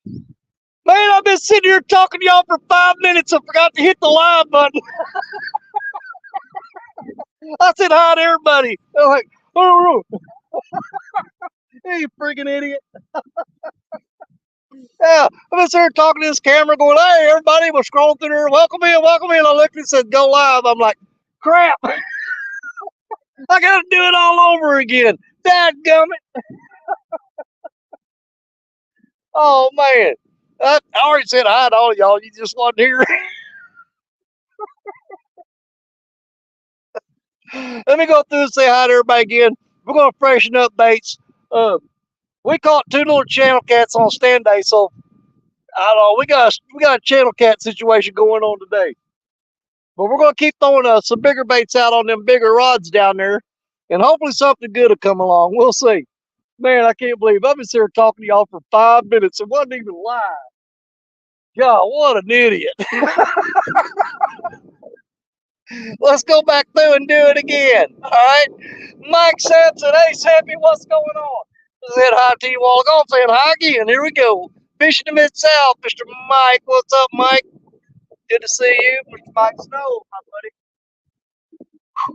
Man, I've been sitting here talking to y'all for 5 minutes and forgot to hit the live button. I said hi to everybody. They're like, oh, you freaking idiot. Yeah, I've been sitting here talking to this camera going, hey, everybody, we're scrolling through there. Welcome in, welcome in. I looked and said, go live. I'm like, crap. I got to do it all over again. Dadgummit. Oh, man. I already said hi to all y'all. You just wasn't here. Let me go through and say hi to everybody again. We're going to freshen up baits. We caught two little channel cats on stand day, so I don't know. We got a channel cat situation going on today. But we're going to keep throwing some bigger baits out on them bigger rods down there, and hopefully something good will come along. We'll see. Man, I can't believe I've been sitting here talking to y'all for 5 minutes. It wasn't even live. God, what an idiot. Let's go back through and do it again. All right. Mike Sampson, hey, Sappy, what's going on? I said hi to you all ago. I'm saying hi again. Here we go. Fishing the Mid-South, Mr. Mike. What's up, Mike? Good to see you. Mr. Mike Snow, my buddy.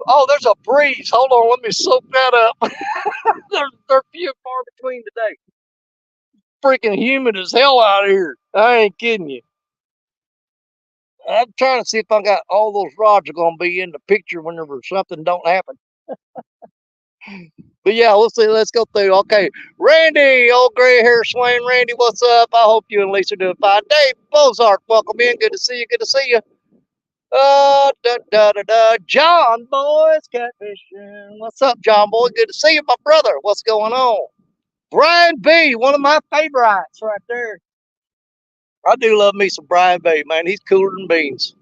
Oh, there's a breeze. Hold on. Let me soak that up. they're few and far between today. Freaking humid as hell out here. I ain't kidding you. I'm trying to see if I got all those rods are going to be in the picture whenever something don't happen. But yeah, let's go through. Okay, Randy, old gray hair Swain. Randy, what's up? I hope you and Lisa doing fine. Dave Bozark, welcome in. Good to see you. Good to see you. John Boys Catfishing. What's up, John Boy? Good to see you, my brother. What's going on? Brian B, one of my favorites right there. I do love me some Brian B, man. He's cooler than beans.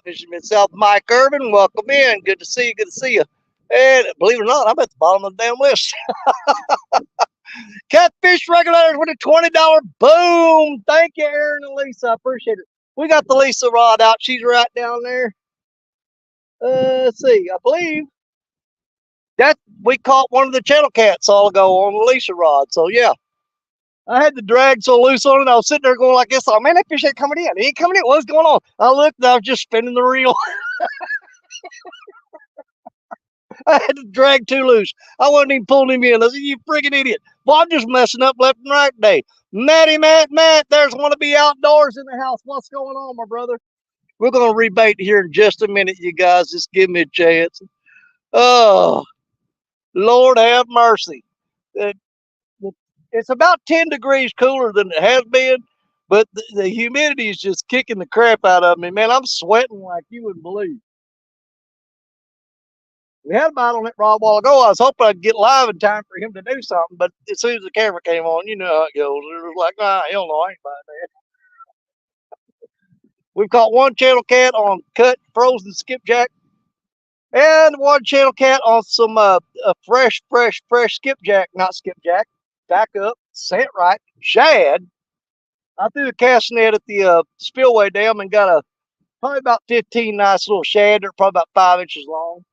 Fisherman South, Mike Irvin, welcome in. Good to see you. Good to see you. And believe it or not, I'm at the bottom of the damn list. Catfish regulators with a $20 boom. Thank you, Aaron and Lisa. I appreciate it. We got the Lisa rod out. She's right down there. Let's see. I believe that we caught one of the channel cats all ago on the Lisa rod. So yeah, I had the drag so loose on it. I was sitting there going like this. Oh man, that fish ain't coming in. He ain't coming in. What's going on? I looked and I was just spinning the reel. I had to drag too loose. I wasn't even pulling him in. I said, you freaking idiot. Well, I'm just messing up left and right today. Matt, there's one to be outdoors in the house. What's going on, my brother? We're going to rebait here in just a minute, you guys. Just give me a chance. Oh, Lord have mercy. It's about 10 degrees cooler than it has been, but the humidity is just kicking the crap out of me. Man, I'm sweating like you wouldn't believe. We had a bite on that rod a while ago. I was hoping I'd get live in time for him to do something, but as soon as the camera came on, you know how it goes. It was like, nah, hell no, I ain't buying that. We've caught one channel cat on cut frozen skipjack, and one channel cat on some fresh skipjack, not skipjack, back up, set right, shad. I threw a cast net at the spillway dam and got probably about 15 nice little shad. They're probably about 5 inches long.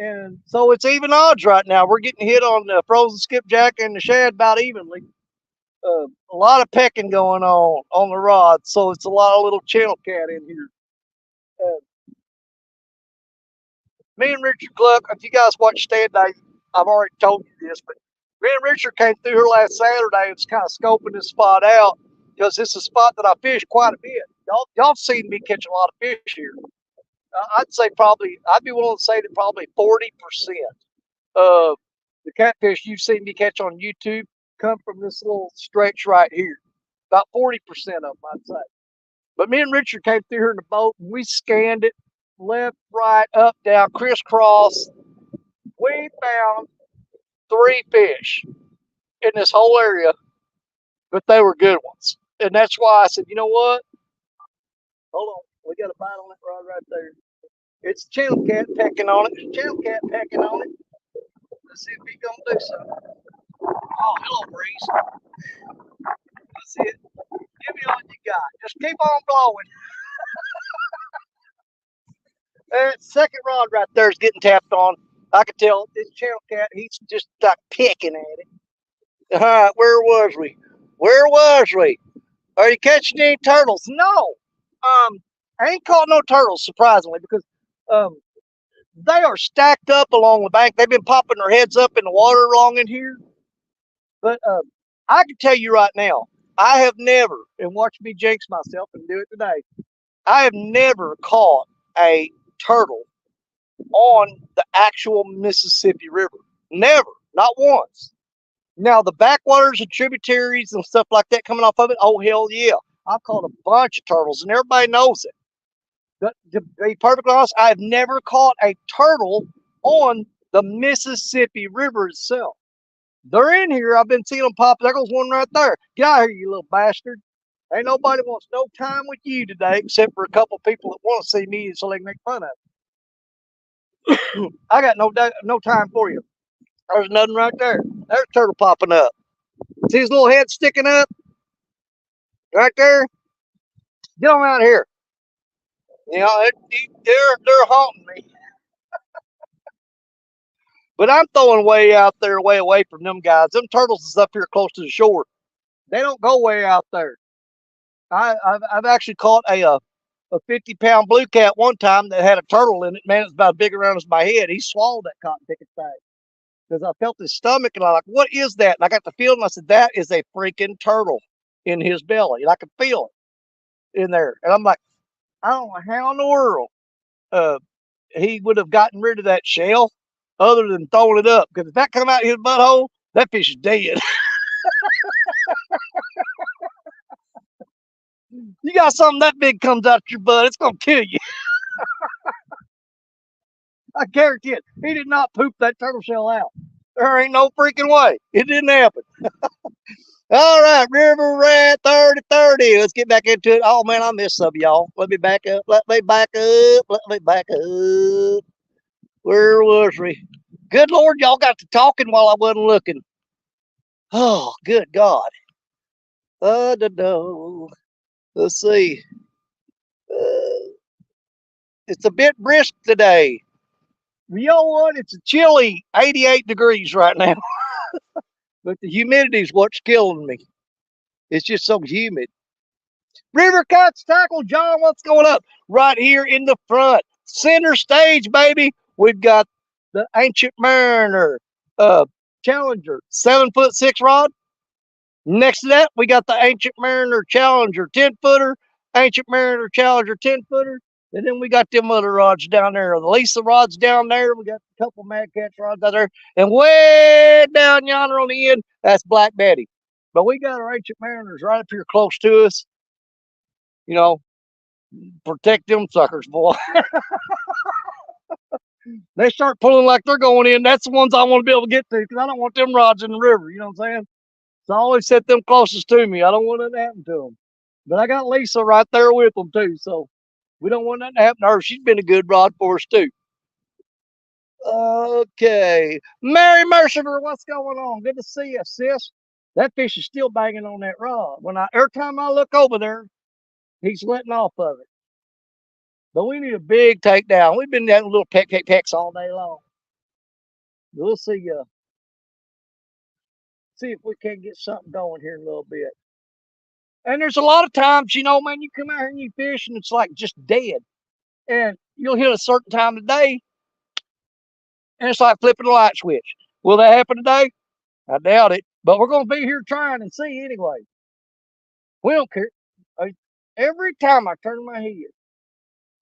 And so it's even odds right now. We're getting hit on the frozen skipjack and the shad about evenly. A lot of pecking going on the rod, so it's a lot of little channel cat in here. Me and Richard Gluck, if you guys watch Stand Day, I've already told you this, but me and Richard came through here last Saturday and was kind of scoping this spot out because this is a spot that I fish quite a bit. Y'all seen me catch a lot of fish here. I'd say I'd be willing to say that probably 40% of the catfish you've seen me catch on YouTube come from this little stretch right here. About 40% of them, I'd say. But me and Richard came through here in the boat and we scanned it left, right, up, down, crisscross. We found 3 fish in this whole area, but they were good ones. And that's why I said, you know what? Hold on. We got a bite on that rod right there. It's a channel cat pecking on it. There's a channel cat pecking on it. Let's see if he's going to do something. Oh, hello, Breeze. That's it. Give me all you got. Just keep on blowing. That second rod right there is getting tapped on. I could tell this channel cat, he's just like picking at it. All right, where was we? Where was we? Are you catching any turtles? No. I ain't caught no turtles, surprisingly, because they are stacked up along the bank. They've been popping their heads up in the water along in here. But I can tell you right now, I have never, and watch me jinx myself and do it today, I have never caught a turtle on the actual Mississippi River. Never, not once. Now, the backwaters and tributaries and stuff like that coming off of it, oh, hell yeah. I've caught a bunch of turtles, and everybody knows it. But to be perfectly honest, I've never caught a turtle on the Mississippi River itself. They're in here. I've been seeing them pop. There goes one right there. Get out of here, you little bastard. Ain't nobody wants no time with you today except for a couple people that want to see me so they can make fun of it. I got no time for you. There's nothing right there. There's a turtle popping up. See his little head sticking up? Right there? Get on out of here. You know, they're haunting me. But I'm throwing way out there, way away from them guys. Them turtles is up here close to the shore. They don't go way out there. I've actually caught a 50-pound blue cat one time that had a turtle in it. Man, it's about big around as my head. He swallowed that cotton picket thing because I felt his stomach and I'm like, what is that? And I got the feeling. I said, that is a freaking turtle in his belly. And I could feel it in there. And I'm like, I don't know how in the world he would have gotten rid of that shell other than throwing it up. Because if that come out his butthole, that fish is dead. You got something that big comes out your butt, it's going to kill you. I guarantee it. He did not poop that turtle shell out. There ain't no freaking way. It didn't happen. All right, River Rat 3030. Let's get back into it. Oh, man, I missed some of y'all. Let me back up. Let me back up. Where was we? Good Lord, y'all got to talking while I wasn't looking. Oh, good God. No. Let's see. It's a bit brisk today. You know what? It's a chilly 88 degrees right now. But the humidity is what's killing me. It's just so humid. River Cuts Tackle, John, what's going up? Right here in the front. Center stage, baby. We've got the Ancient Mariner Challenger 7'6" rod. Next to that, we got the Ancient Mariner Challenger 10-footer, Ancient Mariner Challenger 10-footer, and then we got them other rods down there. The Lisa rods down there. We got a couple Mad Cats rods out there. And way down yonder on the end, that's Black Betty. But we got our Ancient Mariners right up here close to us. You know, protect them suckers, boy. They start pulling like they're going in. That's the ones I want to be able to get to because I don't want them rods in the river. You know what I'm saying? So I always set them closest to me. I don't want nothing to happen to them. But I got Lisa right there with them too. So we don't want nothing to happen to her. She's been a good rod for us too. Okay. Mary Mercifer, what's going on? Good to see you, sis. That fish is still banging on that rod. Every time I look over there, he's letting off of it. But we need a big takedown. We've been having little pecks all day long. We'll see if we can get something going here in a little bit. And there's a lot of times, you know, man, you come out here and you fish and it's like just dead. And you'll hit a certain time of day and it's like flipping a light switch. Will that happen today? I doubt it. But we're going to be here trying and see anyway. We don't care. Every time I turn my head,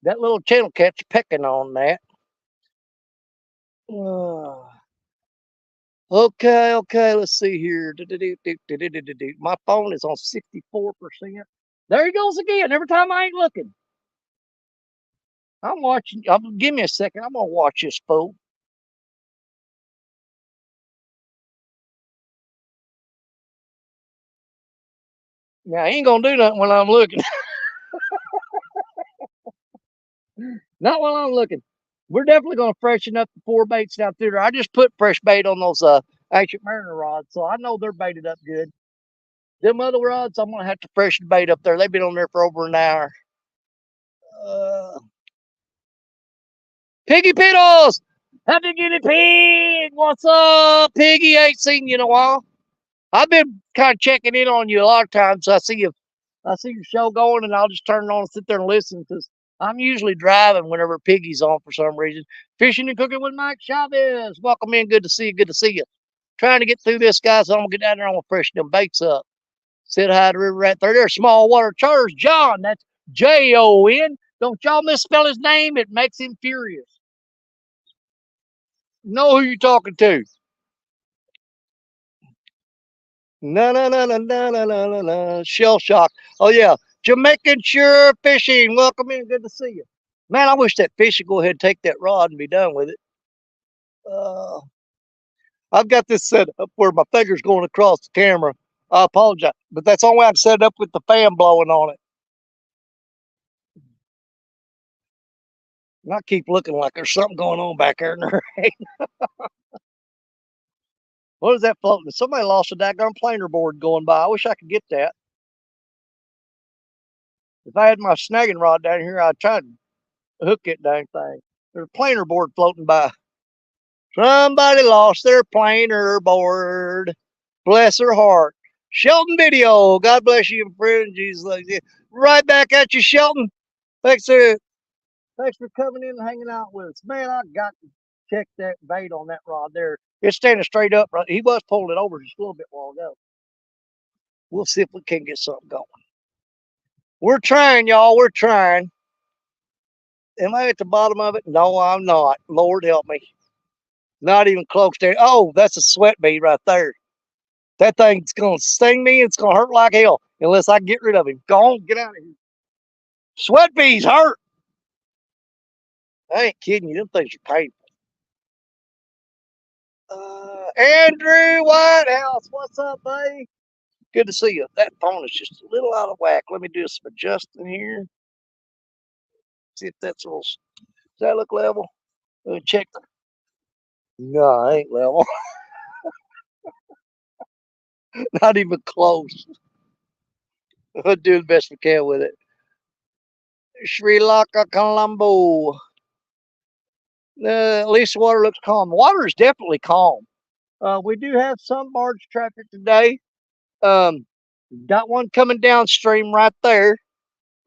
that little channel cat's pecking on that. Okay, let's see here. My phone is on 64%. There he goes again. Every time I ain't looking. I'm watching. Give me a second. I'm going to watch this fool. Now, he ain't going to do nothing when I'm looking. Not while I'm looking. We're definitely going to freshen up the 4 baits down through there. I just put fresh bait on those Ancient Mariner rods, so I know they're baited up good. Them other rods, I'm going to have to freshen the bait up there. They've been on there for over an hour. Piggy Piddles! Happy Guinea Pig! What's up, Piggy? Ain't seen you in a while. I've been kind of checking in on you a lot of times. I see your show going, and I'll just turn it on and sit there and listen because I'm usually driving whenever Piggy's on for some reason. Fishing and Cooking with Mike Chavez. Welcome in. Good to see you. Good to see you. Trying to get through this, guys. So I'm gonna get down there. I'm gonna freshen them baits up. Said hi to River Rat there. There's small water charters. John. That's Jon. Don't y'all misspell his name. It makes him furious. Know who you're talking to. No, no, no, no, no, no, no, no, no. Shell shock. Oh, yeah. Jamaican Sure Fishing. Welcome in. Good to see you. Man, I wish that fish would go ahead and take that rod and be done with it. I've got this set up where my finger's going across the camera. I apologize, but that's the only way I can set it up with the fan blowing on it. And I keep looking like there's something going on back there in the rain. What is that floating? Somebody lost a daggone planer board going by. I wish I could get that. If I had my snagging rod down here, I'd try to hook it dang thing. There's a planer board floating by. Somebody lost their planer board. Bless her heart. Shelton Video. God bless you, friend. Jesus loves you. Right back at you, Shelton. Thanks for coming in and hanging out with us. Man, I got to check that bait on that rod there. It's standing straight up. Right? He was pulling it over just a little bit while ago. We'll see if we can get something going. We're trying, y'all. We're trying. Am I at the bottom of it? No, I'm not. Lord help me. Not even close to it. Oh, that's a sweat bead right there. That thing's going to sting me. It's going to hurt like hell unless I get rid of him. Go on, get out of here. Sweat beads hurt. I ain't kidding you. Them things are painful. Andrew Whitehouse, what's up, buddy? Good to see you. That phone is just a little out of whack. Let me do some adjusting here. See if that's a little. Does that look level? Let me check. No, I ain't level. Not even close. We'll do the best we can with it. Sri Lanka, Colombo. At least the water looks calm. The water is definitely calm. We do have some barge traffic today. Got one coming downstream right there.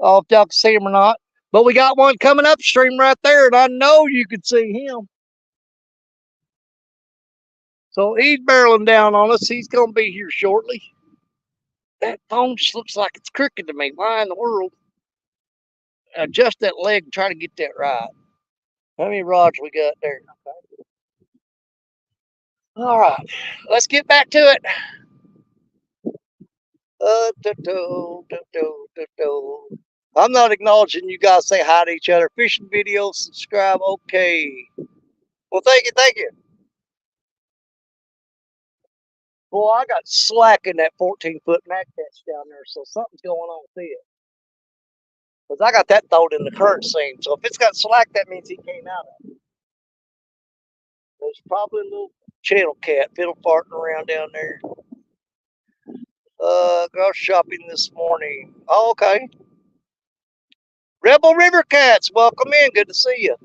I don't know if y'all can see him or not. But we got one coming upstream right there, and I know you can see him. So he's barreling down on us. He's going to be here shortly. That phone just looks like it's crooked to me. Why in the world? Adjust that leg and try to get that right. How many rods we got there? All right, let's get back to it. I'm not acknowledging you guys. Say hi to each other. Fishing videos, subscribe. Okay. Well, thank you, thank you. Boy, I got slack in that 14-foot mac catch down there, so something's going on with it. Because I got that thrown in the current seam, so if it's got slack, that means he came out of it. There's probably a little channel cat fiddle farting around down there. Go shopping this morning. Oh, okay. Rebel River Cats, welcome in. Good to see you.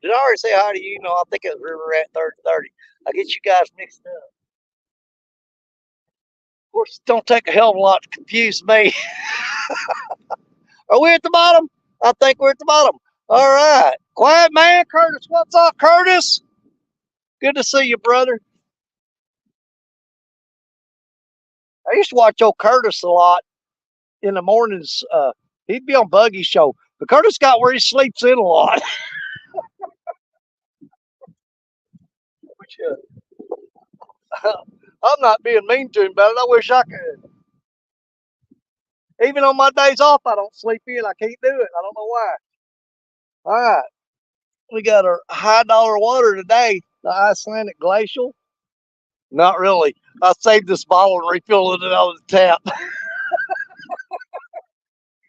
Did I already say hi to you? No, I think it was River Rat 3030. I get you guys mixed up. Of course, it don't take a hell of a lot to confuse me. Are we at the bottom? I think we're at the bottom. All right. Quiet man, Curtis. What's up, Curtis? Good to see you, brother. I used to watch old Curtis a lot in the mornings. He'd be on Buggy's show. But Curtis got where he sleeps in a lot. Which, I'm not being mean to him about it. I wish I could. Even on my days off, I don't sleep in. I can't do it. I don't know why. All right. We got our high dollar water today, the Icelandic Glacial. Not really. I saved this bottle and refilled it out of the tap.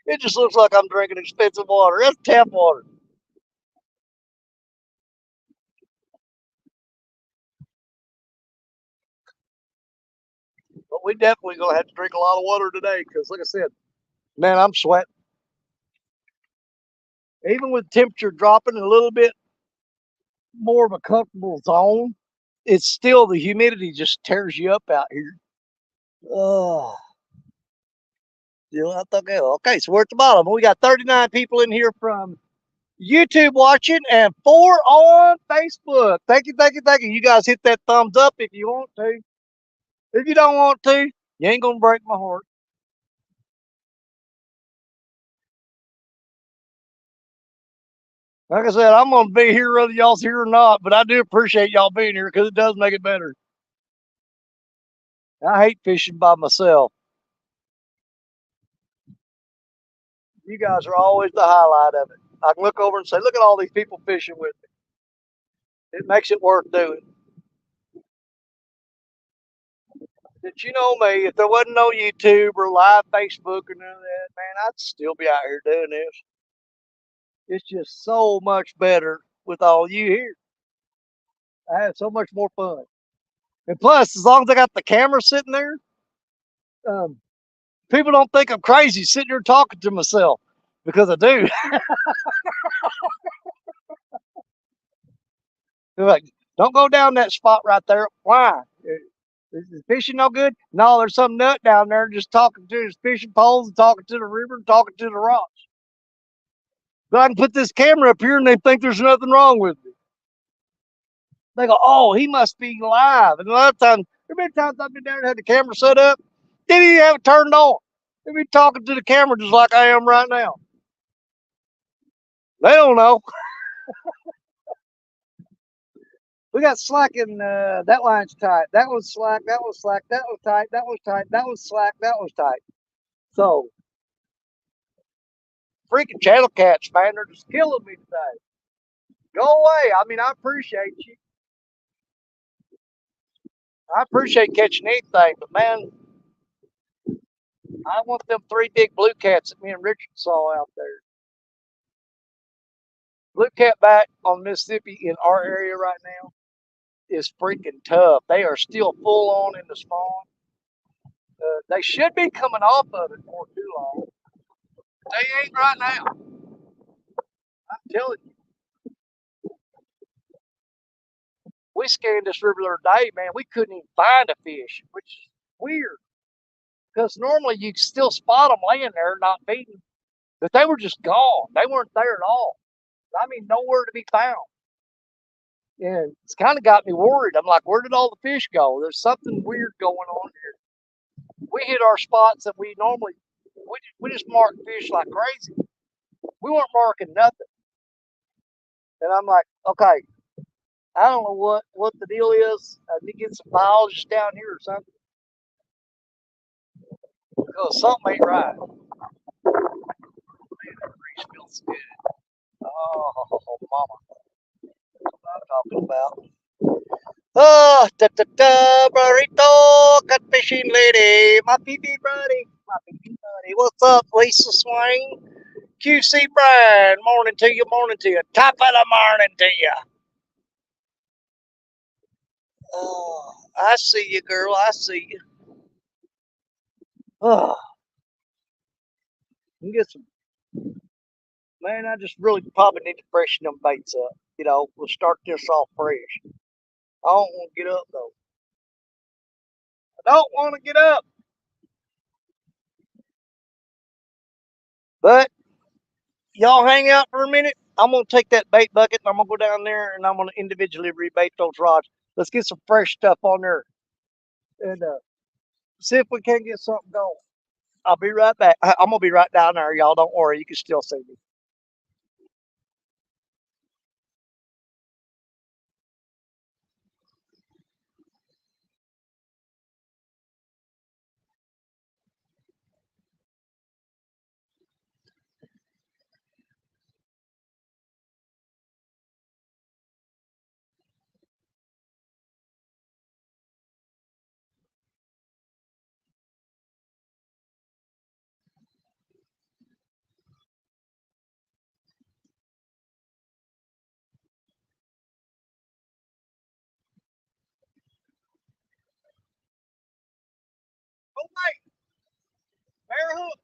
It just looks like I'm drinking expensive water. That's tap water. But we definitely going to have to drink a lot of water today because, like I said, man, I'm sweating. Even with temperature dropping a little bit more of a comfortable zone, it's still the humidity just tears you up out here. Oh, okay, so we're at the bottom. We got 39 people in here from YouTube watching and 4 on Facebook. Thank you, thank you, thank you. You guys hit that thumbs up if you want to. If you don't want to, you ain't gonna break my heart. Like I said, I'm gonna be here whether y'all's here or not, but I do appreciate y'all being here because it does make it better. I hate fishing by myself. You guys are always the highlight of it. I can look over and say, look at all these people fishing with me. It makes it worth doing. But you know me, if there wasn't no YouTube or live Facebook or none of that, man, I'd still be out here doing this. It's just so much better with all you here. I have so much more fun. And plus, as long as I got the camera sitting there, um, people don't think I'm crazy sitting here talking to myself because I do. They're like, don't go down that spot right there. Why? Is the fishing no good? No, there's some nut down there just talking to his fishing poles and talking to the river and talking to the rocks. But I can put this camera up here and they think there's nothing wrong with me. They go, oh, he must be live. And a lot of times, there have been times I've been down and had the camera set up, didn't even have it turned on. They be talking to the camera just like I am right now. They don't know. We got slack in that line's tight. That one's slack. That one's slack. That was tight. That was tight. That was slack. That was tight. So freaking channel cats, man, they're just killing me today. Go away. I mean, I appreciate you. I appreciate catching anything, but man, I want them 3 big blue cats that me and Richard saw out there. Blue cat back on Mississippi in our area right now is freaking tough. They are still full on in the spawn. They should be coming off of it for too long. They ain't right now. I'm telling you. We scanned this river the other day, man. We couldn't even find a fish, which is weird. Because normally you still spot them laying there, not feeding. But they were just gone. They weren't there at all. I mean, nowhere to be found. And it's kind of got me worried. I'm like, where did all the fish go? There's something weird going on here. We hit our spots that we normally, we just mark fish like crazy. We weren't marking nothing. And I'm like, okay, I don't know what the deal is. I need to get some biologists down here or something. Because something ain't right. Man, that grease feels good. Oh, mama. That's what I'm talking about. Oh, da da da, burrito, cut fishing lady, my pee buddy, my pee buddy. What's up, Lisa Swain? QC Brian, morning to you, morning to you. Top of the morning to you. Oh, I see you, girl, I see you. Oh, you get some, man, I just really probably need to freshen them baits up. You know, we'll start this off fresh. I don't want to get up, though. I don't want to get up. But y'all hang out for a minute. I'm gonna take that bait bucket and I'm gonna go down there and I'm gonna individually rebait those rods. Let's get some fresh stuff on there and see if we can get something going. I'll be right back. I'm gonna be right down there, y'all. Don't worry, you can still see me. Oh wait, bear hook.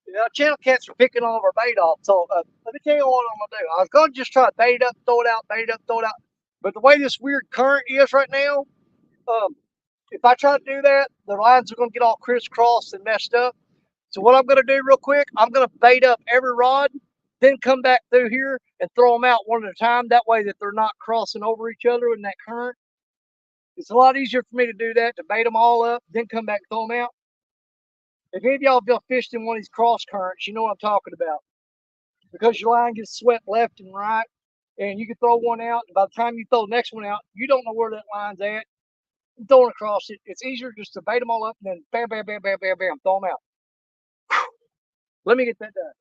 Yeah, channel cats are picking all of our bait off. So let me tell you what I'm gonna do. I was gonna just try to bait it up, throw it out, bait it up, throw it out. But the way this weird current is right now, if I try to do that, the lines are gonna get all crisscrossed and messed up. So what I'm gonna do real quick, I'm gonna bait up every rod, then come back through here and throw them out one at a time. That way that they're not crossing over each other in that current. It's a lot easier for me to do that, to bait them all up, then come back and throw them out. If any of y'all have fished in one of these cross currents, you know what I'm talking about. Because your line gets swept left and right, and you can throw one out, and by the time you throw the next one out, you don't know where that line's at. You're throwing across it. It's easier just to bait them all up and then bam, bam, bam, bam, bam, bam, throw them out. Let me get that done.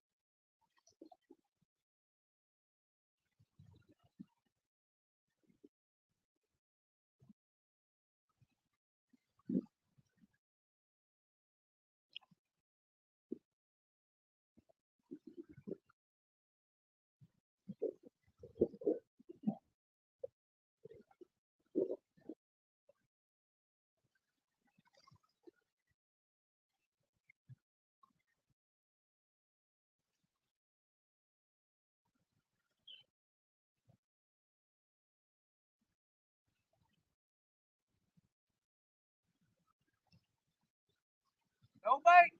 No bait.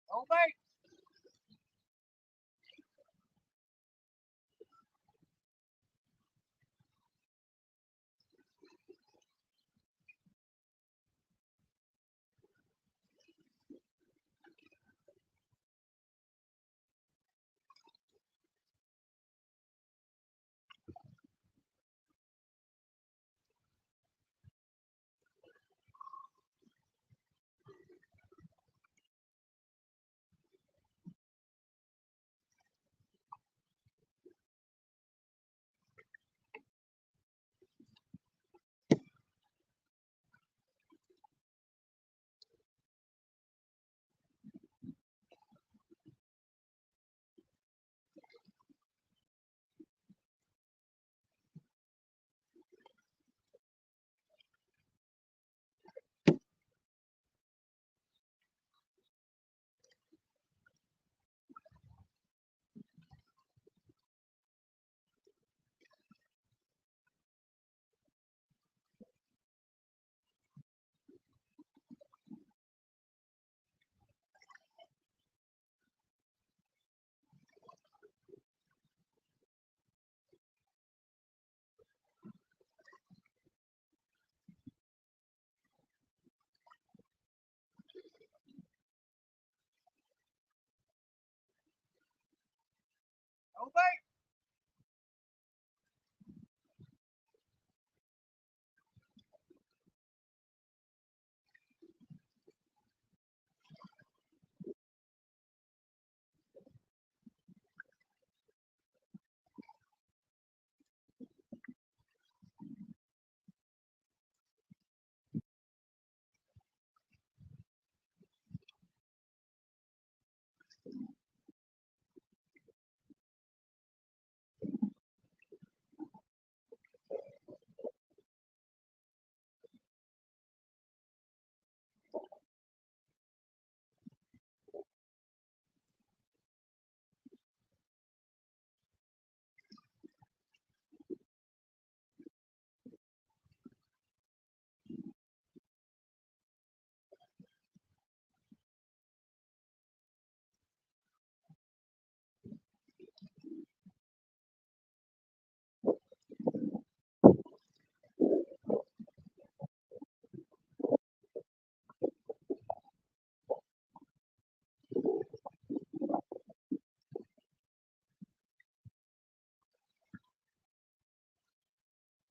No bait.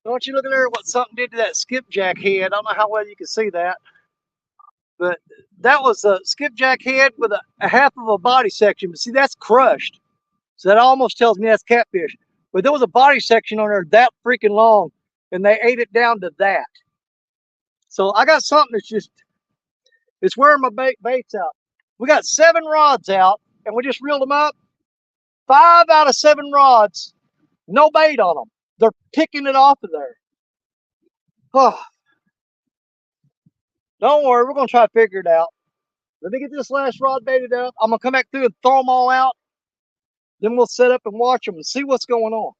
I want you to look at there what something did to that skipjack head. I don't know how well you can see that, but that was a skipjack head with a half of a body section. But see, that's crushed. So that almost tells me that's catfish. But there was a body section on there that freaking long, and they ate it down to that. So I got something that's just, it's wearing my baits out. We got 7 rods out, and we just reeled them up. 5 out of 7 rods, no bait on them. They're picking it off of there. Oh, don't worry, we're gonna try to figure it out. Let me get this last rod baited up. I'm gonna come back through and throw them all out. Then we'll set up and watch them and see what's going on.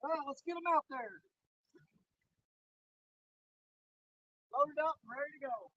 All right, let's get them out there. Loaded up and ready to go.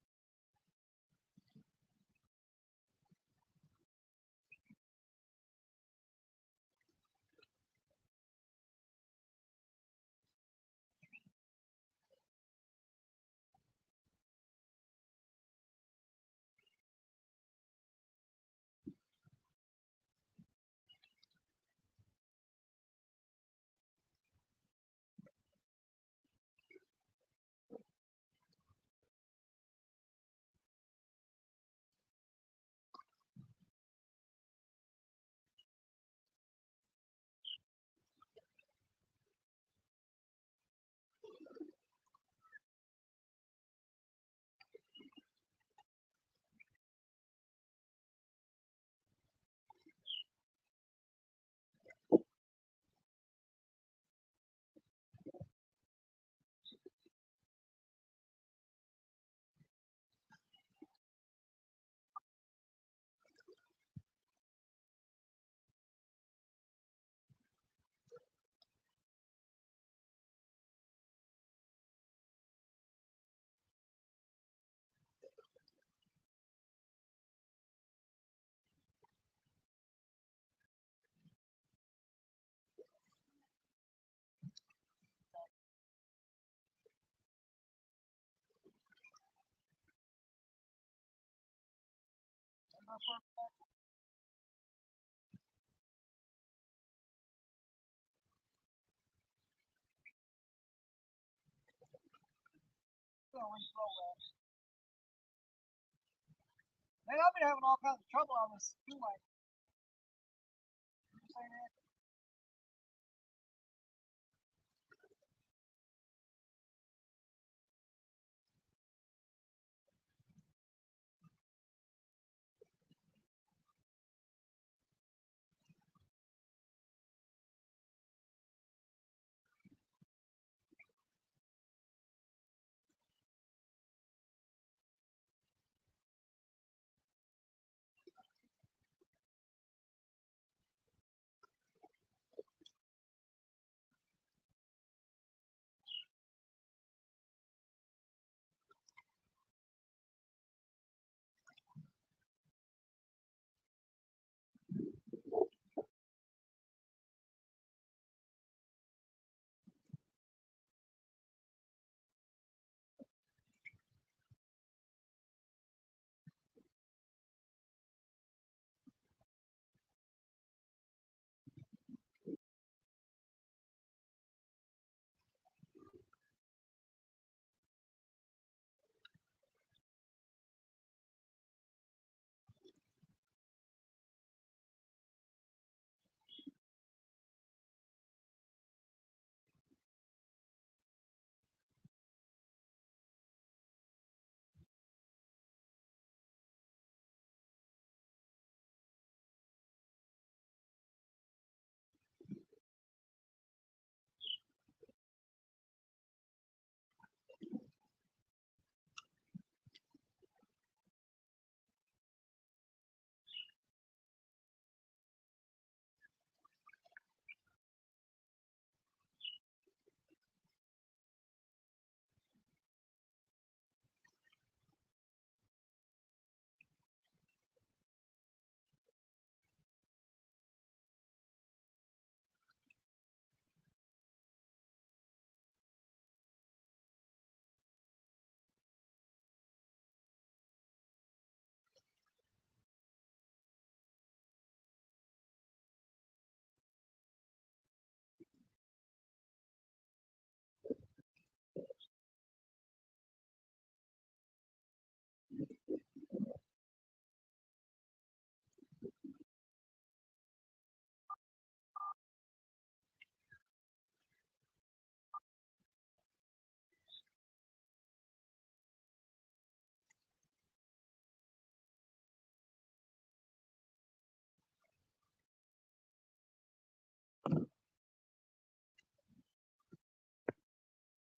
Man, I've been having all kinds of trouble on this too late.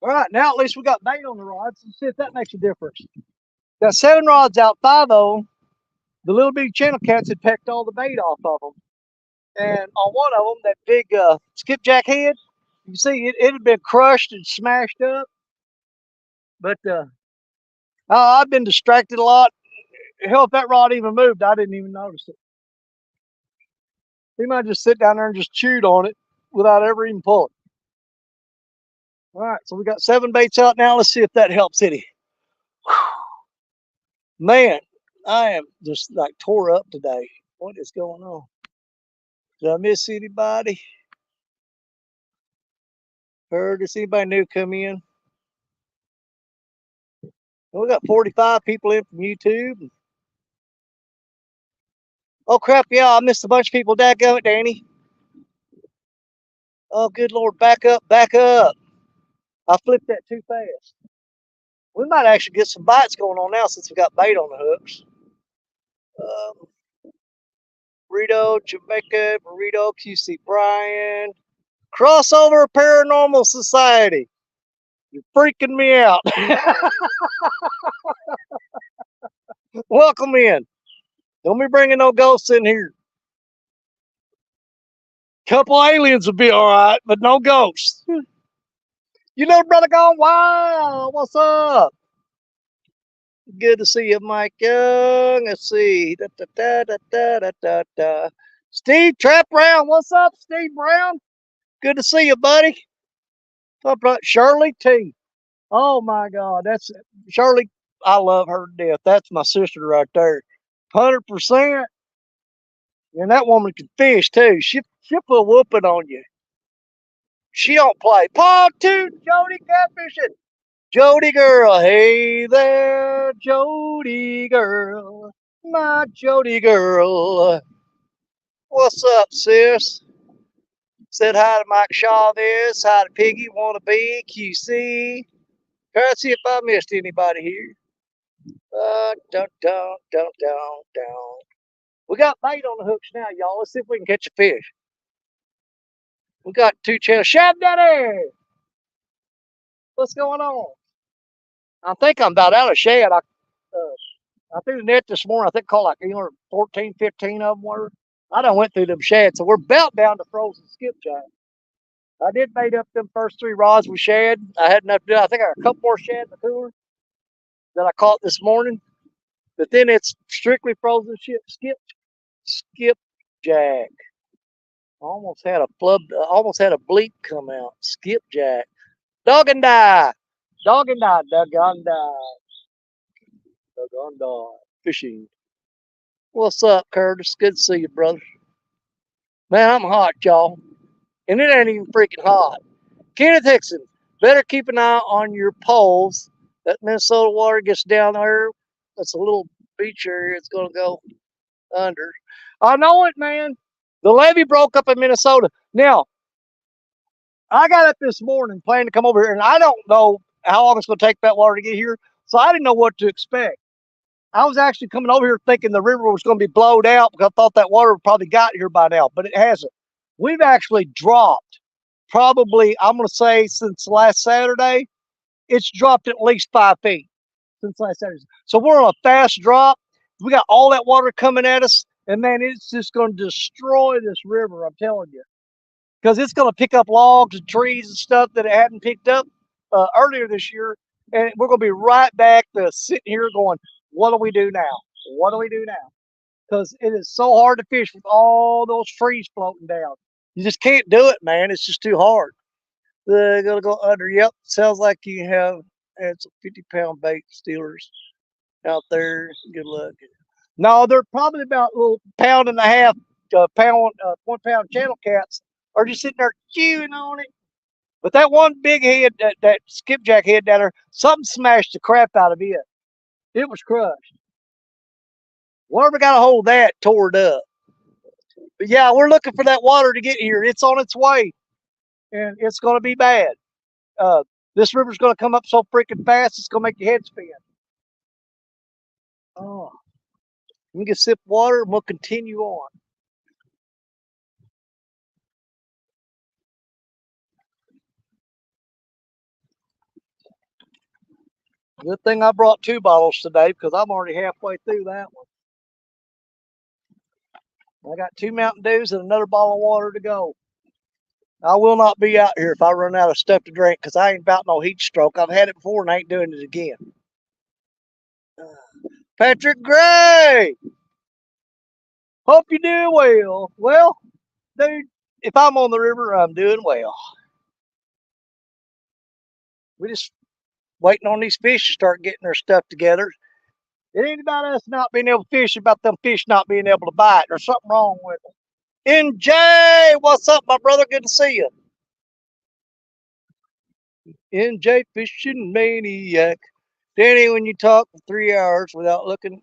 All right, now at least we got bait on the rods. Let's see if that makes a difference. Got 7 rods out, 5 of them. The little bitty channel cats had pecked all the bait off of them. And on one of them, that big skipjack head, you can see it had been crushed and smashed up. But I've been distracted a lot. Hell, if that rod even moved, I didn't even notice it. He might just sit down there and just chewed on it without ever even pulling. All right, so we got 7 baits out now. Let's see if that helps any. Man, I am just like tore up today. What is going on? Did I miss anybody? Heard, does anybody new come in? We got 45 people in from YouTube. Oh crap, yeah, I missed a bunch of people. Dadgummit, Danny. Oh, good Lord, back up, back up. I flipped that too fast. We might actually get some bites going on now since we got bait on the hooks. Burrito, Jamaica, Burrito, QC Brian. Crossover Paranormal Society. You're freaking me out. Welcome in. Don't be bringing no ghosts in here. Couple aliens would be all right, but no ghosts. You know, brother gone wild. What's up? Good to see you, Mike Young. Let's see. Da, da, da, da, da, da, da, da. Steve Trap Brown. What's up, Steve Brown? Good to see you, buddy. Shirley T. Oh my God, that's Shirley. I love her to death. That's my sister right there. 100%. And that woman can fish too. She'll put a whooping on you. She don't play. Paul too, Jody catfishing. Jody girl, hey there, Jody girl, my Jody girl. What's up, sis? Said hi to Mike Shaw this, hi to Piggy, wanna be, QC. Try to see if I missed anybody here. Dun, dun, dun, dun, dun. We got bait on the hooks now, y'all. Let's see if we can catch a fish. We got 2 channels. Shad Daddy! What's going on? I think I'm about out of shad. I threw the net this morning. I think caught like 14, 15 of them were. I done went through them shad, so we're about down to frozen skipjack. I did bait up them first 3 rods with shad. I had enough to do. I think I got a couple more shad in the cooler that I caught this morning. But then it's strictly frozen skipjack. Almost had a bleep come out. Skipjack. Dog and die. Dog and die. Doggone die. Doggone die. Fishing. What's up, Curtis? Good to see you, brother. Man, I'm hot, y'all. And it ain't even freaking hot. Kenneth Hickson, better keep an eye on your poles. That Minnesota water gets down there. That's a little beach area. It's going to go under. I know it, man. The levee broke up in Minnesota. Now, I got up this morning planning to come over here, and I don't know how long it's going to take that water to get here, so I didn't know what to expect. I was actually coming over here thinking the river was going to be blowed out because I thought that water would probably got here by now, but it hasn't. We've actually dropped probably, I'm going to say since last Saturday, it's dropped at least 5 feet since last Saturday. So we're on a fast drop. We got all that water coming at us, and man, it's just going to destroy this river, I'm telling you. Because it's going to pick up logs and trees and stuff that it hadn't picked up earlier this year. And we're going to be right back to sitting here going, what do we do now? What do we do now? Because it is so hard to fish with all those trees floating down. You just can't do it, man. It's just too hard. They're going to go under. Yep, sounds like you have had some 50-pound bait stealers out there. Good luck. No, they're probably about a little pound and a half, 1 pound channel cats are just sitting there chewing on it. But that one big head, that skipjack head down there, something smashed the crap out of it. It was crushed. Whatever got a hold of that, tore it up. But yeah, we're looking for that water to get here. It's on its way, and it's going to be bad. This river's going to come up so freaking fast, it's going to make your head spin. Oh, let me get a sip of water, and we'll continue on. Good thing I brought 2 bottles today because I'm already halfway through that one. I got 2 Mountain Dews and another bottle of water to go. I will not be out here if I run out of stuff to drink because I ain't about no heat stroke. I've had it before and I ain't doing it again. Patrick Gray, hope you're doing well. Well, dude, if I'm on the river, I'm doing well. We just waiting on these fish to start getting their stuff together. It ain't about us not being able to fish, it's about them fish not being able to bite. There's something wrong with them. NJ, what's up, my brother? Good to see you. NJ Fishing Maniac. Danny, when you talk for 3 hours without looking,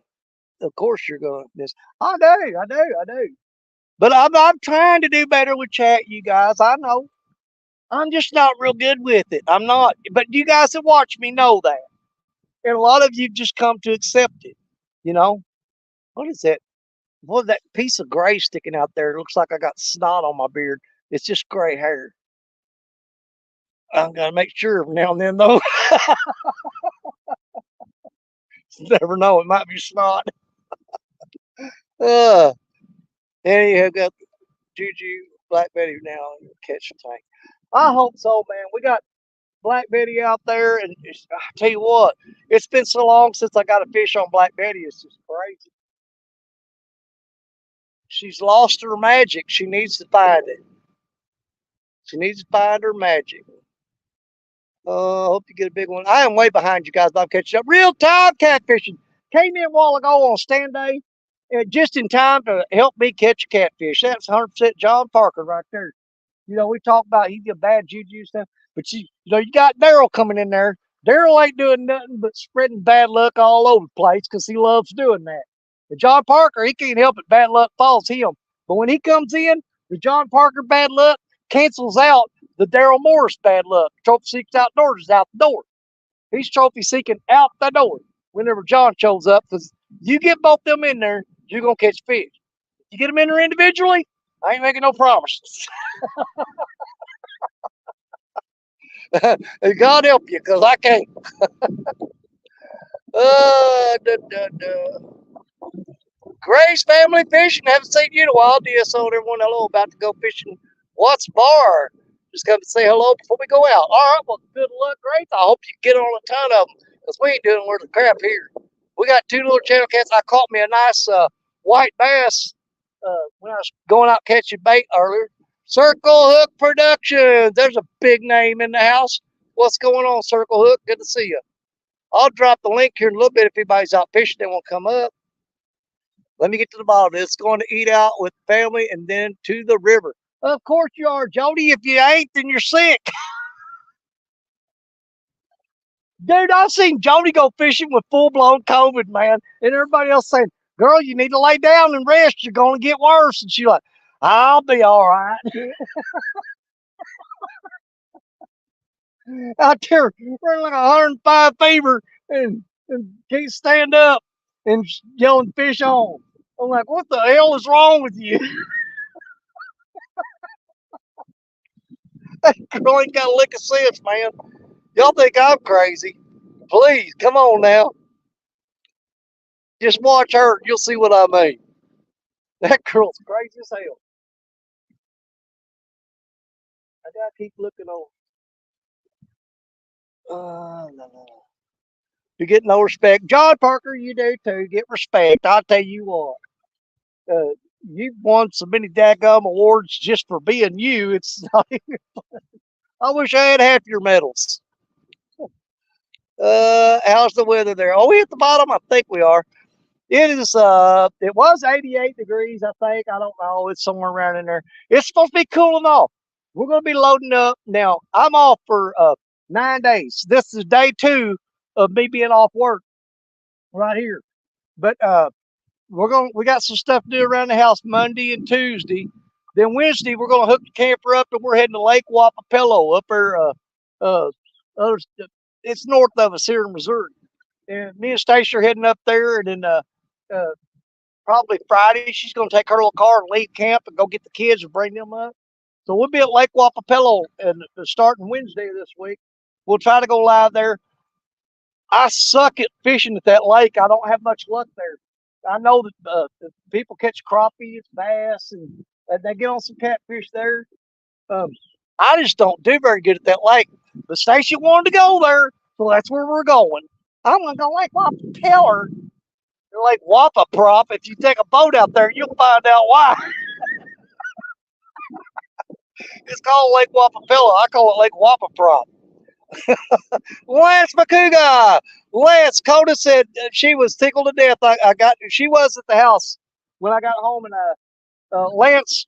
of course you're going to miss. I do. But I'm trying to do better with chat, you guys. I know. I'm just not real good with it. I'm not. But you guys that watch me know that. And a lot of you just come to accept it. You know? What is that? What is that piece of gray sticking out there? It looks like I got snot on my beard. It's just gray hair. I'm going to make sure now and then, though. Never know. It might be snot. And you have got Juju, Black Betty now catch the tank. I hope so, man. We got Black Betty out there, and I tell you what, it's been so long since I got a fish on Black Betty. It's just crazy. She's lost her magic. She needs to find it. She needs to find her magic. Hope you get a big one. I am way behind you guys, but I'm catching up. Real time catfishing. Came in a while ago on stand day, just in time to help me catch a catfish. That's 100% John Parker right there. You know, we talk about he get bad juju stuff, but you know, you got Daryl coming in there. Daryl ain't doing nothing but spreading bad luck all over the place because he loves doing that. And John Parker, he can't help it. Bad luck falls him. But when he comes in, the John Parker bad luck cancels out the Daryl Morris bad luck. Trophy Seekers Outdoors is out the door. He's trophy seeking out the door whenever John shows up because you get both them in there, you're going to catch fish. You get them in there individually, I ain't making no promises. God help you, because I can't. Gray's Family Fishing. Haven't seen you in a while. DSO and everyone, hello. About to go fishing. What's bar? Just come to say hello before we go out. All right, well, good luck, Grace. I hope you get on a ton of them because we ain't doing worth of crap here. We got 2 little channel cats. I caught me a nice white bass when I was going out catching bait earlier. Circle Hook Productions. There's a big name in the house. What's going on, Circle Hook? Good to see you. I'll drop the link here in a little bit if anybody's out fishing. They won't come up. Let me get to the bottom. It's going to eat out with family and then to the river. Of course you are, Jody. If you ain't, then you're sick. Dude, I've seen Jody go fishing with full-blown COVID, man. And everybody else saying, girl, you need to lay down and rest. You're going to get worse. And she's like, I'll be all right. Out there running like 105 fever and can't stand up and yelling fish on. I'm like, what the hell is wrong with you? That girl ain't got a lick of sense, man. Y'all think I'm crazy. Please, come on now. Just watch her. You'll see what I mean. That girl's crazy as hell. I gotta keep looking over. No. You get no respect. John Parker, you do too. Get respect. I'll tell you what. You've won so many daggum awards just for being you. It's not even, I wish I had half your medals. How's the weather there? Oh, we at the bottom? I think we are. It is it was 88 degrees, I think. I don't know. It's somewhere around in there. It's supposed to be cooling off. We're gonna be loading up. Now, I'm off for 9 days. This is day 2 of me being off work right here. But we got some stuff to do around the house Monday and Tuesday. Then Wednesday we're gonna hook the camper up and we're heading to Lake Wapapello up there. It's north of us here in Missouri. And me and Stacy are heading up there, and then probably Friday she's gonna take her little car and leave camp and go get the kids and bring them up. So we'll be at Lake Wapapello and starting Wednesday this week. We'll try to go live there. I suck at fishing at that lake. I don't have much luck there. I know that the people catch crappie, bass, and they get on some catfish there. Um, I just don't do very good at that lake. The station wanted to go there, so that's where we're going. I'm going to go Lake Wapapeller, Lake Wapaprop. If you take a boat out there, you'll find out why. It's called Lake Wapapella. I call it Lake Wapaprop. Lance Macuga. Lance Coda said she was tickled to death. She was at the house when I got home, and Lance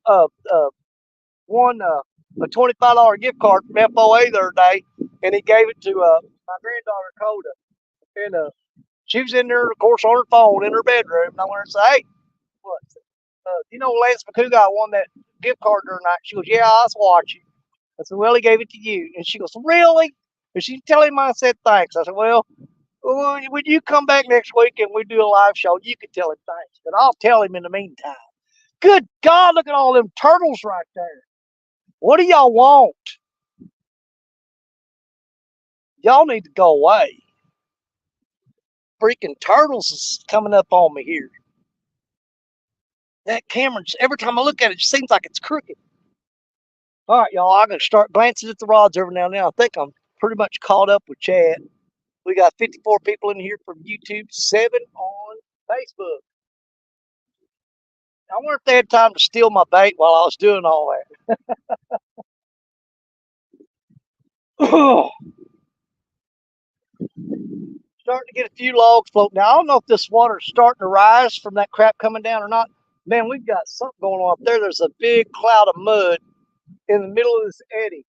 won a $25 gift card from FOA the other day, and he gave it to my granddaughter Coda, and she was in there, of course, on her phone in her bedroom. And I went and said, "Hey, what? You know Lance Macuga won that gift card the other night?" She goes, "Yeah, I was watching." I said, "Well, he gave it to you." And she goes, "Really?" And she tell him I said thanks. I said, "Well, when you come back next week and we do a live show, you can tell him thanks. But I'll tell him in the meantime." Good God, look at all them turtles right there. What do y'all want? Y'all need to go away. Freaking turtles is coming up on me here. That camera, every time I look at it, it seems like it's crooked. All right, y'all, I'm going to start glancing at the rods every now and then. I think I'm pretty much caught up with chat. We got 54 people in here from YouTube, 7 on Facebook. I wonder if they had time to steal my bait while I was doing all that. Starting to get a few logs floating. Now, I don't know if this water's starting to rise from that crap coming down or not. Man, we've got something going on up there. There's a big cloud of mud in the middle of this eddy.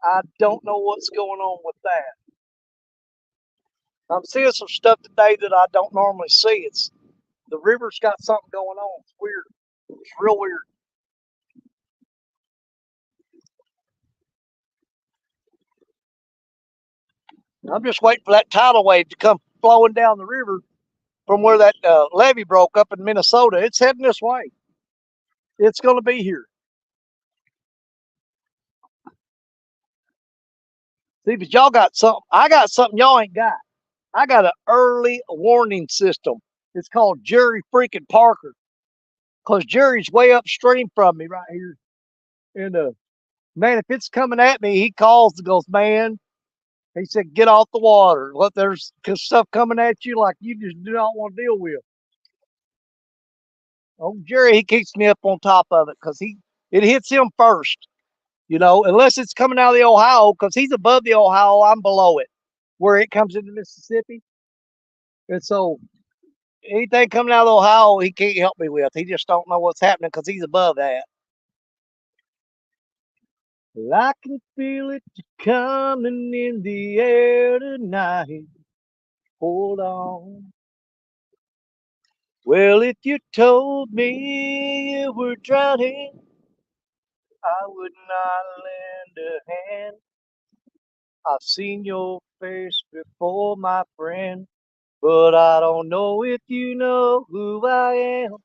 I don't know what's going on with that. I'm seeing some stuff today that I don't normally see. It's the river's got something going on. It's weird. It's real weird. I'm just waiting for that tidal wave to come flowing down the river from where that levee broke up in Minnesota. It's heading this way. It's going to be here. See, but y'all got something. I got something y'all ain't got. I got an early warning system. It's called Jerry freaking Parker. Because Jerry's way upstream from me right here. And man, if it's coming at me, he calls and goes, "Man," he said, "get off the water. Look, there's stuff coming at you like you just do not want to deal with." Oh, Jerry, he keeps me up on top of it because it hits him first. You know, unless it's coming out of the Ohio, because he's above the Ohio, I'm below it, where it comes into Mississippi. And so anything coming out of the Ohio, he can't help me with. He just don't know what's happening because he's above that. Well, I can feel it coming in the air tonight. Hold on. Well, if you told me you were drowning, I would not lend a hand. I've seen your face before, my friend, but I don't know if you know who I am.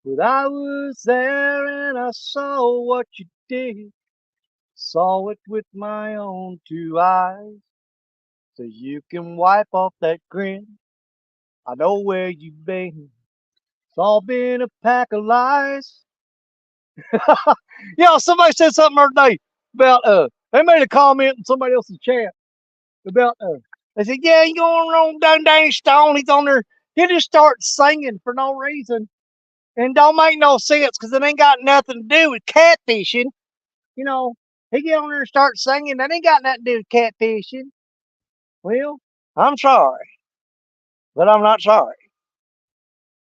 But I was there and I saw what you did. Saw it with my own 2 eyes. So you can wipe off that grin. I know where you've been. It's all been a pack of lies. Yeah, somebody said something the other day about they made a comment in somebody else's chat about they said, "Yeah, you going on down Danny Stone, he's on there, he just starts singing for no reason and don't make no sense because it ain't got nothing to do with catfishing. You know, he get on there and start singing, that ain't got nothing to do with catfishing." Well, I'm sorry, but I'm not sorry.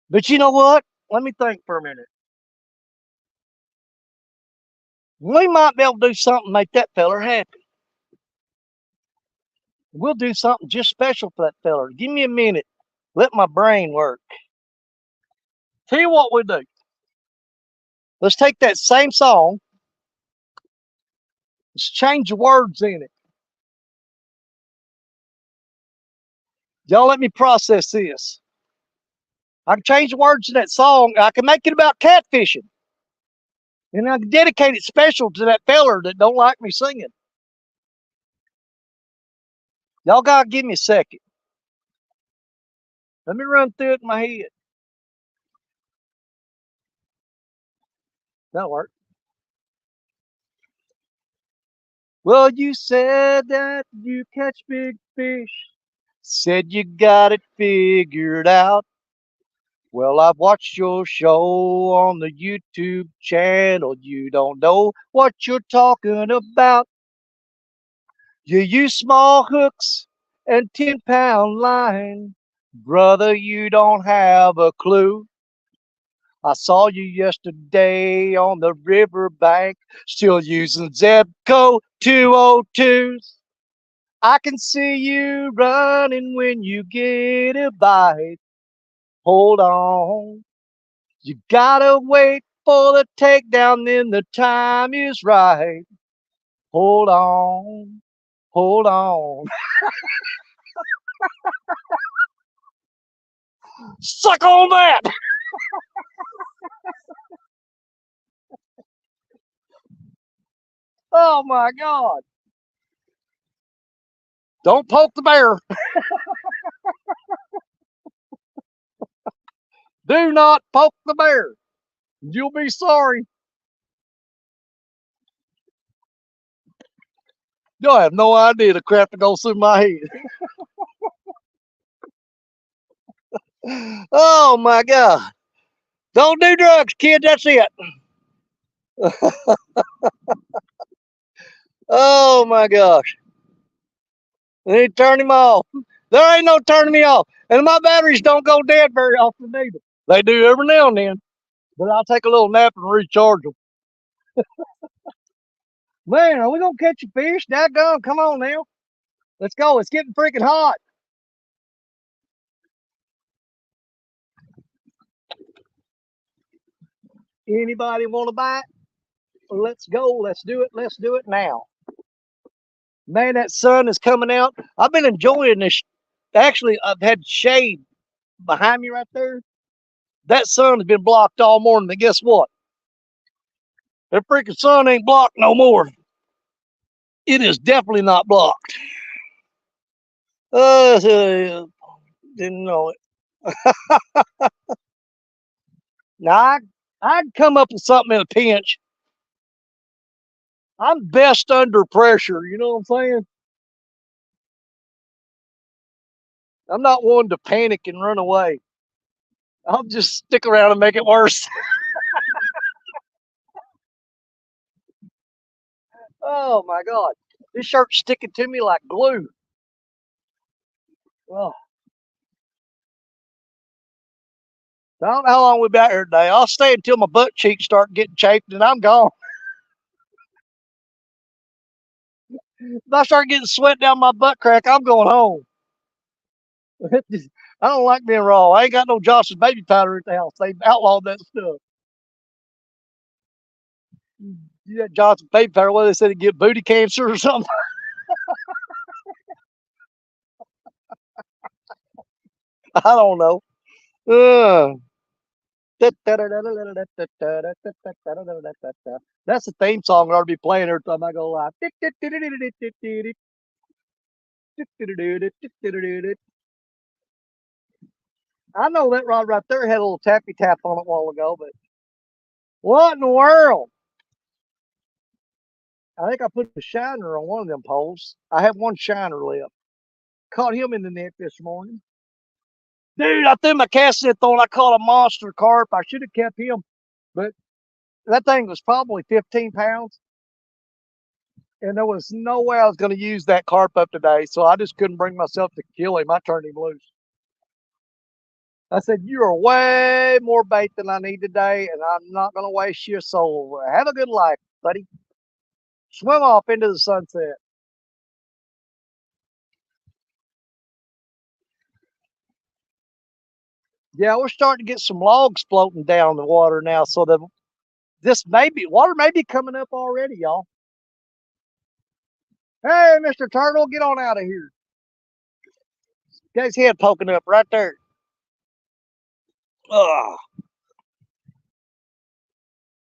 But you know what? Let me think for a minute. We might be able to do something to make that feller happy. We'll do something just special for that feller. Give me a minute. Let my brain work. Tell you what we do. Let's take that same song. Let's change the words in it. Y'all let me process this. I can change the words in that song. I can make it about catfishing. And I can dedicate it special to that feller that don't like me singing. Y'all gotta give me a second. Let me run through it in my head. That'll work. Well, you said that you catch big fish. Said you got it figured out. Well, I've watched your show on the YouTube channel. You don't know what you're talking about. You use small hooks and 10-pound line. Brother, you don't have a clue. I saw you yesterday on the riverbank, still using Zebco 202s. I can see you running when you get a bite. Hold on. You gotta wait for the takedown, then the time is right. Hold on. Hold on. Suck on that. Oh my God. Don't poke the bear. Do not poke the bear. You'll be sorry. You'll have no idea the crap that goes through my head. Oh my God. Don't do drugs, kid. That's it. Oh my gosh. They turn him off. There ain't no turning me off. And my batteries don't go dead very often either. They do every now and then. But I'll take a little nap and recharge them. Man, are we going to catch a fish? Daggone, come on now. Let's go. It's getting freaking hot. Anybody want to bite? Let's go. Let's do it. Let's do it now. Man, that sun is coming out. I've been enjoying this. Actually, I've had shade behind me right there. That sun has been blocked all morning. And guess what? That freaking sun ain't blocked no more. It is definitely not blocked. Didn't know it. Now, I'd come up with something in a pinch. I'm best under pressure. You know what I'm saying? I'm not one to panic and run away. I'll just stick around and make it worse. Oh my God. This shirt's sticking to me like glue. Oh, I don't know how long we'll be out here today. I'll stay until my butt cheeks start getting chafed and I'm gone. If I start getting sweat down my butt crack, I'm going home. I don't like being raw. I ain't got no Johnson's baby powder at the house. They outlawed that stuff. You got Johnson's baby powder, what they said, it get booty cancer or something. I don't know. That's the theme song that ought to be playing every time I go live. I know that rod right there had a little tappy tap on it a while ago, but what in the world? I think I put a shiner on one of them poles. I have one shiner left. Caught him in the net this morning. Dude, I threw my cast net on. I caught a monster carp. I should have kept him, but that thing was probably 15 pounds. And there was no way I was going to use that carp up today. So I just couldn't bring myself to kill him. I turned him loose. I said, you are way more bait than I need today, and I'm not going to waste your soul. Have a good life, buddy. Swim off into the sunset. Yeah, we're starting to get some logs floating down the water now. So this water may be coming up already, y'all. Hey, Mr. Turtle, get on out of here. Got his head poking up right there. Ugh.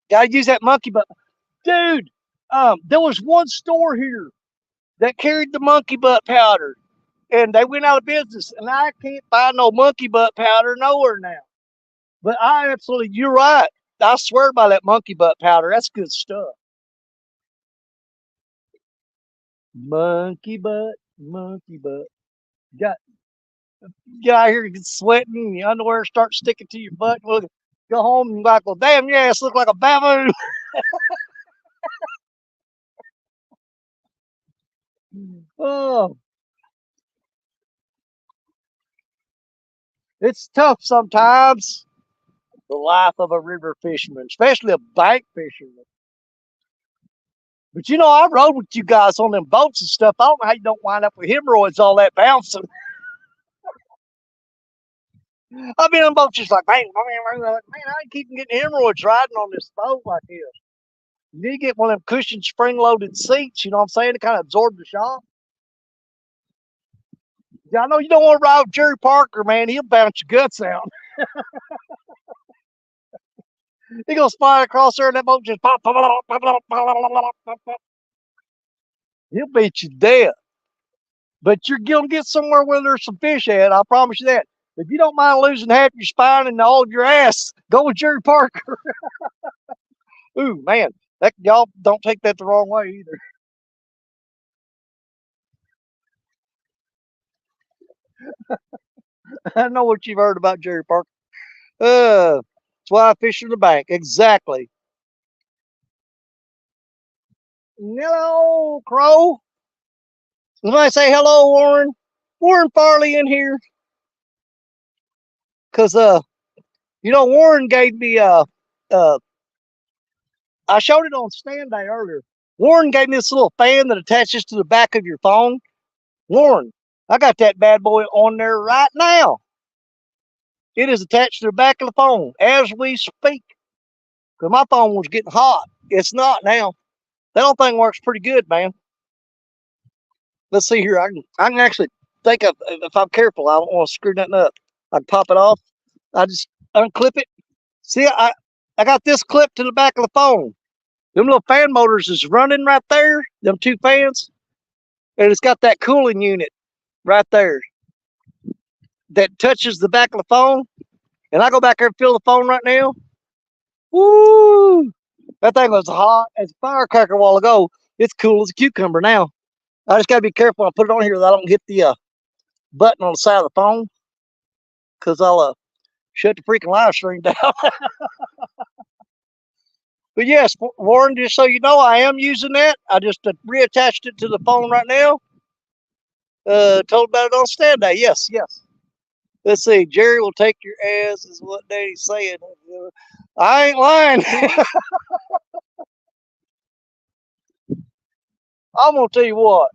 Gotta use that monkey butt. Dude, there was one store here that carried the monkey butt powder. and they went out of business. And I can't find no monkey butt powder nowhere now. But you're right. I swear by that monkey butt powder. That's good stuff. Monkey butt, monkey butt. Got get out here, get sweating, your underwear starts sticking to your butt. Look, go home and like, well, damn, your ass look like a baboon. Oh, it's tough sometimes. The life of a river fisherman, especially a bank fisherman. But you know, I rode with you guys on them boats and stuff. I don't know how you don't wind up with hemorrhoids all that bouncing. I've been on boats just like, man, I ain't keeping getting hemorrhoids riding on this boat like this. You need to get one of them cushioned spring-loaded seats, you know what I'm saying, to kind of absorb the shock. Yeah, I know you don't want to ride with Jerry Parker, man. He'll bounce your guts out. He gonna slide across there and that boat just pop, pop, pop, pop, pop, pop, pop, pop. He'll beat you to death. But you're gonna get somewhere where there's some fish at. I promise you that. If you don't mind losing half your spine and all of your ass, go with Jerry Parker. Ooh, man, that y'all don't take that the wrong way either. I know what you've heard about Jerry Parker. That's why I fish in the bank. Exactly. Hello, Crow. Somebody say hello, Warren. Warren Farley in here. Cause Warren gave me I showed it on stand day earlier. Warren gave me this little fan that attaches to the back of your phone. Warren, I got that bad boy on there right now. It is attached to the back of the phone as we speak. Because my phone was getting hot. It's not now. That old thing works pretty good, man. Let's see here. I can actually think of, if I'm careful, I don't want to screw nothing up. I can pop it off. I just unclip it. See, I got this clip to the back of the phone. Them little fan motors is running right there. Them two fans. And it's got that cooling unit right there that touches the back of the phone. And I go back there and fill the phone right now. Woo! That thing was hot as a firecracker a while ago. It's cool as a cucumber now. I just got to be careful when I put it on here that I don't hit the button on the side of the phone because I'll shut the freaking live stream down. But yes, Warren, just so you know, I am using that. I just reattached it to the phone right now. Told about it on stand day. Yes, yes. Let's see. Jerry will take your ass, is what Daddy's saying. I ain't lying. I'm gonna tell you what.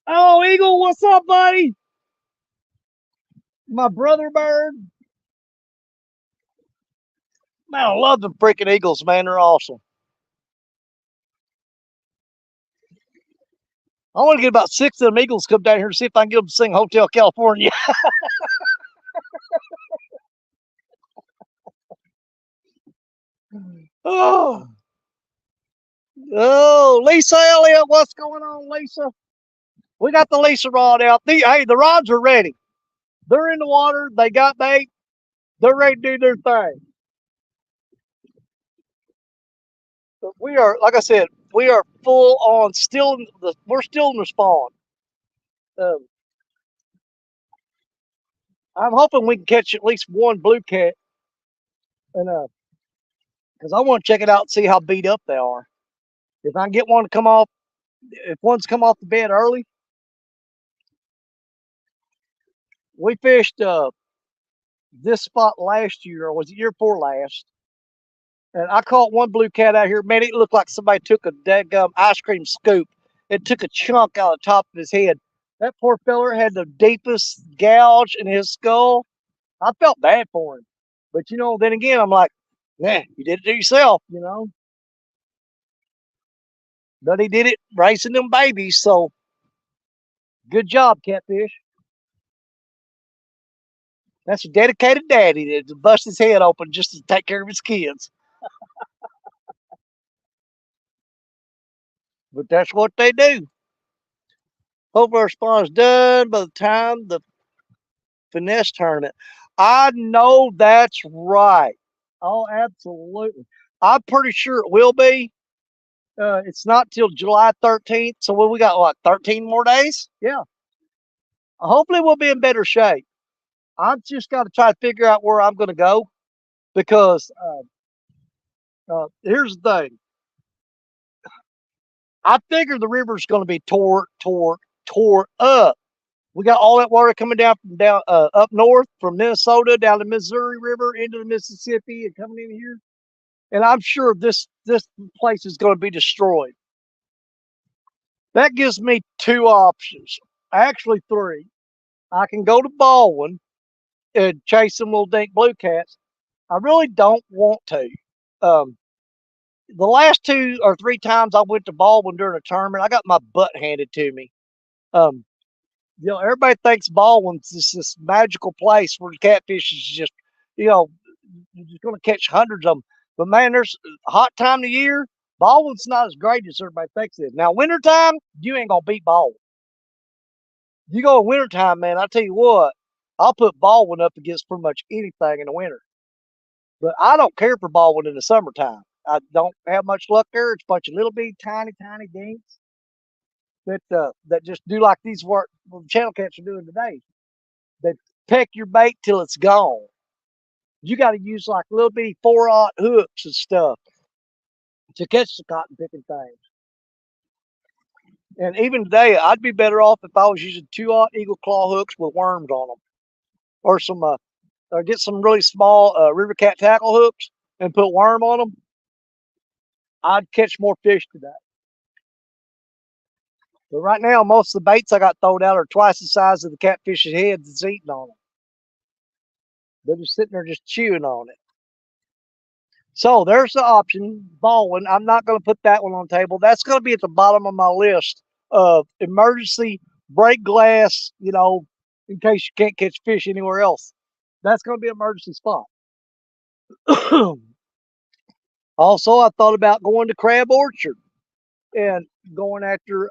Oh, Eagle, what's up, buddy? My brother bird. Man, I love them freaking eagles, man. They're awesome. I want to get about 6 of them eagles come down here and see if I can get them to sing Hotel California. Oh, Lisa Elliott, what's going on, Lisa? We got the Lisa rod out. Hey, the rods are ready. They're in the water. They got bait. They're ready to do their thing. But we are, like I said, we are full on. We're still in the spawn. I'm hoping we can catch at least one blue cat, and because I want to check it out and see how beat up they are. If I can get one to come off, if one's come off the bed early, we fished this spot last year, or was it year before last? And I caught one blue cat out here. Man, it looked like somebody took a daggum ice cream scoop and took a chunk out of the top of his head. That poor feller had the deepest gouge in his skull. I felt bad for him. But, then again, I'm like, man, you did it to yourself, But he did it racing them babies. So, good job, catfish. That's a dedicated daddy to bust his head open just to take care of his kids. But that's what they do. Hopefully our spawn is done by the time the finesse tournament. I know that's right. Oh, absolutely. I'm pretty sure it will be. It's not till July 13th. So we got, what, 13 more days? Yeah. Hopefully we'll be in better shape. I've just got to try to figure out where I'm going to go because here's the thing. I figure the river's going to be tore up. We got all that water coming down from up north from Minnesota down the Missouri River into the Mississippi and coming in here. And I'm sure this place is going to be destroyed. That gives me two options, actually three. I can go to Baldwin and chase some little dink blue cats. I really don't want to. The last 2 or 3 times I went to Baldwin during a tournament, I got my butt handed to me. Everybody thinks Baldwin's this magical place where the catfish is just, you're just going to catch hundreds of them. But man, there's a hot time of the year. Baldwin's not as great as everybody thinks it is. Now, wintertime, you ain't going to beat Baldwin. You go in wintertime, man, I tell you what, I'll put Baldwin up against pretty much anything in the winter. But I don't care for Baldwin in the summertime. I don't have much luck there. It's a bunch of little bitty, tiny dinks that just do like these channel cats are doing today. They peck your bait till it's gone. You got to use like little bitty 4/0 hooks and stuff to catch the cotton picking things. And even today, I'd be better off if I was using 2/0 eagle claw hooks with worms on them, or or get some really small river cat tackle hooks and put worm on them. I'd catch more fish today. But right now, most of the baits I got thrown out are twice the size of the catfish's head that's eating on them. They're just sitting there just chewing on it. So there's the option, Baldwin. I'm not going to put that one on the table. That's going to be at the bottom of my list of emergency break glass, in case you can't catch fish anywhere else. That's going to be an emergency spot. Also, I thought about going to Crab Orchard and going after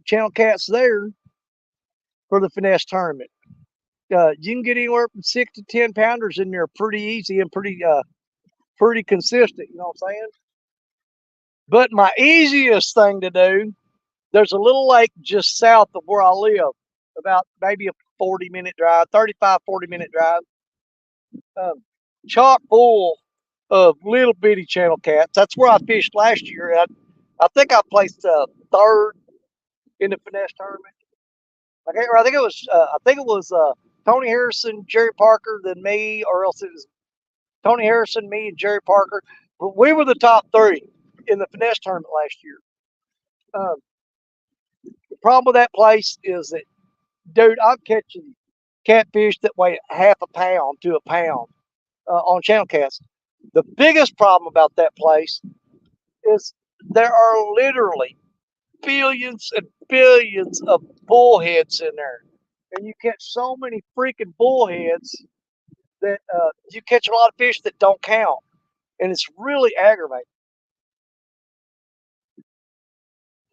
channel cats there for the finesse tournament. You can get anywhere from 6 to 10 pounders in there pretty easy and pretty consistent, you know what I'm saying? But my easiest thing to do, there's a little lake just south of where I live, about maybe a 40-minute drive, 35, 40-minute drive, chock full of little bitty channel cats. That's where I fished last year. I think I placed third in the finesse tournament. I think it was Tony Harrison, Jerry Parker, then me, or else it was Tony Harrison, me, and Jerry Parker. But we were the top 3 in the finesse tournament last year. The problem with that place is that, dude, I'm catching catfish that weigh half a pound to a pound on channel cats. The biggest problem about that place is there are literally billions and billions of bullheads in there. And you catch so many freaking bullheads that you catch a lot of fish that don't count. And it's really aggravating.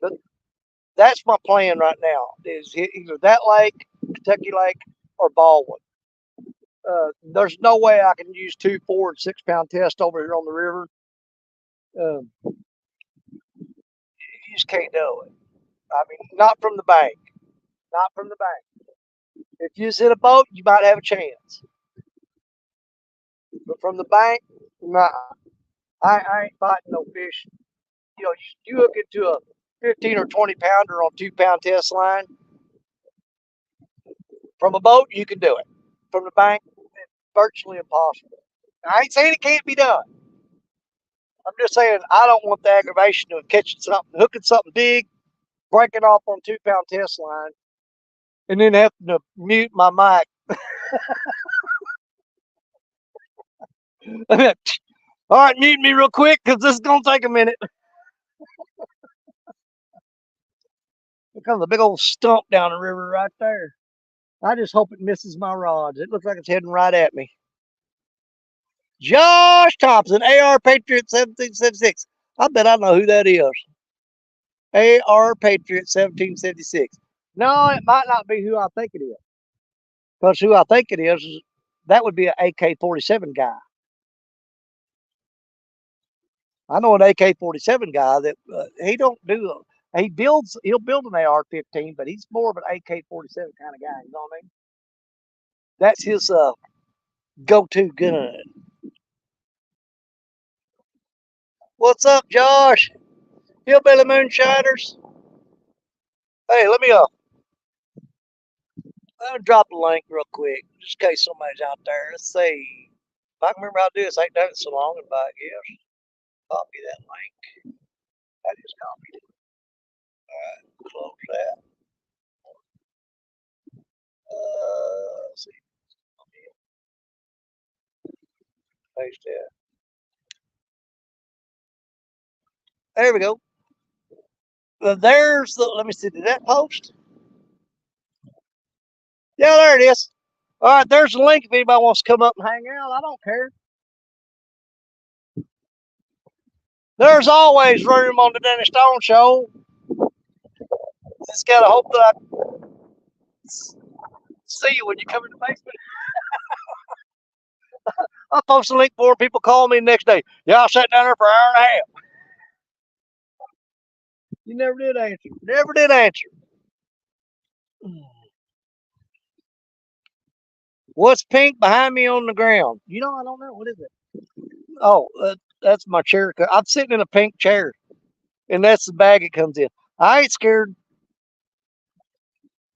But that's my plan right now, is either that lake, Kentucky Lake, or Baldwin. There's no way I can use 2, 4, and 6 pound test over here on the river. You just can't do it. I mean, not from the bank. Not from the bank. If you was in a boat, you might have a chance. But from the bank, nah. I ain't fighting no fish. You hook into a 15 or 20 pounder on 2 pound test line. From a boat, you can do it. From the bank, it's virtually impossible. I ain't saying it can't be done. I'm just saying I don't want the aggravation of catching something, hooking something big, breaking off on 2 pound test line, and then having to mute my mic. All right, mute me real quick because this is going to take a minute. Look at the big old stump down the river right there. I just hope it misses my rods. It looks like it's heading right at me. Josh Thompson, AR Patriot 1776. I bet I know who that is. AR Patriot 1776. No, it might not be who I think it is. Because who I think it is that would be an AK-47 guy. I know an AK-47 guy that he don't do. He'll build an AR-15, but he's more of an AK-47 kind of guy. You know what I mean? That's his go-to gun. What's up, Josh? Hillbilly Moonshiners. Hey, let me I'll drop a link real quick, just in case somebody's out there. Let's see. If I can remember how to do this, I ain't done it so long, but I guess copy that link. That is copied. Close that. Let's see. Paste that. There we go. There's the. Let me see. Did that post? Yeah, there it is. All right, there's the link if anybody wants to come up and hang out. I don't care. There's always room on the Dennis Stone Show. Just gotta hope that I see you when you come in the basement. I'll post a link for people call me the next day. Yeah, I sat down there for an hour and a half. You never did answer. Never did answer. What's pink behind me on the ground? You know, I don't know. What is it? Oh, that's my chair. I'm sitting in a pink chair, and that's the bag it comes in. I ain't scared.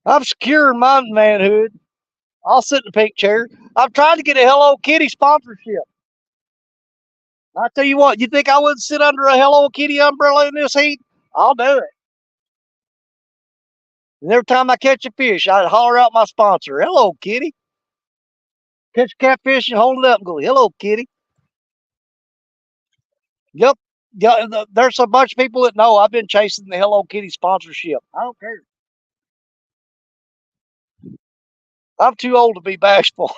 I'm secure in my manhood. I'll sit in a pink chair. I'm trying to get a Hello Kitty sponsorship. I tell you what, you think I wouldn't sit under a Hello Kitty umbrella in this heat? I'll do it. And every time I catch a fish, I'd holler out my sponsor. Hello, Kitty. Catch a catfish and hold it up and go, hello, Kitty. Yep. Yeah, there's a bunch of people that know I've been chasing the Hello Kitty sponsorship. I don't care. I'm too old to be bashful.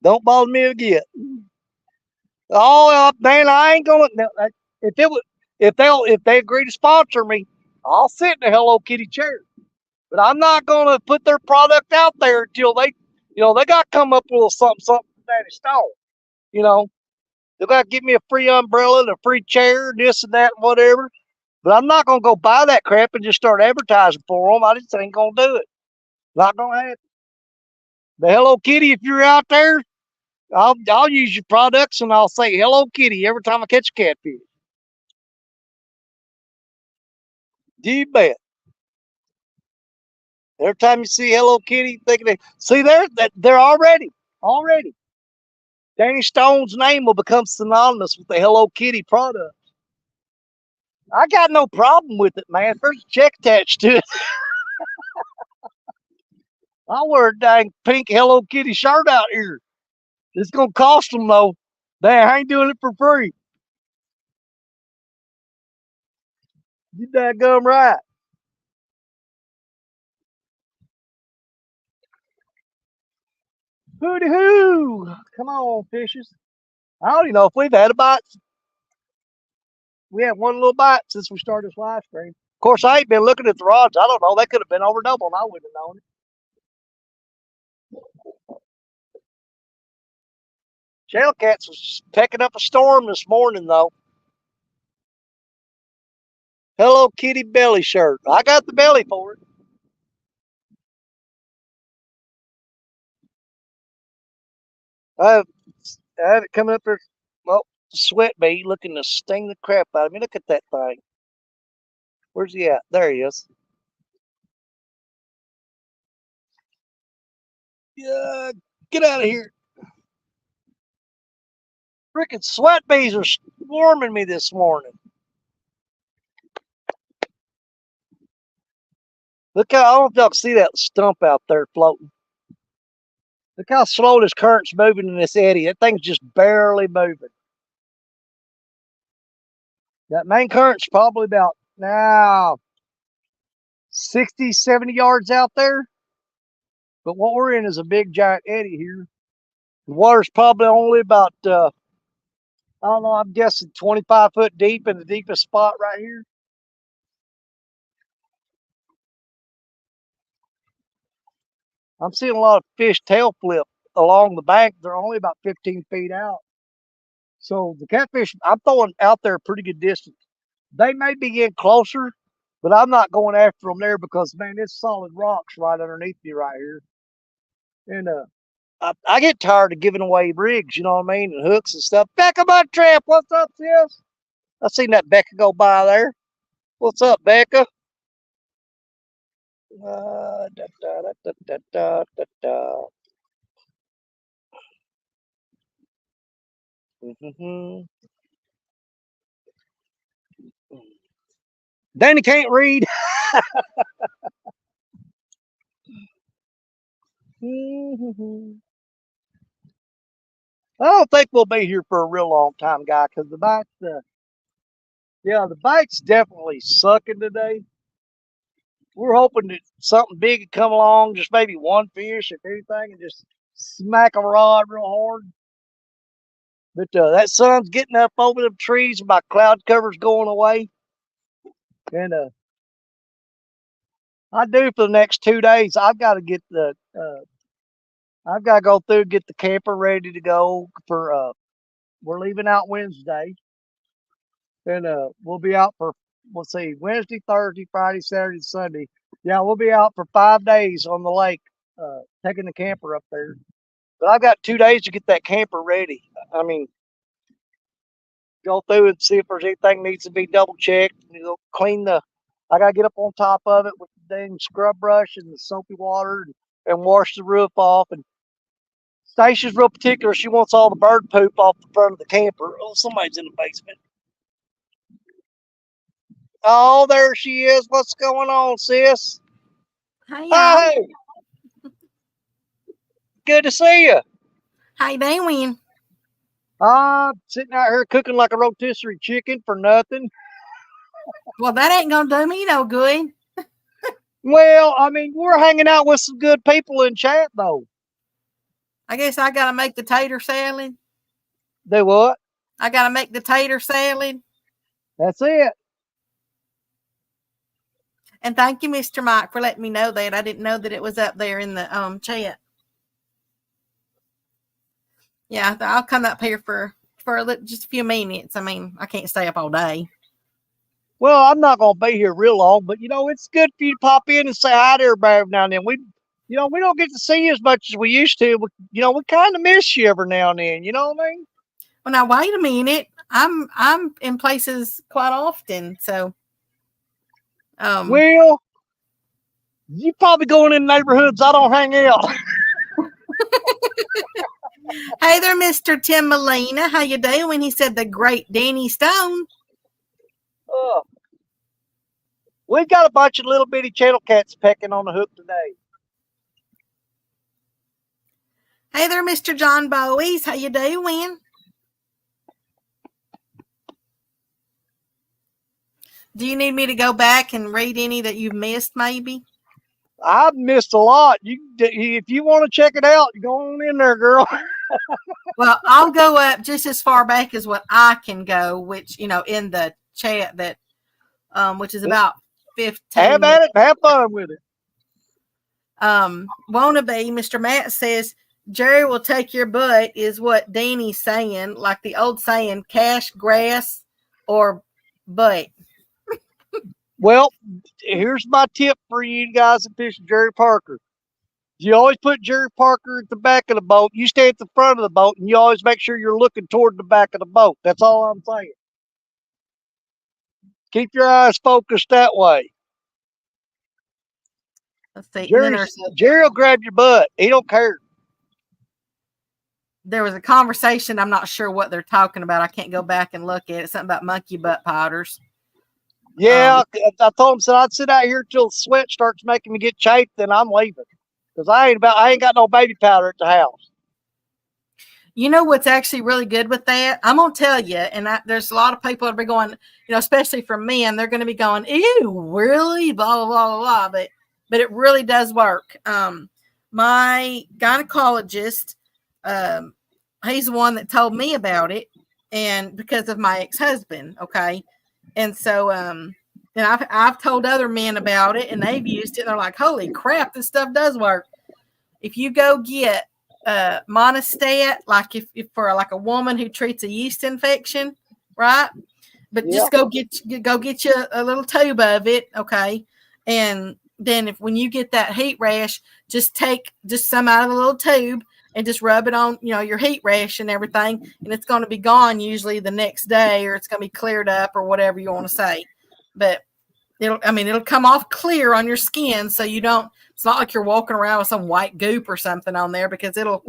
Don't bother me again. Oh man, I ain't gonna. If it would, if they agree to sponsor me, I'll sit in the Hello Kitty chair. But I'm not gonna put their product out there until they, they got to come up with something for Daddy Stone. You know, they got to give me a free umbrella and a free chair, this and that and whatever. But I'm not gonna go buy that crap and just start advertising for them. I just ain't gonna do it. Not gonna happen. The Hello Kitty, if you're out there, I'll use your products and I'll say Hello Kitty every time I catch a catfish. You bet. Every time you see Hello Kitty, thinking see they're already. Danny Stone's name will become synonymous with the Hello Kitty product. I got no problem with it, man. There's a check attached to it. I'll wear a dang pink Hello Kitty shirt out here. It's gonna cost them though. I ain't doing it for free. You daggum right. Hooty hoo! Come on, fishes. I don't even know if we've had a bite. We had one little bite since we started this live stream. Of course, I ain't been looking at the rods. I don't know. They could have been over double, and I wouldn't have known it. Shellcats was pecking up a storm this morning, though. Hello Kitty belly shirt. I got the belly for it. I have it coming up there. Well, sweat bee looking to sting the crap out of me. Look at that thing. Where's he at? There he is. Yeah, get out of here. Freaking sweat bees are swarming me this morning. Look how, I don't know if y'all can see that stump out there floating. Look how slow this current's moving in this eddy. That thing's just barely moving. That main current's probably about now 60, 70 yards out there. But what we're in is a big giant eddy here. The water's probably only about I don't know. I'm guessing 25 foot deep in the deepest spot right here. I'm seeing a lot of fish tail flip along the bank. They're only about 15 feet out. So the catfish, I'm throwing out there a pretty good distance. They may be getting closer, but I'm not going after them there because, man, it's solid rocks right underneath me right here. And I get tired of giving away rigs, you know what I mean, and hooks and stuff. Becca, my trap, what's up, sis? I seen that Becca go by there. What's up, Becca? Da, da, da, da, da, da, da. Mm-hmm. Danny can't read. I don't think we'll be here for a real long time, guy, because the bite's definitely sucking today. We're hoping that something big would come along, just maybe one fish, if anything, and just smack a rod real hard. But that sun's getting up over the trees, my cloud cover's going away. And I do for the next 2 days. I've got to get I've got to go through and get the camper ready to go for we're leaving out Wednesday. And we'll be out for, we'll see, Wednesday, Thursday, Friday, Saturday, Sunday. Yeah, we'll be out for 5 days on the lake, taking the camper up there. But I've got 2 days to get that camper ready. I mean, go through and see if there's anything needs to be double checked. You know, clean the. I gotta get up on top of it with the dang scrub brush and the soapy water and wash the roof off. And Stacia's real particular. She wants all the bird poop off the front of the camper. Oh, somebody's in the basement. Oh, there she is. What's going on, sis? Hiya. Hey, good to see you. How you doing? Sitting out here cooking like a rotisserie chicken for nothing. Well, that ain't gonna do me no good. Well, I mean, we're hanging out with some good people in chat, though. I guess I gotta make the tater salad. Do what? I gotta make the tater salad. That's it. And thank you, Mr. Mike, for letting me know that. I didn't know that it was up there in the chat. Yeah, I'll come up here for just a few minutes. I mean, I can't stay up all day. Well, I'm not gonna be here real long, but you know, it's good for you to pop in and say hi to everybody every now and then. We don't get to see you as much as we used to. We kind of miss you every now and then. You know what I mean? Well, now wait a minute. I'm in places quite often, so. Well, you probably going in neighborhoods I don't hang out. Hey there, Mr. Tim Molina. How you doing? He said the great Danny Stone. We've got a bunch of little bitty channel cats pecking on the hook today. Hey there, Mr. John Bowies. How you doing? Do you need me to go back and read any that you've missed, maybe? I've missed a lot. If you want to check it out, go on in there, girl. Well, I'll go up just as far back as what I can go, which, in the chat that, which is about 15. Have at it. Have fun with it. Wannabe, Mr. Matt says, Jerry will take your butt is what Danny's saying, like the old saying, cash, grass, or butt. Well, here's my tip for you guys that fish Jerry Parker. You always put Jerry Parker at the back of the boat. You stay at the front of the boat, and you always make sure you're looking toward the back of the boat. That's all I'm saying. Keep your eyes focused that way. Let's see. Jerry will grab your butt. He don't care. There was a conversation. I'm not sure what they're talking about. I can't go back and look at it. Something about monkey butt powders. Yeah, I told him, said I'd sit out here till the sweat starts making me get chafed, then I'm leaving. Because I ain't got no baby powder at the house. You know what's actually really good with that? I'm going to tell you, and there's a lot of people that are going, especially for men, they're going to be going, ew, really? Blah, blah, blah, blah. But it really does work. My gynecologist, he's the one that told me about it. and because of my ex-husband. Okay. And so, and I've told other men about it, and they've used it. And they're like, holy crap, this stuff does work. If you go get monostat, like if for like a woman who treats a yeast infection, right? But just go get you a little tube of it, okay? And then when you get that heat rash, just take just some out of the little tube and just rub it on, your heat rash and everything, and it's going to be gone usually the next day, or it's going to be cleared up, or whatever you want to say. But it'll come off clear on your skin, so you don't. It's not like you're walking around with some white goop or something on there, because it'll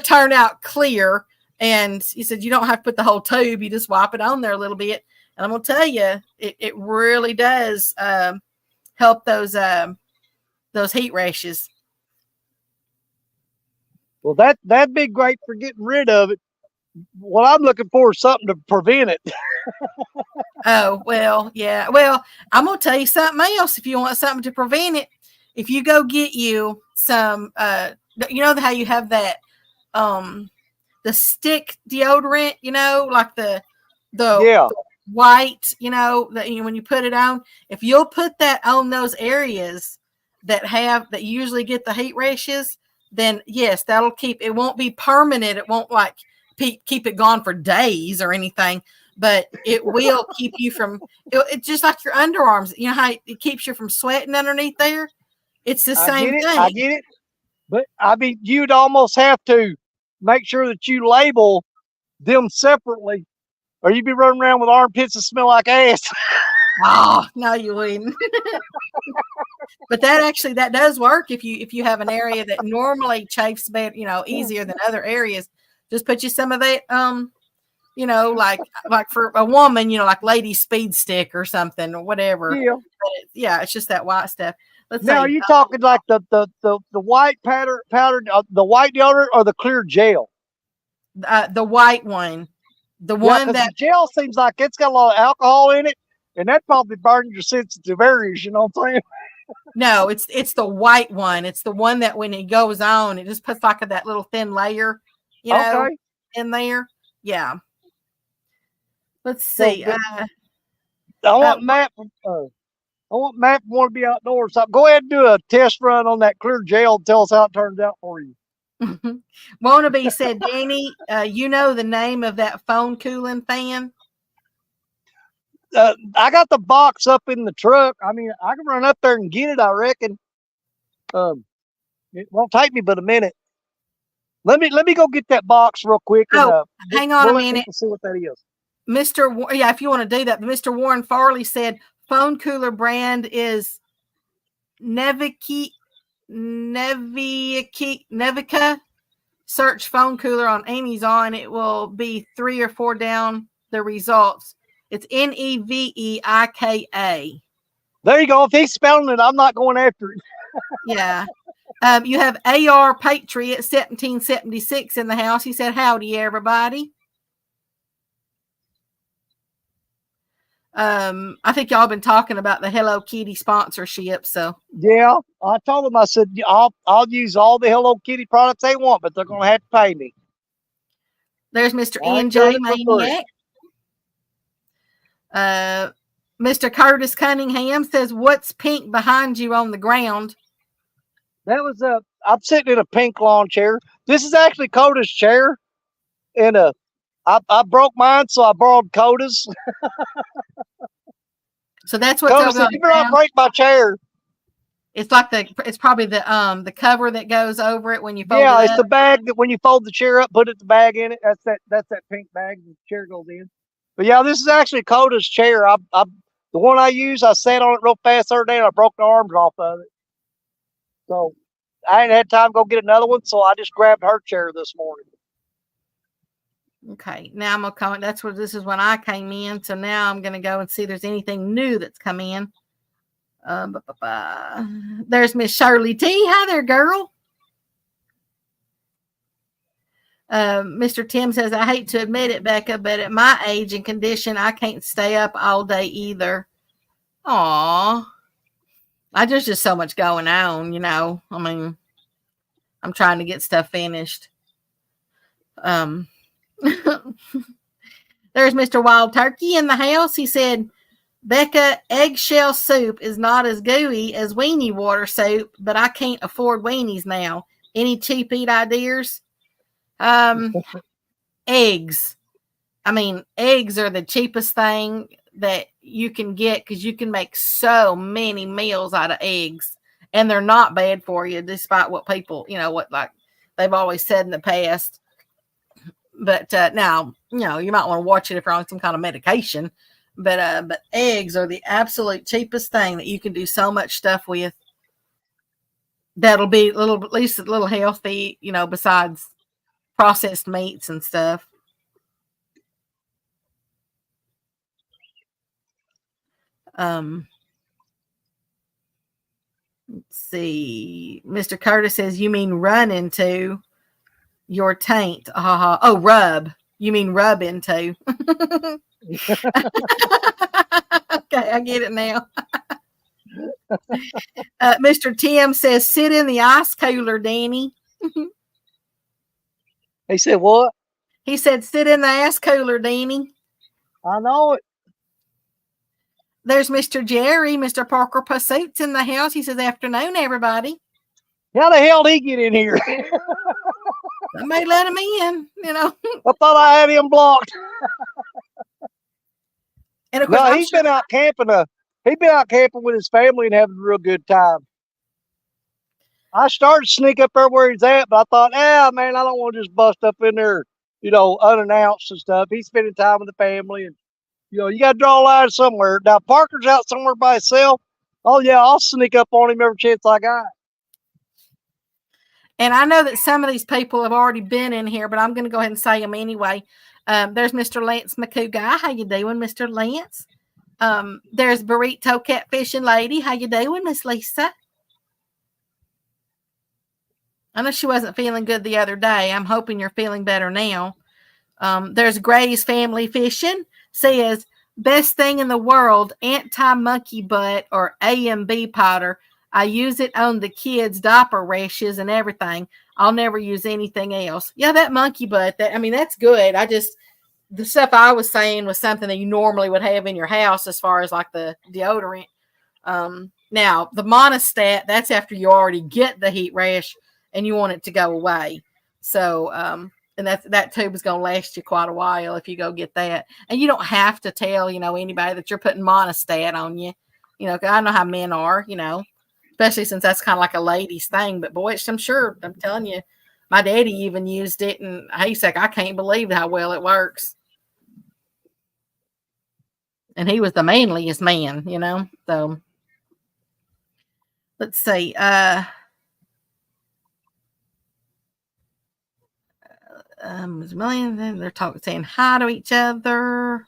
turn out clear. And he said, you don't have to put the whole tube. You just wipe it on there a little bit. And I'm going to tell you, it really does help those heat rashes. Well, that'd be great for getting rid of it. What I'm looking for is something to prevent it. Oh, well, yeah. Well, I'm going to tell you something else. If you want something to prevent it, if you go get you some, you know how you have that, the stick deodorant, like the white, when you put it on, if you'll put that on those areas that usually get the heat rashes, then yes, that'll keep, it won't be permanent. It won't like keep it gone for days or anything, but it will keep you from, it's just like your underarms. You know how it keeps you from sweating underneath there? It's the same thing. I get it. But I mean, you'd almost have to make sure that you label them separately, or you'd be running around with armpits that smell like ass. Oh, no, you wouldn't. But that does work if you have an area that normally chafes better, easier than other areas. Just put you some of that, like for a woman, like Lady Speed Stick or something or whatever. Yeah, it's just that white stuff. Now, are you talking like the white powder, the white deodorant, or the clear gel? The white one, the one that the gel seems like it's got a lot of alcohol in it, and that probably burns your sensitive areas. You know what I'm saying? No, it's the white one. It's the one that when it goes on, it just puts like that little thin layer, in there. Yeah. Let's see. I want Matt. I want Matt to want to be outdoors. So go ahead and do a test run on that clear gel and tell us how it turns out for you. Wannabe said, Danny, you know the name of that phone cooling fan? I got the box up in the truck. I mean, I can run up there and get it, I reckon. It won't take me but a minute. Let me go get that box real quick. And, hang on a minute. See what that is. If you want to do that. Mr. Warren Farley said phone cooler brand is Nevica. Search phone cooler on Amazon. It will be 3 or 4 down the results. It's Neveika. There you go. If he's spelling it, I'm not going after it. Yeah. You have AR Patriot 1776 in the house. He said, howdy, everybody. I think y'all been talking about the Hello Kitty sponsorship. So yeah, I told them, I said, I'll use all the Hello Kitty products they want, but they're going to have to pay me. There's Mr. NJ Maniac. Mr. Curtis Cunningham says, what's pink behind you on the ground? That was I'm sitting in a pink lawn chair. This is actually Coda's chair. And I broke mine, so I borrowed Coda's. So that's what's Coda said, you better not break my chair. It's like it's probably the cover that goes over it when you fold it up. Yeah, it's the bag that when you fold the chair up, put the bag in it. That's that pink bag the chair goes in. But yeah, this is actually Coda's chair. The one I use, I sat on it real fast the other day and I broke the arms off of it. So I ain't had time to go get another one, so I just grabbed her chair this morning. Okay, now I'm gonna comment. This is when I came in. So now I'm gonna go and see if there's anything new that's come in. There's Miss Shirley T. Hi there, girl. Mr. Tim says, I hate to admit it, Becca, but at my age and condition, I can't stay up all day either. Aw. There's just so much going on, I mean, I'm trying to get stuff finished. There's Mr. Wild Turkey in the house. He said, Becca, eggshell soup is not as gooey as weenie water soup, but I can't afford weenies now. Any cheap eat ideas? Eggs. I mean, eggs are the cheapest thing that you can get because you can make so many meals out of eggs, and they're not bad for you, despite what people, what like they've always said in the past. But now, you might want to watch it if you're on some kind of medication. But eggs are the absolute cheapest thing that you can do so much stuff with. That'll be at least a little healthy, besides processed meats and stuff. Let's see. Mr. Curtis says, you mean run into your taint. Oh, rub. You mean rub into. Okay, I get it now. Mr. Tim says, sit in the ice cooler, Danny. He said what? He said, sit in the ice cooler, Danny. I know it. There's Mr. Jerry, Mr. Parker Pursuits in the house. He says, afternoon, everybody. How the hell did he get in here? Somebody let him in, I thought I had him blocked. And of course, no, he's been out camping. He's been out camping with his family and having a real good time. I started to sneak up there where he's at, but I thought, man, I don't want to just bust up in there, unannounced and stuff. He's spending time with the family, and you got to draw a line somewhere. Now Parker's out somewhere by himself. Oh yeah, I'll sneak up on him every chance I got. And I know that some of these people have already been in here, but I'm going to go ahead and say them anyway. There's Mr. Lance McCougar. How you doing, Mr. Lance? There's Burrito Cat Fishing Lady. How you doing, Miss Lisa? I know she wasn't feeling good the other day. I'm hoping you're feeling better now. There's Gray's Family Fishing. Says, best thing in the world, anti-monkey butt or AMB powder. I use it on the kids' diaper rashes and everything. I'll never use anything else. Yeah, that monkey butt, that's good. The stuff I was saying was something that you normally would have in your house as far as like the deodorant. Now, the monostat, that's after you already get the heat rash and you want it to go away. So, and that tube is going to last you quite a while if you go get that. And you don't have to tell, anybody that you're putting monostat on you, cause I know how men are, especially since that's kind of like a ladies thing. But boy, I'm telling you, my daddy even used it, and he's like, I can't believe how well it works. And he was the manliest man, so let's see. They're saying hi to each other.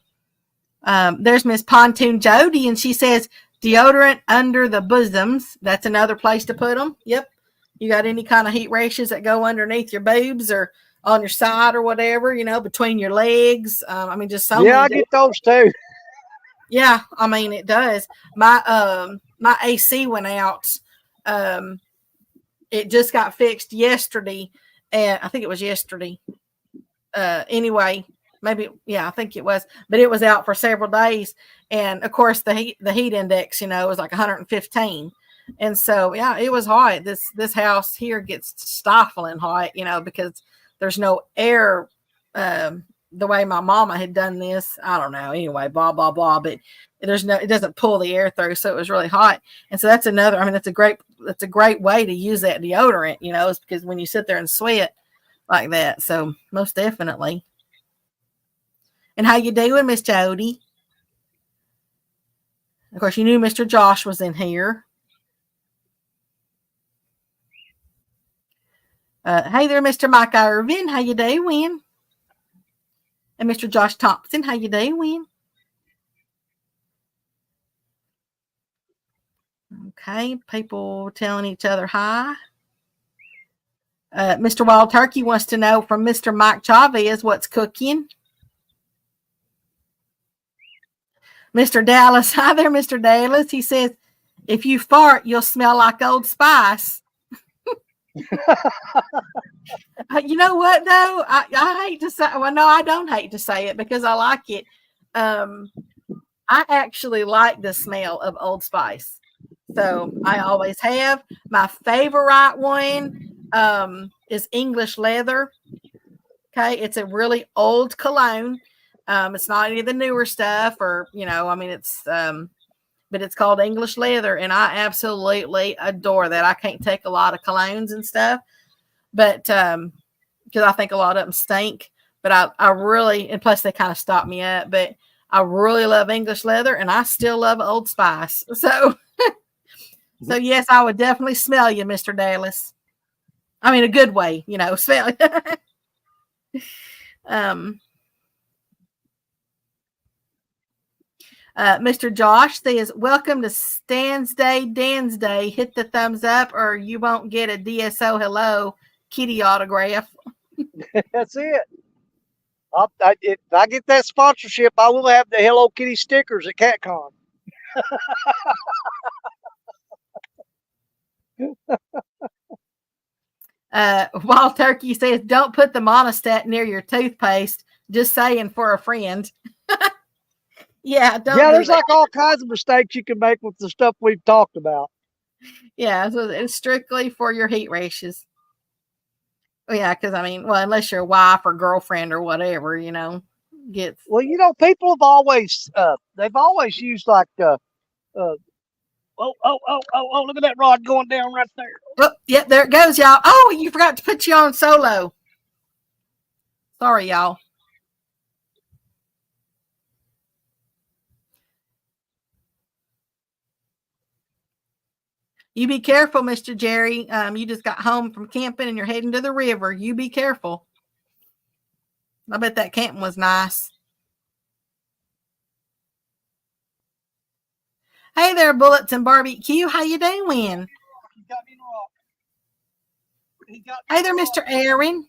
There's Miss Pontoon Jody, and she says deodorant under the bosoms. That's another place to put them. Yep. You got any kind of heat rashes that go underneath your boobs or on your side or whatever, between your legs. Just so. Yeah, I get those too. Yeah, it does. My AC went out. It just got fixed yesterday, and I think it was yesterday. Anyway, maybe, I think it was, but it was out for several days. And of course the heat index, was like 115. And so, it was hot. This house here gets stifling hot, because there's no air, the way my mama had done this. I don't know. Anyway, blah, blah, blah, but it doesn't pull the air through. So it was really hot. And so that's a great way to use that deodorant, is because when you sit there and sweat like that. So most definitely. And how you doing, Miss Jody? Of course, you knew Mr. Josh was in here. Hey there, Mr. Mike Irvin. How you doing? And Mr. Josh Thompson. How you doing? Okay, people telling each other hi. Mr. Wild Turkey wants to know from Mr. Mike Chavez what's cooking. Mr. Dallas, hi there, Mr. Dallas. He says, if you fart, you'll smell like Old Spice. You know what though? I hate to say. Well, no, I don't hate to say it because I like it. I actually like the smell of Old Spice, so I always have. My favorite one is English Leather. Okay, it's a really old cologne. It's not any of the newer stuff, or I mean, but it's called English Leather, and I absolutely adore that. I can't take a lot of colognes and stuff, but because I think a lot of them stink. But I really, and plus they kind of stop me up. But I really love English Leather, and I still love Old Spice. So yes, I would definitely smell you, Mr. Dallas. I mean, a good way, smell. Mr. Josh says, welcome to Stan's Day, Dan's Day. Hit the thumbs up or you won't get a DSO hello kitty autograph. That's it. If I get that sponsorship, I will have the Hello Kitty stickers at CatCon. Wild Turkey says, don't put the monostat near your toothpaste. Just saying for a friend. Yeah, there's like all kinds of mistakes you can make with the stuff we've talked about. Yeah, so it's strictly for your heat rashes. Yeah, because I mean, well, unless your wife or girlfriend or whatever, gets. Well, people have always they've always used like oh, look at that rod going down right there. Oh, yeah, there it goes, y'all. Oh, you forgot to put you on solo. Sorry, y'all. You be careful, Mr. Jerry. You just got home from camping and you're heading to the river. You be careful. I bet that camping was nice. Hey there, Bullets and Barbecue. How you doing? Hey there, Mr. Aaron.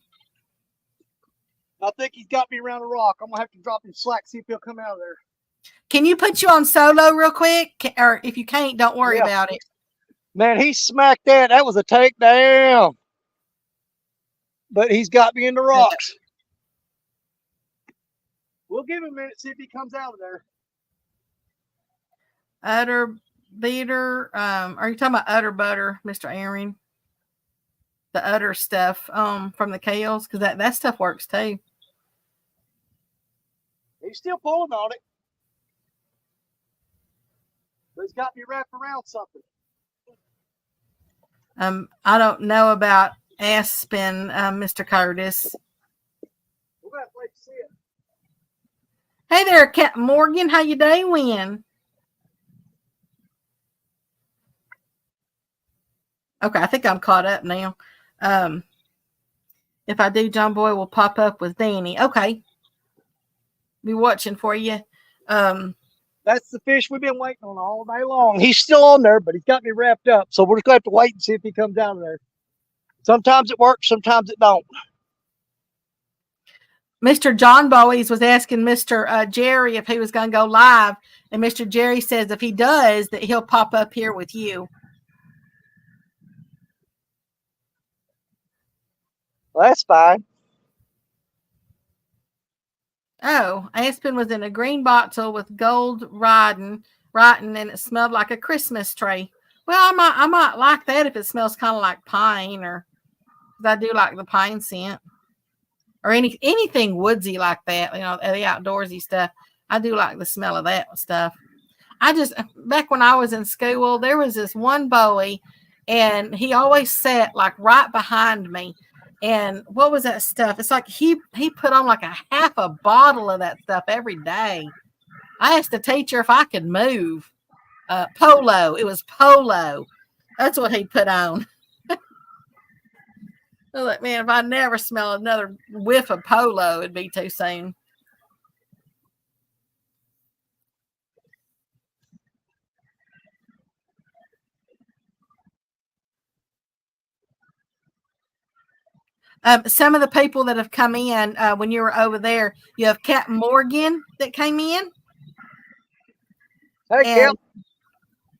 I think he's got me around a rock. I'm gonna have to drop him slack, see if he'll come out of there. Can you put you on solo real quick? Or if you can't, don't worry about it. Man, he smacked that. That was a takedown. But he's got me in the rocks. We'll give him a minute, see if he comes out of there. Utter beater. Are you talking about utter butter, Mr. Aaron? The utter stuff from the kales? Because that stuff works too. He's still pulling on it. But he's got me wrapped around something. I don't know about Aspen, Mr. Curtis. We're gonna have to wait to see it. Hey there, Captain Morgan. How you doing? Okay, I think I'm caught up now. If I do, John Boy will pop up with Danny. Okay. Be watching for you. That's the fish we've been waiting on all day long. He's still on there, but he's got me wrapped up. So we're just going to have to wait and see if he comes out of there. Sometimes it works, sometimes it don't. Mr. John Bowies was asking Mr. Jerry if he was going to go live. And Mr. Jerry says if he does, that he'll pop up here with you. Well, that's fine. Oh, Aspen was in a green bottle with gold writing, and it smelled like a Christmas tree. Well, I might like that if it smells kind of like pine, or I do like the pine scent, or anything woodsy like that. The outdoorsy stuff. I do like the smell of that stuff. Back when I was in school, there was this one Bowie, and he always sat like right behind me. And what was that stuff? It's like he put on like a half a bottle of that stuff every day. I asked the teacher if I could move. Polo. It was Polo. That's what he put on. I was like, man, if I never smell another whiff of Polo, it'd be too soon. Some of the people that have come in when you were over there, you have Captain Morgan that came in. Hey, Cap.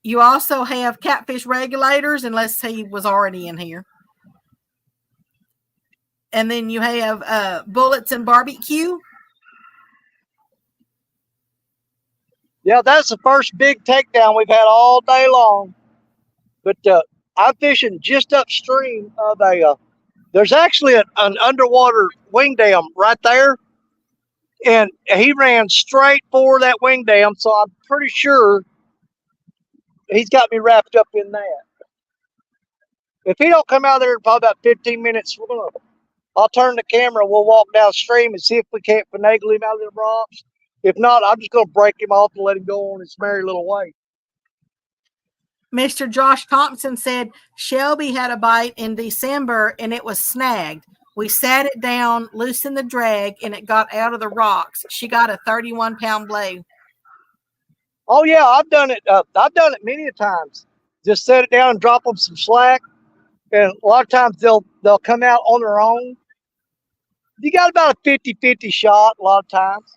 You also have Catfish Regulators, unless he was already in here. And then you have bullets and barbecue. Yeah, that's the first big takedown we've had all day long. But I'm fishing just upstream of there's actually an underwater wing dam right there. And he ran straight for that wing dam, so I'm pretty sure he's got me wrapped up in that. If he don't come out there in probably about 15 minutes, I'll turn the camera. We'll walk downstream and see if we can't finagle him out of the rocks. If not, I'm just going to break him off and let him go on his merry little way. Mr. Josh Thompson said Shelby had a bite in December and it was snagged. We sat it down, loosened the drag, and it got out of the rocks. She got a 31-pound blade. Oh yeah, I've done it. I've done it many times. Just set it down and drop them some slack, and a lot of times they'll come out on their own. You got about a 50-50 shot a lot of times.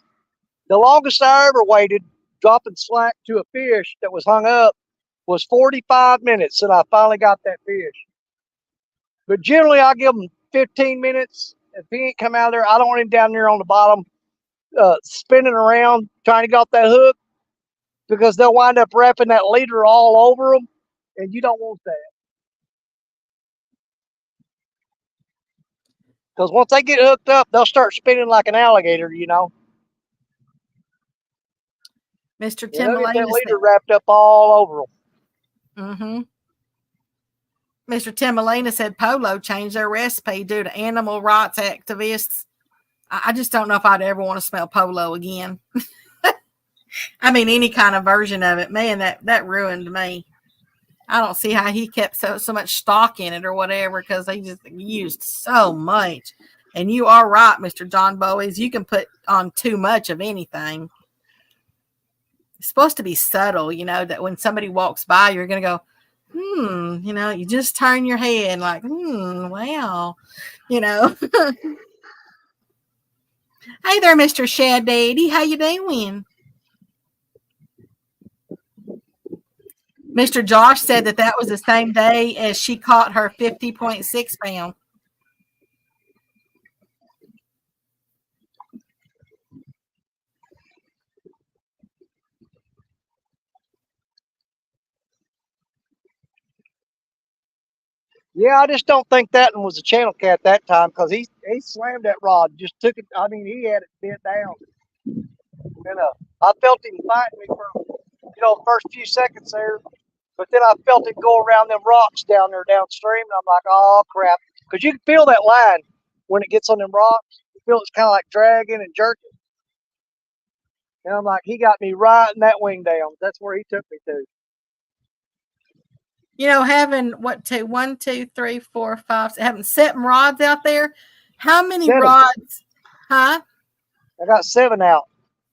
The longest I ever waited dropping slack to a fish that was hung up was 45 minutes, and I finally got that fish. But generally, I give them 15 minutes. If he ain't come out of there, I don't want him down there on the bottom spinning around trying to get off that hook, because they'll wind up wrapping that leader all over them, and you don't want that. Because once they get hooked up, they'll start spinning like an alligator, you know. Mr. Tim They'll get that leader wrapped up all over them. Mm-hmm. Mr. Tim Molina said Polo changed their recipe due to animal rights activists. I just don't know if I'd ever want to smell Polo again. I mean, any kind of version of it. Man, that ruined me. I don't see how he kept so much stock in it or whatever, because they just used so much. And you are right, Mr. John Bowies. You can put on too much of anything. It's supposed to be subtle, you know, that when somebody walks by, you're going to go, you know, you just turn your head like, wow, you know. Hey there, Mr. Shad Daddy. How you doing? Mr. Josh said that was the same day as she caught her 50.6 pound. Yeah, I just don't think that one was a channel cat that time, because he slammed that rod, just took it. I mean, he had it bent down. And I felt him fighting me for, the first few seconds there. But then I felt it go around them rocks down there downstream. And I'm like, oh, crap. Because you can feel that line when it gets on them rocks. You feel it's kind of like dragging and jerking. And I'm like, he got me right in that wing down. That's where he took me to. You know, having having 7 rods out there. How many 7. rods? Huh? I got 7 out.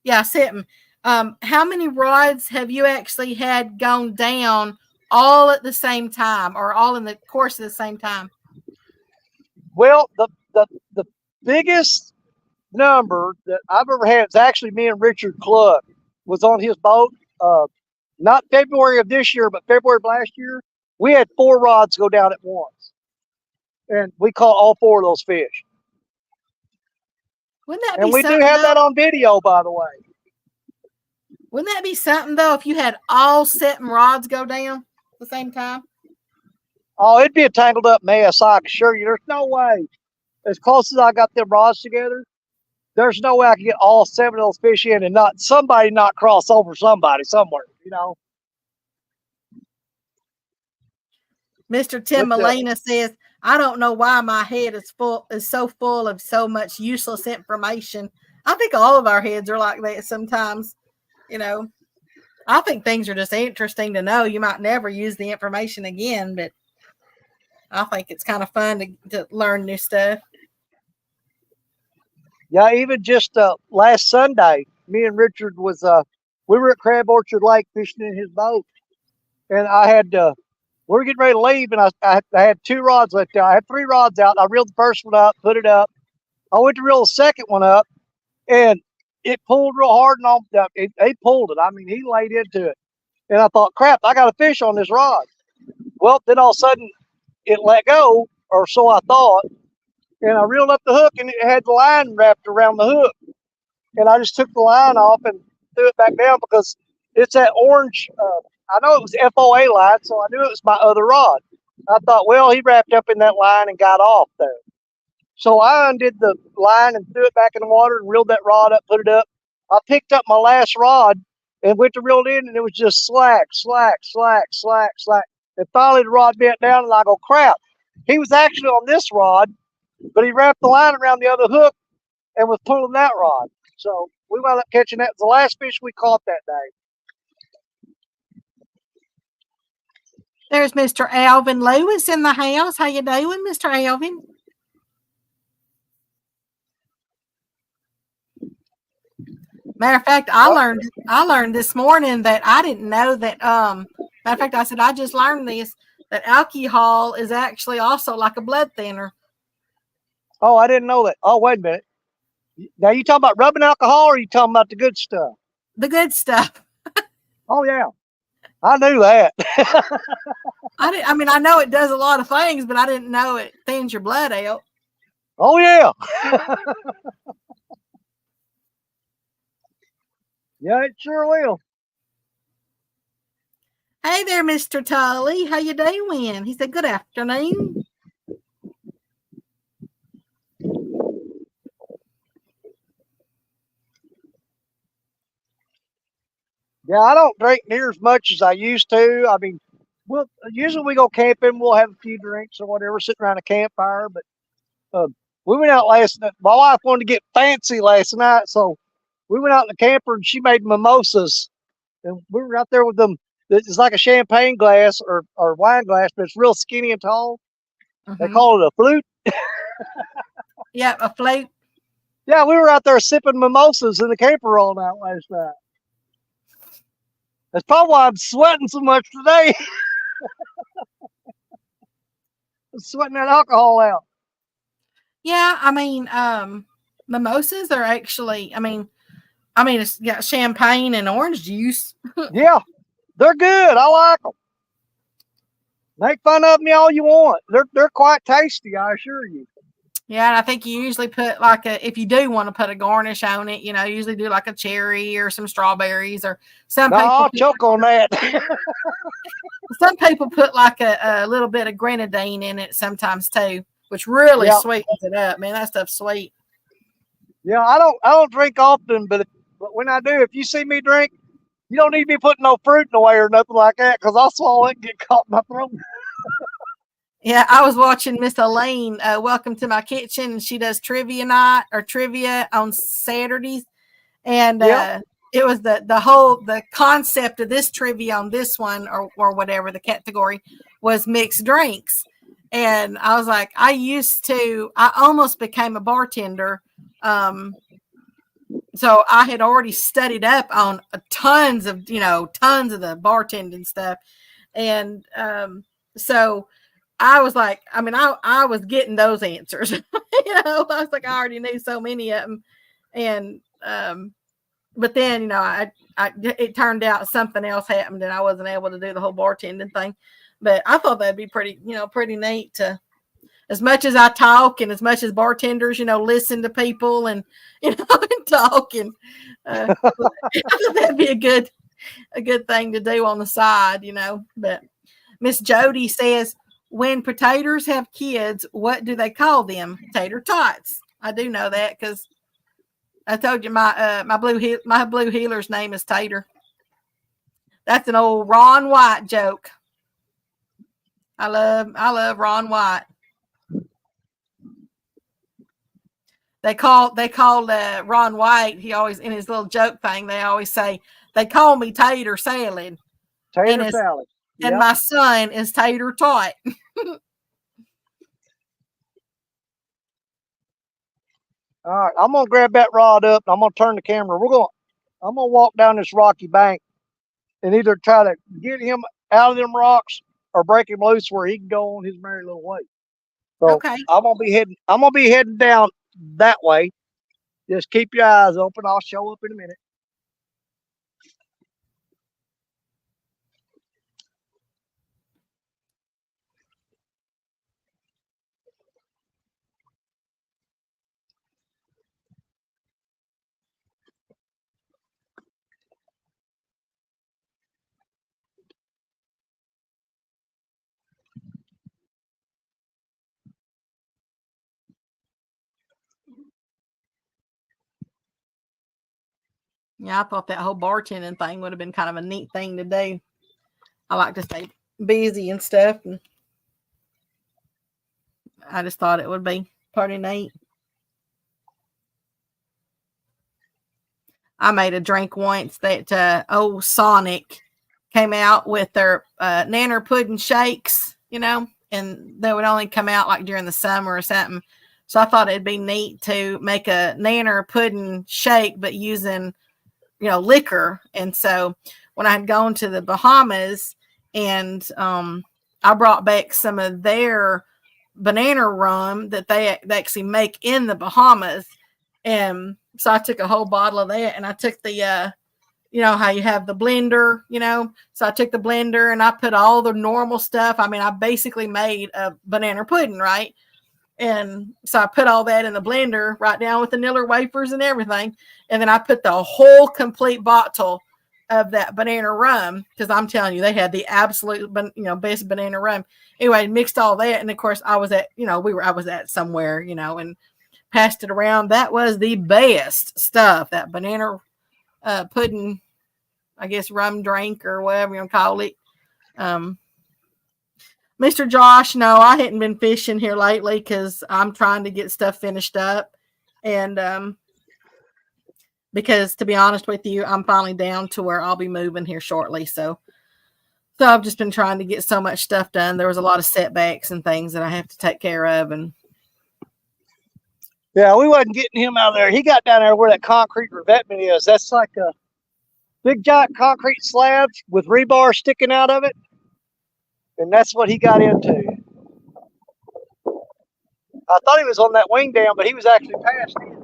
Yeah, 7. How many rods have you actually had gone down all at the same time, or all in the course of the same time? Well, the biggest number that I've ever had is actually me and Richard Cluck was on his boat. Not February of this year, but February of last year. We had 4 rods go down at once, and we caught all 4 of those fish. Wouldn't that and be we something? Do have that on video, by the way. Wouldn't that be something, though, if you had all 7 rods go down at the same time? Oh, it'd be a tangled up mess, I can assure you. There's no way. As close as I got them rods together, there's no way I can get all 7 of those fish in and not cross over somebody somewhere, you know. Mr. Tim Molina says, I don't know why my head is so full of so much useless information. I think all of our heads are like that sometimes. You know, I think things are just interesting to know. You might never use the information again, but I think it's kind of fun to learn new stuff. Yeah, even just last Sunday, me and Richard we were at Crab Orchard Lake fishing in his boat, and I had we were getting ready to leave, and I had 2 rods left out. I had 3 rods out. I reeled the first one up, put it up. I went to reel the second one up, and it pulled real hard, and he pulled it. I mean, he laid into it, and I thought, crap, I got a fish on this rod. Well, then all of a sudden, it let go, or so I thought, and I reeled up the hook, and it had the line wrapped around the hook. And I just took the line off and threw it back down because it's that orange. I know it was FOA line, so I knew it was my other rod. I thought, well, he wrapped up in that line and got off there. So I undid the line and threw it back in the water and reeled that rod up, put it up. I picked up my last rod and went to reel it in, and it was just slack, slack, slack, slack, slack. And finally the rod bent down, and I go, crap. He was actually on this rod, but he wrapped the line around the other hook and was pulling that rod. So we wound up catching that. It was the last fish we caught that day. There's Mr. Alvin Lewis in the house. How you doing, Mr. Alvin? Matter of fact, I learned this morning that I didn't know that. Matter of fact, I said I just learned this, that alcohol is actually also like a blood thinner. Oh, I didn't know that. Oh, wait a minute. Now you talking about rubbing alcohol, or are you talking about the good stuff? The good stuff. Oh yeah, I knew that. I mean, I know it does a lot of things, but I didn't know it thins your blood out. Oh yeah. Yeah, it sure will. Hey there, Mr. Tully. How you doing? He said, good afternoon. Yeah, I don't drink near as much as I used to. I mean, usually we go camping, we'll have a few drinks or whatever, sitting around a campfire. But we went out last night. My wife wanted to get fancy last night, so we went out in the camper and she made mimosas, and we were out there with them. It's like a champagne glass or wine glass, but it's real skinny and tall. They call it a flute. Yeah, a float. Yeah, we were out there sipping mimosas in the camper all night last night. That's probably why I'm sweating so much today. I'm sweating that alcohol out. Yeah, I mean, mimosas are actually, I mean, it's got champagne and orange juice. Yeah, they're good. I like them. Make fun of me all you want. They're quite tasty, I assure you. Yeah, and I think you usually put like if you do want to put a garnish on it, usually do like a cherry or some strawberries or some people. I'll choke on that. Some people put like a little bit of grenadine in it sometimes too, which really sweetens it up. Man, that stuff's sweet. Yeah, I don't drink often, but when I do, if you see me drink, you don't need me putting no fruit in the way or nothing like that, because I'll swallow it and get caught in my throat. Yeah, I was watching Miss Elaine, Welcome to My Kitchen, and she does trivia night or trivia on Saturdays. And it was the concept of this trivia on this one or whatever the category was mixed drinks. And I was like, I almost became a bartender. So I had already studied up on tons of the bartending stuff. And so I was like, I mean, I was getting those answers. I was like, I already knew so many of them. And but then, it turned out something else happened and I wasn't able to do the whole bartending thing. But I thought that'd be pretty neat to, as much as I talk and as much as bartenders, listen to people and, and talk. And I thought that'd be a good thing to do on the side, But Miss Jody says, when potatoes have kids, what do they call them? Tater tots. I do know that because I told you my blue heeler's name is Tater. That's an old Ron White joke. I love Ron White. They called Ron White. He always, in his little joke thing, they always say, they call me Tater Salad. Tater salad. And my son is Tater Tot. All right, I'm gonna grab that rod up and I'm gonna turn the camera. I'm gonna walk down this rocky bank and either try to get him out of them rocks or break him loose where he can go on his merry little way. So okay. I'm gonna be heading down that way. Just keep your eyes open. I'll show up in a minute. Yeah, I thought that whole bartending thing would have been kind of a neat thing to do. I like to stay busy and stuff, and I just thought it would be pretty neat. I made a drink once that old Sonic came out with their nanner pudding shakes, and they would only come out like during the summer or something. So I thought it'd be neat to make a nanner pudding shake, but using, liquor. And so when I had gone to the Bahamas and I brought back some of their banana rum that they actually make in the Bahamas. And so I took a whole bottle of that, and I took the, how you have the blender, so I took the blender and I put all the normal stuff. I mean, I basically made a banana pudding, right? And so I put all that in the blender right down with the Niller wafers and everything. And then I put the whole complete bottle of that banana rum, because I'm telling you, they had the absolute, best banana rum. Anyway, mixed all that. And of course I was at, I was at somewhere, and passed it around. That was the best stuff, that banana pudding, I guess, rum drink or whatever you want to call it. Mr. Josh, no, I hadn't been fishing here lately because I'm trying to get stuff finished up. And because, to be honest with you, I'm finally down to where I'll be moving here shortly. So I've just been trying to get so much stuff done. There was a lot of setbacks and things that I have to take care of. And yeah, we wasn't getting him out of there. He got down there where that concrete revetment is. That's like a big giant concrete slab with rebar sticking out of it. And that's what he got into. I thought he was on that wing dam, but he was actually past it.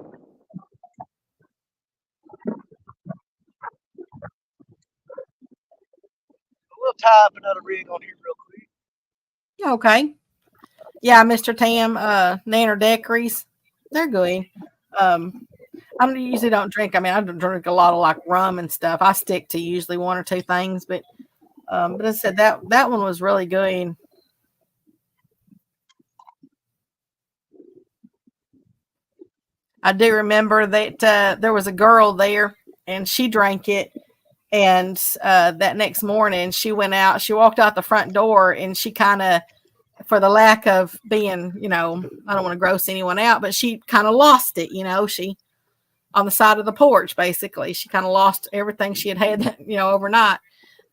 We'll tie up another rig on here real quick. Okay. Yeah, Mr. Tam, Nanner Daiquiris, they're good. I usually don't drink. I mean, I don't drink a lot of like rum and stuff. I stick to usually one or two things, but I said that one was really good. I do remember that there was a girl there, and she drank it. And that next morning, she went out. She walked out the front door, and she kind of, for the lack of being, I don't want to gross anyone out, but she kind of lost it. She on the side of the porch, basically, she kind of lost everything she had overnight.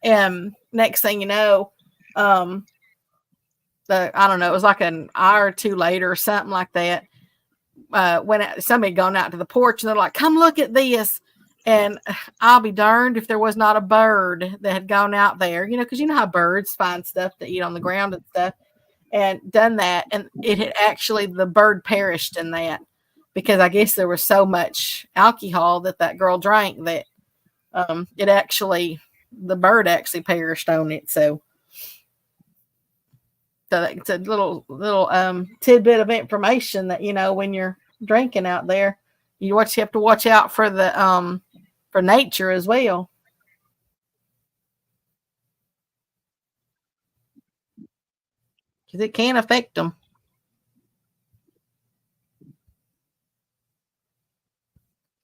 And next thing you know, I don't know, it was like an hour or two later or something like that. Somebody had gone out to the porch, and they're like, "Come look at this." And I'll be darned if there was not a bird that had gone out there, because you know how birds find stuff to eat on the ground and stuff, and done that. And it had actually, the bird perished in that, because I guess there was so much alcohol that girl drank that the bird actually perished on it. So it's a little tidbit of information that, when you're drinking out there, you have to watch out for the for nature as well, because it can affect them.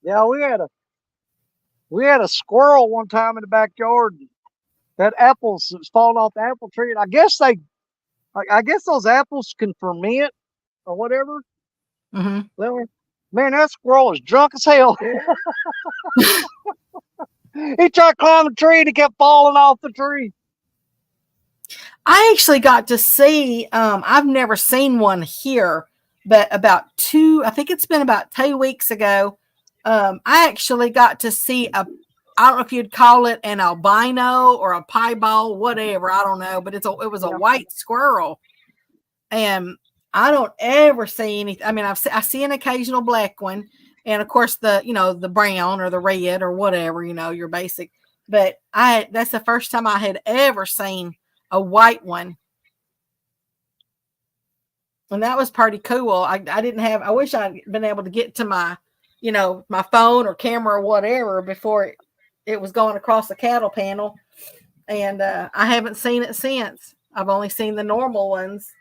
Yeah, we had a squirrel one time in the backyard that apples was falling off the apple tree, and I guess those apples can ferment or whatever. Mm-hmm. Well, man, that squirrel was drunk as hell. He tried to climb the tree and he kept falling off the tree. I actually got to see, I've never seen one here, but I think it's been about 2 weeks ago. I actually got to see I don't know if you'd call it an albino or a piebald, whatever. I don't know, but it was a white squirrel. And I don't ever see anything. I mean, I see an occasional black one. And of course the brown or the red or whatever, your basic, but that's the first time I had ever seen a white one. And that was pretty cool. I wish I'd been able to get to my, my phone or camera or whatever before it was going across the cattle panel. And I haven't seen it since. I've only seen the normal ones.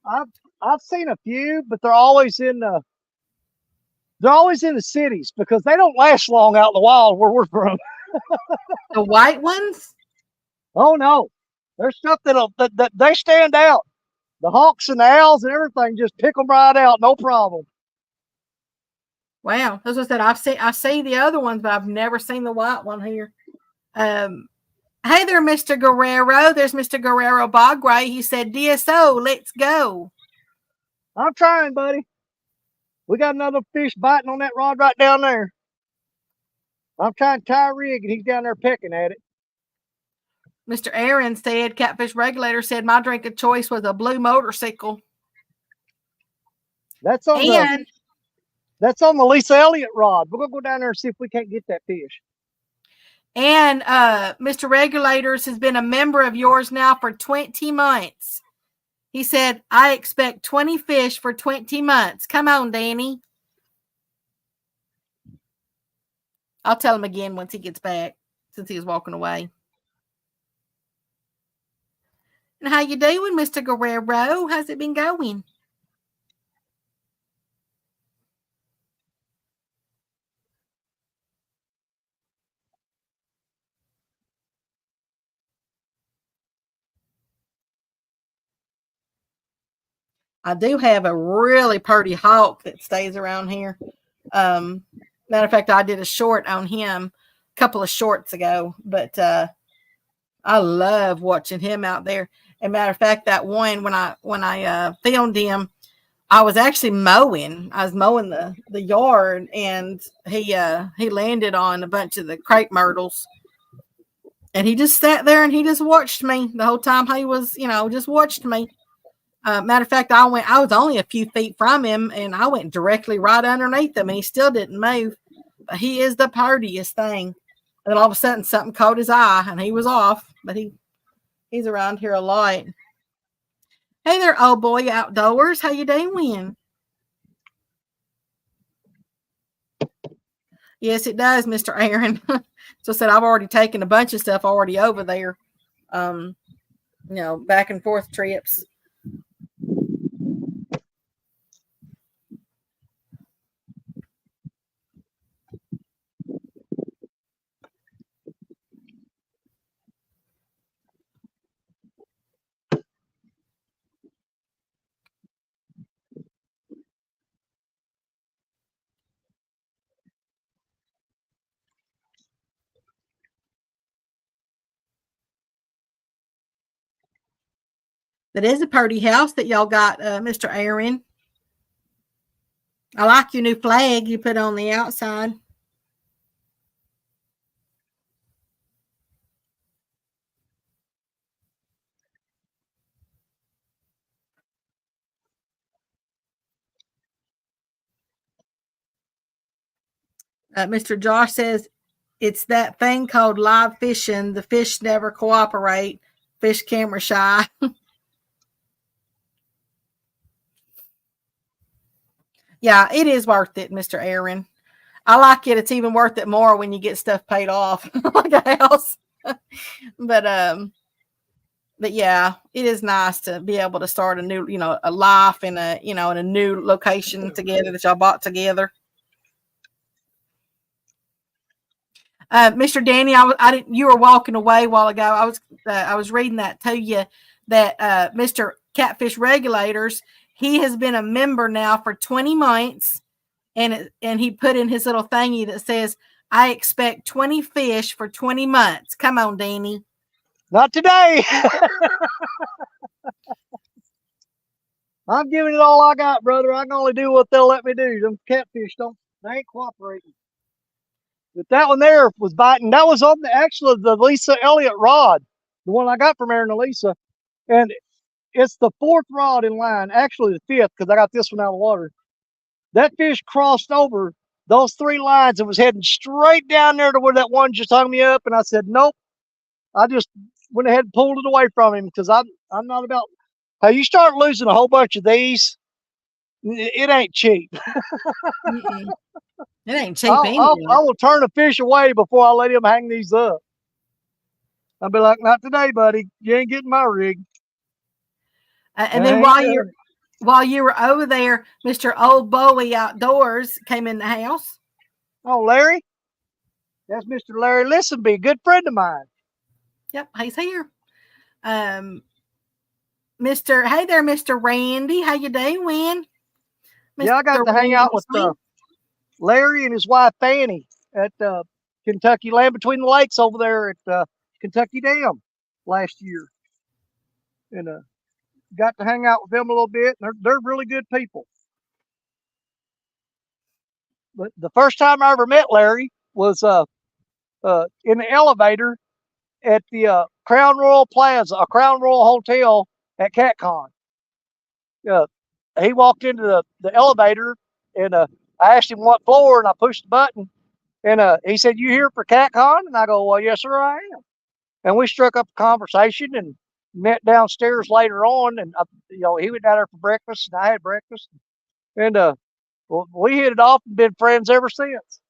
I've seen a few, but they're always in They're always in the cities because they don't last long out in the wild where we're from. The white ones? Oh no, there's stuff that they stand out. The hawks and the owls and everything just pick them right out, no problem. Wow, as I said, I see the other ones, but I've never seen the white one here. Hey there, Mr. Guerrero. There's Mr. Guerrero Bogray. He said, DSO, let's go. I'm trying, buddy. We got another fish biting on that rod right down there. I'm trying to tie a rig, and he's down there pecking at it. Mr. Aaron said, Catfish Regulator said, my drink of choice was a blue motorcycle. That's on the Lisa Elliott rod. We're going to go down there and see if we can't get that fish. And Mr. Regulators has been a member of yours now for 20 months. He said, I expect 20 fish for 20 months. Come on, Danny. I'll tell him again once he gets back, since he was walking away. And how you doing, Mr. Guerrero? How's it been going? I do have a really pretty hawk that stays around here. Matter of fact, I did a short on him a couple of shorts ago, but I love watching him out there. And matter of fact, that one when I filmed him, I was actually mowing. I was mowing the yard, and he landed on a bunch of the crepe myrtles, and he just sat there and he just watched me the whole time. He was, just watched me. Matter of fact, I was only a few feet from him, and I went directly right underneath him, and he still didn't move. But he is the purtiest thing. And then all of a sudden, something caught his eye, and he was off. But he's around here a lot. Hey there, old boy outdoors. How you doing? Yes, it does, Mr. Aaron. So I said I've already taken a bunch of stuff already over there. Back and forth trips. That is a pretty house that y'all got, Mr. Aaron. I like your new flag you put on the outside. Mr. Josh says it's that thing called live fishing. The fish never cooperate. Fish camera shy. Yeah, it is worth it, Mr. Aaron. I like it. It's even worth it more when you get stuff paid off, like a house. But yeah, it is nice to be able to start a new, a life in a, in a new location together that y'all bought together. Mr. Danny, you were walking away a while ago. I was reading that to you that Mr. Catfish Regulators, he has been a member now for 20 months, and he put in his little thingy that says, I expect 20 fish for 20 months. Come on, Danny. Not today. I'm giving it all I got, brother. I can only do what they'll let me do. Them catfish they ain't cooperating. But that one there was biting. That was on the Lisa Elliott rod, the one I got from Aaron and Lisa. And it's the fourth rod in line, actually the fifth, because I got this one out of the water. That fish crossed over those three lines and was heading straight down there to where that one just hung me up. And I said, nope. I just went ahead and pulled it away from him because I'm not about. How you start losing a whole bunch of these, it ain't cheap. It ain't cheap I will turn a fish away before I let him hang these up. I'll be like, not today, buddy. You ain't getting my rig. And then while while you were over there, Mr. Old Bowie Outdoors came in the house. Oh, Larry? That's Mr. Larry Listenby, a good friend of mine. Yep, he's here. Hey there, Mr. Randy. How you doing? Yeah, I got to hang out with Larry and his wife Fanny at Kentucky Land Between the Lakes over there at Kentucky Dam last year, and got to hang out with them a little bit. And they're really good people. But the first time I ever met Larry was in the elevator at the Crown Royal Plaza, a Crown Royal Hotel at CatCon. He walked into the elevator, and I asked him what floor, and I pushed the button, and he said, "You here for CatCon?" And I go, "Well, yes, sir, I am." And we struck up a conversation and met downstairs later on, and he went down there for breakfast, and I had breakfast, and well, we hit it off and been friends ever since.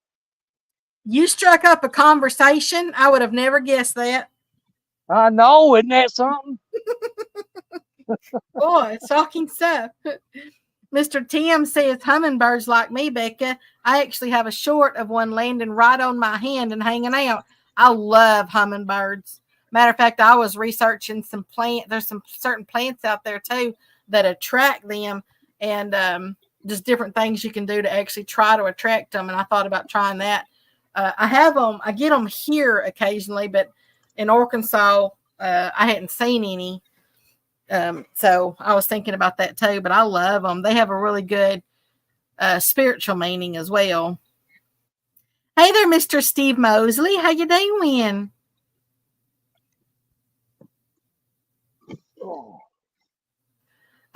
You struck up a conversation. I would have never guessed that. I know, isn't that something? Boy, shocking stuff. Mr. Tim says, hummingbirds like me, Becca. I actually have a short of one landing right on my hand and hanging out. I love hummingbirds. Matter of fact, I was researching some plant. There's some certain plants out there too that attract them, and just different things you can do to actually try to attract them. And I thought about trying that. I have them. I get them here occasionally, but in Arkansas, I hadn't seen any. So I was thinking about that too, but I love them. They have a really good spiritual meaning as well. Hey there, Mr. Steve Mosley. How you doing?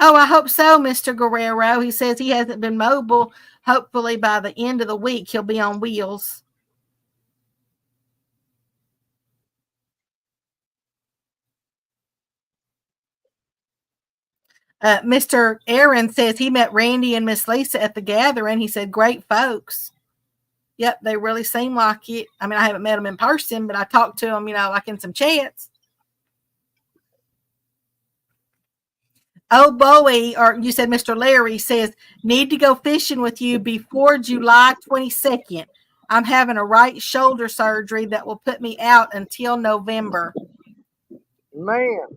Oh, I hope so, Mr. Guerrero. He says he hasn't been mobile. Hopefully by the end of the week, he'll be on wheels. Mr. Aaron says he met Randy and Miss Lisa at the gathering. He said, great folks. Yep, they really seem like it. I mean, I haven't met them in person, but I talked to them, like in some chats. Oh, Bowie, or you said Mr. Larry, says, need to go fishing with you before July 22nd. I'm having a right shoulder surgery that will put me out until November. Man.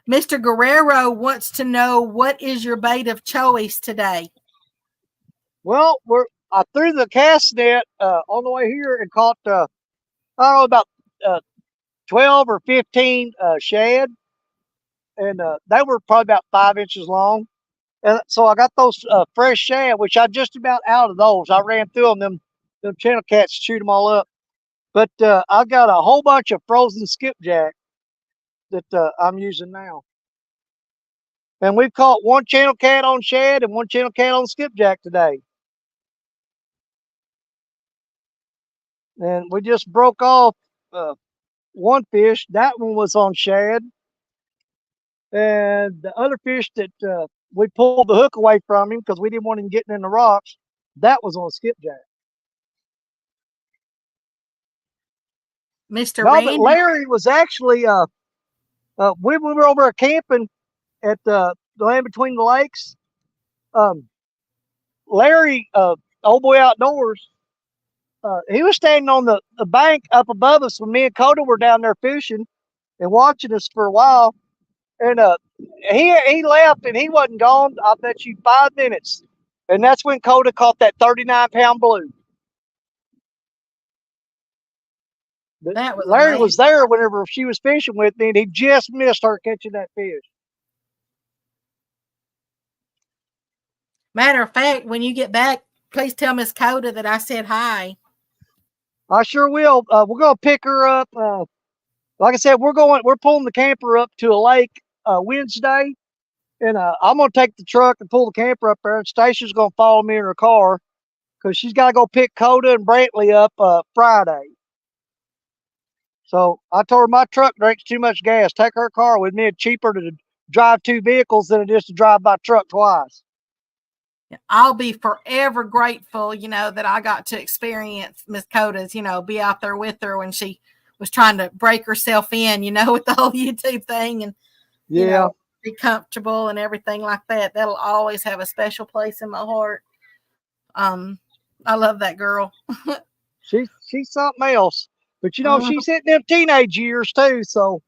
Mr. Guerrero wants to know, what is your bait of choice today? Well, I threw the cast net on the way here and caught, I don't know, about 12 or 15 shad. And they were probably about 5 inches long. And so I got those fresh shad, which I just about out of those. I ran through them. Them channel cats chewed them all up. But I got a whole bunch of frozen skipjack that I'm using now. And we've caught one channel cat on shad and one channel cat on skipjack today. And we just broke off one fish. That one was on shad. And the other fish that we pulled the hook away from him because we didn't want him getting in the rocks, that was on skipjack. Mr. No, Randy. but Larry was actually, we were over camping at the Land Between the Lakes. Larry, Old Boy Outdoors, he was standing on the bank up above us when me and Coda were down there fishing and watching us for a while. And he left and he wasn't gone, I bet you, 5 minutes. And that's when Coda caught that 39-pound blue. That was Larry amazing. was there whenever she was fishing with me, and he just missed her catching that fish. Matter of fact, when you get back, please tell Miss Coda that I said hi. I sure will. We're gonna pick her up. Like I said, we're pulling the camper up to a lake Wednesday, and I'm gonna take the truck and pull the camper up there. And Stacia's gonna follow me in her car because she's got to go pick Coda and Brantley up Friday. So I told her my truck drinks too much gas. Take her car with me. It's cheaper to drive 2 vehicles than it is to drive my truck twice. I'll be forever grateful, that I got to experience Miss Coda's, be out there with her when she was trying to break herself in, with the whole YouTube thing and, Yeah. Be comfortable and everything like that. That'll always have a special place in my heart. I love that girl. She's something else. But Mhm. she's hitting them teenage years too. So,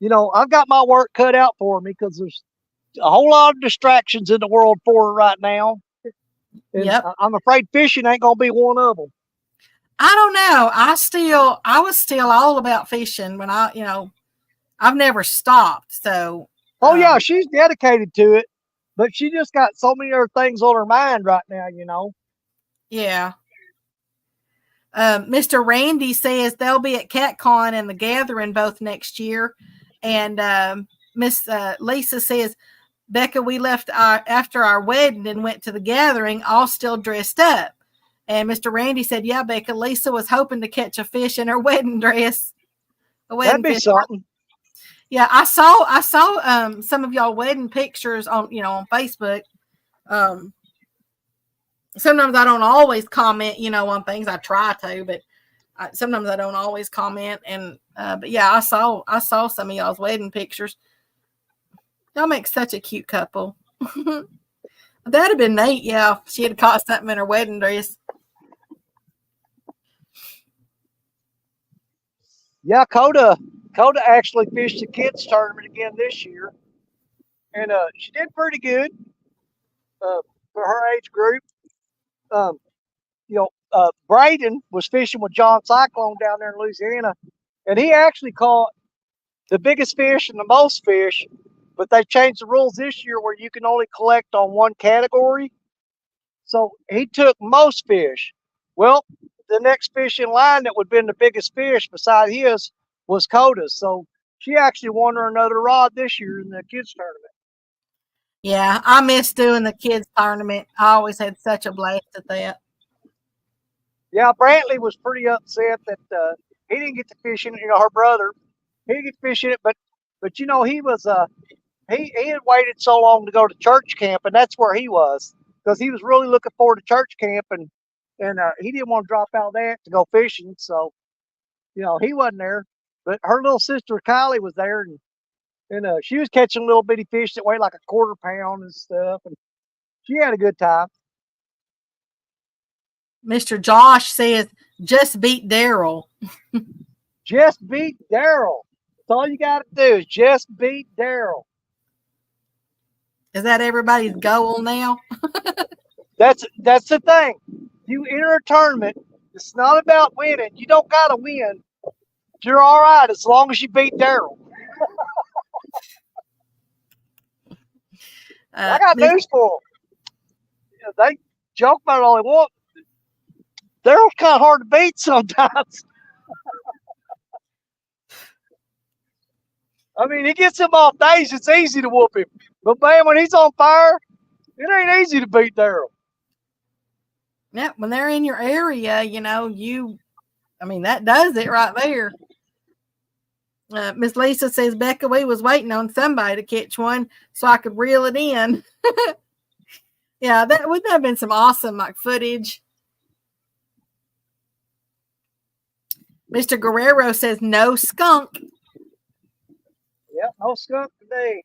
I've got my work cut out for me because there's a whole lot of distractions in the world for her right now. And Yep. I'm afraid fishing ain't gonna be one of them. I don't know. I was still all about fishing when I've never stopped. So, Oh yeah, she's dedicated to it, but she just got so many other things on her mind right now. Yeah. Mr. Randy says they'll be at CatCon and the Gathering both next year. And Miss Lisa says, Becca, we left after our wedding and went to the Gathering, all still dressed up. And Mr. Randy said, yeah, Becca, Lisa was hoping to catch a fish in her wedding dress. That'd be something. Yeah, I saw some of y'all wedding pictures on on Facebook. Sometimes I don't always comment, on things. I try to, but sometimes I don't always comment. And but yeah, I saw some of y'all's wedding pictures. Y'all make such a cute couple. That'd have been neat, yeah, if she had caught something in her wedding dress. Yeah, Coda actually fished the kids tournament again this year, and she did pretty good for her age group. Braden was fishing with John Cyclone down there in Louisiana, and he actually caught the biggest fish and the most fish. But they changed the rules this year where you can only collect on one category. So he took most fish. Well, the next fish in line that would have been the biggest fish beside his was Coda's. So she actually won her another rod this year in the kids tournament. Yeah, I miss doing the kids tournament. I always had such a blast at that. Yeah, Brantley was pretty upset that he didn't get to fish in it. Her brother, he didn't get to fish in it, but he was he had waited so long to go to church camp, and that's where he was because he was really looking forward to church camp, and he didn't want to drop out of that to go fishing. So he wasn't there. But her little sister Kylie was there, and she was catching little bitty fish that weighed like a quarter pound and stuff, and she had a good time. Mr. Josh says, just beat Daryl. Just beat Daryl. That's all you got to do is just beat Daryl. Is that everybody's goal now? That's the thing. You enter a tournament, it's not about winning. You don't got to win. You're all right as long as you beat Daryl. I got news for them. They joke about it all they want. Daryl's kind of hard to beat sometimes. I mean, he gets him off days, it's easy to whoop him. But man, when he's on fire, it ain't easy to beat Daryl. Yeah, when they're in your area, that does it right there. Miss Lisa says, Becca, we was waiting on somebody to catch one so I could reel it in. Yeah, that would have been some awesome footage. Mr. Guerrero says, no skunk. Yep, no skunk today.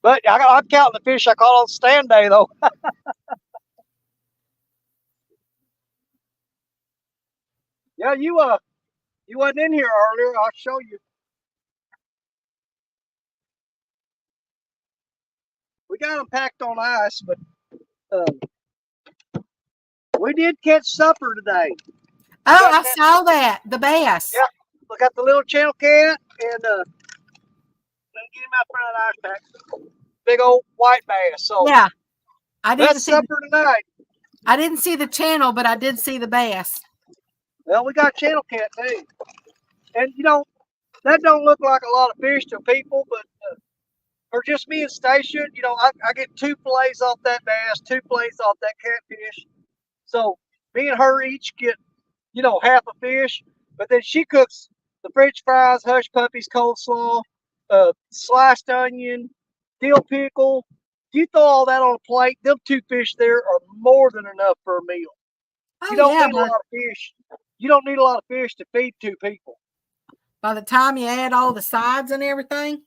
But I'm counting the fish I caught on stand day, though. Yeah, you wasn't in here earlier. I'll show you. We got them packed on ice, but we did catch supper today. Oh, I saw that. The bass. Yeah, we got the little channel cat, and let me get him out front of the ice pack. Big old white bass. So yeah, I didn't that's see supper tonight. I didn't see the channel, but I did see the bass. Well, we got channel cat too, and that don't look like a lot of fish to people, but for just me and Stacia, I get 2 fillets off that bass, 2 fillets off that catfish. So me and her each get, half a fish, but then she cooks the French fries, hush puppies, coleslaw, sliced onion, dill pickle, you throw all that on a plate, them 2 fish there are more than enough for a meal. You don't need a lot of fish. You don't need a lot of fish to feed 2 people. By the time you add all the sides and everything?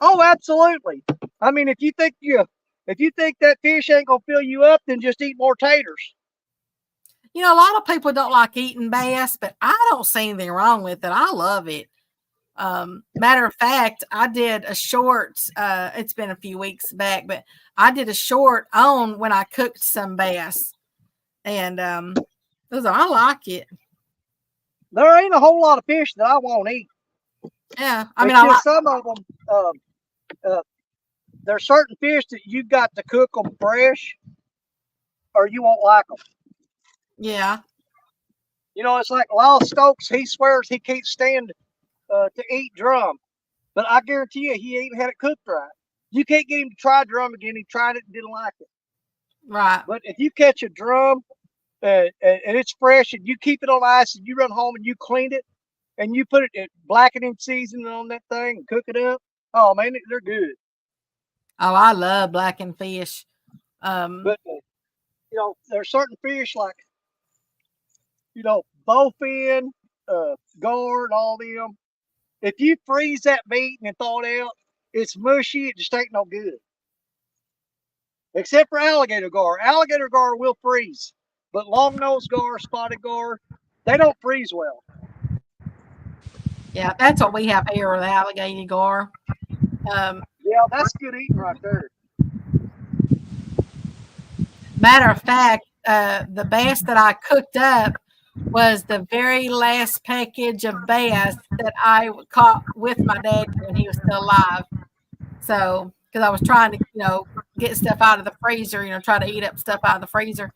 Oh, absolutely. I mean, if you think that fish ain't gonna fill you up, then just eat more taters. You know, a lot of people don't like eating bass, but I don't see anything wrong with it. I love it. Matter of fact, I did a short, it's been a few weeks back, but I did a short on when I cooked some bass. And I like it. There ain't a whole lot of fish that I won't eat. Yeah, I mean, I like some of them. There's certain fish that you got to cook them fresh, or you won't like them. Yeah. You know, it's like Lyle Stokes. He swears he can't stand to eat drum, but I guarantee you, he ain't had it cooked right. You can't get him to try drum again. He tried it and didn't like it. Right. But if you catch a drum and it's fresh, and you keep it on ice, and you run home and you clean it, and you put it blackening seasoning on that thing and cook it up, oh man, they're good. Oh, I love blackened fish. But you know, there's certain fish like, you know, bowfin, guard, all them. If you freeze that meat and thaw it out, it's mushy. It just ain't no good. Except for alligator gar. Alligator gar will freeze, but long-nosed gar, spotted gar, they don't freeze well. Yeah, that's what we have here with alligator gar. Yeah, that's good eating right there. Matter of fact, the bass that I cooked up was the very last package of bass that I caught with my dad when he was still alive. So, because I was trying to, you know, get stuff out of the freezer, you know, try to eat up stuff out of the freezer.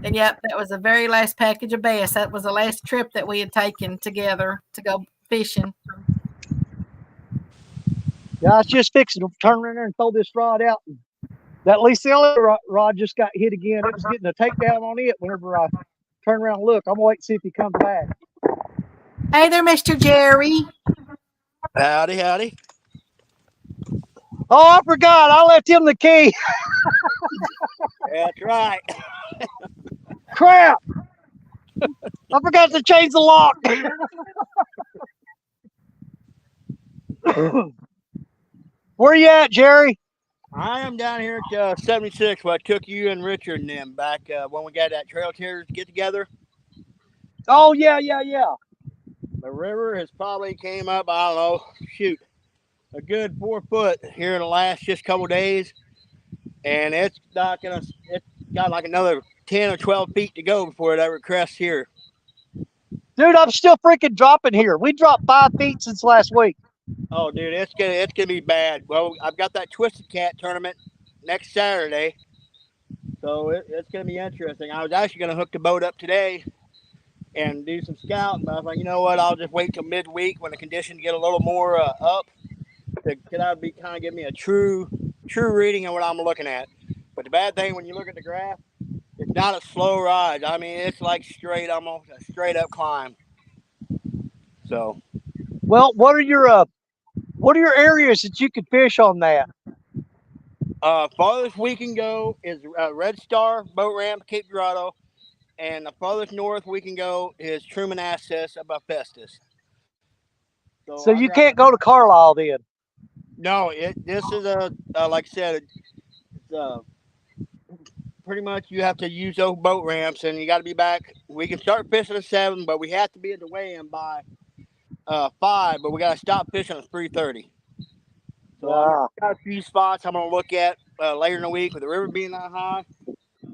And yep, that was the very last package of bass. That was the last trip that we had taken together to go fishing. Yeah, I was just fixing to turn around there and throw this rod out. That Lee rod just got hit again. It was getting a takedown on it whenever I turn around and look. I'm waiting to see if he comes back. Hey there, Mr. Jerry. Howdy, howdy. Oh, I forgot. I left him the key. That's right. Crap. I forgot to change the lock. Where you at, Jerry? I am down here at 76 where I took you and Richard and them back when we got that Trail Tears get together. Oh, yeah. The river has probably came up, I don't know, shoot, a good 4 foot here in the last just couple days. And it's got like another 10 or 12 feet to go before it ever crests here. Dude, I'm still freaking dropping here. We dropped 5 feet since last week. Oh, dude, it's gonna be bad. Well, I've got that Twisted Cat tournament next Saturday, so it's gonna be interesting. I was actually gonna hook the boat up today and do some scouting, but I was like, you know what? I'll just wait till midweek when the conditions get a little more up to kind of give me a true reading of what I'm looking at. But the bad thing when you look at the graph, it's not a slow ride. I mean, it's like almost a straight up climb. So, well, what are your areas that you could fish on that? Farthest we can go is Red Star Boat Ramp, Cape Dorado, and the farthest north we can go is Truman Access above Festus. So you can't go to Carlisle then? No, this is like I said, pretty much you have to use those boat ramps, and you got to be back. We can start fishing at 7, but we have to be at the weigh-in by 5. But we got to stop fishing at 3:30. So I've got a few spots I'm going to look at later in the week with the river being that high.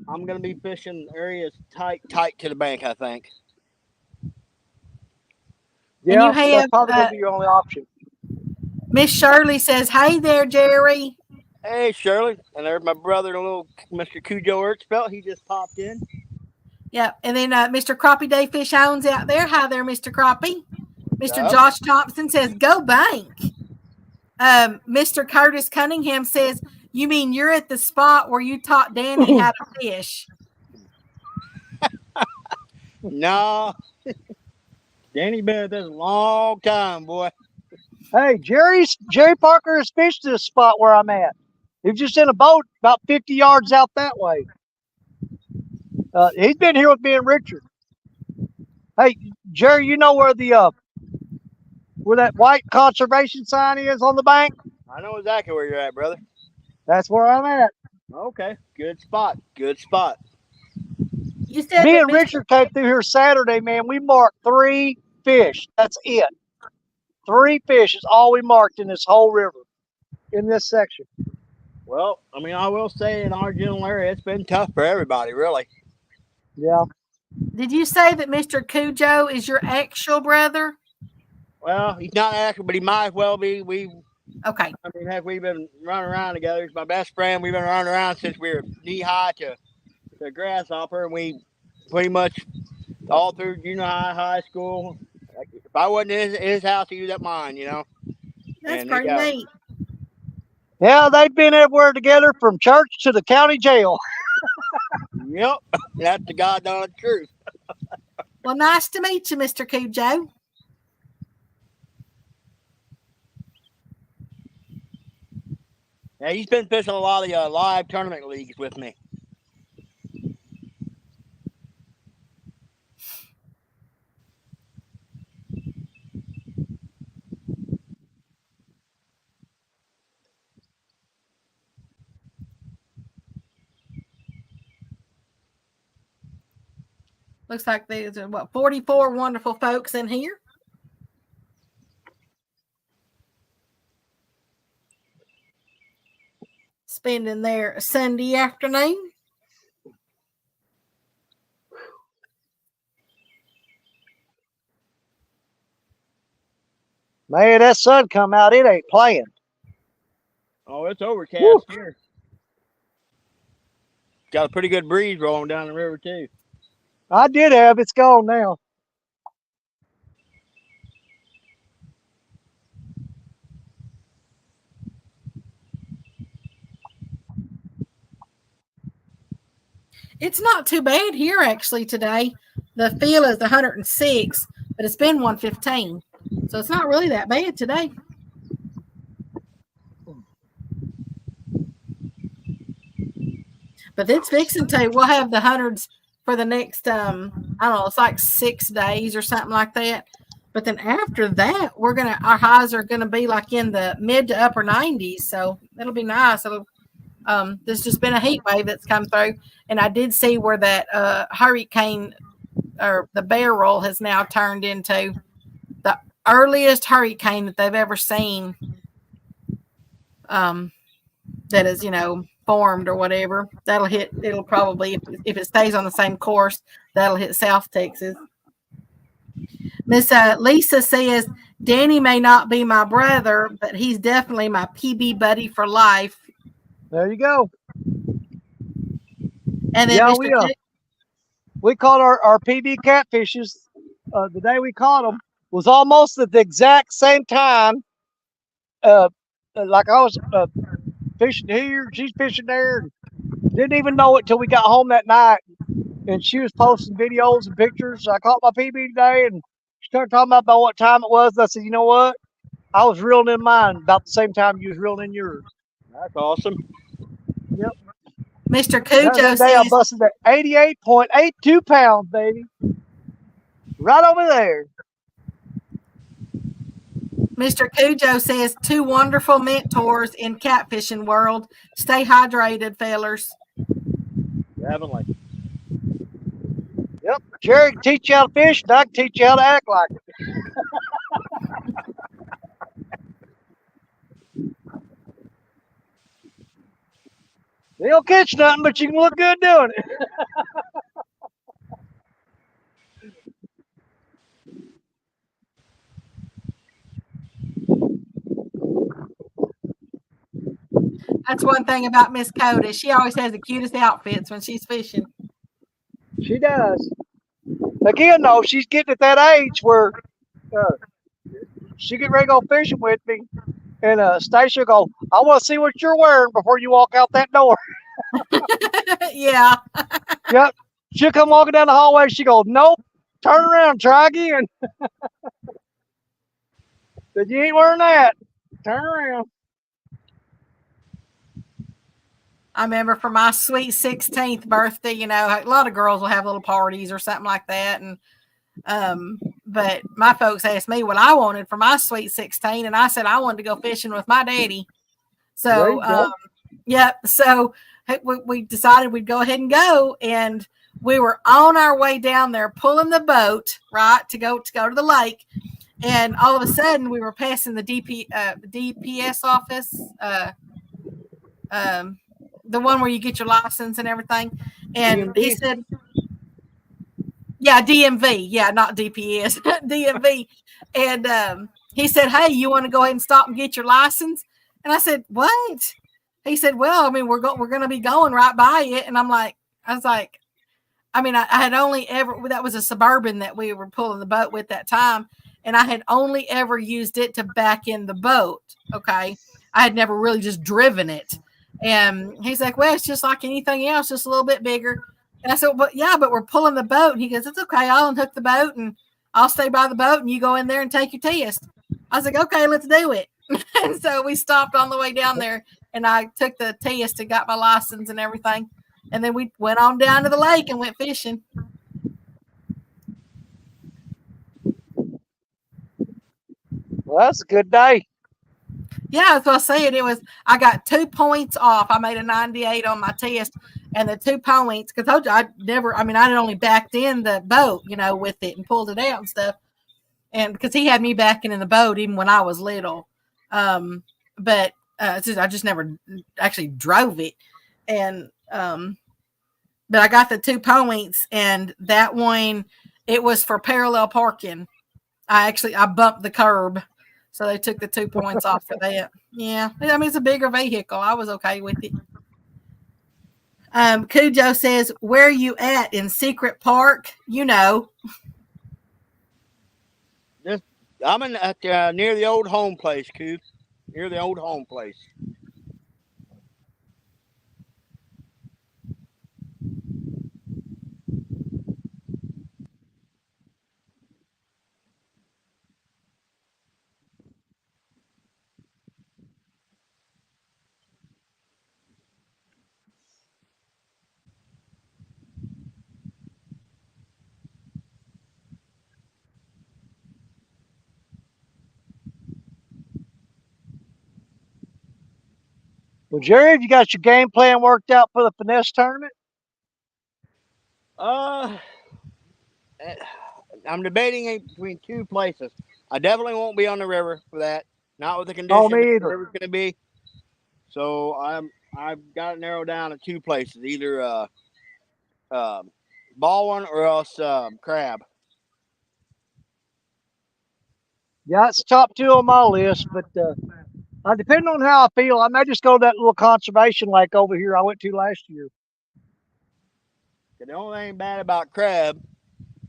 I'm going to be fishing areas tight to the bank, I think. Yeah, that's probably going to be your only option. Miss Shirley says, hey there, Jerry. Hey, Shirley. And there's my brother, little Mr. Cujo Ertzfeld. He just popped in. Yeah, and then Mr. Crappie Day Fish Owens out there. Hi there, Mr. Crappie. Mr. Josh Thompson says, go bank. Mr. Curtis Cunningham says, you mean you're at the spot where you taught Danny how to fish? No. Danny been at this a long time, boy. Hey, Jerry Parker has fished this spot where I'm at. He was just in a boat about 50 yards out that way. He's been here with me and Richard. Hey, Jerry, you know where that white conservation sign is on the bank? I know exactly where you're at, brother. That's where I'm at. Okay, good spot. Good spot. You said Me that and Richard came through here Saturday, man. We marked 3 fish. That's it. 3 fish is all we marked in this whole river, in this section. Well, I mean, I will say in our general area, it's been tough for everybody, really. Yeah. Did you say that Mr. Cujo is your actual brother? Well, he's not actual, but he might as well be. Okay. I mean, heck, we've been running around together. He's my best friend. We've been running around since we were knee high to grasshopper, and we pretty much all through junior high school. If I wasn't in his house, he was at mine, you know. That's And pretty neat. Yeah, they've been everywhere together from church to the county jail. Yep, that's the goddamn truth. Well, nice to meet you, Mr. Cujo. Yeah, he's been fishing a lot of the live tournament leagues with me. Looks like there's 44 wonderful folks in here. Spending their Sunday afternoon. Man, that sun come out, it ain't playing. Oh, it's overcast here. Got a pretty good breeze rolling down the river, too. I did have, it's gone now. It's not too bad here actually today. The feel is 106, but it's been 115. So it's not really that bad today. But it's fixing to. We'll have the hundreds for the next, I don't know, it's like 6 days or something like that. But then after that, our highs are gonna be like in the mid to upper 90s. So it'll be nice. There's just been a heat wave that's come through, and I did see where that hurricane or the barrel has now turned into the earliest hurricane that they've ever seen. That is, formed or whatever. It'll probably, if it stays on the same course, that'll hit South Texas. Miss Lisa says, Danny may not be my brother, but he's definitely my PB buddy for life. There you go. And then yeah, we caught our PB catfishes. The day we caught them was almost at the exact same time. Like I was fishing here, she's fishing there, and didn't even know it till we got home that night. And she was posting videos and pictures. I caught my PB today, and she started talking about what time it was. And I said, you know what? I was reeling in mine about the same time you was reeling in yours. That's awesome. Yep. Mr. Cujo says, I busted at 88.82 pounds, baby. Right over there. Mr. Cujo says, 2 wonderful mentors in catfishing world. Stay hydrated, fellers. Definitely. Yep. Jerry can teach you how to fish, and I can teach you how to act like it. You don't catch nothing, but you can look good doing it. That's one thing about Miss Coda. She always has the cutest outfits when she's fishing. She does. Again, though, she's getting at that age where she get ready to go fishing with me, and Stacia go, I want to see what you're wearing before you walk out that door. Yeah. Yep. She'll come walking down the hallway. She goes, nope, turn around, try again. Said, you ain't wearing that. Turn around. I remember for my sweet 16th birthday, you know, a lot of girls will have little parties or something like that. And, but my folks asked me what I wanted for my sweet 16. And I said, I wanted to go fishing with my daddy. So, yeah. So we decided we'd go ahead and go. And we were on our way down there, pulling the boat, right, to go to the lake. And all of a sudden we were passing the DPS office, the one where you get your license and everything. And DMV? he said, yeah, DMV. Yeah, not DPS, DMV. And he said, hey, you want to go ahead and stop and get your license? And I said, what? He said, well, I mean, we're going to be going right by it. And I was like, I mean, I had only ever, that was a Suburban that we were pulling the boat with that time. And I had only ever used it to back in the boat. Okay. I had never really just driven it. And he's like, well, it's just like anything else, just a little bit bigger. And I said, but yeah, but we're pulling the boat. And he goes, it's okay. I'll unhook the boat and I'll stay by the boat and you go in there and take your test. I was like, okay, let's do it. And so we stopped on the way down there and I took the test and got my license and everything. And then we went on down to the lake and went fishing. Well, that's a good day. Yeah, that's what I said. I got 2 points off. I made a 98 on my test, and the 2 points, because I told you I had only backed in the boat, you know, with it and pulled it out and stuff. And because he had me backing in the boat even when I was little. But I just never actually drove it. And, but I got the 2 points, and that one, it was for parallel parking. I bumped the curb. So they took the 2 points off for that. Yeah. I mean, it's a bigger vehicle. I was okay with it. Cujo says, where are you at in Secret Park? You know. I'm at near the old home place, Coop. Near the old home place. Well, Jerry, have you got your game plan worked out for the finesse tournament? I'm debating between 2 places. I definitely won't be on the river for that. Not with the condition the river's going to be. So I've got it narrowed down to 2 places, either Baldwin or else Crab. Yeah, it's top 2 on my list, but depending on how I feel, I may just go to that little conservation lake over here I went to last year. The only thing bad about Crab,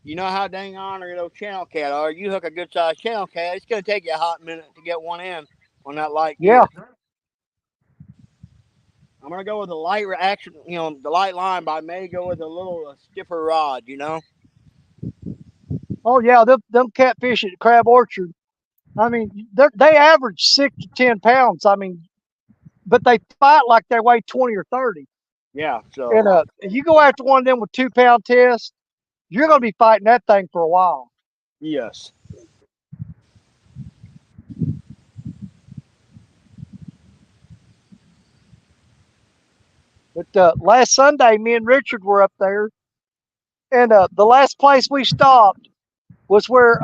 you know how dang ornery those channel cat are. You hook a good sized channel cat, it's going to take you a hot minute to get one in on that light. Yeah. Gear. I'm going to go with a light action, the light line, but I may go with a little stiffer rod, Oh, yeah, them catfish at Crab Orchard, I mean, they average 6 to 10 pounds. I mean, but they fight like they weigh 20 or 30. Yeah. So and if you go after one of them with 2 pound test, you're going to be fighting that thing for a while. Yes. But last Sunday, me and Richard were up there, and the last place we stopped was where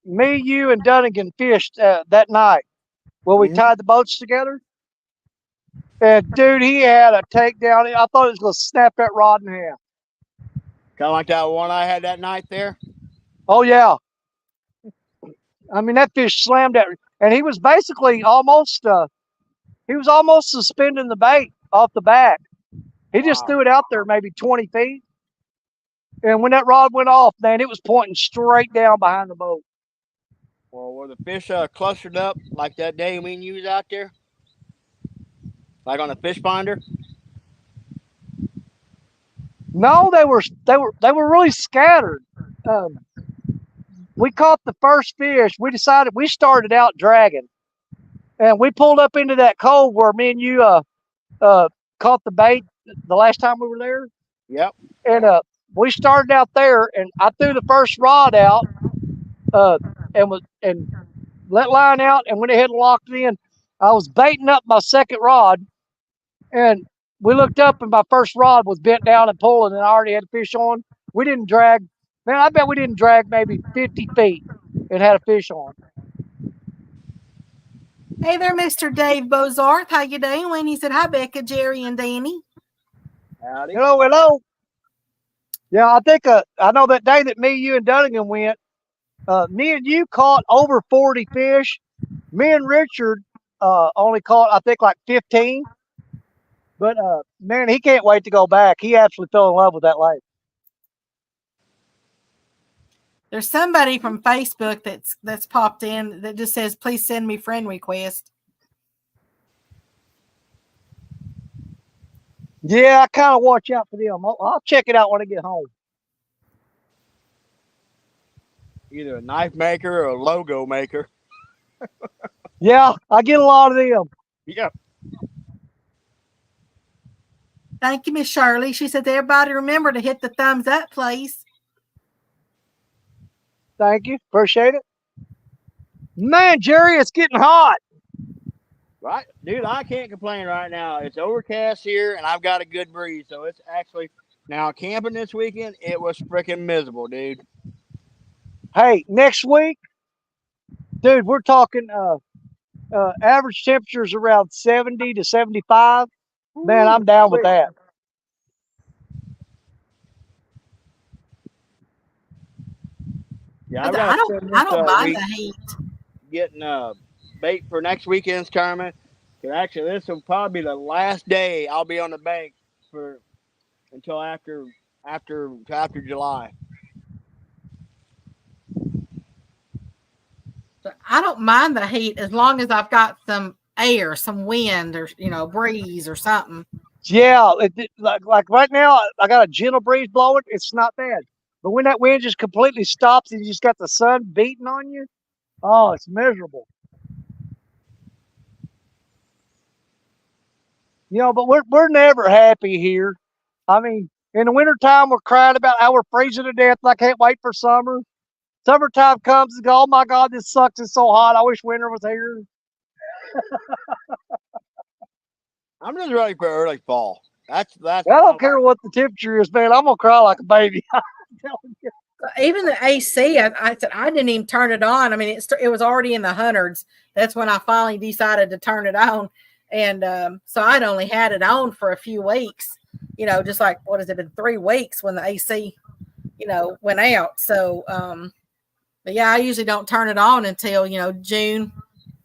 me, you, and Dunnigan fished that night. Well, we tied the boats together. And, dude, he had a takedown. I thought it was going to snap that rod in half. Kind of like that one I had that night there? Oh, yeah. I mean, that fish slammed that. And he was basically almost suspending the bait off the back. He just threw it out there maybe 20 feet. And when that rod went off, man, it was pointing straight down behind the boat. Well, were the fish clustered up like that day we used out there? Like on a fish finder? No, they were really scattered. We caught the first fish. We started out dragging, and we pulled up into that cove where me and you caught the bait the last time we were there. Yep. And we started out there, and I threw the first rod out, and let line out, and went ahead and locked it in. I was baiting up my second rod, and we looked up, and my first rod was bent down and pulling, and I already had a fish on. We didn't drag. Man, I bet we didn't drag maybe 50 feet and had a fish on. Hey there, Mr. Dave Bozarth. How you doing? He said, hi, Becca, Jerry, and Danny. Howdy. Hello. Yeah, I think I know that day that me, you, and Dunnigan went, me and you caught over 40 fish. Me and Richard only caught, I think, like 15. But, man, he can't wait to go back. He absolutely fell in love with that lake. There's somebody from Facebook that's popped in that just says, please send me friend request. Yeah, I kind of watch out for them. I'll check it out when I get home. Either a knife maker or a logo maker. Yeah, I get a lot of them. Yep. Thank you, Miss Shirley. She said, everybody remember to hit the thumbs up, please. Thank you. Appreciate it. Man, Jerry, it's getting hot. Right, dude, I can't complain right now. It's overcast here, and I've got a good breeze, so it's actually now camping this weekend. It was freaking miserable, dude. Hey, next week, dude, we're talking average temperatures around 70 to 75. Man, I'm down with that. Yeah, I don't mind the heat. Getting bait for next weekend's tournament. Actually, this will probably be the last day I'll be on the bank for until after July. I don't mind the heat as long as I've got some air, some wind, or breeze or something. Yeah, like right now, I got a gentle breeze blowing. It's not bad, but when that wind just completely stops and you just got the sun beating on you, oh, it's miserable. But we're never happy here. I mean, in the wintertime, we're crying about how we're freezing to death and I can't wait for summer. Summertime comes and go, oh my God, this sucks. It's so hot. I wish winter was here. I'm just ready for early fall. That's. I don't care what the temperature is, man. I'm going to cry like a baby. Even the AC, I said I didn't even turn it on. I mean, it was already in the hundreds. That's when I finally decided to turn it on. And so I'd only had it on for a few weeks, just like, what has it been, 3 weeks when the AC, went out. So, but yeah, I usually don't turn it on until, June,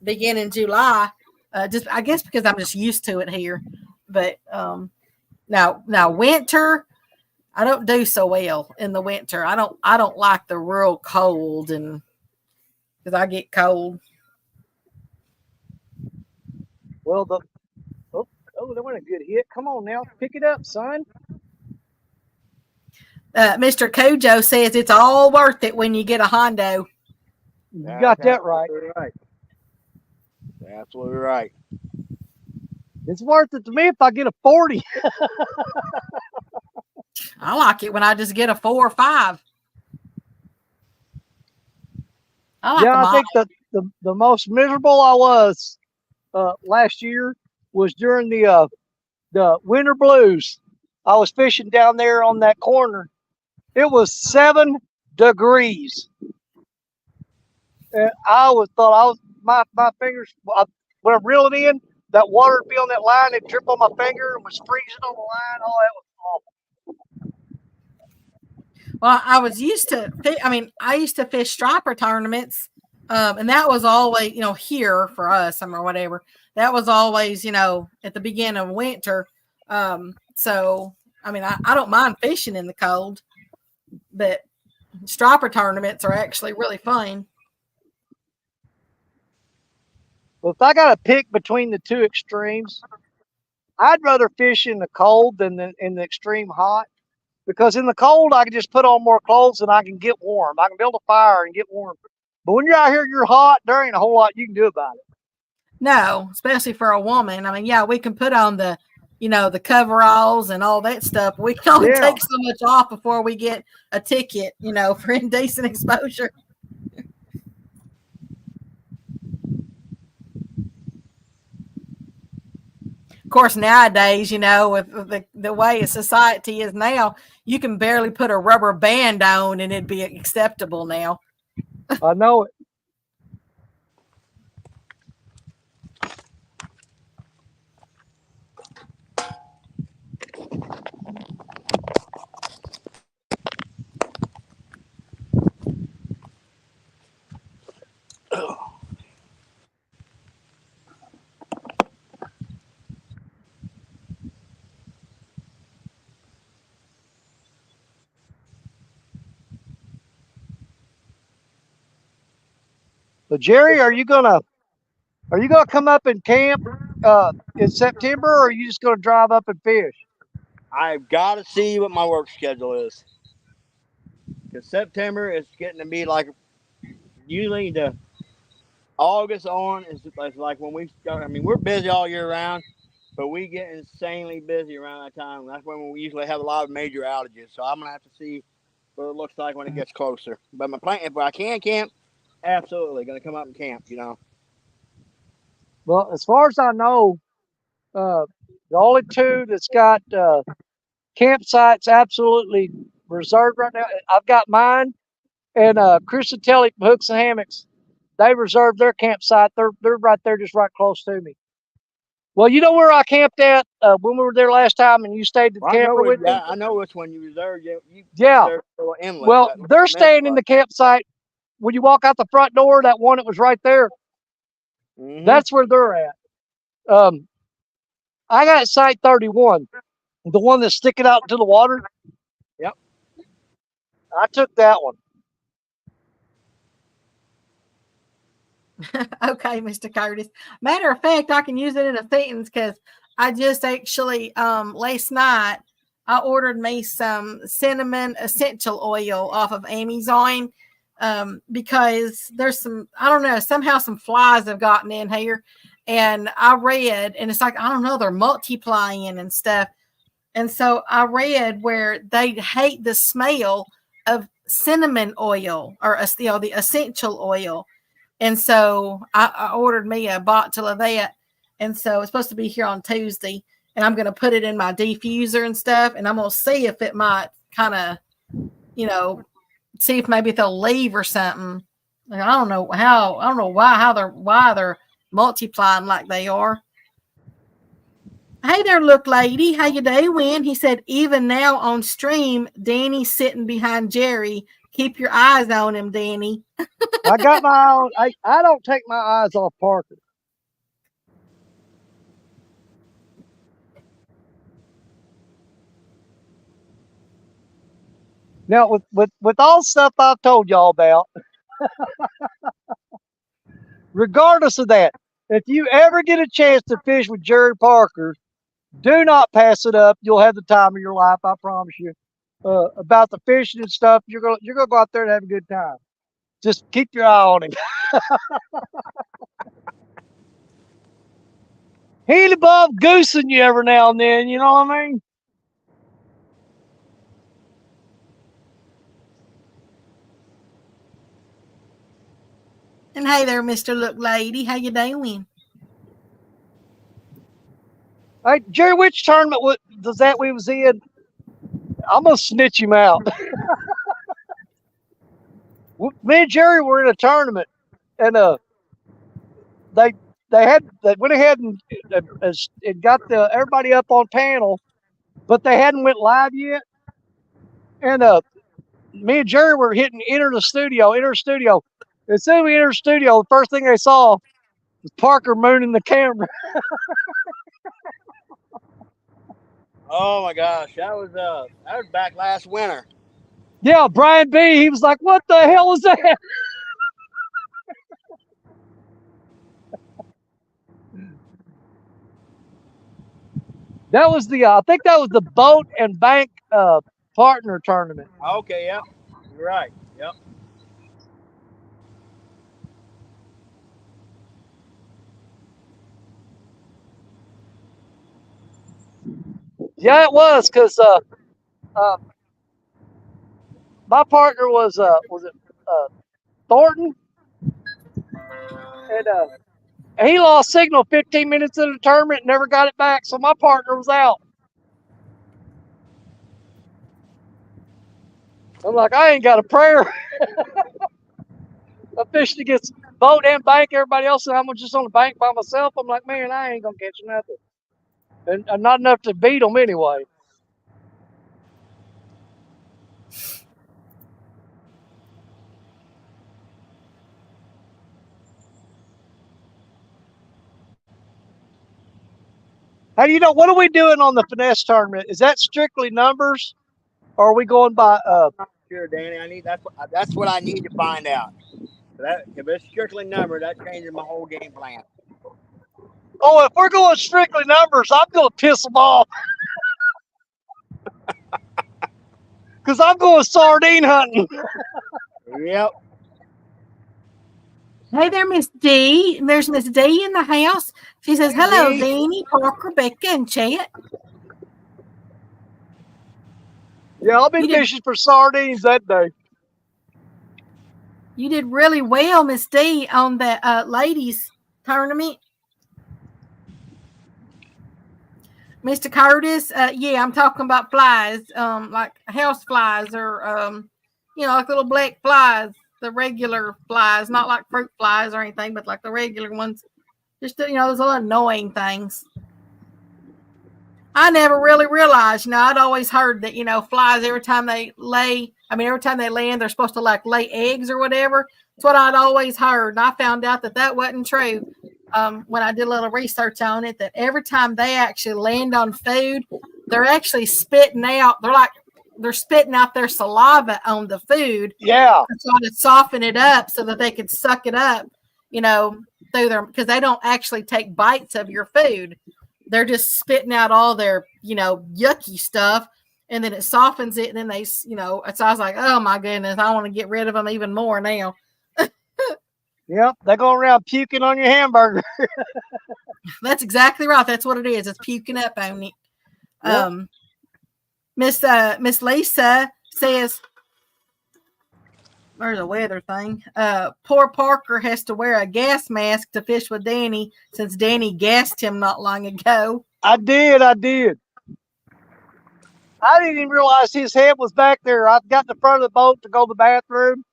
beginning July. I guess because I'm just used to it here. But now winter, I don't do so well in the winter. I don't like the real cold, and because I get cold. Well, that went a good hit. Come on now, pick it up, son. Mr. Kojo says it's all worth it when you get a Hondo. You got that right. Absolutely right. It's worth it to me if I get a 40. I like it when I just get a 4 or 5. I think the most miserable I was last year was during the winter blues. I was fishing down there on that corner. It was 7 degrees. And my fingers, when I'm reeling in, that water would be on that line, it'd drip on my finger and was freezing on the line. Oh, that was awful. Well, I used to fish striper tournaments, and that was always, here for us or whatever. That was always, at the beginning of winter. So, I mean, I don't mind fishing in the cold, but striper tournaments are actually really fun. Well, if I got to pick between the two extremes, I'd rather fish in the cold than in the extreme hot. Because in the cold, I can just put on more clothes and I can get warm. I can build a fire and get warm. But when you're out here, you're hot, there ain't a whole lot you can do about it. No, especially for a woman. I mean, yeah, we can put on the the coveralls and all that stuff. We can only Yeah. take so much off before we get a ticket, for indecent exposure. Of course, nowadays, with the way society is now, you can barely put a rubber band on and it'd be acceptable now. I know it. But Jerry, are you gonna come up and camp in September, or are you just gonna drive up and fish? I've got to see what my work schedule is. Because September is getting to be like usually the August on is like when we start. I mean, we're busy all year round, but we get insanely busy around that time. That's when we usually have a lot of major outages. So I'm gonna have to see what it looks like when it gets closer. But my plan, if I can camp, absolutely gonna come up and camp. Well, as far as I know, the only two that's got campsites absolutely reserved right now. I've got mine and Chris and Telly from Hooks and Hammocks. They reserved their campsite. They're right there, just right close to me. Well, you know where I camped at when we were there last time, and you stayed at the camper with me. I know which one you reserved. Yeah. Inlet, Well, they're staying in the campsite. When you walk out the front door, that one that was right there, that's where they're at. I got site 31, the one that's sticking out into the water. Yep. I took that one. Okay, Mr. Curtis. Matter of fact, I can use it in a sentence because I just actually last night I ordered me some cinnamon essential oil off of Amazon because there's some, I don't know, somehow some flies have gotten in here, and I read, and it's like, I don't know, they're multiplying and stuff. And so I read where they hate the smell of cinnamon oil or the essential oil. And so I ordered me a bottle of that. And so it's supposed to be here on Tuesday. And I'm going to put it in my diffuser and stuff. And I'm going to see if it might kind of, see if maybe they'll leave or something. Like, I don't know why they're multiplying like they are. Hey there, look lady. How you doing? He said, even now on stream, Danny's sitting behind Jerry. Keep your eyes on him, Danny. I got my eye on, I don't take my eyes off Parker. Now, with all stuff I've told y'all about, regardless of that, if you ever get a chance to fish with Jerry Parker, do not pass it up. You'll have the time of your life, I promise you. About the fishing and stuff, you're gonna go out there and have a good time. Just keep your eye on him. He'll above goosing you every now and then, you know what I mean? And hey there, Mr. Look Lady. How you doing? Hey, Jerry, which tournament was that we was in? I'm gonna snitch him out. Me and Jerry were in a tournament, and they went ahead and got everybody up on panel, but they hadn't went live yet. And me and Jerry were hitting enter the studio. As soon as we entered the studio, the first thing they saw was Parker mooning the camera. Oh my gosh, that was back last winter. Yeah, Brian B. He was like, "What the hell was that?" That was I think that was the boat and bank partner tournament. Okay, yep, you're right. Yep. Yeah, it was because my partner was it Thornton, and he lost signal 15 minutes into the tournament, and never got it back. So my partner was out. I'm like, I ain't got a prayer. I'm fishing against boat and bank. Everybody else said I'm just on the bank by myself. I'm like, man, I ain't gonna catch nothing, and not enough to beat them anyway. How do you know? What are we doing on the finesse tournament? Is that strictly numbers, or are we going by? Sure, Danny. That's what I need to find out. If it's strictly number, that changes my whole game plan. Oh, if we're going strictly numbers, I'm gonna piss them off because I'm going sardine hunting. Yep. Hey there, Miss D. There's Miss D in the house. She says, hello, D. Danny, Parker, Becca, and Chet. Yeah, I'll be fishing for sardines that day. You did really well, Miss D, on the ladies tournament. Mr. Curtis, yeah, I'm talking about flies, like house flies or, like little black flies, the regular flies, not like fruit flies or anything, but like the regular ones. Just, those little annoying things. I never really realized, I'd always heard that, flies, every time they land, they're supposed to like lay eggs or whatever. That's what I'd always heard. And I found out that wasn't true. When I did a little research on it, that every time they actually land on food, they're actually spitting out, they're spitting out their saliva on the food. Yeah. To try to soften it up so that they could suck it up, through because they don't actually take bites of your food. They're just spitting out all their, yucky stuff, and then it softens it. And then they, so I was like, oh my goodness, I want to get rid of them even more now. Yep, they go around puking on your hamburger. That's exactly right. That's what it is. It's puking up on it. Yep. Miss Lisa says, there's a weather thing. Poor Parker has to wear a gas mask to fish with Danny since Danny gassed him not long ago. I did. I didn't even realize his head was back there. I got in the front of the boat to go to the bathroom,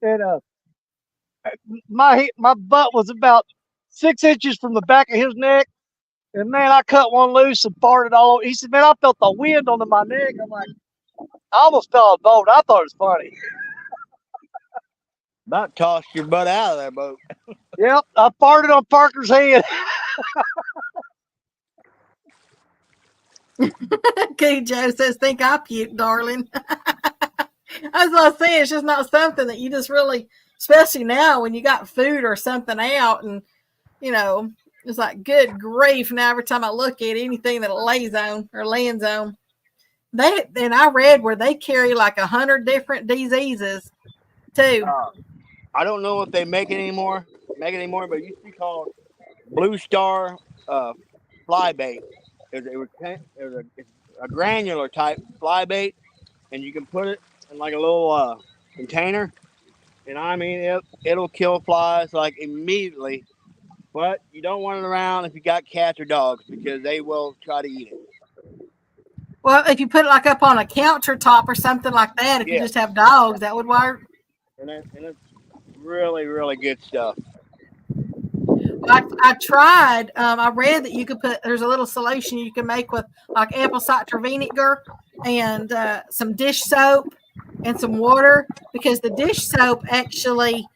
and my butt was about 6 inches from the back of his neck, and man, I cut one loose and farted all over. He said, man, I felt the wind under my neck. I'm like, I almost fell on the boat. I thought it was funny. About tossed your butt out of that boat. Yep, I farted on Parker's head. Okay, Joe says, think I puked, darling. As I say, it's just not something that you just really, especially now when you got food or something out, and it's like, good grief. Now every time I look at anything that it lays on or lands on, and I read where they carry like 100 different diseases too. I don't know if they make it anymore, but it used to be called Blue Star fly bait. It's a granular type fly bait, and you can put it in like a little container, and I mean it'll kill flies like immediately. But you don't want it around if you got cats or dogs because they will try to eat it. Well, if you put it like up on a countertop or something like that, if you just have dogs, that would work. And it's really, really good stuff. I tried. I read that you could there's a little solution you can make with like apple cider vinegar and some dish soap and some water, because the dish soap actually,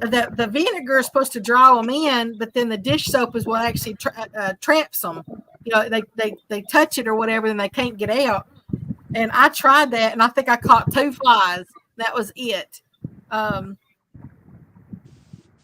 the vinegar is supposed to draw them in, but then the dish soap is what actually traps them. They touch it or whatever, and they can't get out. And I tried that, and I think I caught 2 flies. That was it.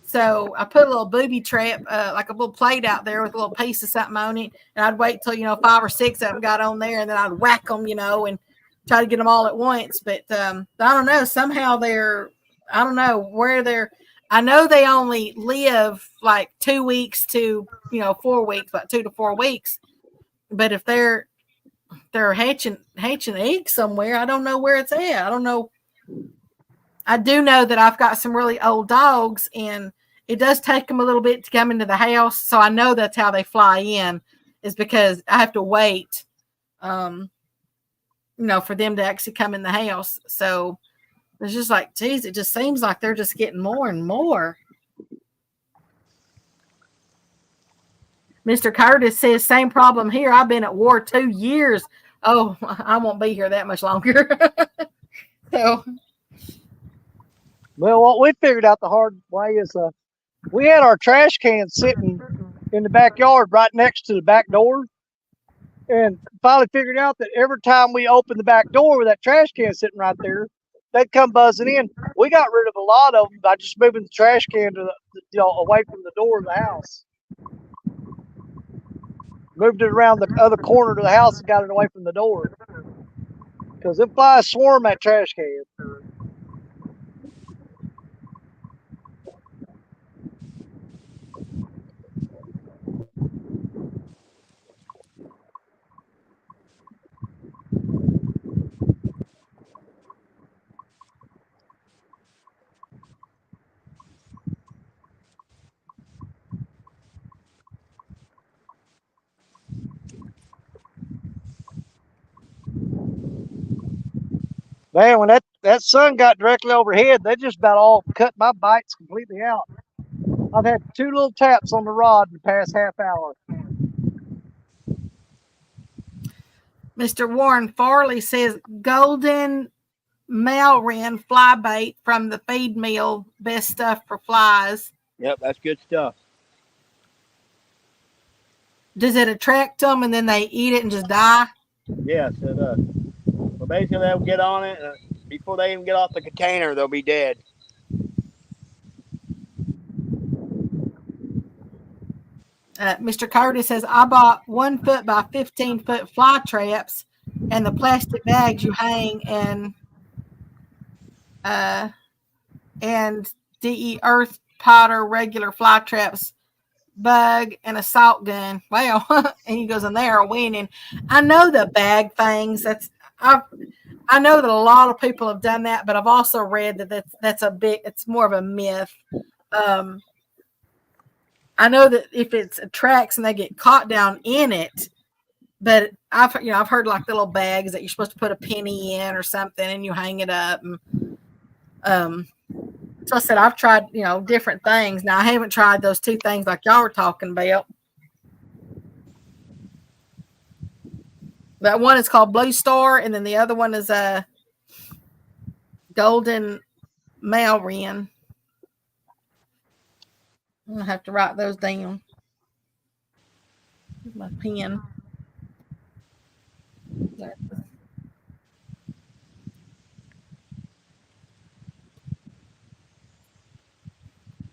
So I put a little booby trap, like a little plate out there with a little piece of something on it. And I'd wait till, 5 or 6 of them got on there, and then I'd whack them, and try to get them all at once. But I don't know. Somehow I don't know where they're. I know they only live like 2 weeks to, 4 weeks, about 2 to 4 weeks. But if they're, they're hatching eggs somewhere. I don't know where it's at. I don't know. I do know that I've got some really old dogs, and it does take them a little bit to come into the house. So I know that's how they fly in, is because I have to wait, for them to actually come in the house. So it's just like, geez, it just seems like they're just getting more and more. Mr. Curtis says, same problem here. I've been at war 2 years. Oh, I won't be here that much longer. So, Well, what we figured out the hard way is we had our trash can sitting in the backyard right next to the back door. And finally figured out that every time we opened the back door with that trash can sitting right there, they'd come buzzing in. We got rid of a lot of them by just moving the trash can to away from the door of the house. Moved it around the other corner to the house and got it away from the door. Because them flies swarm that trash can. Man, when that sun got directly overhead, they just about all cut my bites completely out. I've had 2 little taps on the rod in the past half hour. Mr. Warren Farley says golden Malrin fly bait from the feed mill, best stuff for flies. Yep, that's good stuff. Does it attract them and then they eat it and just die? Yes, it does. Well, basically, they'll get on it, and before they even get off the container, they'll be dead. Mr. Curtis says, I bought 1 foot by 15 foot fly traps and the plastic bags you hang and DE Earth Potter regular fly traps, bug, and a salt gun. Well, and he goes, and they are winning. I know the bag things. I know that a lot of people have done that, but I've also read that it's more of a myth. I know that if it attracts and they get caught down in it, but I've heard like the little bags that you're supposed to put a penny in or something and you hang it up. And, so I said, I've tried, different things. Now I haven't tried those 2 things like y'all were talking about. That one is called Blue Star, and then the other one is a golden Malrin. I'm gonna have to write those down. Here's my pen. There.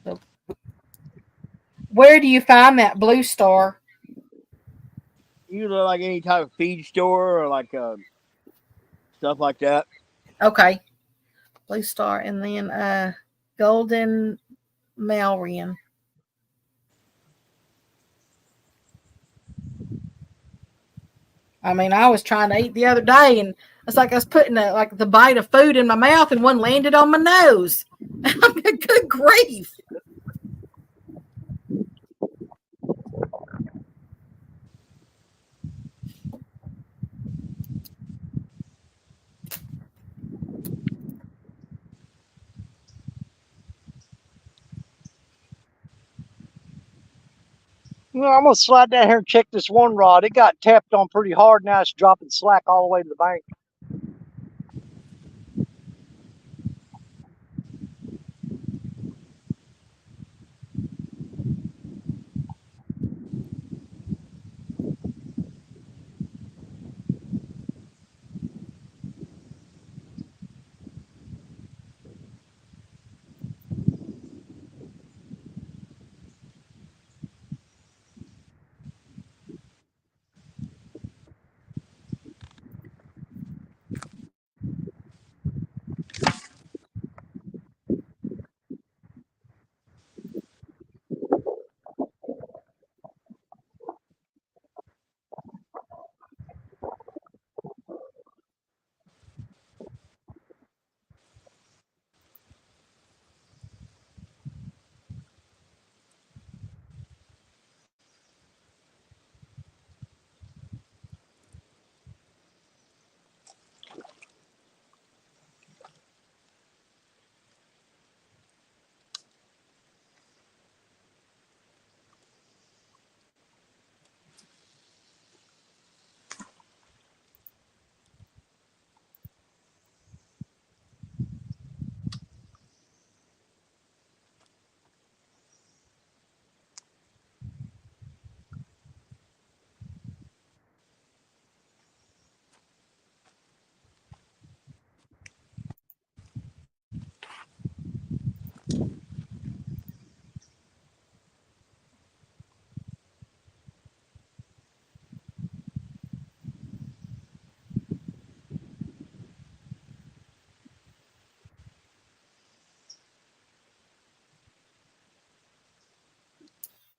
So, where do you find that Blue Star? Usually, like any type of feed store or like stuff like that. Okay, Blue Star, and then golden Malrin. I mean, I was trying to eat the other day, and it's like I was putting the bite of food in my mouth, and one landed on my nose. Good grief! I'm going to slide down here and check this one rod. It got tapped on pretty hard. Now it's dropping slack all the way to the bank.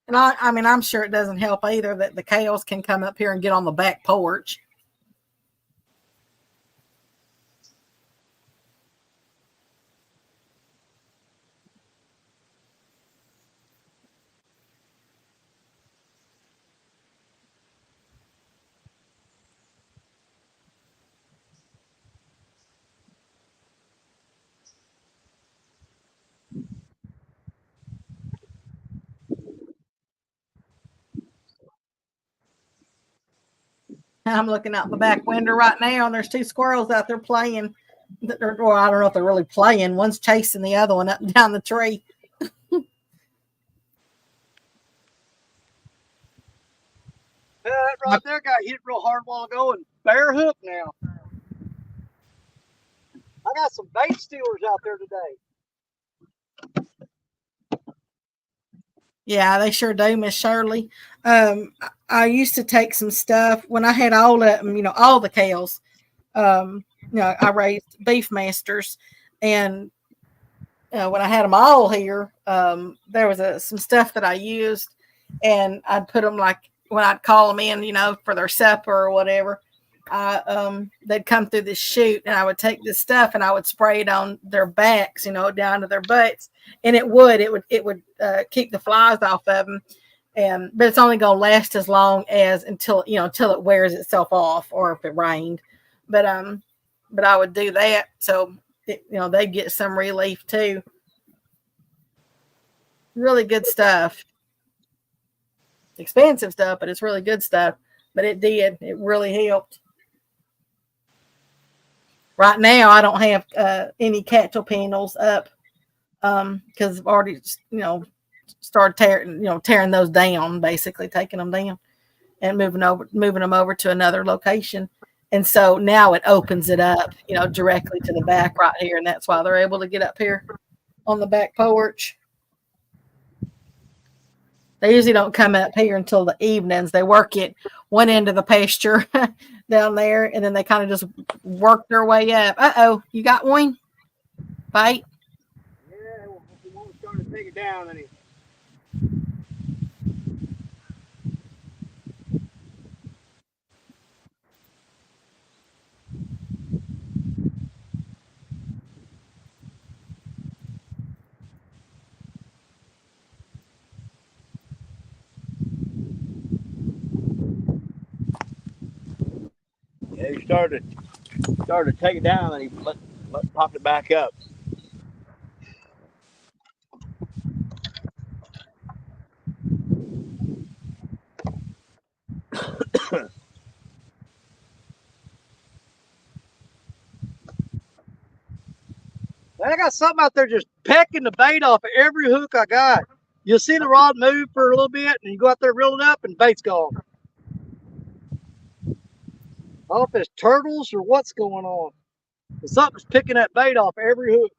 And I mean, I'm sure it doesn't help either that the cows can come up here and get on the back porch. I'm looking out the back window right now, and there's two squirrels out there playing. Well, I don't know if they're really playing. One's chasing the other one up and down the tree. That right there got hit real hard a while ago and bare hook now. I got some bait stealers out there today. Yeah, they sure do, Miss Shirley. I used to take some stuff when I had all of them, all the cows. I raised beef masters, and when I had them all here, there was some stuff that I used, and I'd put them like when I'd call them in, for their supper or whatever. They'd come through this chute, and I would take this stuff and I would spray it on their backs, down to their butts, and it would keep the flies off of them. But it's only gonna last as long as until it wears itself off, or if it rained. But I would do that so they'd get some relief too. Really good stuff. Expensive stuff, but it's really good stuff. But it really helped. Right now, I don't have any cattle panels up because I've already, started tearing those down, basically taking them down and moving them over to another location. And so now it opens it up, directly to the back right here, and that's why they're able to get up here on the back porch. They usually don't come up here until the evenings. They work at one end of the pasture down there, and then they kind of just work their way up. Uh-oh, you got one? Bite? Yeah, if you want to start to take it down, then he started to take it down, and he popped it back up. I got something out there just pecking the bait off of every hook I got. You'll see the rod move for a little bit, and you go out there, reel it up, and bait's gone. I don't know if it's turtles or what's going on. But something's picking that bait off every hook.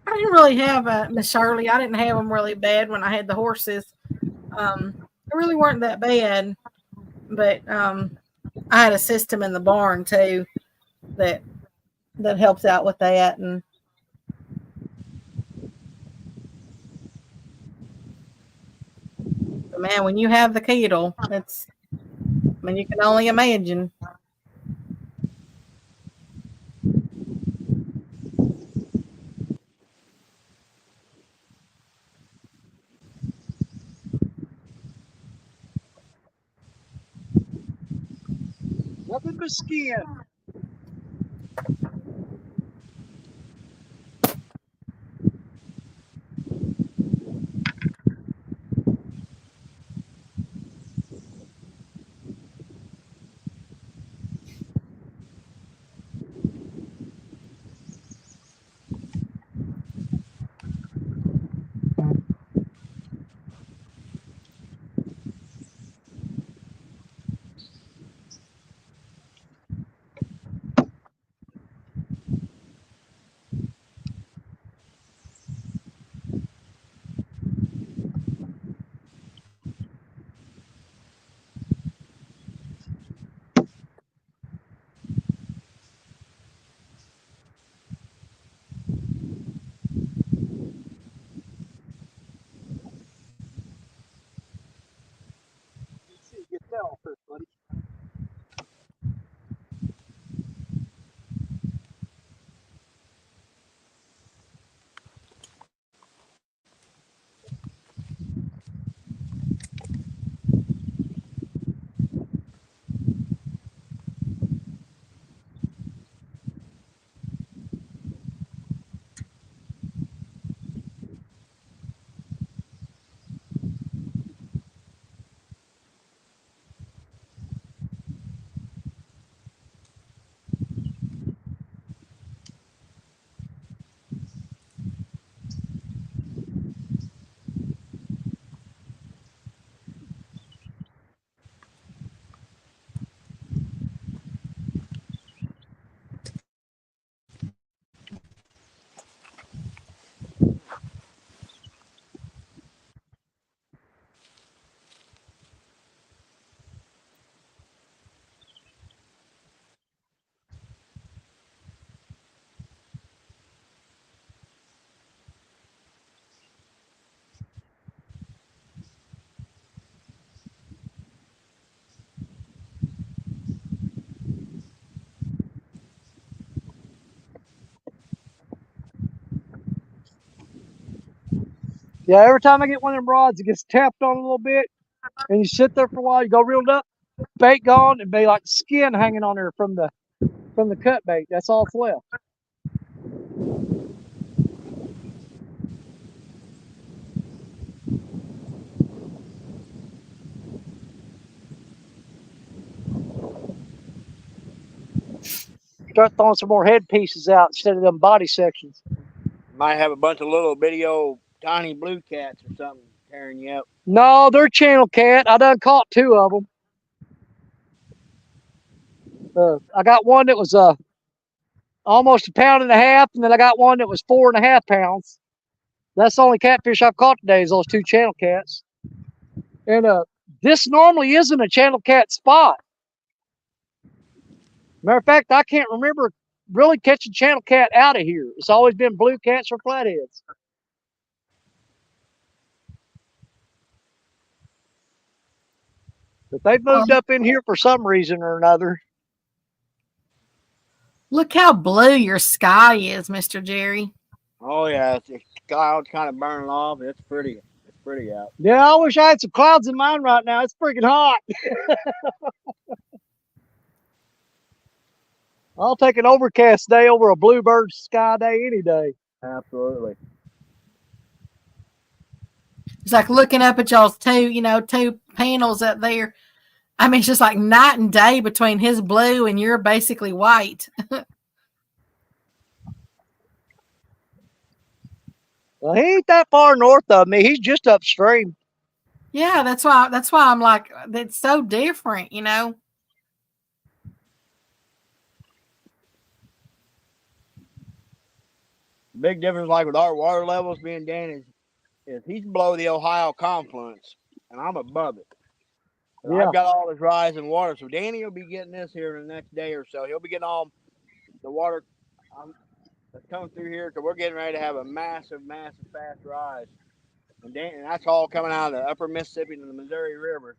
I didn't really have Miss Shirley. I didn't have them really bad when I had the horses. They really weren't that bad, but I had a system in the barn too that helps out with that. And man, when you have the kettle, you can only imagine. the skin. Let's see, get that off there, buddy. Yeah, every time I get one of them rods, it gets tapped on a little bit, and you sit there for a while. You go reeled up, bait gone, and be like skin hanging on there from the cut bait. That's all that's left. Start throwing some more head pieces out instead of them body sections. Might have a bunch of little bitty old tiny blue cats or something tearing you up. No, they're channel cat. I done caught 2 of them. I got one that was almost 1.5 pounds, and then I got one that was 4.5 pounds. That's the only catfish I've caught today is those 2 channel cats. And this normally isn't a channel cat spot. Matter of fact, I can't remember really catching channel cat out of here. It's always been blue cats or flatheads. But they've moved up in here for some reason or another. Look how blue your sky is, Mr. Jerry. Oh yeah, the clouds kind of burning off. It's pretty. It's pretty out. Yeah, I wish I had some clouds in mine right now. It's freaking hot. I'll take an overcast day over a bluebird sky day any day. Absolutely. It's like looking up at y'all's 2 panels up there. I mean, it's just like night and day between his blue and you're basically white. Well, he ain't that far north of me. He's just upstream. Yeah, that's why I'm like, it's so different, Big difference, like with our water levels being down, is he's below the Ohio confluence, and I'm above it. So Yeah. I've got all this rising water. So Danny will be getting this here in the next day or so. He'll be getting all the water that's coming through here because we're getting ready to have a massive, massive fast rise. And that's all coming out of the upper Mississippi and the Missouri River.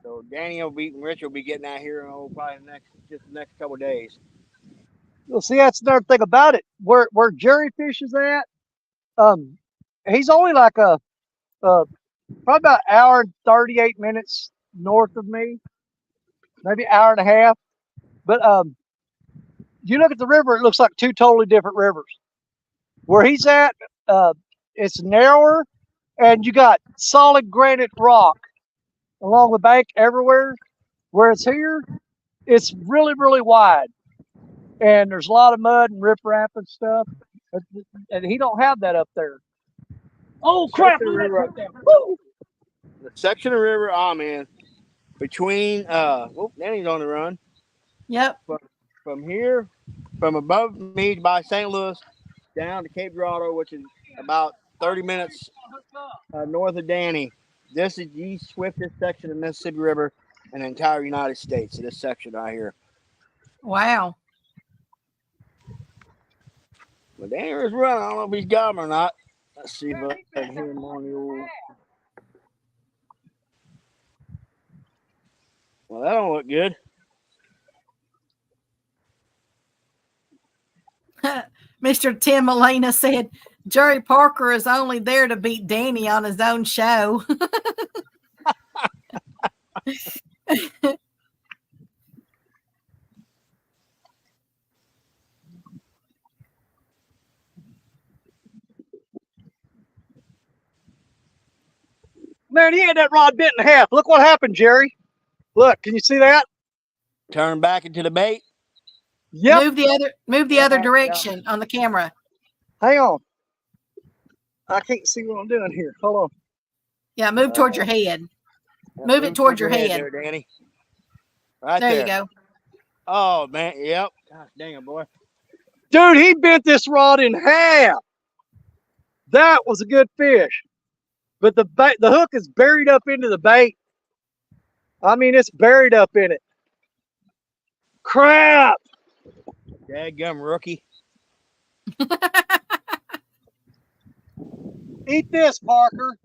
So Danny and Rich will be getting out here in probably the next couple of days. Well, see, that's another thing about it. Where Jerry fishes at, he's only like probably about an hour and 38 minutes north of me, maybe an hour and a half. But you look at the river, it looks like two totally different rivers. Where he's at, it's narrower, and you got solid granite rock along the bank everywhere. Where it's here, it's really, really wide, and there's a lot of mud and riprap and stuff. And he don't have that up there. Oh crap! Look at that right there. Woo! The section of river I'm in between Danny's on the run. Yep. From here, from above me by St. Louis down to Cape Girardeau, which is about 30 minutes north of Danny. This is the swiftest section of Mississippi River in the entire United States. This section right here. Wow. Well, Danny was running. I don't know if he's got him or not. Let's see if I can hear him on the old. Well, that don't look good. Mr. Tim Molina said Jerry Parker is only there to beat Danny on his own show. Man, he had that rod bent in half. Look what happened, Jerry. Look, can you see that? Turn back into the bait. Yep. Move the other direction on the camera. Hang on. I can't see what I'm doing here. Hold on. Yeah, move towards your head. Move it towards your head. There, Danny. Right there you go. Oh man, yep. Gosh dang it, boy. Dude, he bent this rod in half. That was a good fish. But the hook is buried up into the bait. I mean, it's buried up in it. Crap. Dadgum rookie. Eat this, Parker.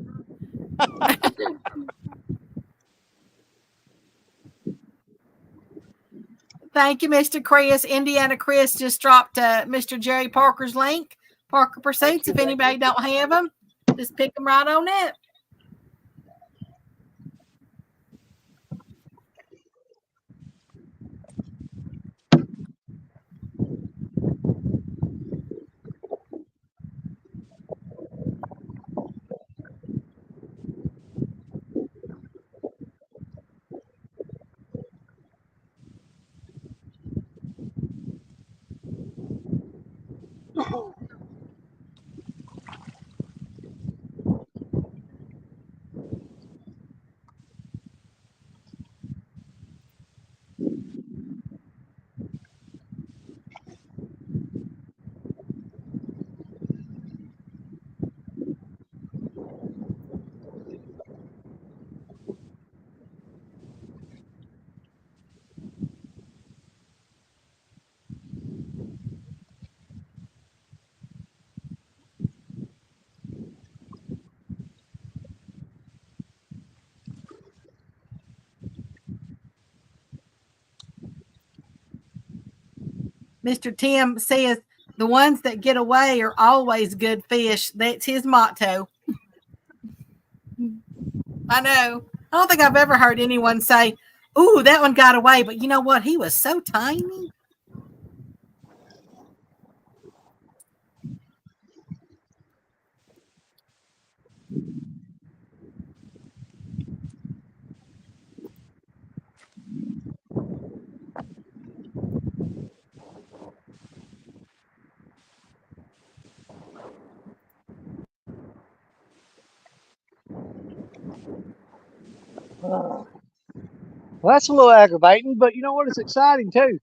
Thank you, Mr. Chris. Indiana Chris just dropped Mr. Jerry Parker's link. Parker Pursuits. If anybody don't have them, just pick them right on it. Mr. Tim says the ones that get away are always good fish. That's his motto. I know. I don't think I've ever heard anyone say, "Ooh, that one got away," but you know what? He was so tiny. Well, that's a little aggravating, but you know what? It's exciting too.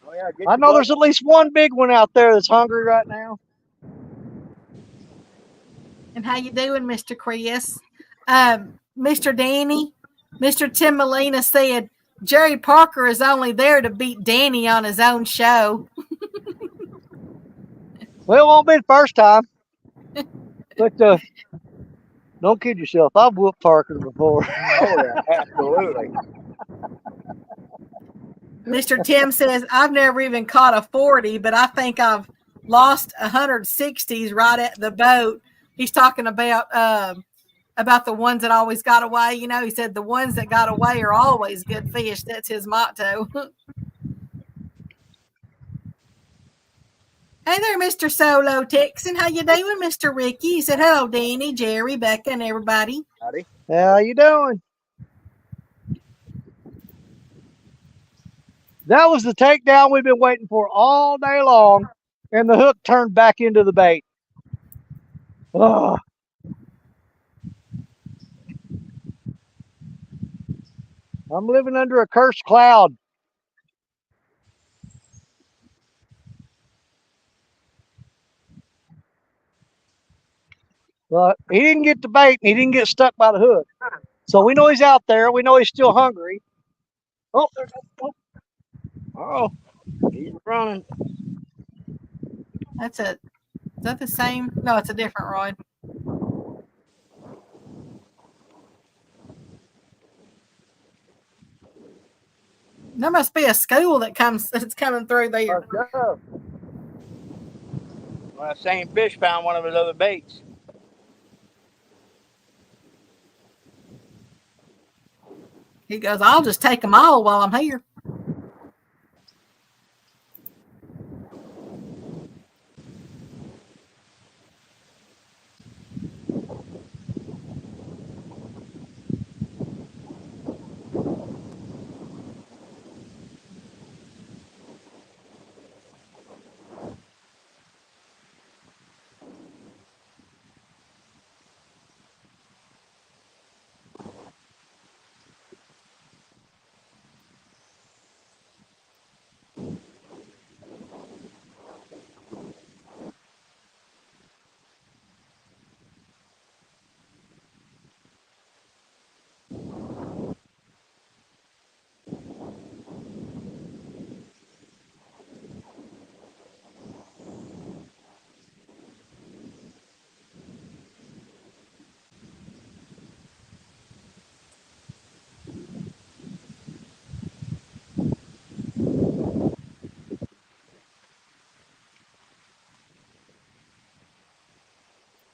Oh, yeah, I know there's at least one big one out there that's hungry right now. And how you doing, Mr. Chris? Mr. Danny, Mr. Tim Molina said Jerry Parker is only there to beat Danny on his own show. Well, it won't be the first time. But don't kid yourself. I've whooped Parker before. Oh, yeah, absolutely. Mr. Tim says, I've never even caught a 40, but I think I've lost 160s right at the boat. He's talking about about the ones that always got away. You know, he said the ones that got away are always good fish. That's his motto. Hey there, Mr. Solo Texan. How you doing, Mr. Ricky? He said, hello, Danny, Jerry, Becca, and everybody. Howdy. How you doing? That was the takedown we've been waiting for all day long, and the hook turned back into the bait. Ugh. I'm living under a cursed cloud. But he didn't get the bait, and he didn't get stuck by the hook. So we know he's out there. We know he's still hungry. Oh, Oh, he's running. Is that the same? No, it's a different rod. There must be a school that's coming through there. Well, that same fish found one of his other baits. He goes, I'll just take them all while I'm here.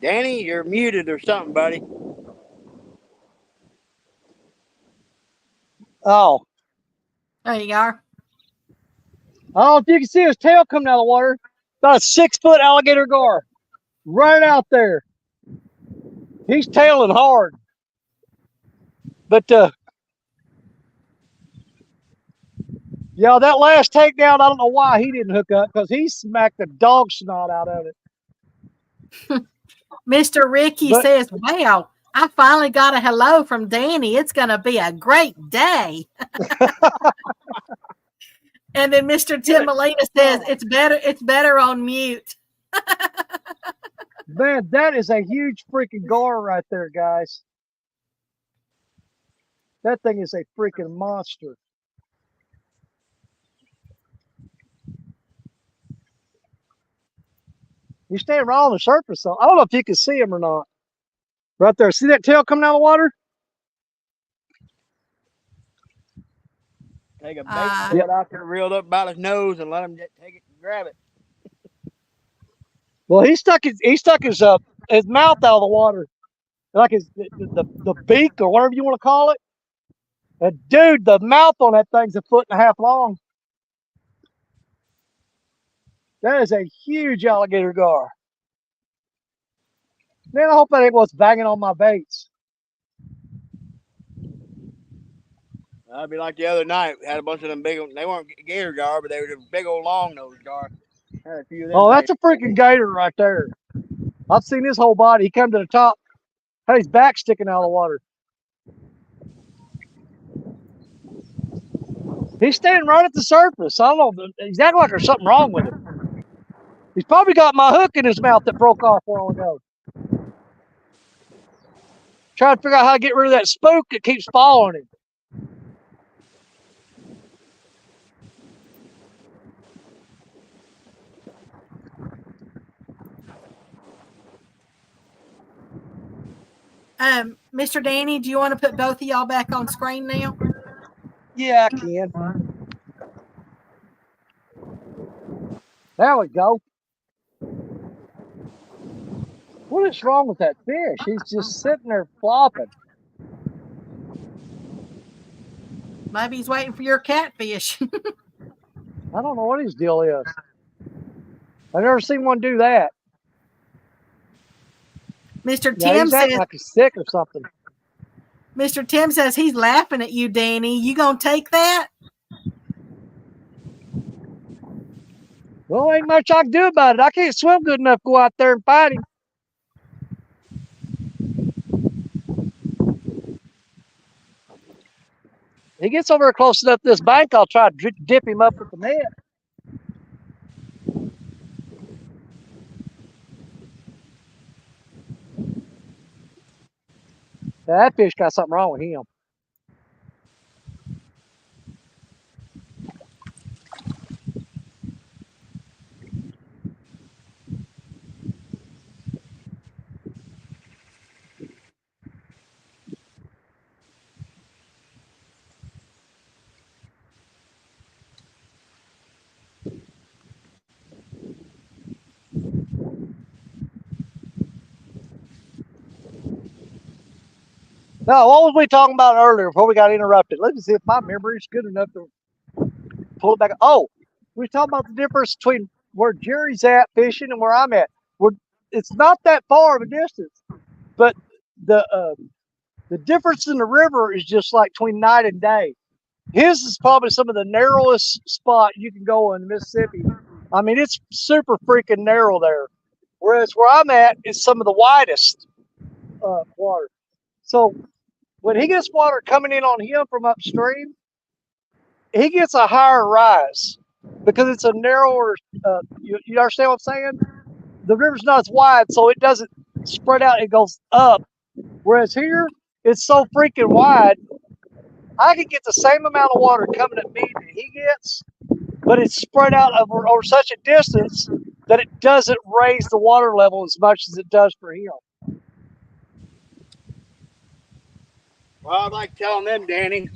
Danny, you're muted or something, buddy. oh. There you are. I don't know if you can see his tail coming out of the water. About a 6-foot alligator gar. Right out there. He's tailing hard. But yeah, that last takedown, I don't know why he didn't hook up, because he smacked the dog snot out of it. Mr. Ricky says, wow, I finally got a hello from Danny. It's going to be a great day. And then Mr. Tim Molina says, it's better on mute. Man, that is a huge freaking gar right there, guys. That thing is a freaking monster. He's standing right on the surface. So I don't know if you can see him or not. Right there. See that tail coming out of the water? Take a bait cord out there, reeled up about his nose, and let him take it and grab it. Well, he stuck his mouth out of the water, like the beak or whatever you want to call it. And dude, the mouth on that thing's 1.5 feet long. That is a huge alligator gar. Man, I hope that ain't what's banging on my baits. That'd be like the other night. We had a bunch of them big, they weren't gator gar, but they were big old long nose gar. Had a few of them. Oh, that's a freaking gator right there. I've seen his whole body. He come to the top, had his back sticking out of the water. He's standing right at the surface. I don't know. He's acting like there's something wrong with him. He's probably got my hook in his mouth that broke off a while ago. Trying to figure out how to get rid of that spook that keeps following him. Mr. Danny, do you want to put both of y'all back on screen now? Yeah, I can. There we go. What is wrong with that fish? He's just sitting there flopping. Maybe he's waiting for your catfish. I don't know what his deal is. I've never seen one do that. Mr. Yeah, Tim he's acting says, like he's sick or something. Mr. Tim says he's laughing at you, Danny. You gonna take that? Well, ain't much I can do about it. I can't swim good enough to go out there and fight him. He gets over close enough to this bank, I'll try to dip him up with the net. Yeah, that fish got something wrong with him. Now, what was we talking about earlier before we got interrupted? Let me see if my memory is good enough to pull it back. Oh, we were talking about the difference between where Jerry's at fishing and where I'm at. It's not that far of a distance, but the difference in the river is just like between night and day. His is probably some of the narrowest spot you can go in Mississippi. I mean, it's super freaking narrow there. Whereas where I'm at is some of the widest water. So when he gets water coming in on him from upstream, he gets a higher rise because it's a narrower. You understand what I'm saying? The river's not as wide, so it doesn't spread out. It goes up. Whereas here, it's so freaking wide. I can get the same amount of water coming at me that he gets, but it's spread out over such a distance that it doesn't raise the water level as much as it does for him. Well, I'd like telling them, Danny,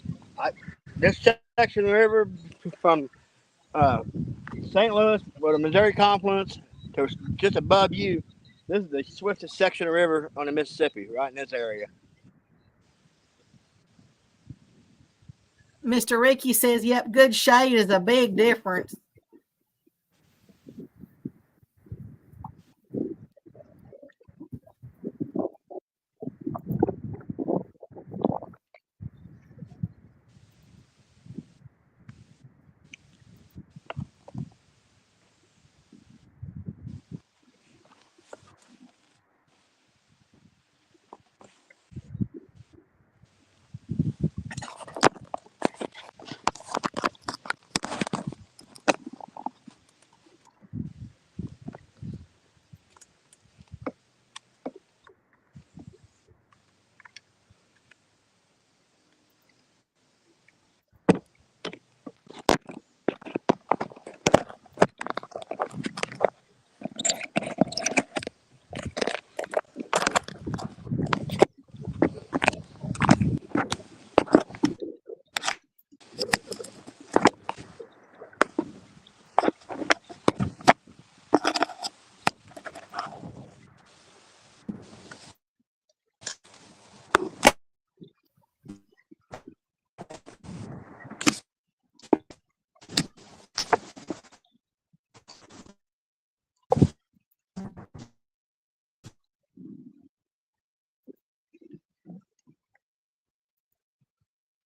this section of the river from St. Louis, where the Missouri confluence, to just above you, this is the swiftest section of river on the Mississippi, right in this area. Mr. Ricky says, yep, good shade is a big difference.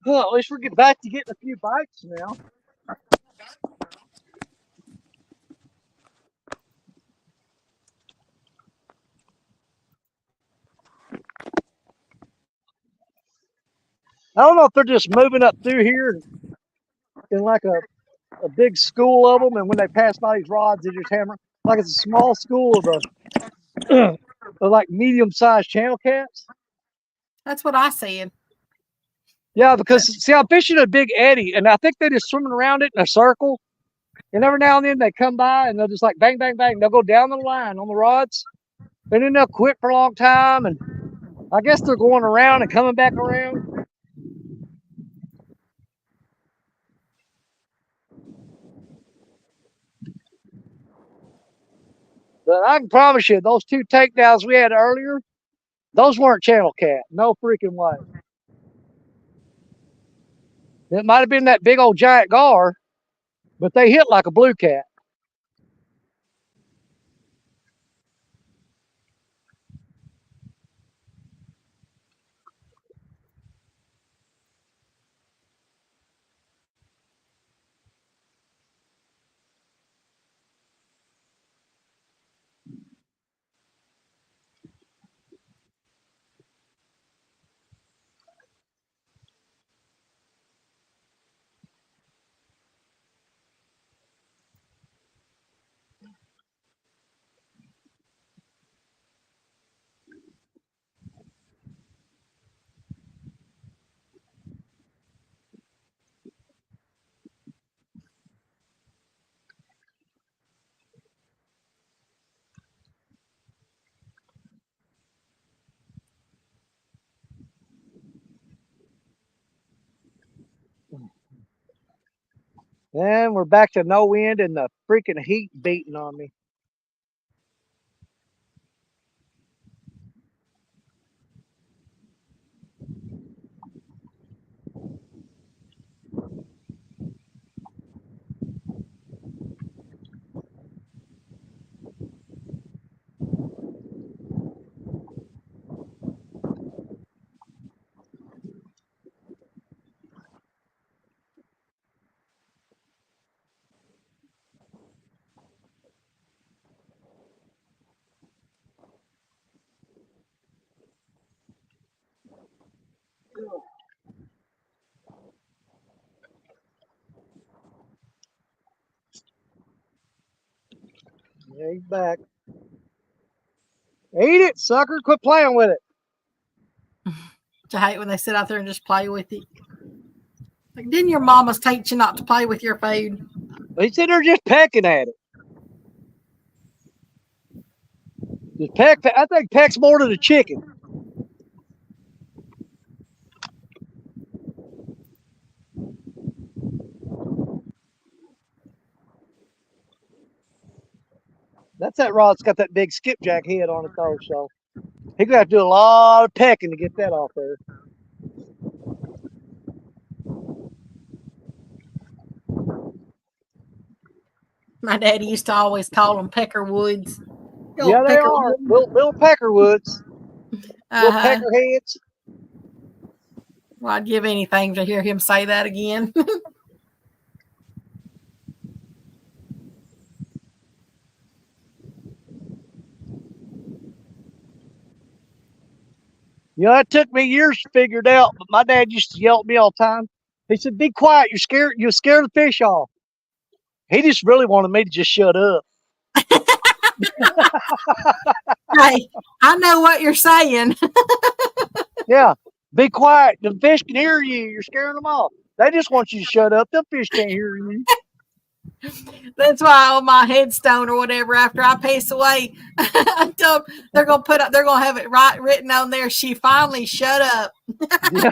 Well, at least we're getting back to getting a few bites now. I don't know if they're just moving up through here in like a big school of them, and when they pass by these rods, they just hammer like it's a small school of like medium-sized channel cats. That's what I said. Yeah, because see, I'm fishing a big eddy, and I think they're just swimming around it in a circle. And every now and then they come by and they'll just like bang, bang, bang. They'll go down the line on the rods, and then they'll quit for a long time. And I guess they're going around and coming back around. But I can promise you, those 2 takedowns we had earlier, those weren't channel cat. No freaking way. It might have been that big old giant gar, but they hit like a blue cat. And we're back to no wind and the freaking heat beating on me. Yeah, he's back. Eat it, sucker. Quit playing with it. I hate when they sit out there and just play with it. Like, didn't your mamas teach you not to play with your food? He's sitting there just pecking at it. Just peck. I think pecks more than a chicken. That's that rod's got that big skipjack head on it though, so he's gonna have to do a lot of pecking to get that off there. My daddy used to always call them pecker woods. Yeah, they are little peckerwoods, little peckerheads. Well, I'd give anything to hear him say that again. You know, it took me years to figure it out, but my dad used to yell at me all the time. He said, "Be quiet, you're scared, you'll scare the fish off." He just really wanted me to just shut up. Hey, I know what you're saying. Yeah, be quiet. The fish can hear you. You're scaring them off. They just want you to shut up. The fish can't hear you. That's why on my headstone or whatever, after I pass away, I told they're gonna have it written on there. She finally shut up. Yeah.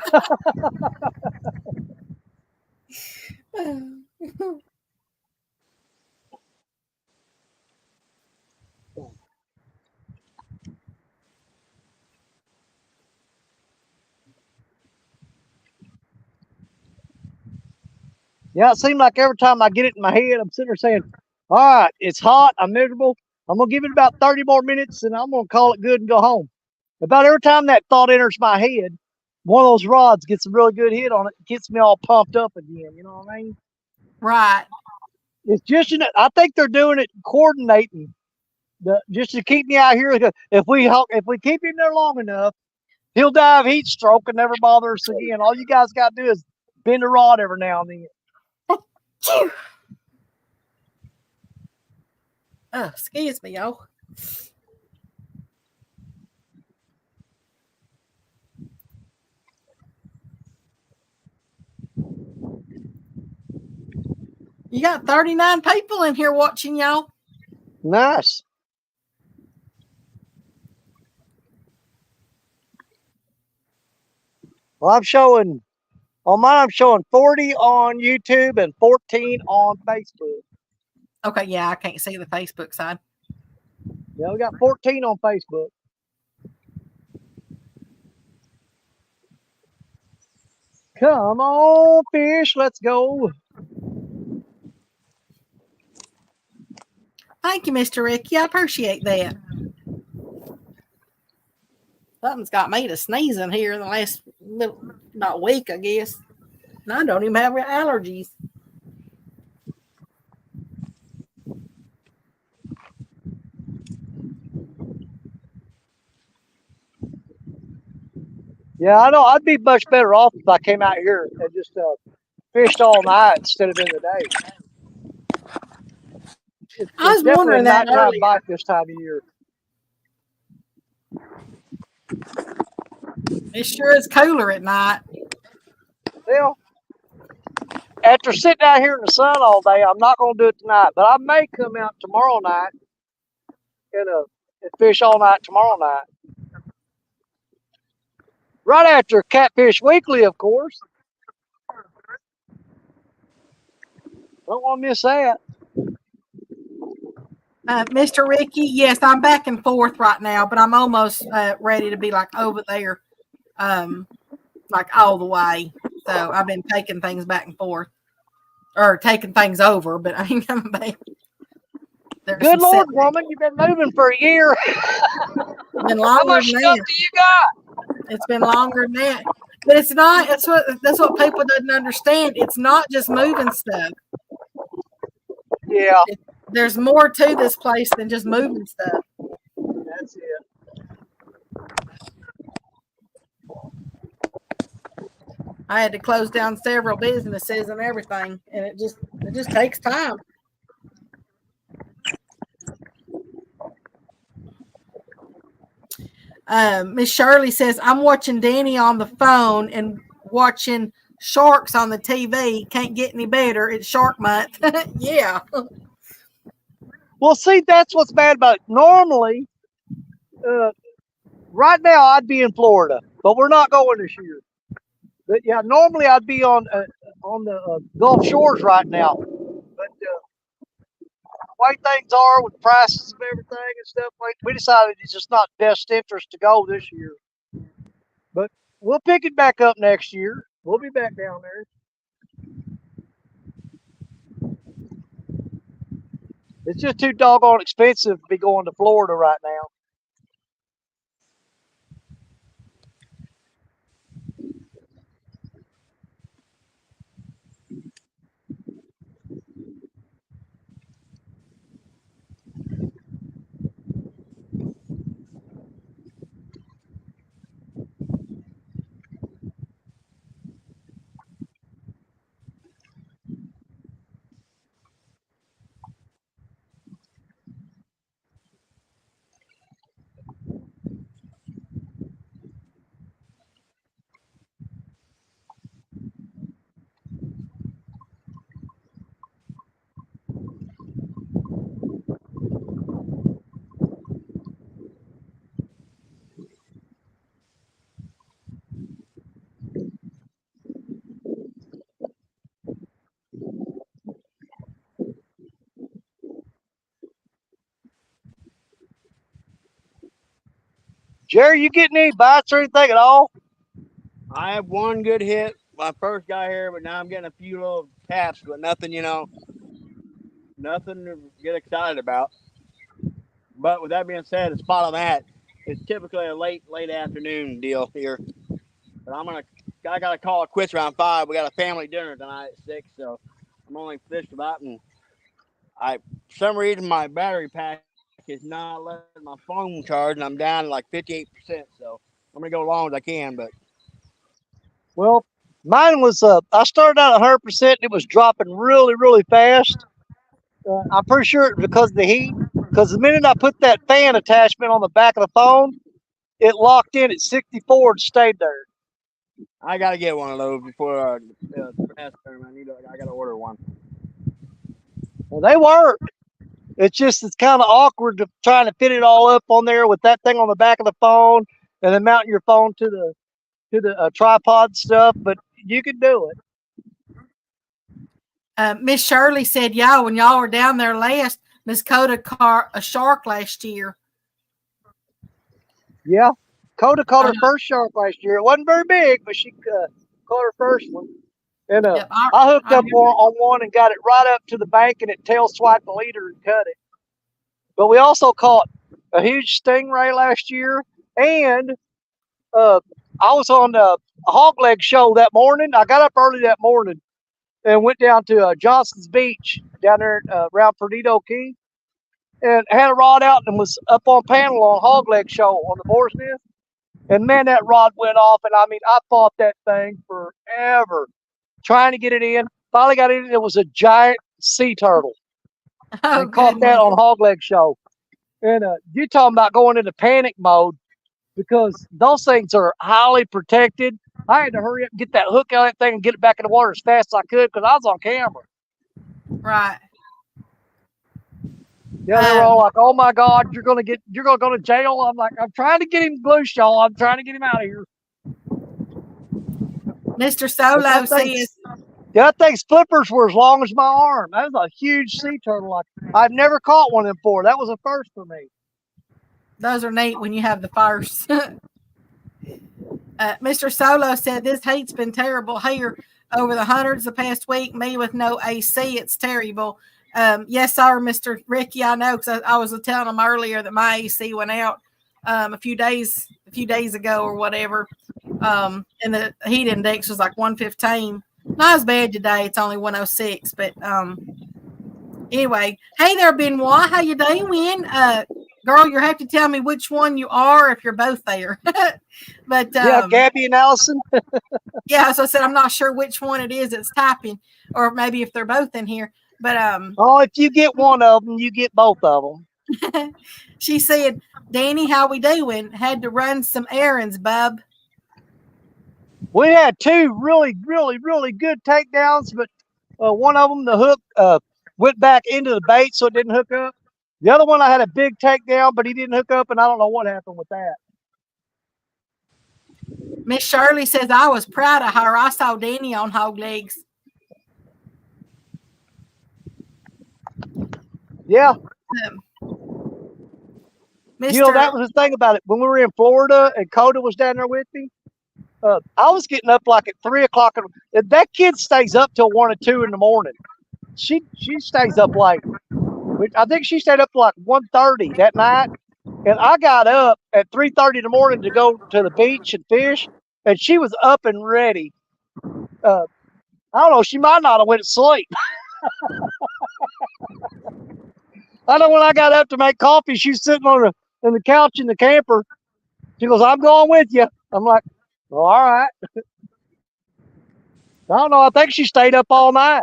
Yeah, it seemed like every time I get it in my head, I'm sitting there saying, "All right, it's hot. I'm miserable. I'm gonna give it about 30 more minutes, and I'm gonna call it good and go home." About every time that thought enters my head, one of those rods gets a really good hit on it, gets me all pumped up again. You know what I mean? Right. It's just, I think they're doing it, coordinating, just to keep me out here. If we keep him there long enough, he'll die of heat stroke and never bother us again. All you guys got to do is bend a rod every now and then. Oh, excuse me, y'all. You got 39 people in here watching, y'all. Nice. Well, on mine, I'm showing 40 on YouTube and 14 on Facebook. Okay, yeah, I can't see the Facebook side. Yeah, we got 14 on Facebook. Come on, fish, let's go. Thank you, Mr. Ricky. I appreciate that. Something's got me to sneezing here in the last about week, I guess. And I don't even have allergies. Yeah, I know. I'd be much better off if I came out here and just fished all night instead of in the day. I was It's definitely a wondering that nighttime earlier. bite this time of year. It sure is cooler at night. Well, after sitting out here in the sun all day, I'm not going to do it tonight, but I may come out tomorrow night and fish all night tomorrow night. Right after Catfish Weekly, of course. Don't want to miss that. Mr. Ricky, yes, I'm back and forth right now, but I'm almost ready to be like over there, like all the way. So I've been taking things back and forth, or taking things over, but I ain't coming back. Good Lord, woman, you've been moving for a year. Been How longer much than stuff that. do you got? It's been longer than that. But it's not. That's what people doesn't understand. It's not just moving stuff. Yeah. There's more to this place than just moving stuff. That's it. I had to close down several businesses and everything, and it just takes time. Miss Shirley says, I'm watching Danny on the phone and watching sharks on the TV. Can't get any better. It's Shark Month. Yeah. Well, see, that's what's bad about it. Normally, right now I'd be in Florida, but we're not going this year. But yeah, normally I'd be on the Gulf Shores right now. But the way things are with prices of everything and stuff, we decided it's just not best interest to go this year. But we'll pick it back up next year. We'll be back down there. It's just too doggone expensive to be going to Florida right now. Jerry, you getting any bites or anything at all? I have one good hit, my first guy here, but now I'm getting a few little taps, but nothing, nothing to get excited about. But with that being said, the spot on that is typically a late afternoon deal here. But I gotta call it quits around 5. We got a family dinner tonight at 6, so I'm only fished about, and for some reason my battery pack is not letting my phone charge, and I'm down to like 58%. So I'm gonna go as long as I can. But Well, mine was I started out 100% and it was dropping really, really fast. I'm pretty sure it's because of the heat. Because the minute I put that fan attachment on the back of the phone, it locked in at 64 and stayed there. I gotta get one of those before the next tournament. I gotta order one. Well, they work. It's kind of awkward to trying to fit it all up on there with that thing on the back of the phone and then mounting your phone to the tripod stuff. But you can do it. Miss Shirley said, when y'all were down there last, Miss Coda caught a shark last year. Yeah. Coda caught her first shark last year. It wasn't very big, but she caught her first one. And Yep, I hooked up on one and got it right up to the bank, and it tail swiped the leader and cut it. But we also caught a huge stingray last year, and I was on a hog leg show that morning. I got up early that morning and went down to Johnson's Beach down there around Perdido Key, and had a rod out and was up on panel on hog leg show on the boar's nest. And man, that rod went off, and I mean, I fought that thing forever, trying to get it in. Finally got it in. It was a giant sea turtle, and caught that on hog leg show. And you talking about going into panic mode, because those things are highly protected. I had to hurry up and get that hook out of that thing and get it back in the water as fast as I could, because I was on camera. Right. Yeah, they were all like, "Oh my God, you're gonna go to jail." I'm like, "I'm trying to get him loose, y'all. I'm trying to get him out of here." Mr. Solo says, "Yeah, that thing's flippers were as long as my arm. That was a huge sea turtle. I've never caught one of them before. That was a first for me." Those are neat when you have the first. Mr. Solo said, "This heat's been terrible here over the hundreds the past week. Me with no AC, it's terrible." Yes, sir, Mr. Ricky. I know, because I was telling him earlier that my AC went out a few days ago or whatever, and the heat index was like 115. Not as bad today; it's only 106. But anyway, hey there, Benoit. How you doing? Girl, you have to tell me which one you are if you're both there. But yeah, Gabby and Allison. Yeah, so I said I'm not sure which one it is that's typing, or maybe if they're both in here. But if you get one of them, you get both of them. She said, "Danny, how we doing? Had to run some errands, bub." We had two really, really, really good takedowns, but one of them, the hook went back into the bait, so it didn't hook up. The other one, I had a big takedown, but he didn't hook up, and I don't know what happened with that. Miss Shirley says, "I was proud of her. I saw Danny on hog legs." Yeah. Mr. You know, that was the thing about it. When we were in Florida and Coda was down there with me, I was getting up like at 3 o'clock. That kid stays up till 1 or 2 in the morning. She stays up late. I think she stayed up till like 1:30 that night. And I got up at 3:30 in the morning to go to the beach and fish, and she was up and ready. I don't know. She might not have went to sleep. I know when I got up to make coffee, she was sitting on the couch in the camper. She goes, "I'm going with you." I'm like, "Well, all right." I don't know. I think she stayed up all night.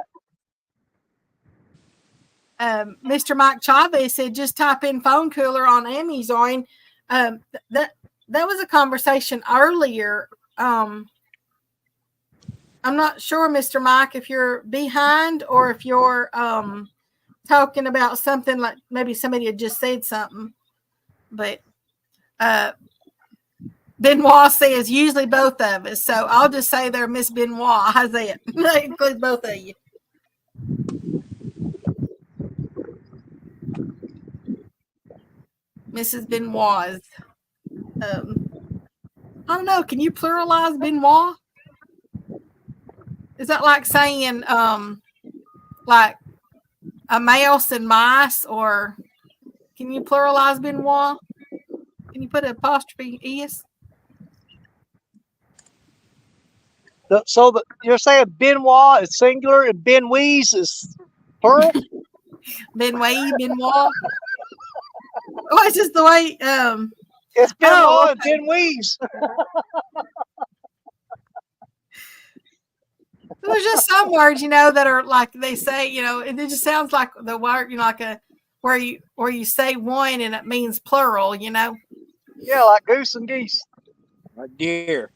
Mr. Mike Chavez said, "Just type in phone cooler on Amazon." That was a conversation earlier. I'm not sure, Mr. Mike, if you're behind or if you're talking about something like maybe somebody had just said something. But Benoit says usually both of us. So I'll just say they're Miss Benoit. How's that? That includes both of you. Mrs. Benoit. I don't know. Can you pluralize Benoit? Is that like saying like a mouse and mice, or can you pluralize Benoit? Can you put an apostrophe S? So you're saying Benoit is singular and Benoit is plural? Benoit. Oh, it's just the way. It's Benoit and Benoit. There's just some words, that are like they say, it just sounds like the word, like where you say one and it means plural, Yeah, like goose and geese. Like deer.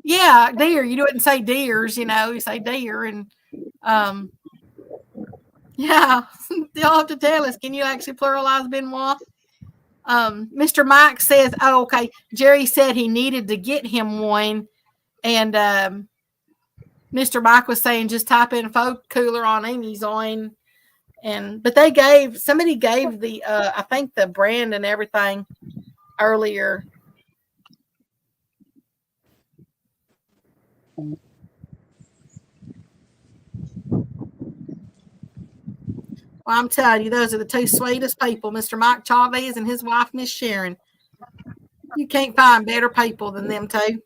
Yeah, deer. You wouldn't say deers, you say deer, and yeah, you'll have to tell us. Can you actually pluralize Benoit? Mr. Mike says, "Oh, okay." Jerry said he needed to get him one, and Mr. Mike was saying just type in phone cooler on Amazon, but somebody gave the I think the brand and everything earlier. Well, I'm telling you, those are the two sweetest people, Mr. Mike Chavez and his wife, Miss Sharon. You can't find better people than them two.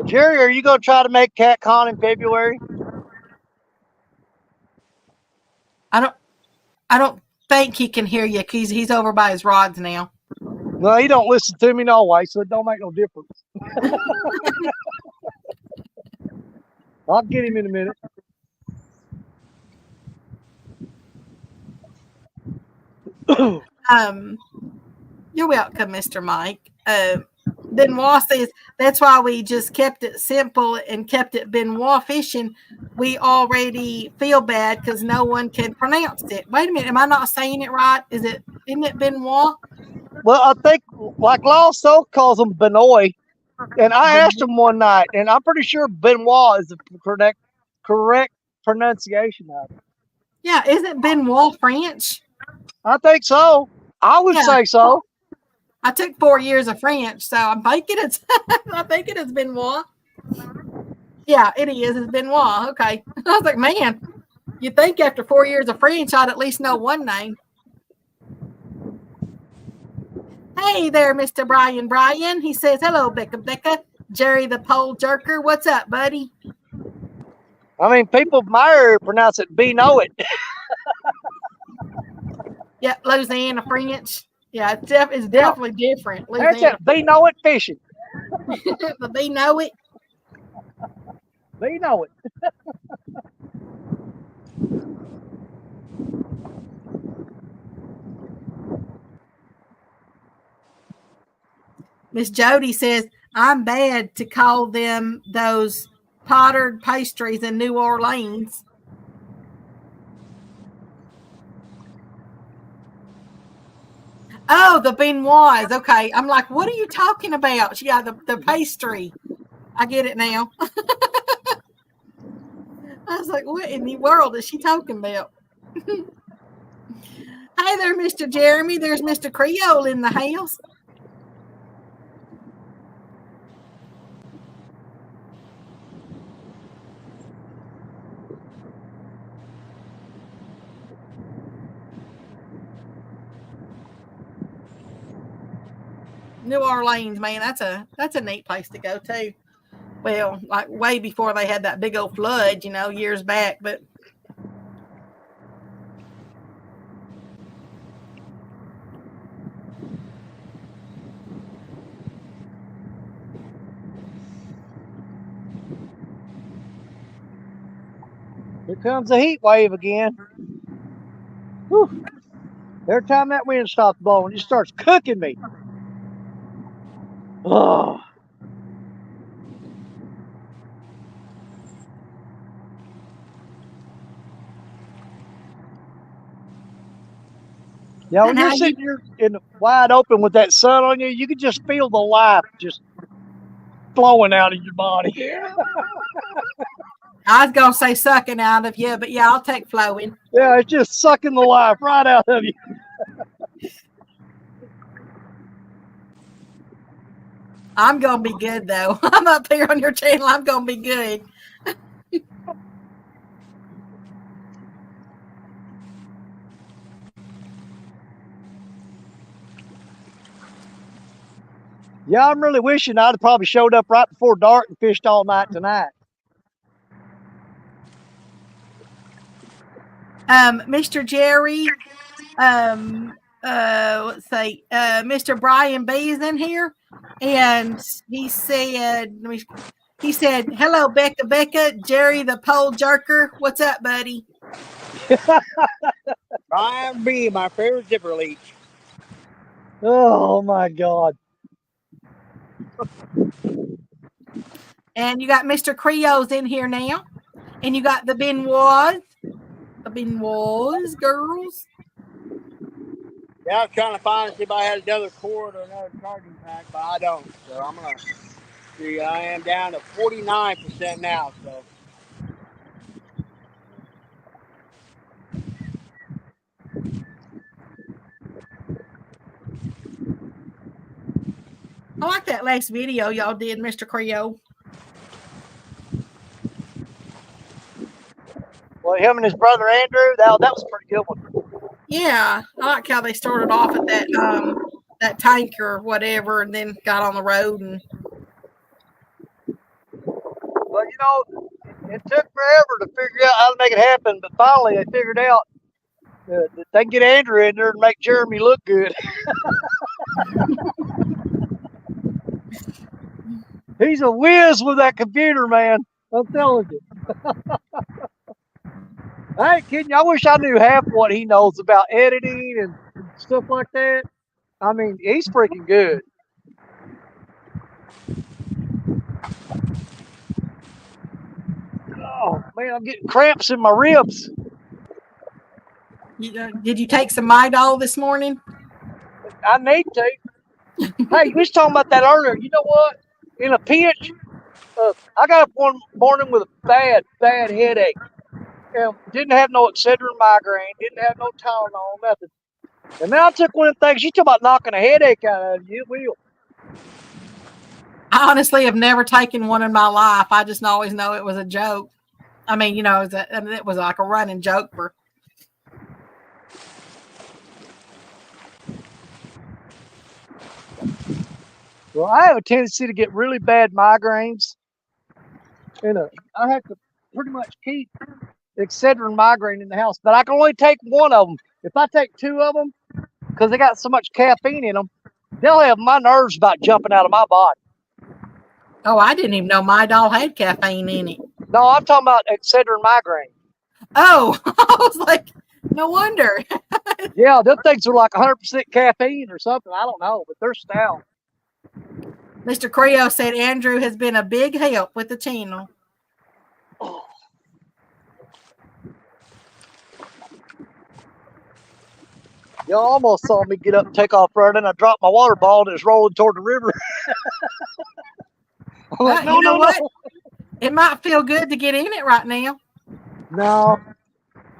Jerry, are you going to try to make cat con in February? I don't think he can hear you because he's over by his rods now. No, he don't listen to me no way, so it don't make no difference. I'll get him in a minute. You're welcome, Mr. Mike. Benoit says that's why we just kept it simple and kept it Benoit fishing. We already feel bad because no one can pronounce it. Wait a minute, am I not saying it right? Isn't it Benoit? Well, I think like Lost Soul calls him Benoit, and I asked him one night, and I'm pretty sure Benoit is the correct pronunciation of it. Yeah, isn't Benoit French? I think so. I would say so. I took 4 years of French, so I'm thinking it's Benoit. Yeah, it is. It's Benoit. Okay. I was like, man, you'd think after 4 years of French, I'd at least know one name. Hey there, Mr. Brian. He says, hello, Becca. Jerry the pole jerker. What's up, buddy? I mean, people of my area pronounce it know it. Yeah, Louisiana French. Yeah, it's definitely different. That's it. Know it fishing. The know it. Know it. Miss Jody says, I'm bad to call them those pottered pastries in New Orleans. Oh, the Benoits. Okay. I'm like, what are you talking about? Yeah, the pastry. I get it now. I was like, what in the world is she talking about? Hey there, Mr. Jeremy. There's Mr. Creole in the house. New Orleans, man, that's a neat place to go to. Well, like way before they had that big old flood, years back, but Here comes the heat wave again. Whew. Every time that wind stops blowing, it starts cooking me. Oh. Yeah, when you're sitting here in the wide open with that sun on you, you can just feel the life just flowing out of your body. I was going to say sucking out of you, but yeah, I'll take flowing. Yeah, it's just sucking the life right out of you. I'm going to be good, though. I'm up here on your channel. I'm going to be good. Yeah, I'm really wishing I'd have probably showed up right before dark and fished all night tonight. Mr. Jerry, let's say, Mr. Brian B is in here, and he said, hello, Becca, Jerry the pole jerker. What's up, buddy? Brian B, my favorite zipper leech. Oh my God. And you got Mr. Creole's in here now, and you got the Benoits girls. Yeah, I was trying to find see if I had another cord or another charging pack, but I don't. So I'm gonna see. I am down to 49% now. So. I like that last video y'all did, Mr. Creole. Well, him and his brother Andrew, that was a pretty good one. Yeah, I like how they started off at that tank or whatever, and then got on the road. And Well, it took forever to figure out how to make it happen, but finally they figured out that they can get Andrew in there and make Jeremy look good. He's a whiz with that computer, man. I'm telling you. I ain't kidding you. I wish I knew half what he knows about editing and stuff like that. I mean, he's freaking good. Oh, man, I'm getting cramps in my ribs. Did you take some Midol this morning? I need to. Hey, we was talking about that earlier. You know what? In a pinch, I got up one morning with a bad headache. Didn't have no Excedrin migraine. Didn't have no Tylenol, nothing. And then I took one of the things. You talk about knocking a headache out of you. It will. I honestly have never taken one in my life. I just always know it was a joke. I mean, it was like a running joke for. Well, I have a tendency to get really bad migraines. And I have to pretty much keep Excedrin migraine in the house, but I can only take one of them. If I take two of them, because they got so much caffeine in them, they'll have my nerves about jumping out of my body. Oh, I didn't even know Midol had caffeine in it. No, I'm talking about Excedrin migraine. Oh, I was like, no wonder. Yeah, them things are like 100% caffeine or something. I don't know, but they're stout. Mr. Creole said Andrew has been a big help with the channel. Oh. Y'all almost saw me get up and take off running. I dropped my water ball and it's rolling toward the river. I'm like, no. It might feel good to get in it right now. No.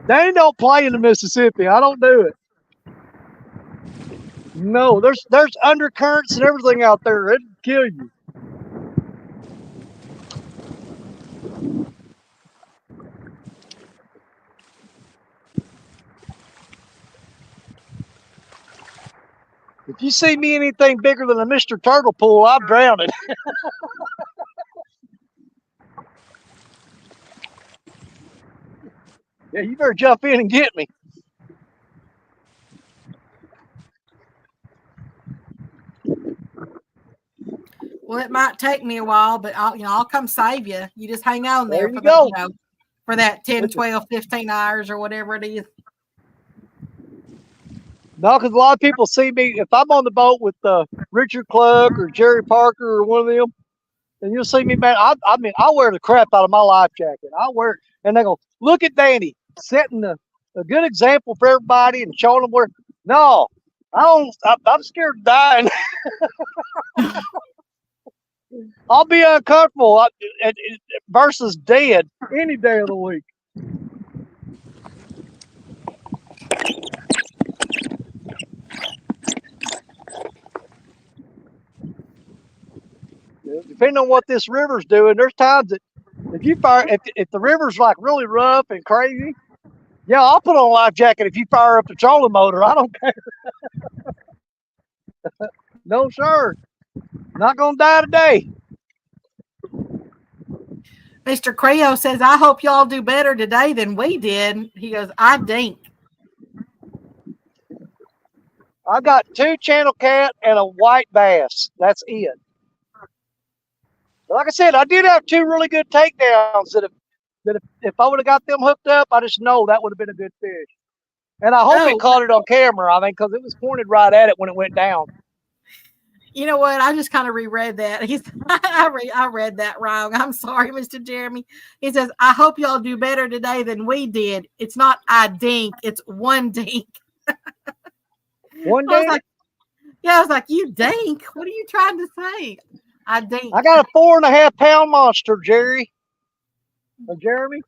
They don't play in the Mississippi. I don't do it. No, there's undercurrents and everything out there. It'd kill you. If you see me anything bigger than a Mr. Turtle pool, I'm drowning. Yeah, you better jump in and get me. Well, it might take me a while, but I'll come save you. You just hang on there for for that 10, 12, 15 hours or whatever it is. No, because a lot of people see me, if I'm on the boat with Richard Cluck or Jerry Parker or one of them, and you'll see me, man, I'll wear the crap out of my life jacket. I'll wear it, and they go, look at Danny, setting a good example for everybody and showing them where, no, I'm scared of dying. I'll be uncomfortable versus dead any day of the week. Depending on what this river's doing, there's times that if the river's like really rough and crazy, yeah, I'll put on a life jacket if you fire up the trolling motor. I don't care. No, sir. Not gonna die today. Mr. Creole says, I hope y'all do better today than we did. He goes, I dink. I got 2 channel cat and a white bass. That's it. But like I said, I did have 2 really good takedowns that if I would have got them hooked up, I just know that would have been a good fish. And I hope it caught it on camera. I mean, because it was pointed right at it when it went down. You know what? I just kind of reread that. I read that wrong. I'm sorry, Mr. Jeremy. He says, I hope y'all do better today than we did. It's not I dink, it's one dink. One I was day, like, yeah, I was like, you dink. What are you trying to say? I dink. I got a 4.5 pound monster, Jerry. Or Jeremy.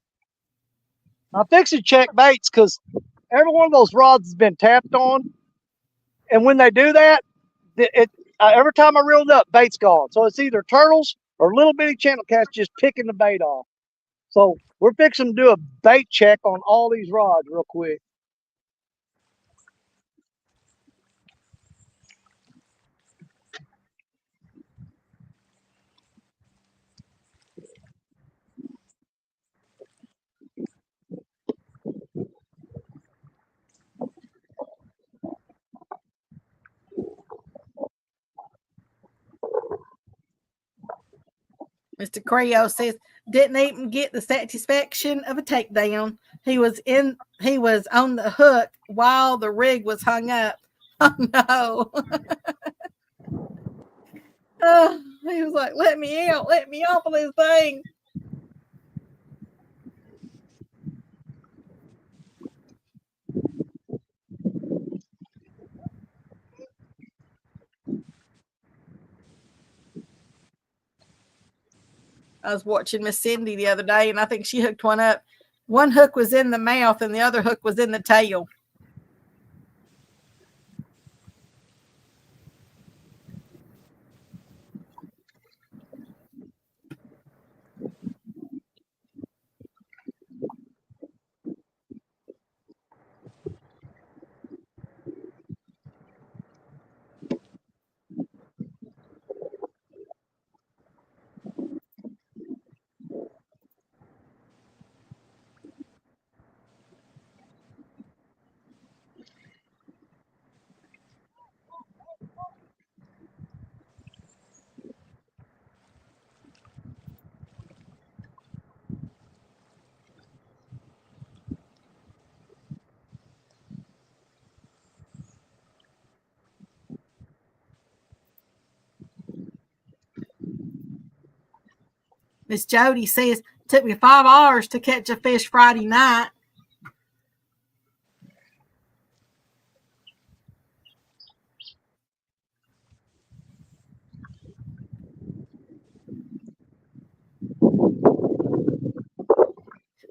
I'm fixing to check baits because every one of those rods has been tapped on. And when they do that, every time I reel it up, bait's gone. So it's either turtles or little bitty channel cats just picking the bait off. So we're fixing to do a bait check on all these rods real quick. Mr. Creo says, didn't even get the satisfaction of a takedown. He was on the hook while the rig was hung up. Oh no. He was like, let me out, let me off of this thing. I was watching Miss Cindy the other day, and I think she hooked one up. One hook was in the mouth, and the other hook was in the tail. Miss Jody says, it took me 5 hours to catch a fish Friday night.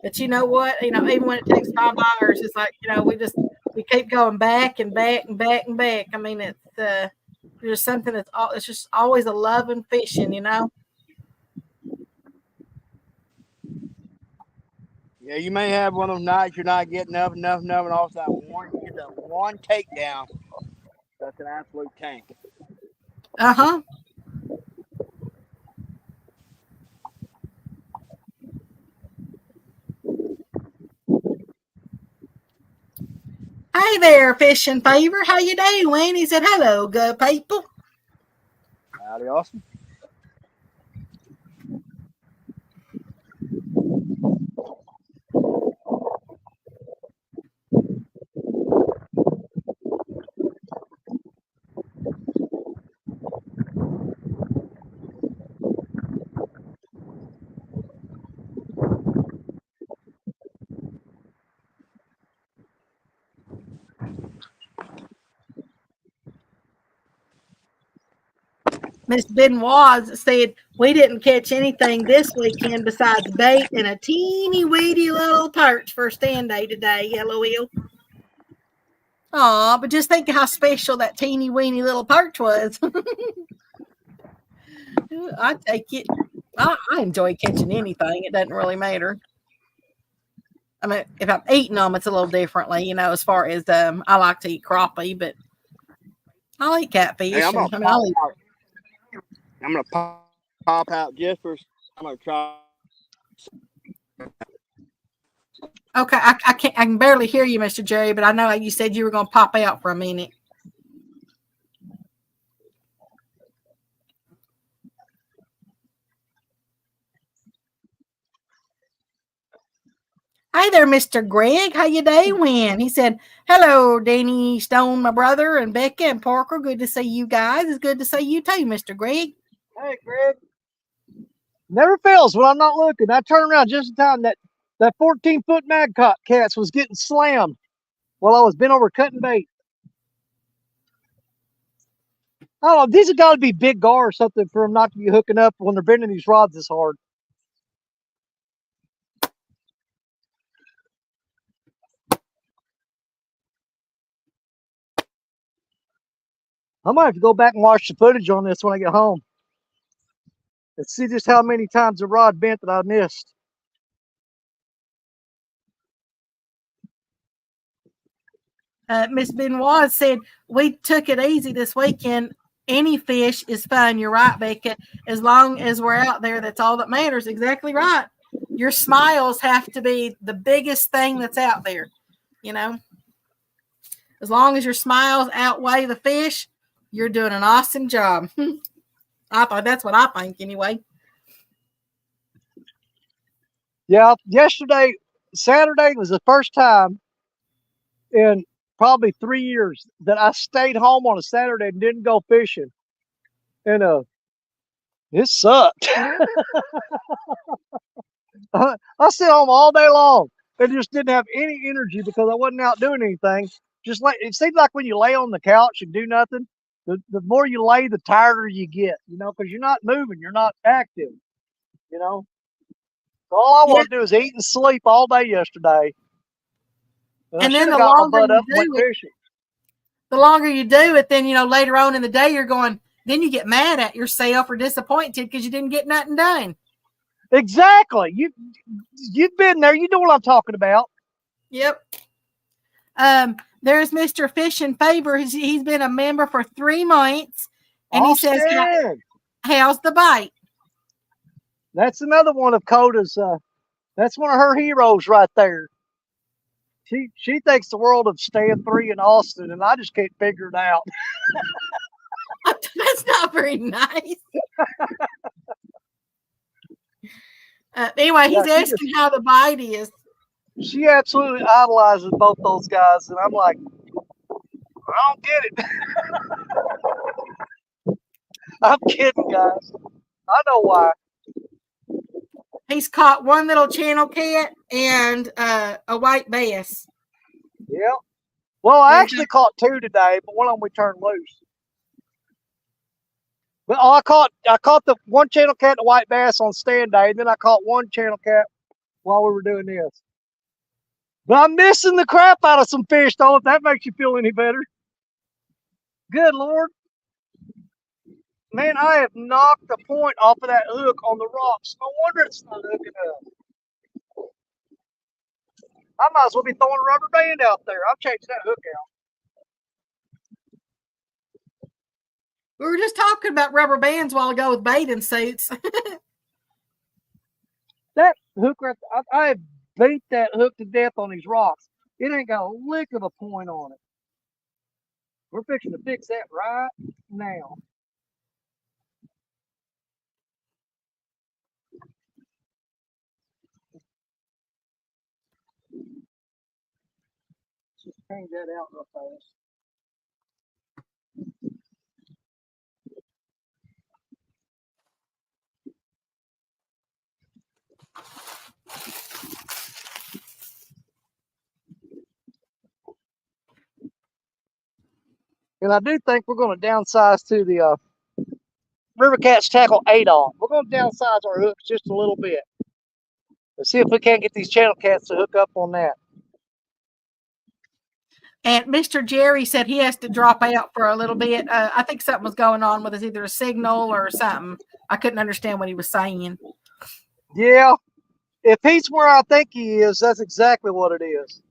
But you know what? Even when it takes 5 hours, it's like, we keep going back and back and back and back. I mean, it's there's something it's just always a love and fishing, Yeah, you may have one of those nights you're not getting nothing, and all of that you get that one takedown. That's an absolute tank. Uh-huh. Hey there, Fishing Favor. How you doing? He said, hello, good people. Howdy, Austin. Miss Benoit said, we didn't catch anything this weekend besides bait and a teeny weedy little perch for stand day today, LOL. Aw, but just think how special that teeny weeny little perch was. I take it. I enjoy catching anything. It doesn't really matter. I mean, if I'm eating them, it's a little differently, as far as I like to eat crappie, but I'll eat catfish. Hey, I'm gonna pop out just for. I'm gonna try. Okay, I can barely hear you, Mr. Jerry, but I know you said you were gonna pop out for a minute. Hi there, Mr. Greg. How you doing? He said, hello, Danny Stone, my brother, and Becca and Parker. Good to see you guys. It's good to see you too, Mr. Greg. Hey, Greg. Never fails when I'm not looking. I turn around just in time. That 14-foot magcot cast was getting slammed while I was bent over cutting bait. I don't know. These have got to be big gar or something for them not to be hooking up when they're bending these rods this hard. I might have to go back and watch the footage on this when I get home and see just how many times the rod bent that I missed. Miss Benoit said, we took it easy this weekend. Any fish is fine. You're right, Becca. As long as we're out there, that's all that matters. Exactly right. Your smiles have to be the biggest thing that's out there. You know, as long as your smiles outweigh the fish, you're doing an awesome job. I thought that's what I think anyway. Yeah, Saturday was the first time in probably 3 years that I stayed home on a Saturday and didn't go fishing. And it sucked. I stayed home all day long and just didn't have any energy because I wasn't out doing anything. Just like it seems like when you lay on the couch and do nothing, the more you lay, the tireder you get, because you're not moving, you're not active, So all I want to do is eat and sleep all day yesterday. And then the longer you do it, then later on in the day you're going. Then you get mad at yourself or disappointed because you didn't get nothing done. Exactly. You've been there. You know what I'm talking about. Yep. There's Mr. Fishin Favor. He's been a member for 3 months, and he says, "How's the bite?" That's another one of Coda's. That's one of her heroes right there. She thinks the world of staying 3 in Austin, and I just can't figure it out. That's not very nice. Anyway, he's asking how the bite is. She absolutely idolizes both those guys, and I'm like, I don't get it. I'm kidding, guys. I know why. He's caught 1 little channel cat and a white bass. Yeah. Well, I actually caught 2 today, but one of them we turned loose. But I caught the 1 channel cat and a white bass on stand day, and then I caught 1 channel cat while we were doing this. But I'm missing the crap out of some fish, though, if that makes you feel any better. Good Lord. Man, I have knocked the point off of that hook on the rocks. No wonder it's not hooking up. I might as well be throwing a rubber band out there. I'll change that hook out. We were just talking about rubber bands a while ago with bathing suits. That hook right there, I have beat that hook to death on these rocks. It ain't got a lick of a point on it. We're fixing to fix that right now. Just change that out real fast. And I do think we're going to downsize to the River Cats Tackle 8-aught. We're going to downsize our hooks just a little bit. Let's see if we can't get these channel cats to hook up on that. And Mr. Jerry said he has to drop out for a little bit. I think something was going on with either a signal or something. I couldn't understand what he was saying. Yeah. If he's where I think he is, that's exactly what it is.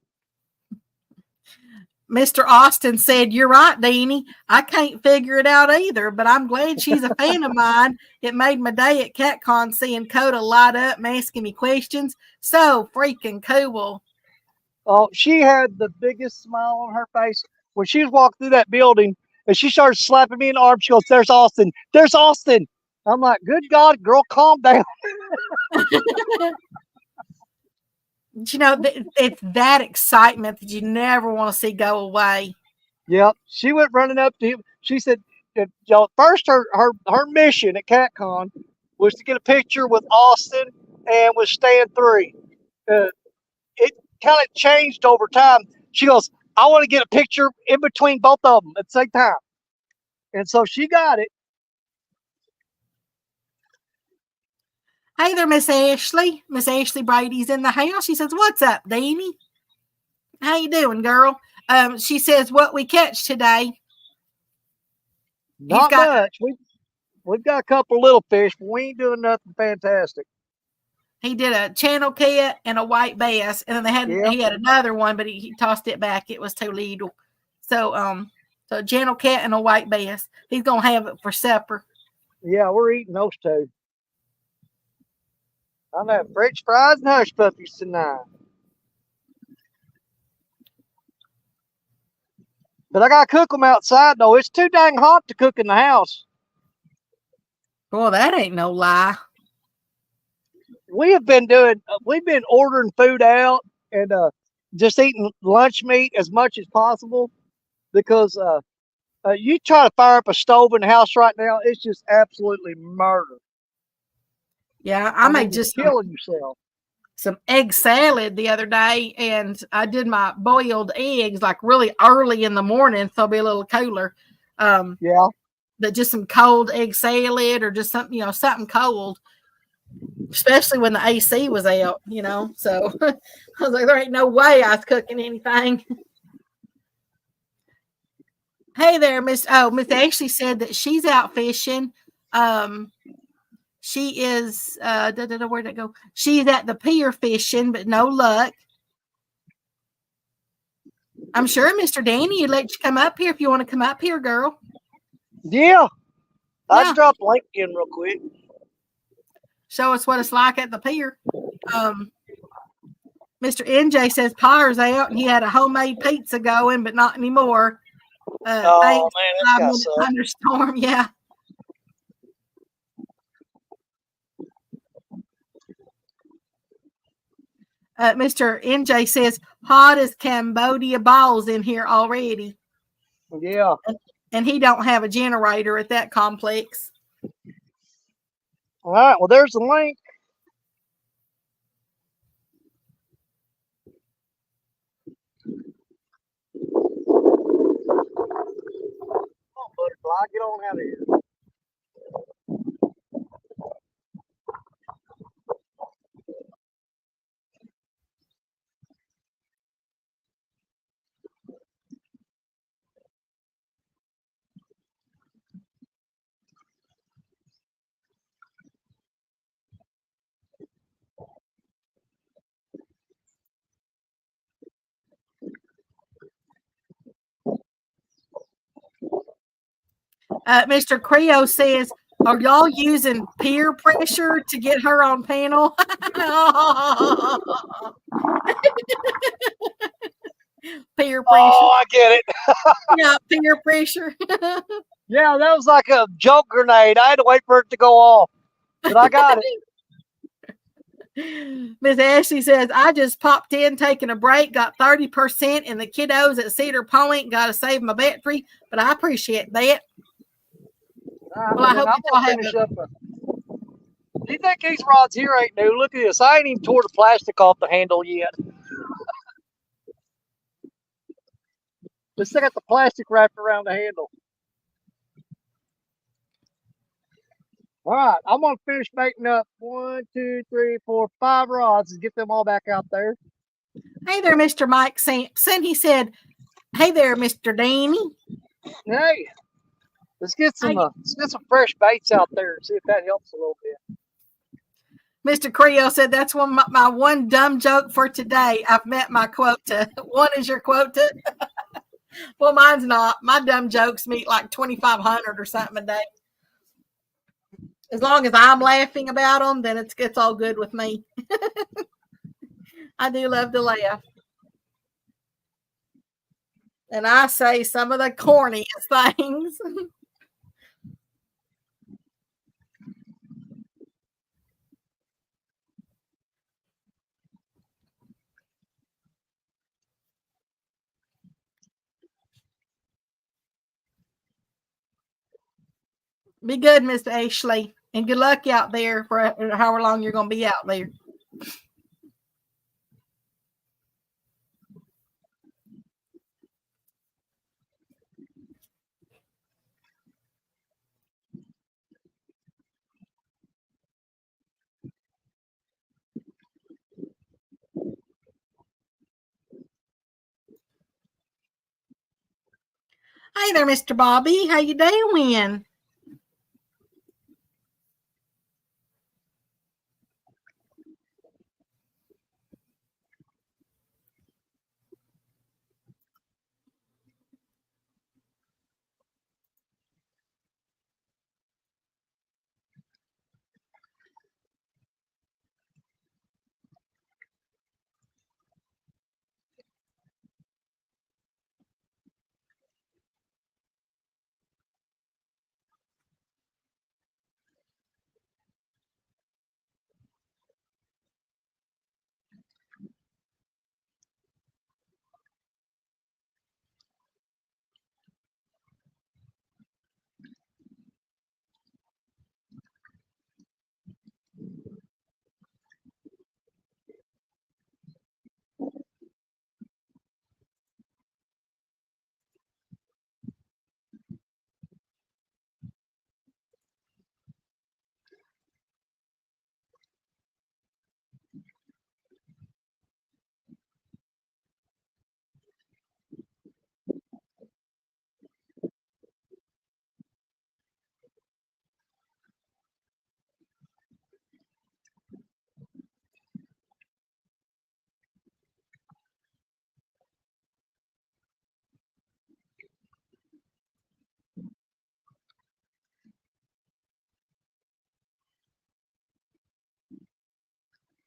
Mr. Austin said, "You're right, Deanie. I can't figure it out either, but I'm glad she's a fan of mine. It made my day at CatCon seeing Coda light up and asking me questions. So freaking cool." Oh, she had the biggest smile on her face when she was walking through that building, and she started slapping me in the arm. She goes, "There's Austin. There's Austin." I'm like, "Good God, girl, calm down." It's that excitement that you never want to see go away. Yep. She went running up to him. She said, first her mission at CatCon was to get a picture with Austin and with Stand 3. It kind of changed over time. She goes, "I want to get a picture in between both of them at the same time." And so she got it. Hey there, Miss Ashley. Miss Ashley Brady's in the house. She says, "What's up, Deanie? How you doing, girl?" She says, "What we catch today?" Not much. We've got a couple little fish, but we ain't doing nothing fantastic. He did a channel cat and a white bass, and then he had another one, but he tossed it back. It was too little. So so channel cat and a white bass. He's gonna have it for supper. Yeah, we're eating those two. I'm having French fries and hush puppies tonight. But I gotta cook them outside though. It's too dang hot to cook in the house. Well, that ain't no lie. We've been ordering food out and just eating lunch meat as much as possible because you try to fire up a stove in the house right now, it's just absolutely murder. Yeah, I made you're just killing yourself. Some egg salad the other day, and I did my boiled eggs like really early in the morning, so they'll be a little cooler. Yeah. But just some cold egg salad or just something, something cold, especially when the AC was out, So I was like, there ain't no way I was cooking anything. Hey there, Miss Ashley said that she's out fishing. She is where'd it go? She's at the pier fishing, but no luck. I'm sure Mr. Danny would let you come up here if you want to come up here, girl. Yeah. I'll drop a link in real quick. Show us what it's like at the pier. Mr. NJ says Pyre's out and he had a homemade pizza going, but not anymore. Oh man, that's got thunderstorm, yeah. Mr. NJ says hot as Cambodia balls in here already. Yeah. And he don't have a generator at that complex. All right. Well, there's the link. Come on, butterfly, get on out of here. Mr. Creo says, are y'all using peer pressure to get her on panel? Peer pressure. Oh, I get it. Yeah, peer pressure. Yeah, that was like a joke grenade. I had to wait for it to go off, but I got it. Miss Ashley says, I just popped in taking a break, got 30%, and the kiddos at Cedar Point got to save my battery, but I appreciate that. Well, I hope y'all finish up. Do you think these rods here ain't new? Look at this. I ain't even tore the plastic off the handle yet. They still got the plastic wrapped around the handle. All right, I'm gonna finish making up 1, 2, 3, 4, 5 rods and get them all back out there. Hey there, Mr. Mike Sampson. He said, hey there, Mr. Danny. Hey, let's get some fresh baits out there and see if that helps a little bit. Mr. Creo said that's my one dumb joke for today. I've met my quota. One is your quota. Well, mine's not. My dumb jokes meet like 2,500 or something a day. As long as I'm laughing about them, then it's all good with me. I do love to laugh. And I say some of the corniest things. Be good, Mr. Ashley. And good luck out there for however long you're going to be out there. Hey there, Mr. Bobby. How you doing?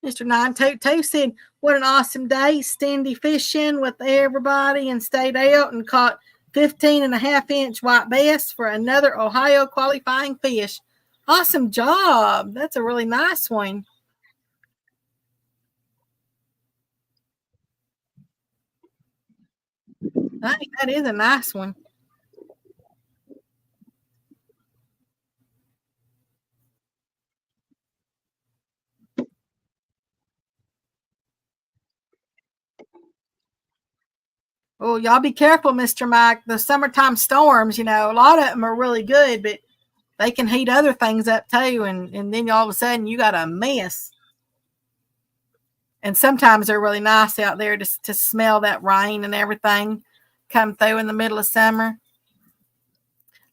Mr. Nine Tote Toe said, what an awesome day. Standy fishing with everybody and stayed out and caught 15.5-inch white bass for another Ohio qualifying fish. Awesome job. That's a really nice one. I think that is a nice one. Oh, y'all be careful, Mr. Mike. The summertime storms, a lot of them are really good, but they can heat other things up too. And then all of a sudden you got a mess. And sometimes they're really nice out there to smell that rain and everything come through in the middle of summer.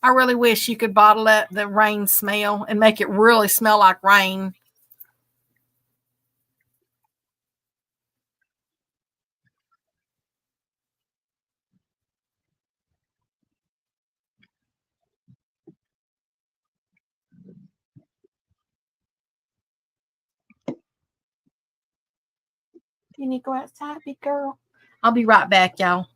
I really wish you could bottle up the rain smell and make it really smell like rain. You need to go outside, big girl. I'll be right back, y'all.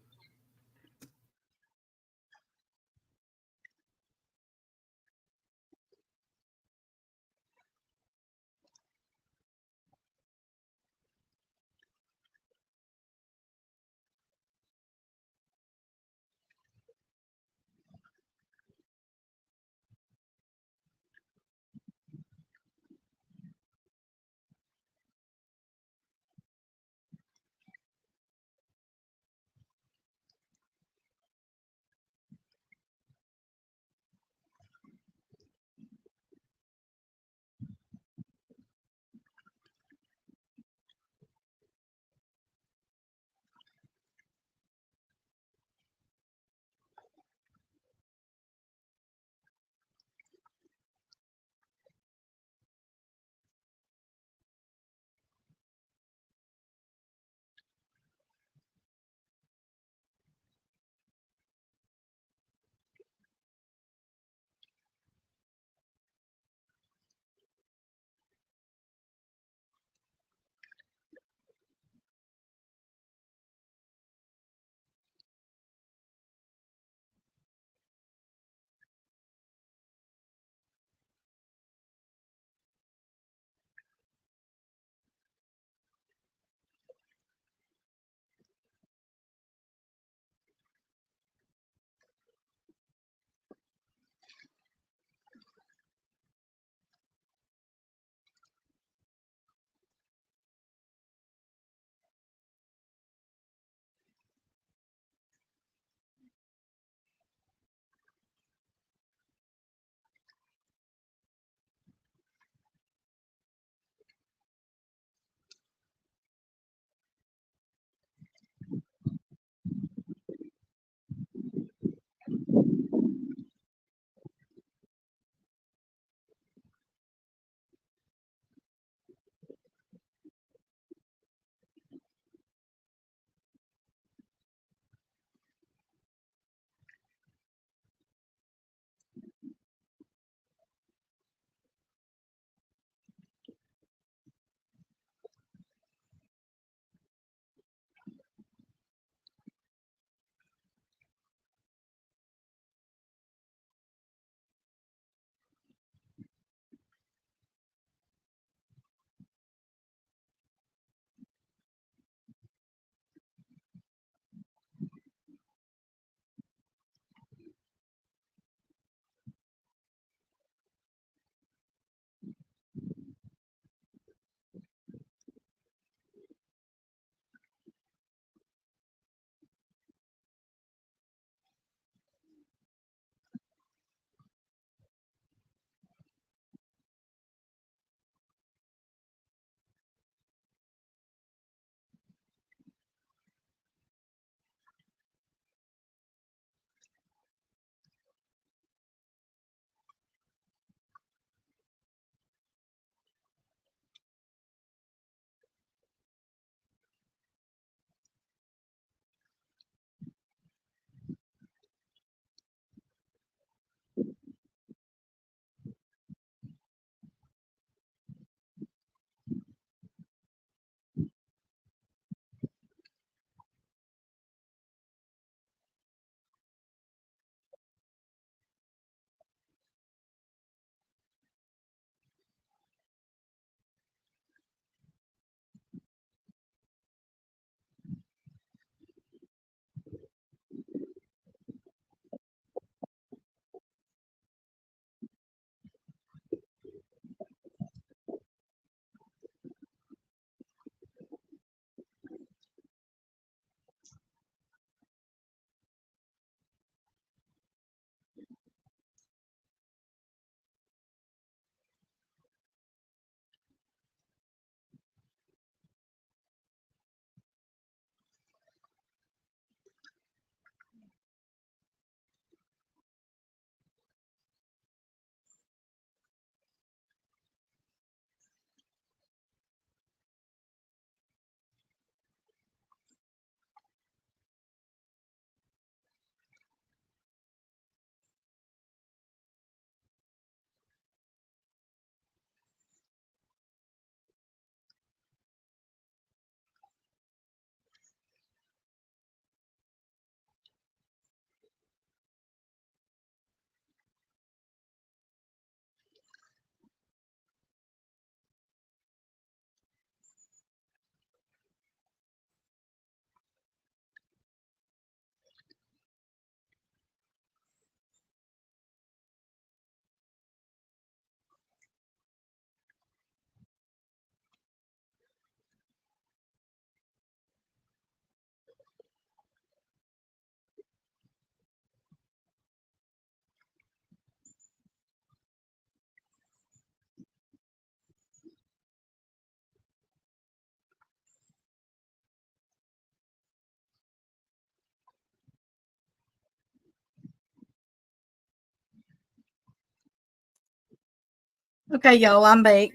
Okay, y'all, I'm back.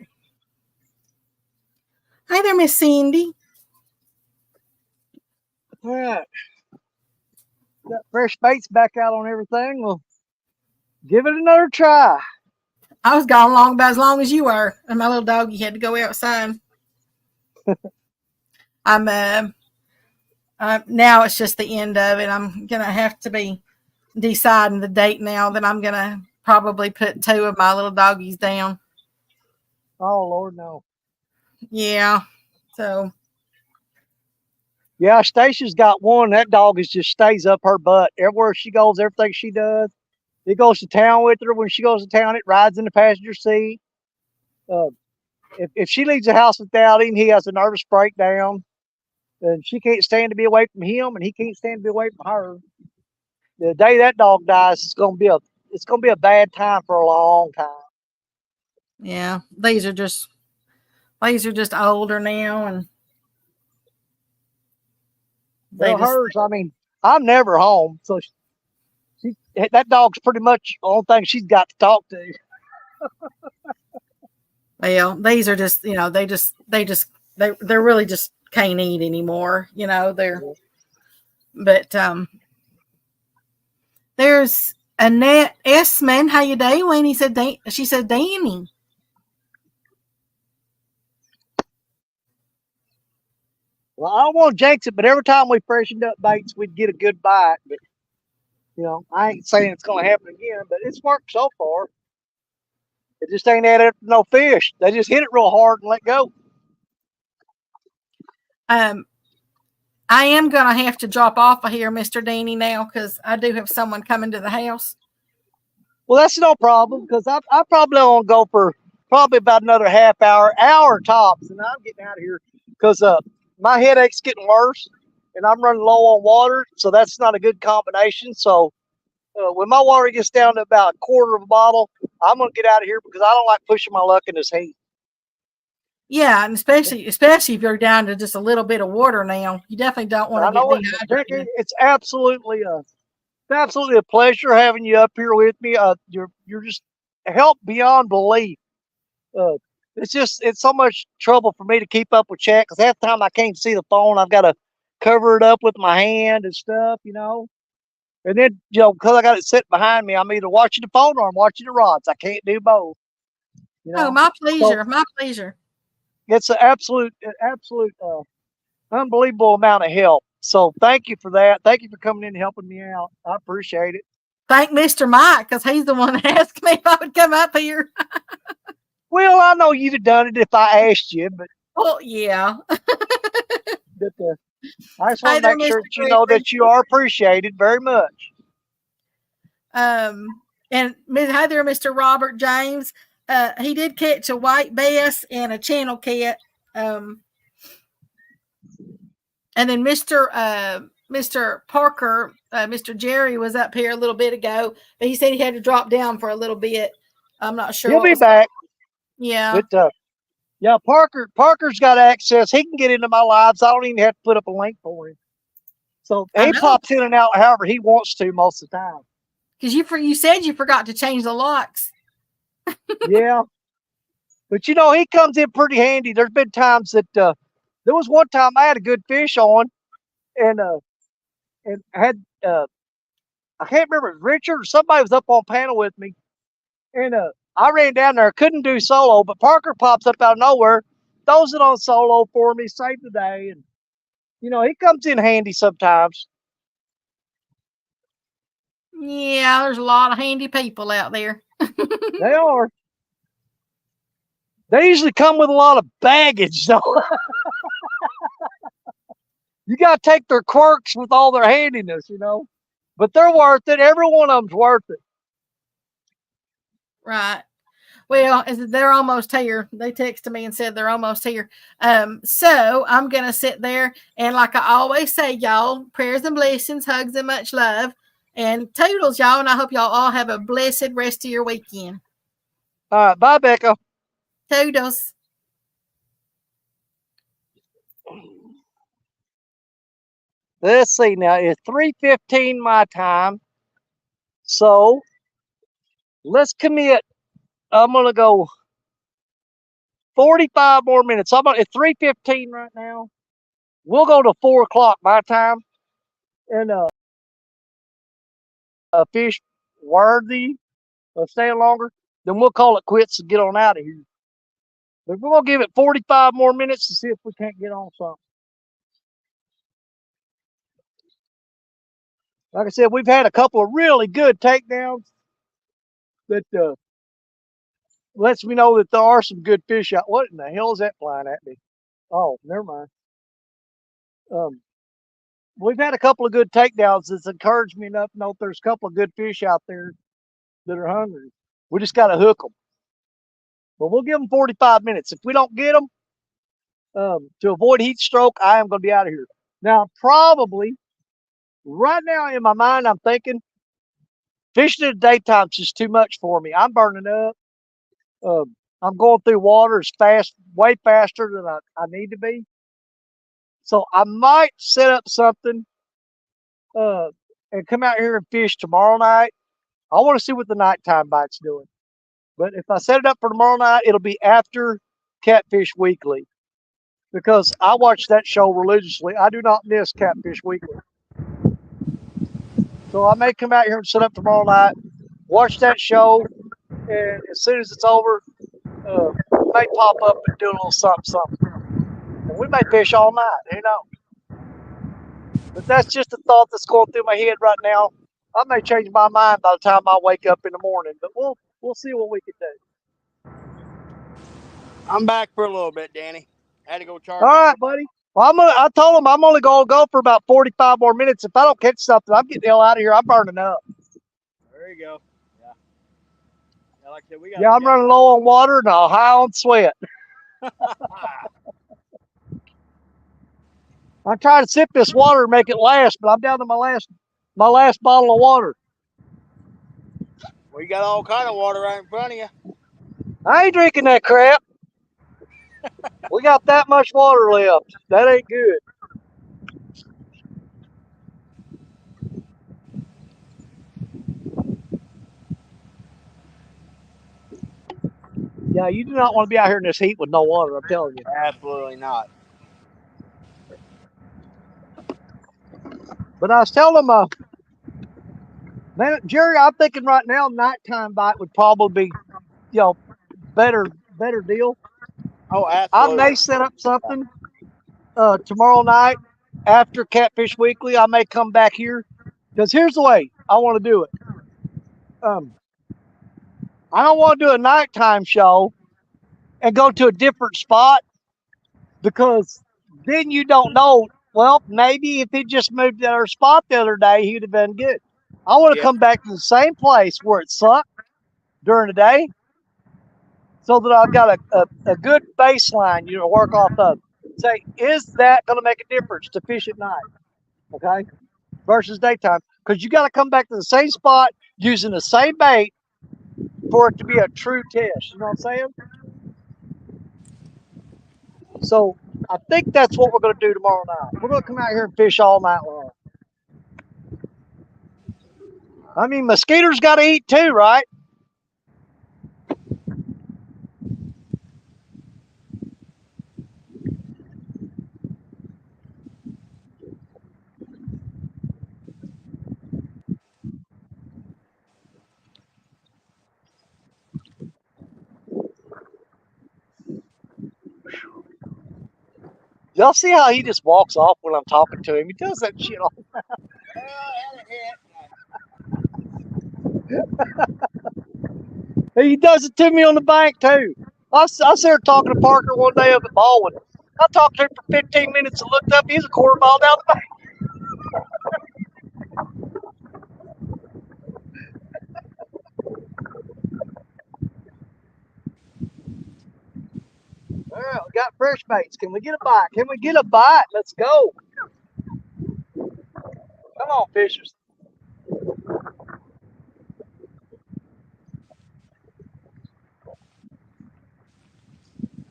Hi there, Miss Cindy. All right. Got fresh baits back out on everything. We'll give it another try. I was gone long about as long as you were, and my little doggy had to go outside. I'm now it's just the end of it. I'm gonna have to be deciding the date now that I'm gonna probably put 2 of my little doggies down. Oh Lord, no. Yeah. So Yeah, Stacia's got one. That dog just stays up her butt everywhere she goes. Everything she does, it goes to town with her. When she goes to town, it rides in the passenger seat. Uh, if she leaves the house without him, he has a nervous breakdown, and she can't stand to be away from him, and he can't stand to be away from her. The day that dog dies, it's gonna be a bad time for a long time. yeah, these are just older now, and Well, hers, I mean, I'm never home, so that dog's pretty much the only thing she's got to talk to. well, these are just, they're really just can't eat anymore. But there's Annette Esman. How you doing? She said, Danny. Well, I don't want to jinx it, but every time we freshened up baits, we'd get a good bite. But I ain't saying it's going to happen again, but it's worked so far. It just ain't added up to no fish. They just hit it real hard and let go. I am going to have to drop off of here, Mr. Danny, now, because I do have someone coming to the house. Well, that's no problem, because I probably won't go for probably about another half hour tops, and I'm getting out of here because my headache's getting worse, and I'm running low on water, so that's not a good combination. So when my water gets down to about a quarter of a bottle, I'm going to get out of here because I don't like pushing my luck in this heat. Yeah, and especially if you're down to just a little bit of water now, you definitely don't want to get dehydrated. It's absolutely a pleasure having you up here with me. You're just help beyond belief. It's so much trouble for me to keep up with chat because half the time I can't see the phone. I've got to cover it up with my hand and stuff, And then, because I got it sitting behind me, I'm either watching the phone or I'm watching the rods. I can't do both. Oh, my pleasure. My pleasure. It's an absolute, unbelievable amount of help. So thank you for that. Thank you for coming in and helping me out. I appreciate it. Thank Mr. Mike, because he's the one that asked me if I would come up here. Well, I know you'd have done it if I asked you, but yeah. I just want to make sure that you know that you are appreciated very much. And hi there, Mr. Robert James. He did catch a white bass and a channel cat. And then Mr. Parker, Mr. Jerry was up here a little bit ago, but he said he had to drop down for a little bit. I'm not sure. He'll be back. Yeah. But yeah, Parker's got access. He can get into my lives. I don't even have to put up a link for him. So he pops in and out however he wants to most of the time. Because you said you forgot to change the locks. Yeah. But he comes in pretty handy. There's been times that there was one time I had a good fish on and had I can't remember, it was Richard or somebody was up on panel with me. And I ran down there, couldn't do solo, but Parker pops up out of nowhere, throws it on solo for me, saved the day. And he comes in handy sometimes. Yeah, there's a lot of handy people out there. They are. They usually come with a lot of baggage, though. You got to take their quirks with all their handiness, But they're worth it. Every one of them's worth it. Right. Well, they're almost here. They texted me and said they're almost here. So I'm going to sit there. And like I always say, y'all, prayers and blessings, hugs and much love. And toodles, y'all. And I hope y'all all have a blessed rest of your weekend. All right. Bye, Becca. Toodles. Let's see now. It's 3:15 my time. So let's commit. I'm going to go 45 more minutes. It's 3:15 right now. We'll go to 4 o'clock my time, and a fish worthy of staying longer, then we'll call it quits and get on out of here. But we're gonna give it 45 more minutes to see if we can't get on something. Like I said, we've had a couple of really good takedowns that lets me know that there are some good fish out. What in the hell is that flying at me? Oh, never mind. We've had a couple of good takedowns that's encouraged me enough to know there's a couple of good fish out there that are hungry. We just got to hook them. But we'll give them 45 minutes. If we don't get them, to avoid heat stroke, I am going to be out of here. Now, probably right now in my mind, I'm thinking fishing in the daytime is just too much for me. I'm burning up. I'm going through water as fast, way faster than I need to be. So I might set up something and come out here and fish tomorrow night. I want to see what the nighttime bite's doing. But if I set it up for tomorrow night, it'll be after Catfish Weekly, because I watch that show religiously. I do not miss Catfish Weekly. So I may come out here and set up tomorrow night, watch that show, and as soon as it's over, may pop up and do a little something. And we may fish all night, who knows? But that's just a thought that's going through my head right now. I may change my mind by the time I wake up in the morning, but we'll see what we can do. I'm back for a little bit, Danny. I had to go charge. All right, buddy. Well, I told him I'm only going to go for about 45 more minutes. If I don't catch something, I'm getting the hell out of here. I'm burning up. There you go. Yeah. Like I said, we got. Yeah, I'm running low on water and high on sweat. I'm trying to sip this water and make it last, but I'm down to my last bottle of water. We got all kind of water right in front of you. I ain't drinking that crap. We got that much water left. That ain't good. Yeah, you do not want to be out here in this heat with no water, I'm telling you. Absolutely not. But I was telling him, man, Jerry, I'm thinking right now nighttime bite would probably be, better deal. Oh, I absolutely. may set up something tomorrow night after Catfish Weekly. I may come back here, because here's the way I want to do it. I don't want to do a nighttime show and go to a different spot, because then you don't know. Well, maybe if he just moved to our spot the other day, he'd have been good. I want to come back to the same place where it sucked during the day, so that I've got a good baseline, to work off of. Say, is that going to make a difference to fish at night, okay, versus daytime? Because you got to come back to the same spot using the same bait for it to be a true test. You know what I'm saying? So I think that's what we're going to do tomorrow night. We're going to come out here and fish all night long. I mean, mosquitoes got to eat too, right? Y'all see how he just walks off when I'm talking to him? He does that shit all the time. He does it to me on the bank too. I was there talking to Parker one day up at Baldwin. I talked to him for 15 minutes and looked up. He's a quarter mile down the bank. All right, we got fresh baits. Can we get a bite? Can we get a bite? Let's go. Come on, fishers.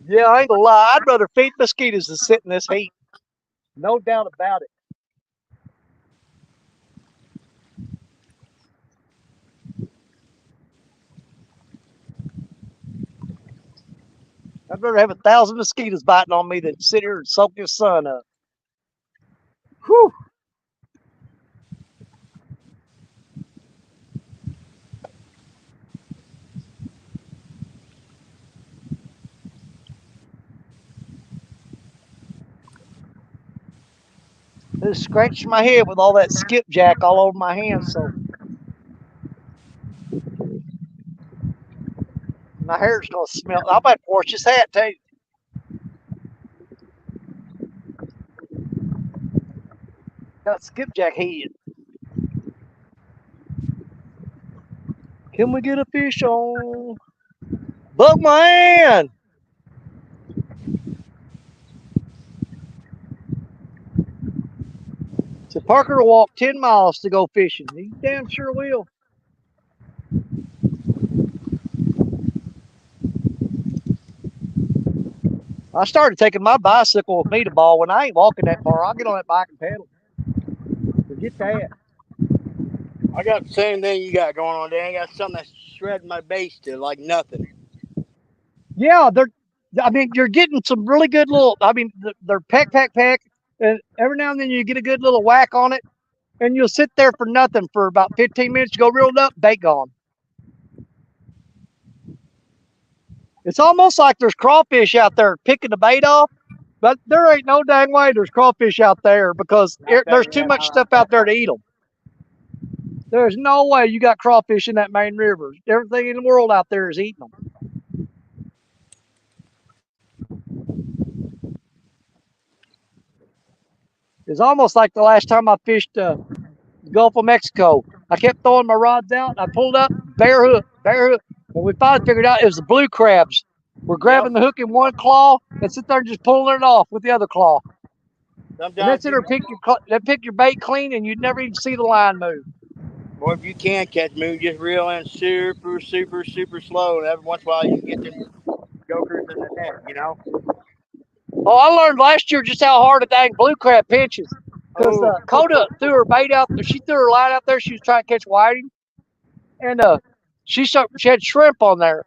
Yeah, I ain't gonna lie. I'd rather feed mosquitoes than sit in this heat. No doubt about it. I'd rather have 1,000 mosquitoes biting on me than sit here and soak this sun up. Whew. I just scratched my head with all that skipjack all over my hands, so my hair's gonna smell. I might wash this hat too. Got skipjack head. Can we get a fish on? Bug my hand. So Parker will walk 10 miles to go fishing. He damn sure will. I started taking my bicycle with me to ball when I ain't walking that far. I'll get on that bike and pedal. Forget that. I got the same thing you got going on, Dan. I got something that's shredding my base to like nothing. Yeah, you're getting some really good little, they're peck, and every now and then you get a good little whack on it, and you'll sit there for nothing for about 15 minutes, you go reeled up, bait gone. It's almost like there's crawfish out there picking the bait off, but there ain't no dang way there's crawfish out there because there's too much stuff out there to eat them. There's no way you got crawfish in that main river. Everything in the world out there is eating them. It's almost like the last time I fished the Gulf of Mexico. I kept throwing my rods out. I pulled up, bare hook. And we finally figured out it was the blue crabs. We're grabbing the hook in one claw and sit there and just pulling it off with the other claw. And that's it. Or pick your bait clean, and you'd never even see the line move. Boy, if you can catch them, just reel in super slow, and every once in a while you can get them jokers in the net, you know? Oh, I learned last year just how hard a dang blue crab pinches. Because Coda threw her bait out there. She threw her line out there. She was trying to catch whiting. And she had shrimp on there.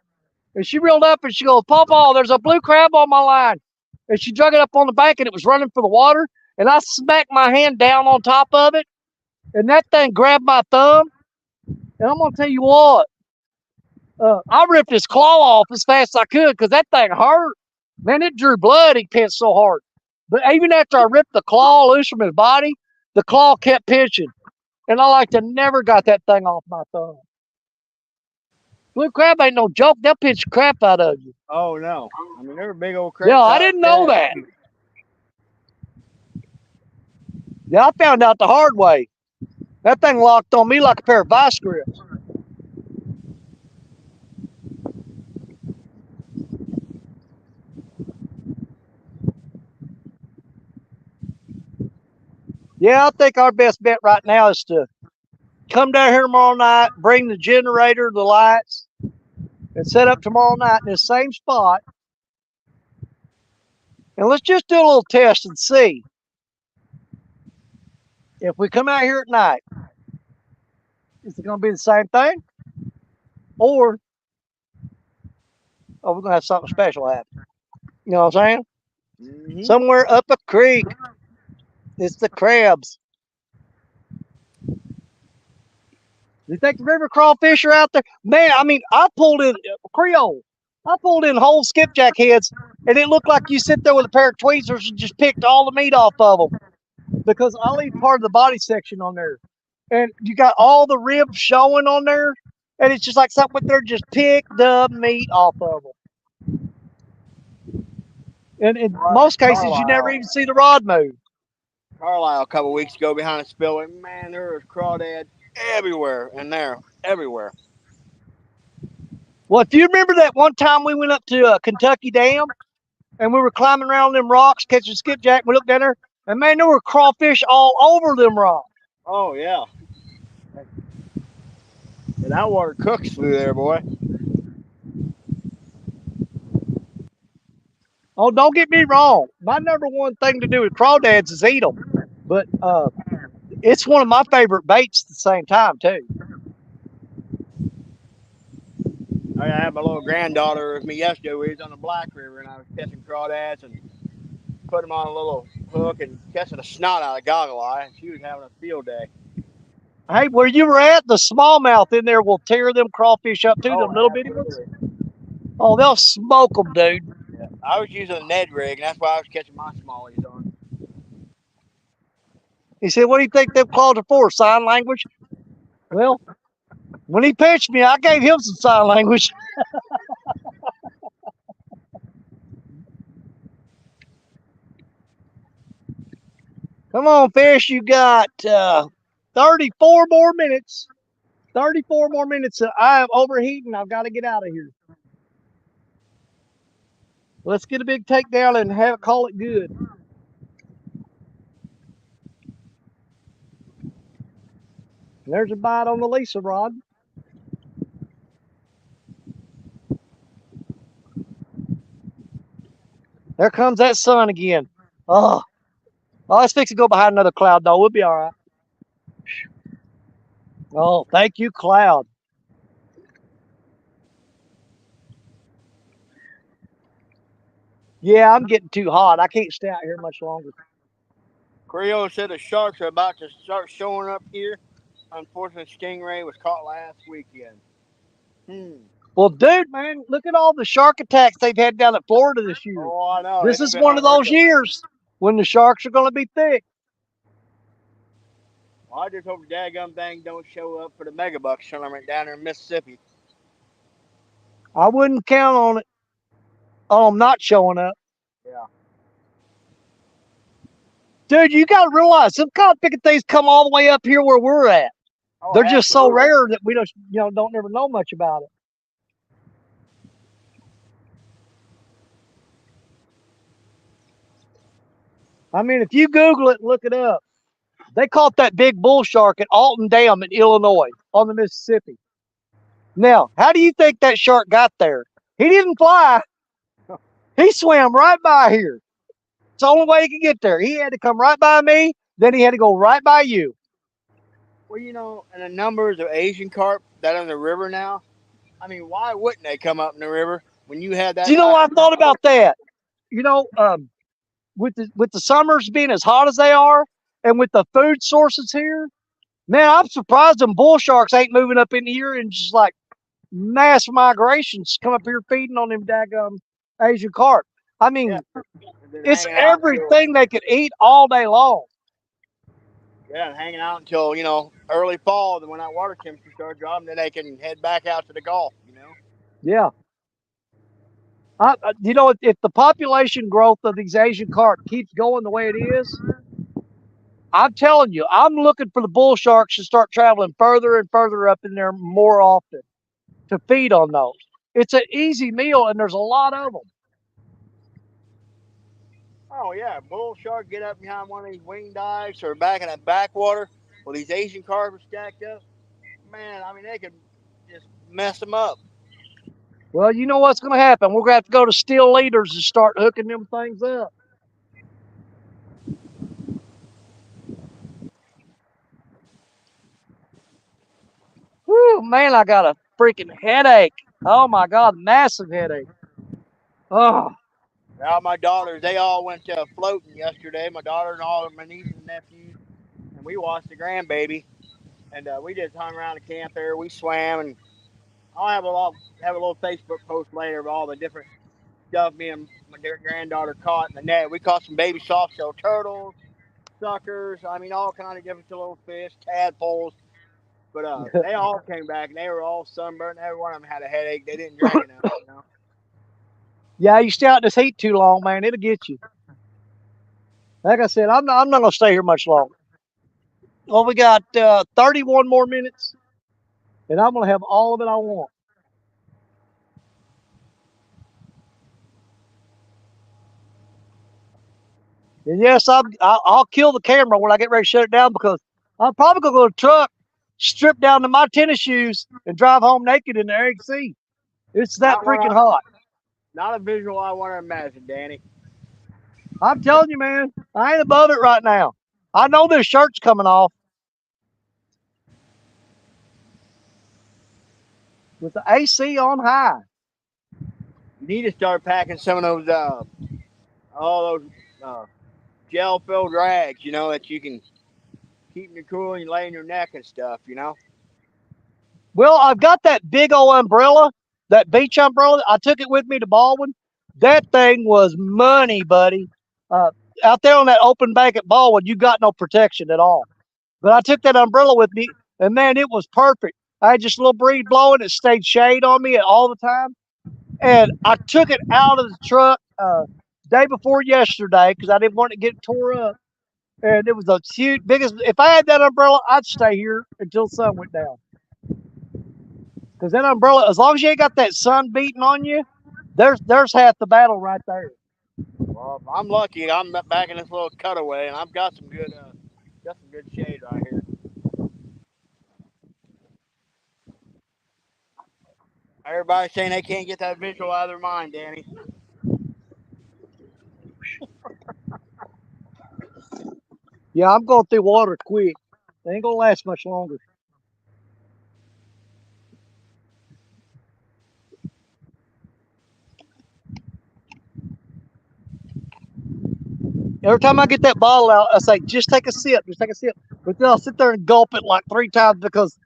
And she reeled up and she goes, Pawpaw, there's a blue crab on my line. And she drug it up on the bank and it was running for the water. And I smacked my hand down on top of it. And that thing grabbed my thumb. And I'm going to tell you what. I ripped his claw off as fast as I could because that thing hurt. Man, it drew blood. He pinched so hard. But even after I ripped the claw loose from his body, the claw kept pinching. And I like to never got that thing off my thumb. Blue crab ain't no joke. They'll pinch the crap out of you. Oh, no. I mean, they're big old crabs. Yeah, I didn't know that. Yeah, I found out the hard way. That thing locked on me like a pair of vice grips. Yeah, I think our best bet right now is to come down here tomorrow night, bring the generator, the lights, and set up tomorrow night in the same spot. And let's just do a little test and see if we come out here at night, is it going to be the same thing? Or we're going to have something special happen. You know what I'm saying? Mm-hmm. Somewhere up a creek. It's the crabs. You think the river crawfish are out there? Man, I mean, I pulled in Creole. I pulled in whole skipjack heads, and it looked like you sit there with a pair of tweezers and just picked all the meat off of them. Because I leave part of the body section on there. And you got all the ribs showing on there. And it's just like something there just picked the meat off of them. And in most cases, you never even see the rod move. Carlisle a couple weeks ago behind a spillway, man, there was crawdad everywhere in there, everywhere. Well, if you remember that one time we went up to Kentucky Dam and we were climbing around them rocks, catching skipjack, we looked down there, and man, there were crawfish all over them rocks. Oh, yeah. And that water cooks through there, boy. Oh, don't get me wrong. My number one thing to do with crawdads is eat them. But it's one of my favorite baits at the same time, too. I had my little granddaughter with me yesterday. We was on the Black River, and I was catching crawdads and put them on a little hook and catching a snot out of goggle eye. And she was having a field day. Hey, where you were at, the smallmouth in there will tear them crawfish up too, them little bitty ones. Oh, they'll smoke them, dude. Yeah. I was using a Ned rig, and that's why I was catching my smallies on. He said, what do you think them claws are for? Sign language? Well, when he pitched me, I gave him some sign language. Come on, fish. You got 34 more minutes. 34 more minutes. I am overheating. I've got to get out of here. Let's get a big takedown and call it good. There's a bite on the Lisa rod. There comes that sun again. Oh, let's fix to go behind another cloud, though. We'll be all right. Oh, thank you, cloud. Yeah, I'm getting too hot. I can't stay out here much longer. Creole said the sharks are about to start showing up here. Unfortunately, stingray was caught last weekend. Well, dude, man, look at all the shark attacks they've had down at Florida this year. Oh, I know. This is one of those years when the sharks are going to be thick. Well, I just hope the daggum thing don't show up for the megabucks tournament down there in Mississippi. I wouldn't count on it. On them not showing up. Yeah. Dude, you got to realize some cod-picking things come all the way up here where we're at. Oh, they're just so absolutely. rare that we don't ever know much about it. I mean, if you Google it and look it up, they caught that big bull shark at Alton Dam in Illinois on the Mississippi. Now, how do you think that shark got there? He didn't fly. He swam right by here. It's the only way he could get there. He had to come right by me, then he had to go right by you. Well, you know, and the numbers of Asian carp that are in the river now, I mean, why wouldn't they come up in the river when you had that? Do you know, I thought about that. You know, with the summers being as hot as they are, and with the food sources here, man, I'm surprised them bull sharks ain't moving up in here and just like mass migrations come up here feeding on them daggum Asian carp. I mean, it's everything they could eat all day long. Yeah, and hanging out until, you know, early fall, when that water temperature starts dropping, then they can head back out to the Gulf, you know? Yeah. You know, if the population growth of these Asian carp keeps going the way it is, I'm telling you, I'm looking for the bull sharks to start traveling further and further up in there more often to feed on those. It's an easy meal, and there's a lot of them. Oh, yeah. Bull shark get up behind one of these wing dikes or back in that backwater where these Asian carp are stacked up. Man, I mean, they could just mess them up. Well, you know what's going to happen. We're going to have to go to steel leaders and start hooking them things up. Whew, man, I got a freaking headache. Oh, my God, massive headache. Oh. Now, my daughters, they all went floating yesterday. My daughter and all of my nieces and nephews. And we watched the grandbaby. And we just hung around the camp there. We swam. And I'll have a little Facebook post later of all the different stuff me and my granddaughter caught in the net. We caught some baby soft-shell turtles, suckers. I mean, all kind of different little fish, tadpoles. But they all came back, and they were all sunburned. Every one of them had a headache. They didn't drink enough, you know? Yeah, you stay out in this heat too long, man. It'll get you. Like I said, I'm not going to stay here much longer. Well, we got 31 more minutes, and I'm going to have all of it I want. And yes, I'll kill the camera when I get ready to shut it down because I'm probably going to go to the truck, strip down to my tennis shoes, and drive home naked in the Air Sea. It's that freaking hot. Not a visual I want to imagine, Danny. I'm telling you, man, I ain't above it right now. I know this shirt's coming off. with the AC on high. You need to start packing some of those, all those gel-filled rags, you know, that you can keep you cool and you lay in your neck and stuff, you know. Well, I've got that big old umbrella, that beach umbrella. I took it with me to Baldwin. That thing was money, buddy. Out there on that open bank at Baldwin, you got no protection at all. But I took that umbrella with me, and man, it was perfect. I had just a little breeze blowing. It stayed shade on me all the time. And I took it out of the truck day before yesterday because I didn't want it to get tore up. And it was a huge, biggest. If I had that umbrella, I'd stay here until sun went down. Because that umbrella, as long as you ain't got that sun beating on you, there's half the battle right there. Well, I'm lucky. I'm back in this little cutaway, and I've got some good shade right here. Everybody's saying they can't get that visual out of their mind, Danny. Yeah, I'm going through water quick. It ain't gonna last much longer. Every time I get that bottle out, I say, just take a sip, just take a sip. But then I'll sit there and gulp it like 3 times because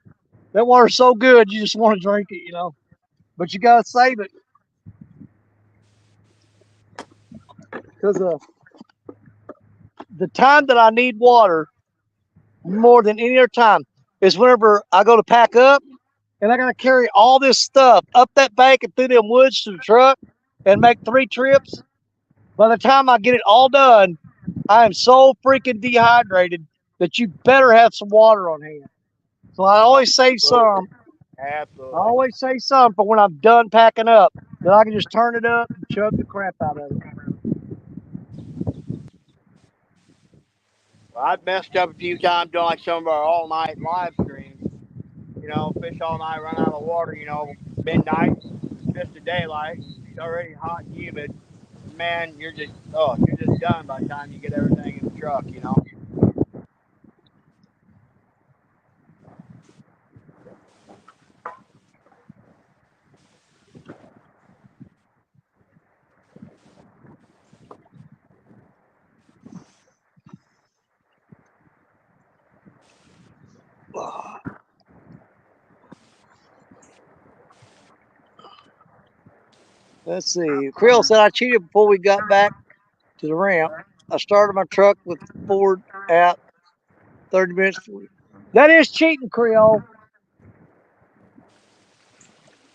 that water's so good, you just want to drink it, you know. But you gotta save it. Because the time that I need water more than any other time is whenever I go to pack up and I gotta carry all this stuff up that bank and through them woods to the truck and make 3 trips. By the time I get it all done, I am so freaking dehydrated that you better have some water on hand. So I always save some. Absolutely. I always say some for when I'm done packing up, that I can just turn it up and chug the crap out of it. Well, I've messed up a few times doing like some of our all-night live streams. You know, fish all night, run out of water. You know, midnight, just the daylight. It's already hot and humid. Man, you're just done by the time you get everything in the truck. You know. Let's see. Creel said I cheated before we got back to the ramp. I started my truck with Ford out 30 minutes. That is cheating, Creole.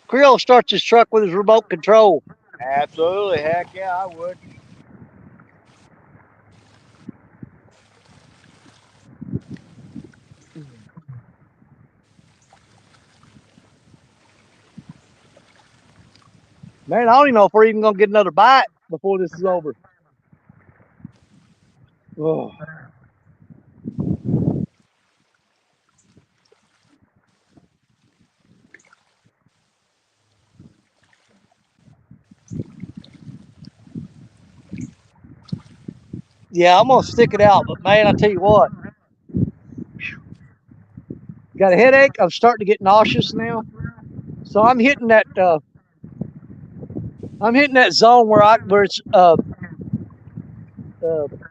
Creole starts his truck with his remote control. Absolutely, heck yeah, I would. Man, I don't even know if we're even gonna get another bite before this is over. Oh. Yeah, I'm gonna stick it out, but man, I tell you what, got a headache. I'm starting to get nauseous now, so I'm hitting that. I'm hitting that zone where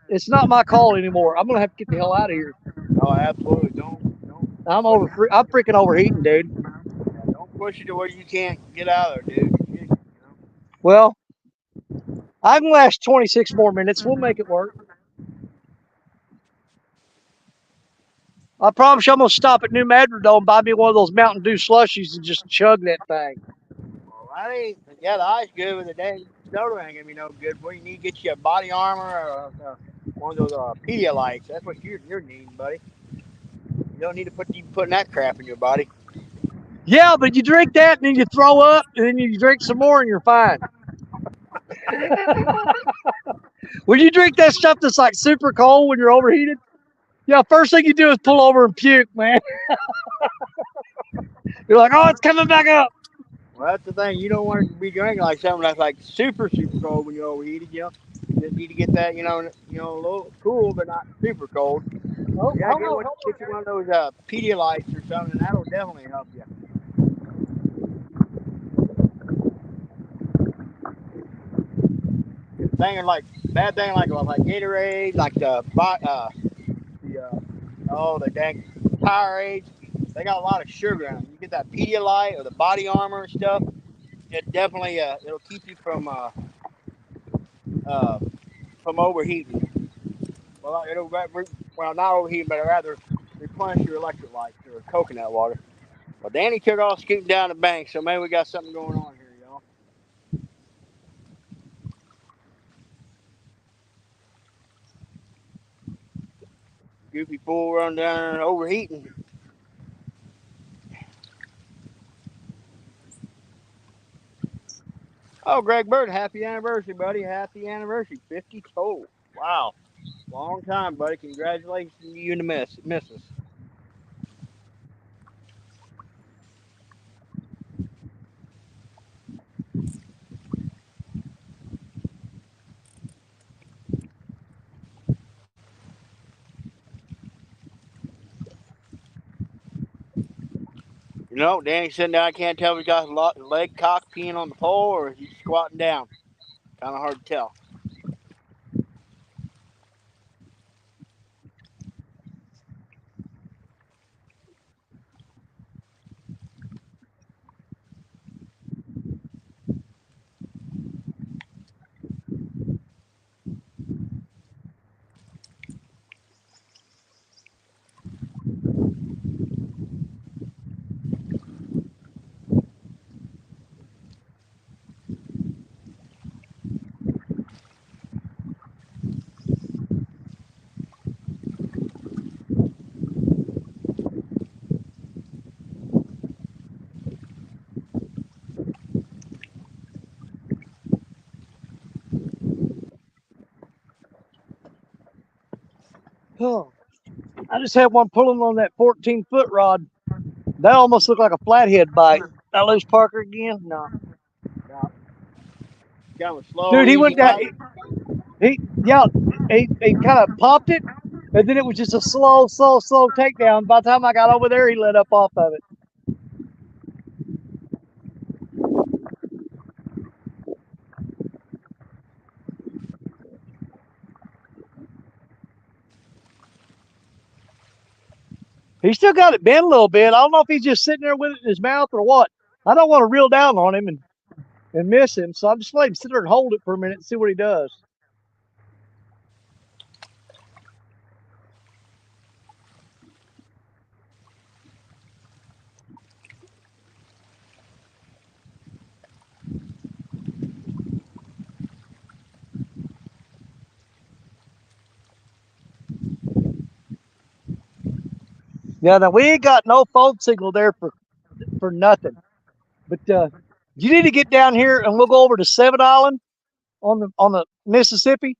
it's not my call anymore. I'm gonna have to get the hell out of here. Oh, absolutely. Don't. I'm freaking overheating, dude. Don't push it to where you can't get out of there, dude. You know? Well, I can last 26 more minutes. We'll make it work. I promise you, I'm gonna stop at New Madrigal and buy me one of those Mountain Dew slushies and just chug that thing. Well, that ain't. Yeah, the eye's good, but the dang soda ain't gonna be no good. Boy, you need to get you a body armor or one of those Pedialytes. That's what you're needing, buddy. You don't need to putting that crap in your body. Yeah, but you drink that and then you throw up and then you drink some more and you're fine. When you drink that stuff that's like super cold when you're overheated, yeah, first thing you do is pull over and puke, man. You're like, oh, it's coming back up. Well, that's the thing. You don't want to be drinking like something that's like super cold when you're overheated. You know, you just need to get that, a little cool but not super cold. Oh, Yeah, get you one of those Pedialytes or something, and that'll definitely help you. thing like bad thing like Gatorade, like the dang Powerades. They got a lot of sugar in them. You get that Pedialyte or the Body Armor and stuff. It definitely it'll keep you from overheating. Well, not overheating, but rather replenish your electrolytes or coconut water. Well, Danny took off scooting down the bank, so maybe we got something going on here, y'all. Goofy fool run down there overheating. Oh, Greg Bird, happy anniversary, buddy. Happy anniversary. 50 total. Wow. Long time, buddy. Congratulations to you and the missus. You know, Danny's sitting down. I can't tell if he got his leg cocked peeing on the pole or he's squatting down. Kind of hard to tell. Oh, I just had one pulling on that 14-foot rod. That almost looked like a flathead bite. I lose Parker again? No. Kind of slow, Dude, he easy went down. bite. He kind of popped it, and then it was just a slow takedown. By the time I got over there, he let up off of it. He still got it bent a little bit. I don't know if he's just sitting there with it in his mouth or what. I don't want to reel down on him and miss him, so I'm just letting him sit there and hold it for a minute and see what he does. Yeah, now we ain't got no phone signal there for nothing. But you need to get down here and we'll go over to Seven Island on the Mississippi.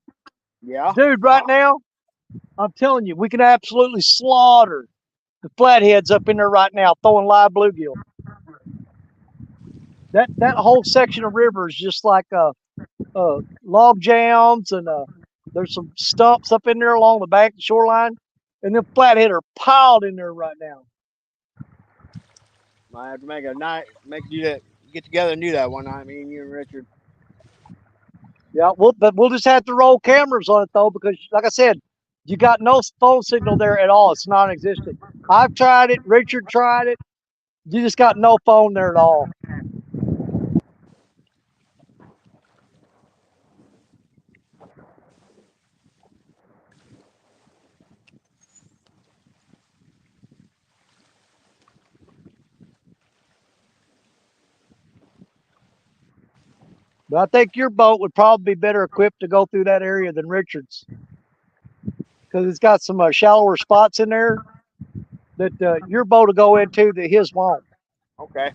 Yeah. Dude, right now, I'm telling you, we can absolutely slaughter the flatheads up in there right now, throwing live bluegill. That whole section of river is just like log jams, and there's some stumps up in there along the bank, the shoreline, and the flathead are piled in there right now. Might have to get together and do that one night, me and you and Richard. Yeah, we'll just have to roll cameras on it though, because like I said, you got no phone signal there at all. It's non-existent. I've tried it. Richard tried it. You just got no phone there at all. But I think your boat would probably be better equipped to go through that area than Richard's, because it's got some shallower spots in there that your boat will go into that his won't. Okay.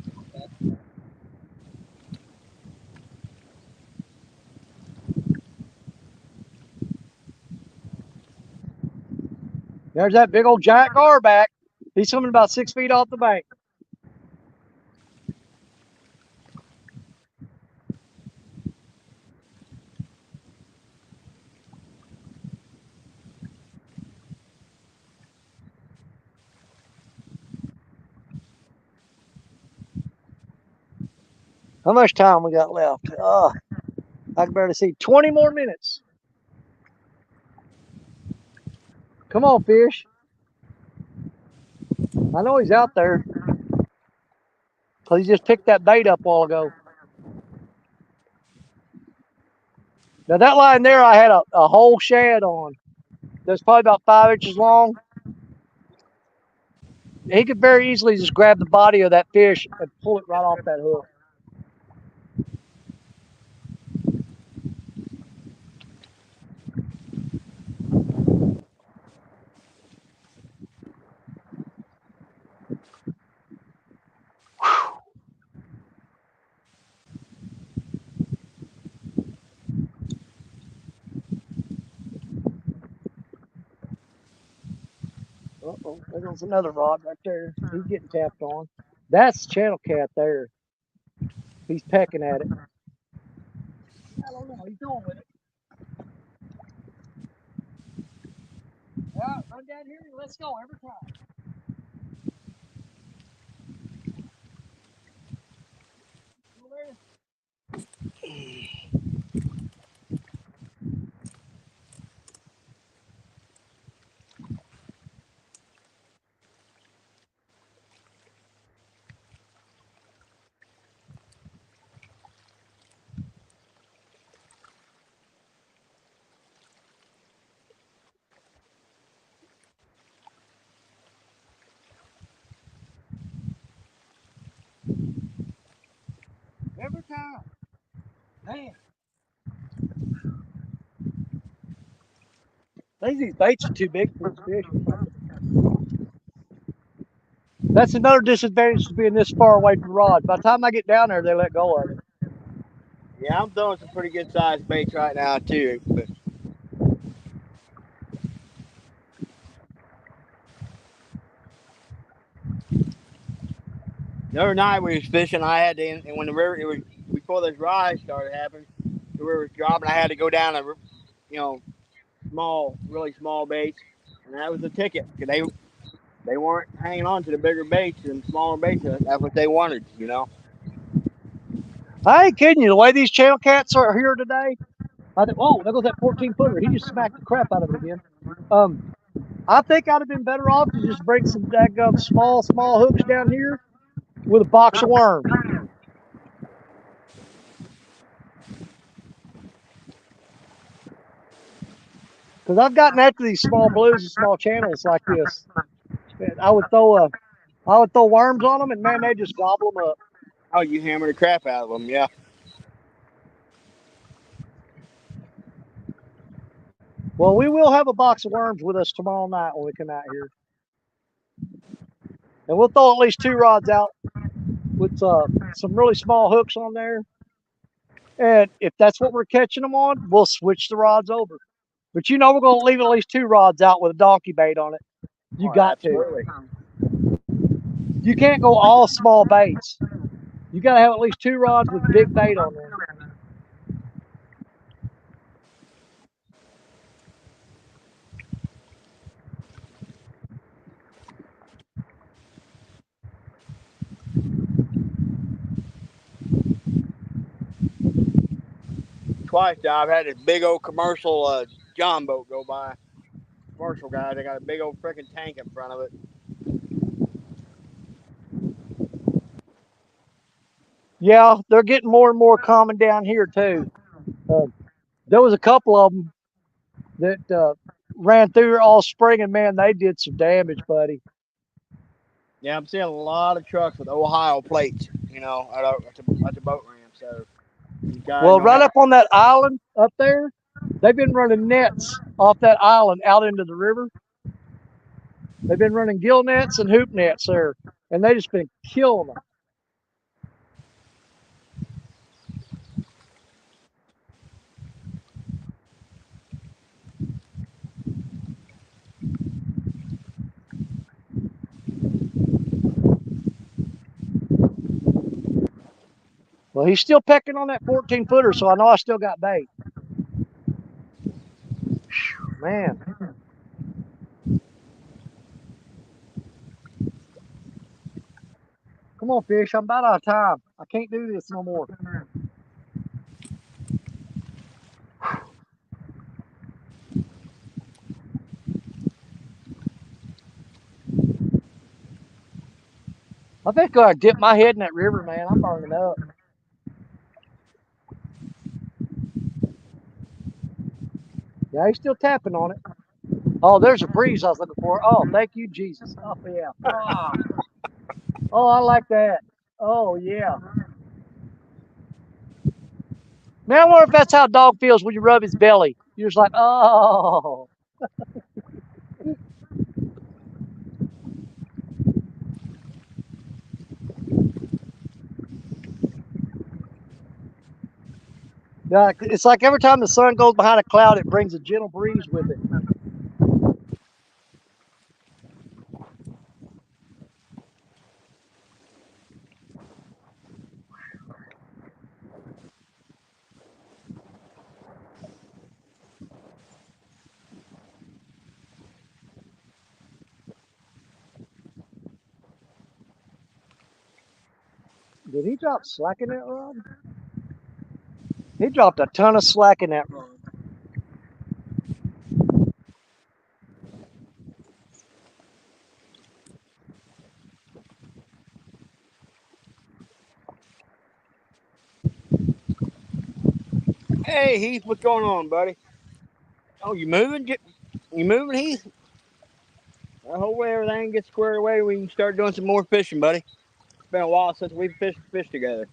There's that big old giant garback. He's swimming about 6 feet off the bank. How much time we got left? I can barely see. 20 more minutes. Come on, fish. I know he's out there. Because he just picked that bait up a while ago. Now that line there, I had a whole shad on. That's probably about 5 inches long. He could very easily just grab the body of that fish and pull it right off that hook. Uh-oh, there goes another rod right there. He's getting tapped on. That's channel cat there. He's pecking at it. I don't know. He's going with it. Yeah, run down here and let's go every time. Every time. Man. I think these baits are too big for this fish or something. That's another disadvantage to being this far away from the rod. By the time I get down there, they let go of it. Yeah, I'm throwing some pretty good sized baits right now too. But the other night we was fishing, I had to, and when the river, it was before this rise started happening, the river was dropping. I had to go down a, small, really small baits, and that was the ticket. They weren't hanging on to the bigger baits and smaller baits. That's what they wanted, I ain't kidding you. The way these channel cats are here today, I think, oh, there goes that 14-footer. He just smacked the crap out of it again. I think I'd have been better off to just bring some daggum small hooks down here with a box of worms. Because I've gotten after these small blues and small channels like this. And I would throw worms on them, and man, they just gobble them up. Oh, you hammer the crap out of them, yeah. Well, we will have a box of worms with us tomorrow night when we come out here. And we'll throw at least 2 rods out with some really small hooks on there. And if that's what we're catching them on, we'll switch the rods over. But we're going to leave at least 2 rods out with a donkey bait on it. You got absolutely. to. You can't go all small baits. You got to have at least 2 rods with big bait on there. Twice now I've had this big old commercial John boat go by. Commercial guy, they got a big old freaking tank in front of it. Yeah, they're getting more and more common down here too. There was a couple of them that ran through here all spring, and man, they did some damage, buddy. Yeah, I'm seeing a lot of trucks with Ohio plates, at the boat ramp. So, well, right up on that island up there, they've been running nets off that island out into the river. They've been running gill nets and hoop nets there, and they just been killing them. Well, he's still pecking on that 14-footer, so I know I still got bait. Man. Come on, fish. I'm about out of time. I can't do this no more. I think I dipped my head in that river, man. I'm burning up. Yeah, he's still tapping on it. Oh, there's a breeze I was looking for. Oh, thank you, Jesus. Oh, yeah. Oh, I like that. Oh, yeah. Man, I wonder if that's how a dog feels when you rub his belly. You're just like, oh. Yeah, it's like every time the sun goes behind a cloud, it brings a gentle breeze with it. Did he drop slack in that rod? He dropped a ton of slack in that rod. Hey Heath, what's going on, buddy? Oh, you moving? You moving, Heath? Hopefully everything gets squared away. We can start doing some more fishing, buddy. It's been a while since we've fished together.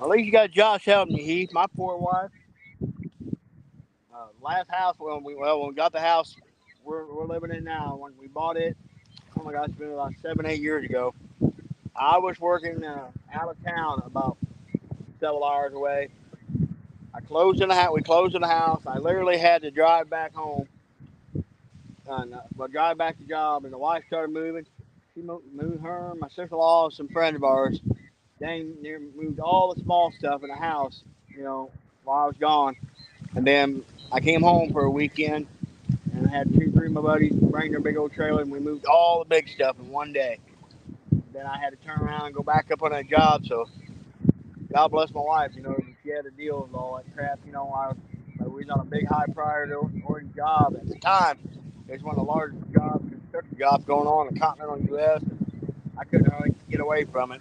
At least you got Josh helping you, Heath. My poor wife. Last house when we got the house we're living in now. When we bought it, oh my gosh, it's been about 7-8 years ago. I was working out of town about several hours away. I closed in the house. We closed in the house. I literally had to drive back home. But drive back to job, and the wife started moving. She moved her, my sister-in-law, and some friends of ours. They moved all the small stuff in the house, while I was gone. And then I came home for a weekend, and I had 2, 3 of my buddies bring their big old trailer, and we moved all the big stuff in one day. Then I had to turn around and go back up on that job. So God bless my wife. She had to deal with all that crap. We was on a big high priority job at the time. It was one of the largest construction jobs going on in the continental U.S. I couldn't really get away from it.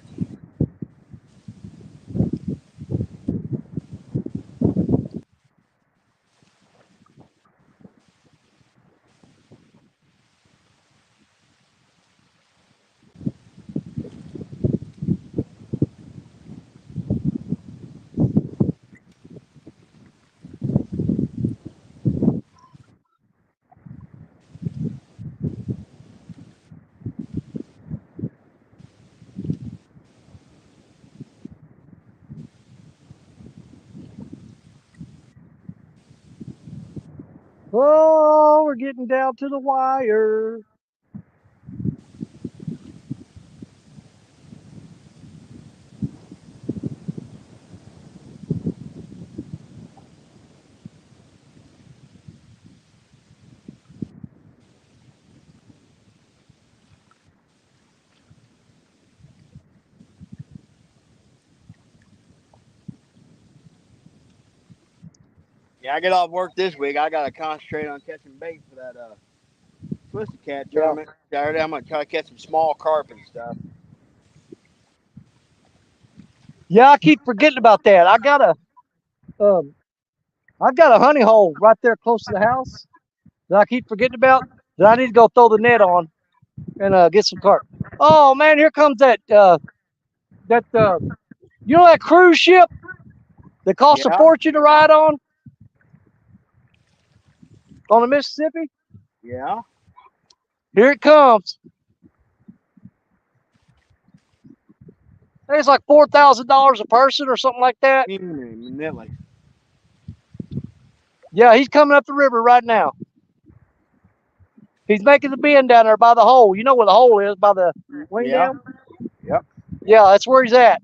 Oh, we're getting down to the wire. Yeah, I get off work this week. I got to concentrate on catching bait for that twisted cat tournament Saturday. I'm going to try to catch some small carp and stuff. Yeah, I keep forgetting about that. I got a honey hole right there close to the house that I keep forgetting about that I need to go throw the net on and get some carp. Oh man, here comes that you know that cruise ship that costs a Yeah. fortune to ride on the Mississippi? Yeah. Here it comes. I think it's like $4,000 a person or something like that. Minutely. Yeah, he's coming up the river right now. He's making the bend down there by the hole. You know where the hole is, by the wing Yeah. dam? Yep. Yeah, that's where he's at.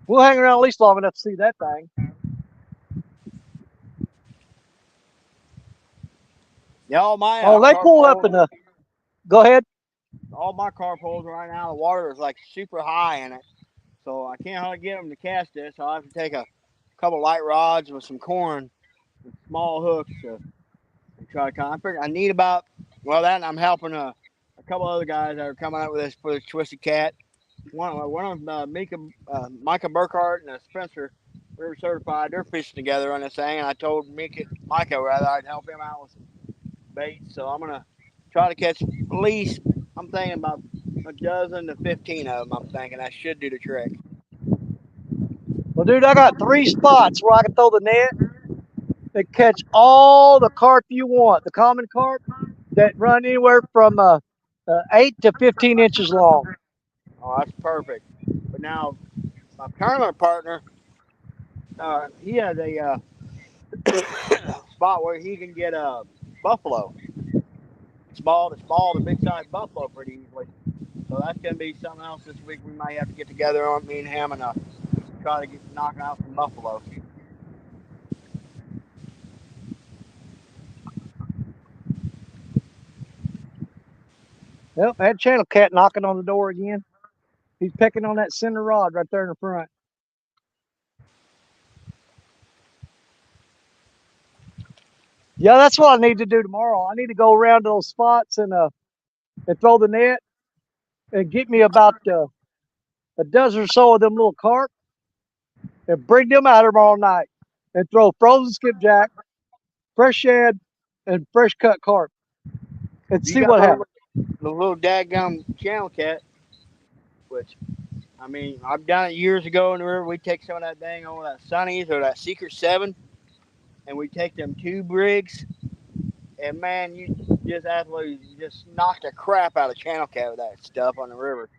We'll hang around at least long enough to see that thing. Yeah, all my They carp pulled up holes, in the. Go ahead. all my carp holes right now, the water is like super high in it. So I can't hardly get them to cast this. So I'll have to take a couple light rods with some corn with small hooks to try to come. I need about, well, that and I'm helping a couple other guys that are coming out with this for the twisted cat. One of them, Micah Burkhart and Spencer, River Certified. They're fishing together on this thing, and I told Micah rather I'd help him out with some bait. So I'm gonna try to catch at least. I'm thinking about a dozen to 15 of them. I'm thinking I should do the trick. Well, dude, I got 3 spots where I can throw the net and catch all the carp you want. The common carp that run anywhere from 8 to 15 inches long. Oh, that's perfect. But now my tournament partner, he has a spot where he can get a buffalo, the big size buffalo pretty easily. So that's gonna be something else this week. We might have to get together on me and him and try to knock out some buffalo. Yep, I had channel cat knocking on the door again. He's pecking on that center rod right there in the front. Yeah, that's what I need to do tomorrow. I need to go around to those spots and throw the net and get me about a dozen or so of them little carp and bring them out tomorrow night and throw frozen skipjack, fresh shad, and fresh cut carp and You see got what happens. the little dadgum channel cat, which I mean I've done it years ago in the river. We take some of that dang on that Sunnies or that Secret 7, and we take them 2 rigs, and man, you just absolutely just knock the crap out of channel cat with that stuff on the river.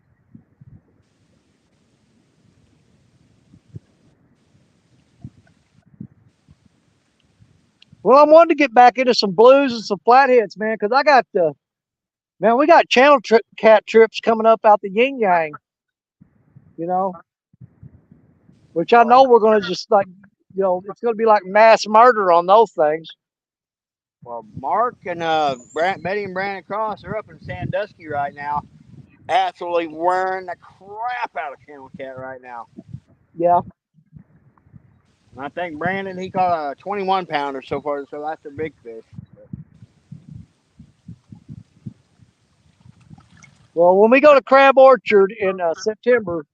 Well, I'm wanting to get back into some blues and some flatheads, man, because I got man, we got channel cat trips coming up out the yin yang, you know, which I know we're going to just like, it's going to be like mass murder on those things. Well, Mark and Betty and Brandon Cross are up in Sandusky right now, absolutely wearing the crap out of channel cat right now. Yeah. And I think Brandon, he caught a 21 pounder so far, so that's a big fish. Well, when we go to Crab Orchard in September,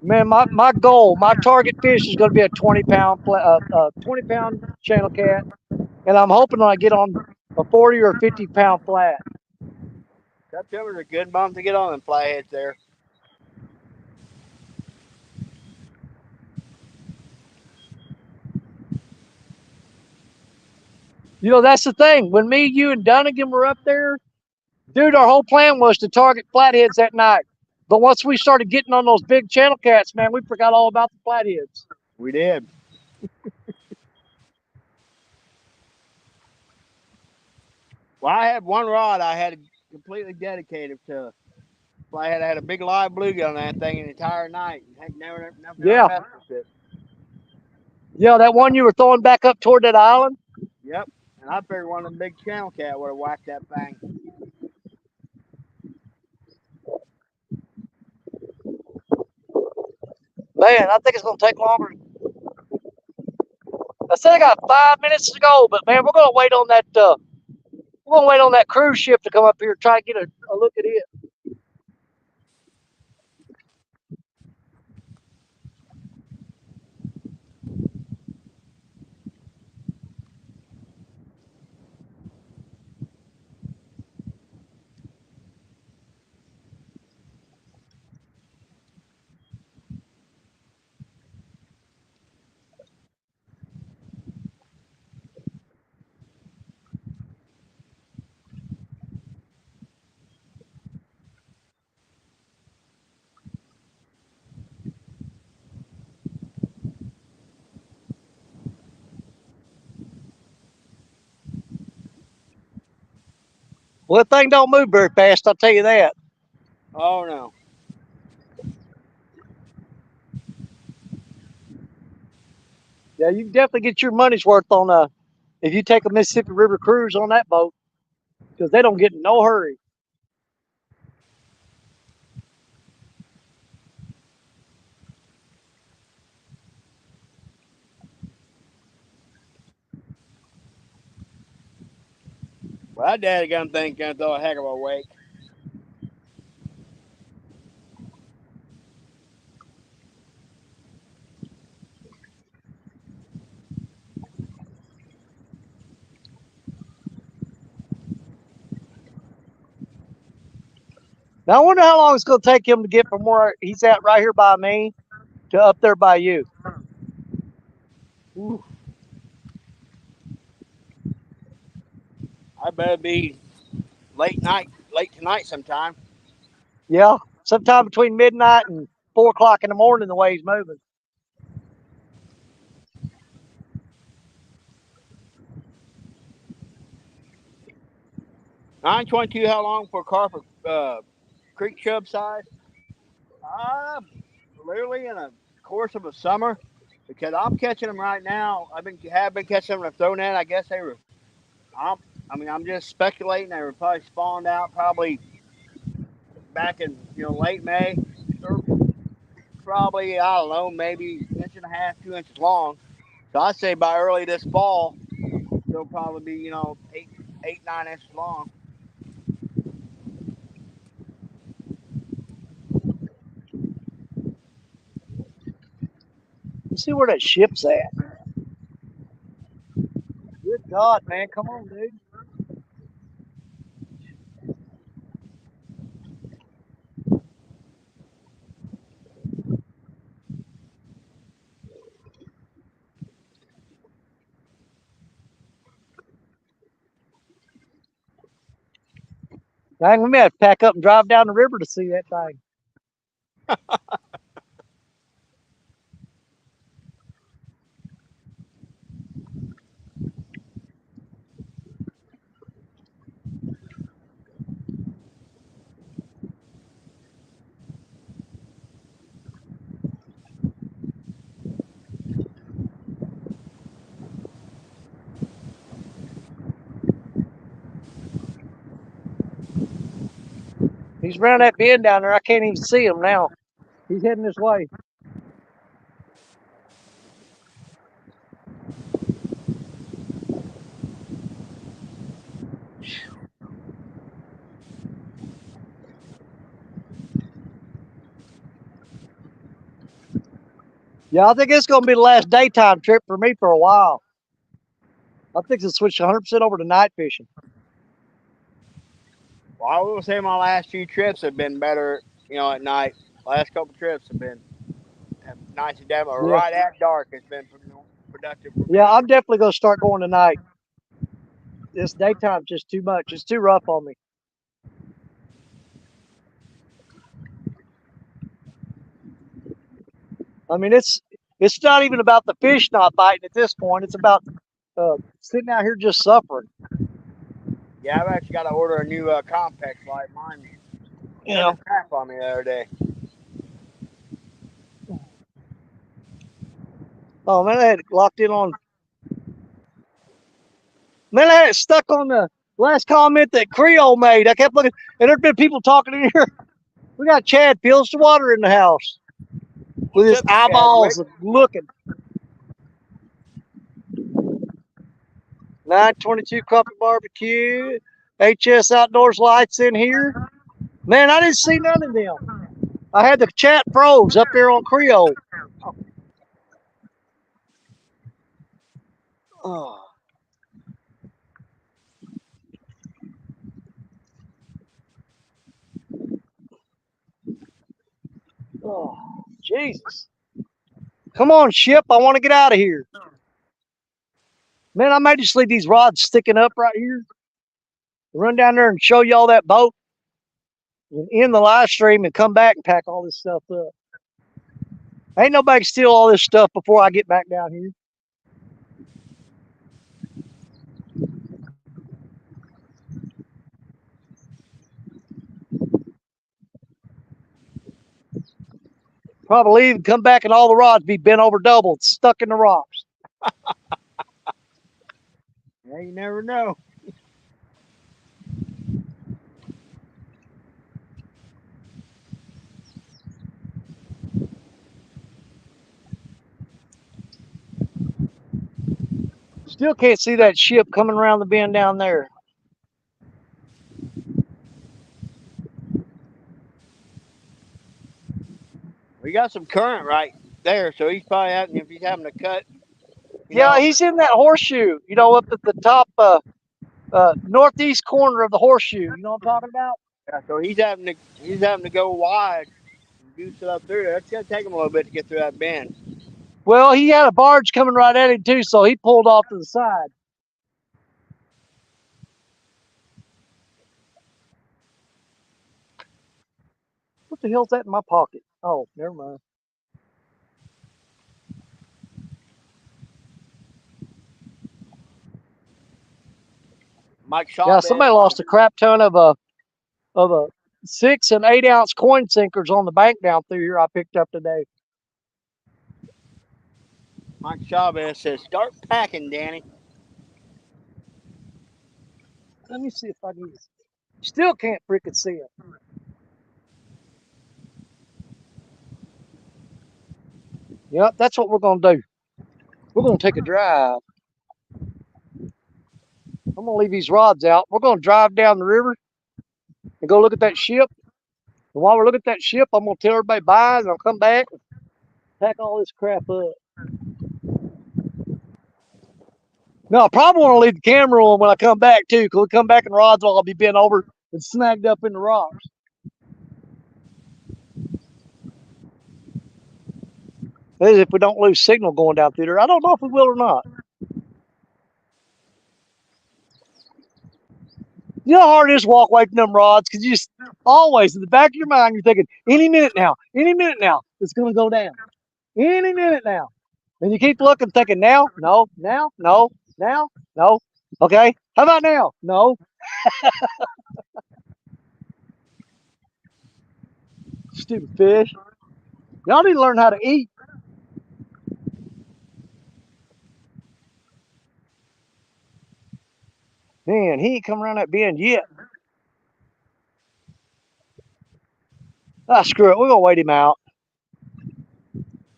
man, my goal, my target fish is going to be a 20-pound 20-pound channel cat, and I'm hoping I get on a 40 or 50-pound flat. September's a good month to get on them flatheads there. That's the thing. When me, you, and Dunnigan were up there, dude, our whole plan was to target flatheads that night. But once we started getting on those big channel cats, man, we forgot all about the flatheads. We did. Well, I had one rod I had completely dedicated to flathead. I had a big live bluegill on that thing the entire night. Never Yeah. messed with it. Yeah, that one you were throwing back up toward that island? Yep. And I figured one of them big channel cat would have whacked that thing. Man, I think it's gonna take longer. I said I got 5 minutes to go, but man, we're gonna wait on that. We're gonna wait on that cruise ship to come up here and try and get a look at it. Well, that thing don't move very fast. I'll tell you that. Oh no. Yeah, you can definitely get your money's worth on if you take a Mississippi River cruise on that boat, because they don't get in no hurry. Well, that dadgum thing can throw a heck of a wake. Now I wonder how long it's gonna take him to get from where he's at right here by me to up there by you. Ooh. I better be late tonight sometime. Yeah, sometime between midnight and 4 o'clock in the morning. The way he's moving. 922. How long for Carper Creek chub size? Literally in a course of a summer, because I'm catching them right now. Have been catching them in a throw net. I guess they were. I'm just speculating. They were probably spawned out probably back in late May, or probably I don't know, maybe 1.5 inches, 2 inches long. So I'd say by early this fall, they'll probably be 8, 9 inches long. Let's see where that ship's at. Good God, man, come on, dude. Dang, we may have to pack up and drive down the river to see that thing. He's around that bend down there. I can't even see him now. He's heading this way. Yeah, I think it's going to be the last daytime trip for me for a while. I think it's switched 100% over to night fishing. Well, I will say my last few trips have been better, at night. Last couple trips have been nice and damn. Yeah. Right at dark, it's been productive for me. Yeah, I'm definitely going to start going tonight. This daytime's just too much. It's too rough on me. I mean, it's not even about the fish not biting at this point. It's about sitting out here just suffering. Yeah, I've actually got to order a new Compex light. Mine crap on me the other day. Oh man, I had it locked in on. Man, I had it stuck on the last comment that Creole made. I kept looking, and there'd been people talking in here. We got Chad fills the water in the house. with his What's up, eyeballs Chadwick? looking. 922 Crappie Barbecue. HS Outdoors lights in here. Man, I didn't see none of them. I had the chat froze up there on Creole. Oh. Oh, Jesus. Come on, ship. I want to get out of here. Man, I may just leave these rods sticking up right here. Run down there and show y'all that boat. And end the live stream and come back and pack all this stuff up. Ain't nobody can steal all this stuff before I get back down here. Probably leave and come back and all the rods be bent over double, stuck in the rocks. Yeah, you never know. Still can't see that ship coming around the bend down there. We got some current right there, so he's probably having, if he's having to cut. Yeah, he's in that horseshoe, up at the top northeast corner of the horseshoe. You know what I'm talking about? Yeah, so he's having to go wide and goose it up through there. It's gonna take him a little bit to get through that bend. Well, he had a barge coming right at him too, so he pulled off to the side. What the hell's that in my pocket? Oh, never mind. Mike Shaw. Yeah, somebody lost a crap ton of a 6 and 8 ounce coin sinkers on the bank down through here I picked up today. Mike Chavez says, "Start packing, Danny." Let me see if I can. Still can't freaking see it. Yep, that's what we're gonna do. We're gonna take a drive. I'm gonna leave these rods out. We're gonna drive down the river and go look at that ship. And while we're looking at that ship, I'm gonna tell everybody bye, and I'll come back and pack all this crap up. No, I probably want to leave the camera on when I come back too, because we come back and rods will all be bent over and snagged up in the rocks. That is if we don't lose signal going down through there. I don't know if we will or not. You know how hard it is to walk away from them rods, because you just always in the back of your mind you're thinking, any minute now, it's gonna go down. Any minute now. And you keep looking, thinking now, no, now, no, now, no. Okay, how about now? No. Stupid fish. Y'all need to learn how to eat. Man, he ain't come around that bend yet. Ah, screw it. We're gonna wait him out.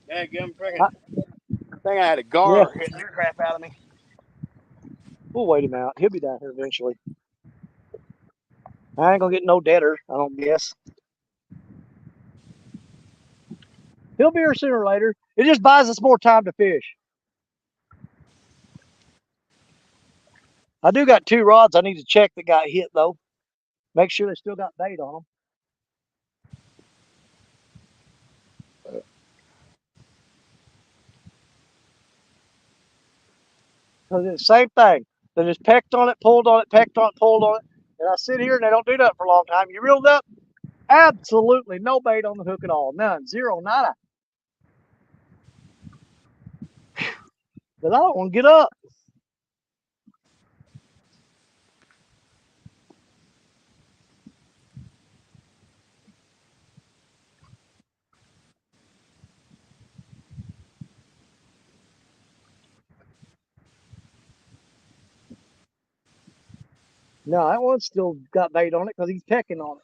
Yeah, give him freaking. I think I had a gar hitting the crap out of me. We'll wait him out. He'll be down here eventually. I ain't gonna get no deader, I don't guess. He'll be here sooner or later. It just buys us more time to fish. I do got 2 rods I need to check that got hit though. Make sure they still got bait on them. Because it's the same thing. They just pecked on it, pulled on it, pecked on it, pulled on it. And I sit here and they don't do that for a long time. You reeled up? Absolutely no bait on the hook at all. None. Zero, nada. But I don't want to get up. No, that one still got bait on it because he's pecking on it.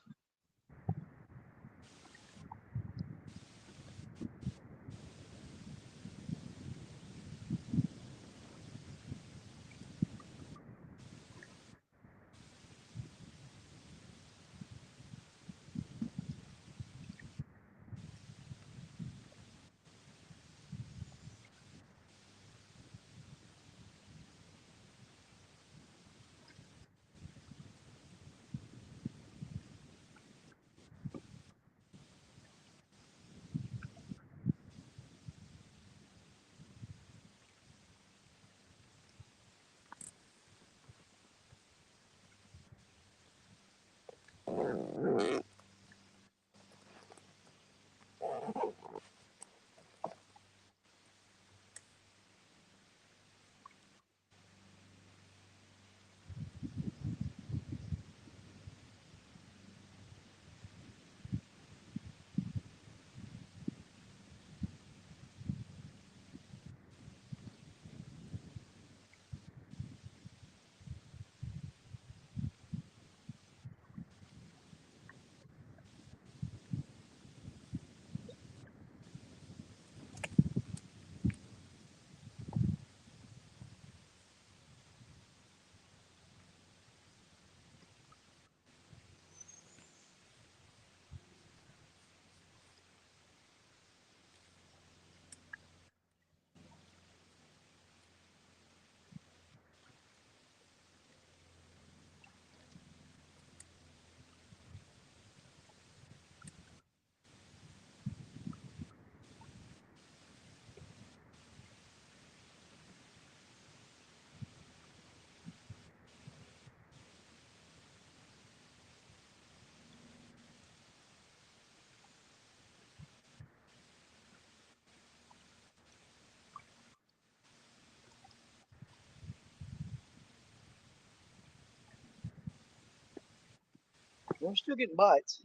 We're still getting bites.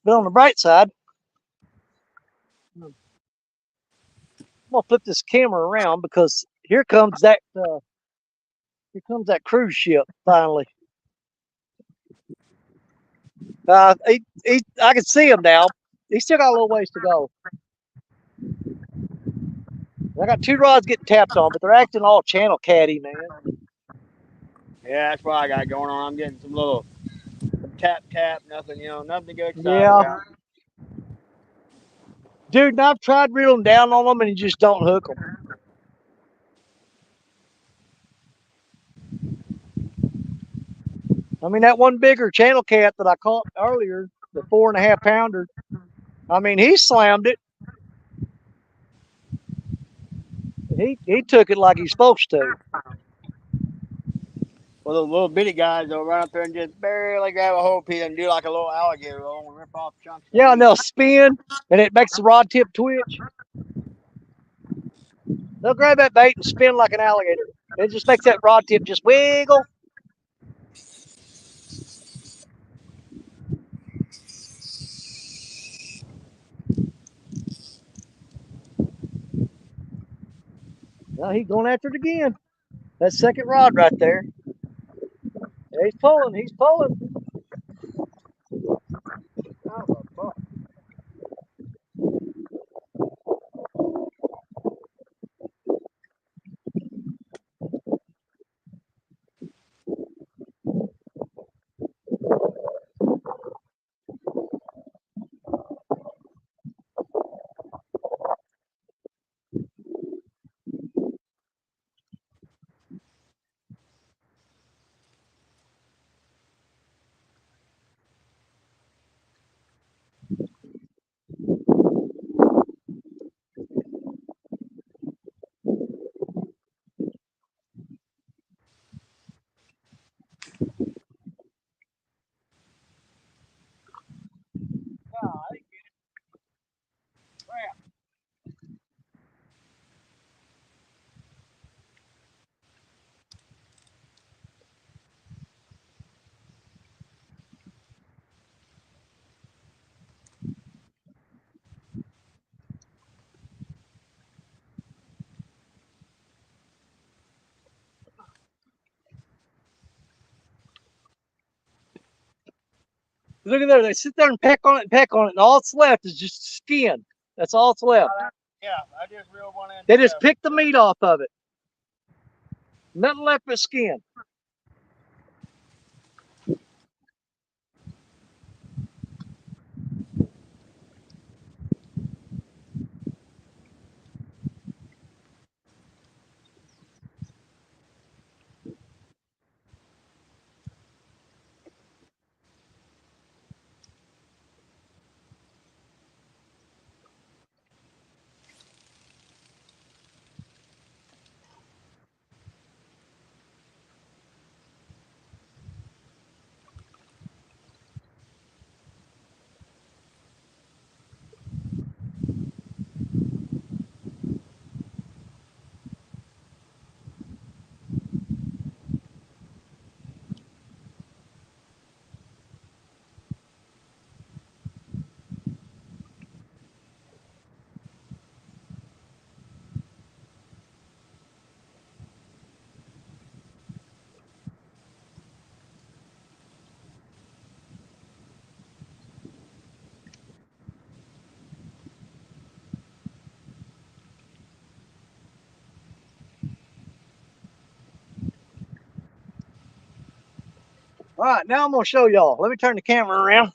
But on the bright side, I'm gonna flip this camera around because here comes that cruise ship finally. I can see him now. He's still got a little ways to go. I got 2 rods getting tapped on, but they're acting all channel catty, man. Yeah, that's what I got going on. I'm getting some tap, nothing, nothing to get excited Yeah. about. Dude, and I've tried reeling down on them and you just don't hook them. I mean, that one bigger channel cat that I caught earlier, the 4.5 pounder, I mean, he slammed it. He took it like he's supposed to. Well, those little bitty guys, they'll run up there and just barely grab a hold piece and do like a little alligator roll and rip off chunks. Yeah, and they'll spin, and it makes the rod tip twitch. They'll grab that bait and spin like an alligator. It just makes that rod tip just wiggle. Well, he's going after it again. That second rod right there. Yeah, he's pulling. He's pulling. Oh, fuck. Look at there. They sit there and peck on it, and all that's left is just skin. That's all that's left. Yeah, I just reeled one in. They just pick the meat off of it. Nothing left but skin. All right, now I'm going to show y'all. Let me turn the camera around.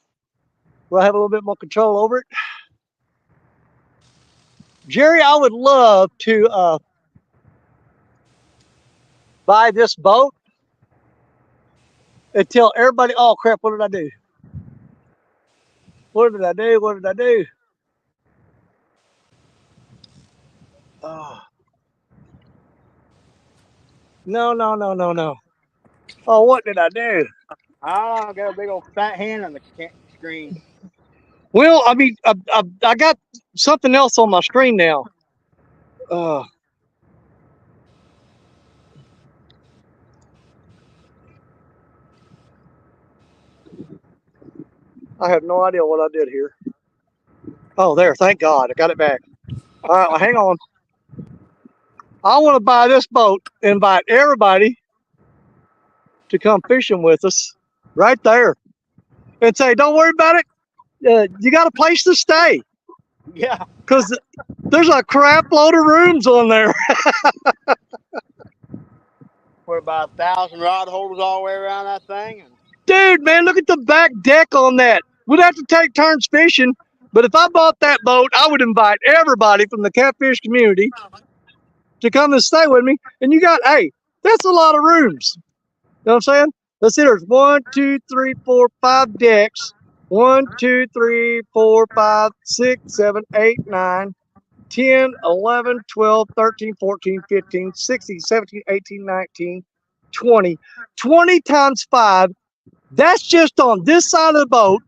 We'll have a little bit more control over it. Jerry, I would love to buy this boat and tell everybody, oh crap, what did I do? What did I do? What did I do? Oh. No. Oh, what did I do? I got a big old fat hand on the screen. Well, I mean, I got something else on my screen now. I have no idea what I did here. Oh, there. Thank God. I got it back. All right, well, hang on. I want to buy this boat, invite everybody to come fishing with us right there, and say, don't worry about it. You got a place to stay. Yeah. Because there's a crap load of rooms on there. Put about 1,000 rod holders all the way around that thing. And Dude, man, look at the back deck on that. We'd have to take turns fishing, but if I bought that boat, I would invite everybody from the catfish community to come and stay with me. And you got, hey, that's a lot of rooms. You know what I'm saying? Let's see, there's 1, 2, 3, 4, 5 decks. 1, 2, 3, 4, 5, 6, 7, 8, 9, 10, 11, 12, 13, 14, 15, 16, 17, 18, 19, 20. 20 times 5. That's just on this side of the boat.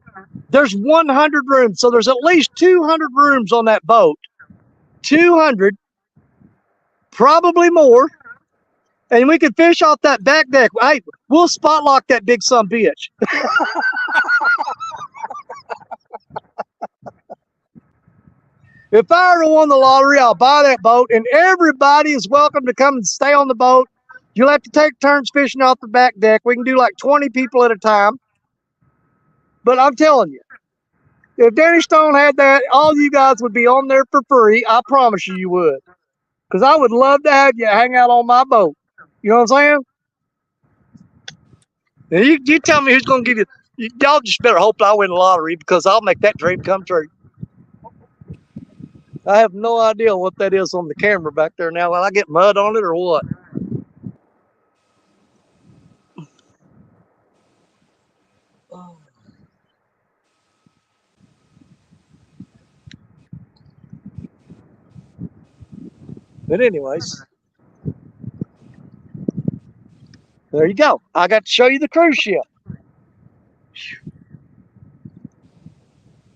There's 100 rooms. So there's at least 200 rooms on that boat. 200, probably more. And we can fish off that back deck. Hey, we'll spot lock that big son bitch. If I ever won the lottery, I'll buy that boat, and everybody is welcome to come and stay on the boat. You'll have to take turns fishing off the back deck. We can do like 20 people at a time. But I'm telling you, if Danny Stone had that, all you guys would be on there for free. I promise you would. Because I would love to have you hang out on my boat. You know what I'm saying? Now you tell me who's going to give you. Y'all just better hope I win the lottery, because I'll make that dream come true. I have no idea what that is on the camera back there now. Will I get mud on it or what? But anyways, there you go. I got to show you the cruise ship.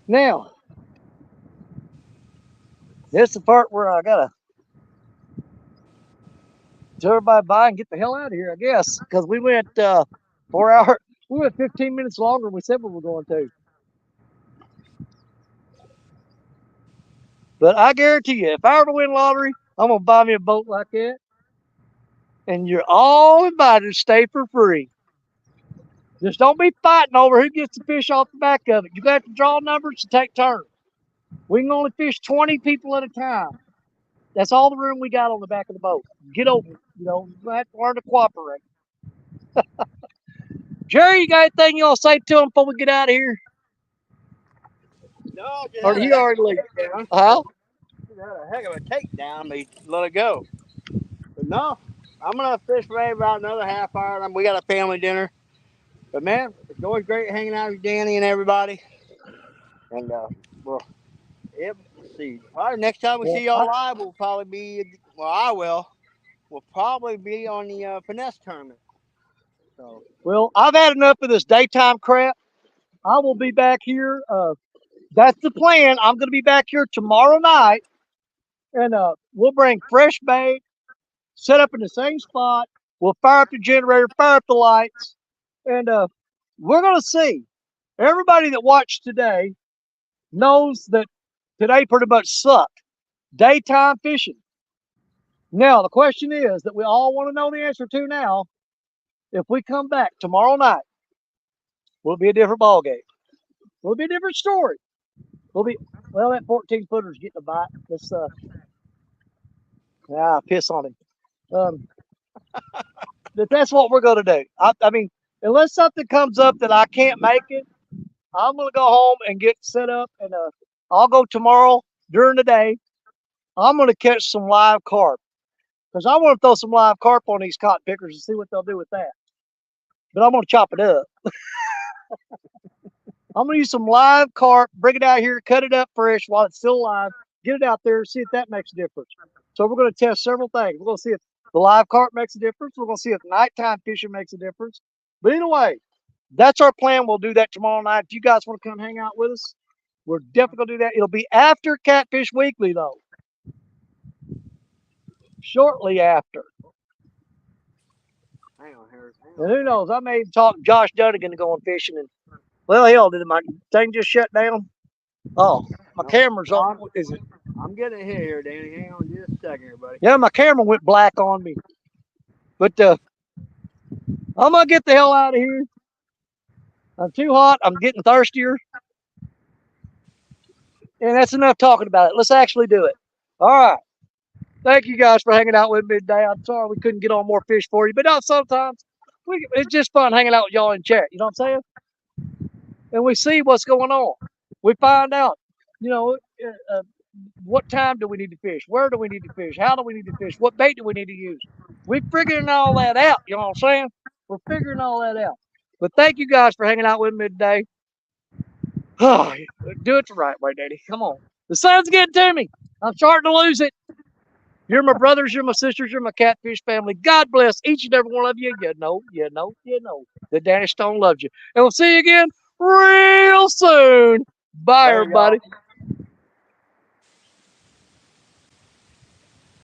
Now, this is the part where I gotta tell everybody bye and get the hell out of here, I guess, because we went 4 hours. We went 15 minutes longer than we said we were going to. But I guarantee you, if I ever win lottery, I'm gonna buy me a boat like that, and you're all invited to stay for free. Just don't be fighting over who gets to fish off the back of it. You got to draw numbers to take turns. We can only fish 20 people at a time. That's all the room we got on the back of the boat. Get over it. You know, you have to learn to cooperate. Jerry, you got anything you want to say to him before we get out of here? no, just Or had did a he already leave? takedown. Huh? Just had a heck of a takedown. They let it go. But no, I'm gonna fish for about another half hour. We got a family dinner. But man, it's always great hanging out with Danny and everybody. And well, let's see. Probably next time we see y'all live, we'll probably be. Well, I will. We'll probably be on the finesse tournament. So. Well, I've had enough of this daytime crap. I will be back here. That's the plan. I'm going to be back here tomorrow night, and we'll bring fresh bait, set up in the same spot. We'll fire up the generator, fire up the lights, and we're going to see. Everybody that watched today knows that today pretty much sucked. Daytime fishing. Now, the question is that we all want to know the answer to now. If we come back tomorrow night, will it be a different ball game? Will it be a different story? Will be, well, that 14 footer's getting a bite. Let's piss on him. But that's what we're going to do. I mean, unless something comes up that I can't make it, I'm going to go home and get set up, and I'll go tomorrow during the day. I'm going to catch some live carp, because I want to throw some live carp on these cotton pickers and see what they'll do with that. But I'm going to chop it up. I'm going to use some live carp, bring it out here, cut it up fresh while it's still alive, get it out there, see if that makes a difference. So we're going to test several things. We're going to see if the live carp makes a difference. We're going to see if nighttime fishing makes a difference. But either way, that's our plan. We'll do that tomorrow night. If you guys want to come hang out with us, we're definitely going to do that. It'll be after Catfish Weekly, though. Shortly after. Hang on, Harris. And who knows? I may even talk Josh Dunnigan to go on fishing and Well, hell, did my thing just shut down? Oh, my camera's on. Is it? I'm getting a hit here, Danny. Hang on just a second here, buddy. Yeah, my camera went black on me. But I'm gonna get the hell out of here. I'm too hot. I'm getting thirstier. And that's enough talking about it. Let's actually do it. All right. Thank you guys for hanging out with me today. I'm sorry we couldn't get on more fish for you, but sometimes it's just fun hanging out with y'all in chat. You know what I'm saying? And we see what's going on. We find out, what time do we need to fish? Where do we need to fish? How do we need to fish? What bait do we need to use? We're figuring all that out. You know what I'm saying? We're figuring all that out. But thank you guys for hanging out with me today. Oh, do it the right way, Daddy. Come on. The sun's getting to me. I'm starting to lose it. You're my brothers, you're my sisters, you're my catfish family. God bless each and every one of you. You know that Danny Stone loves you. And we'll see you again real soon. Bye, everybody.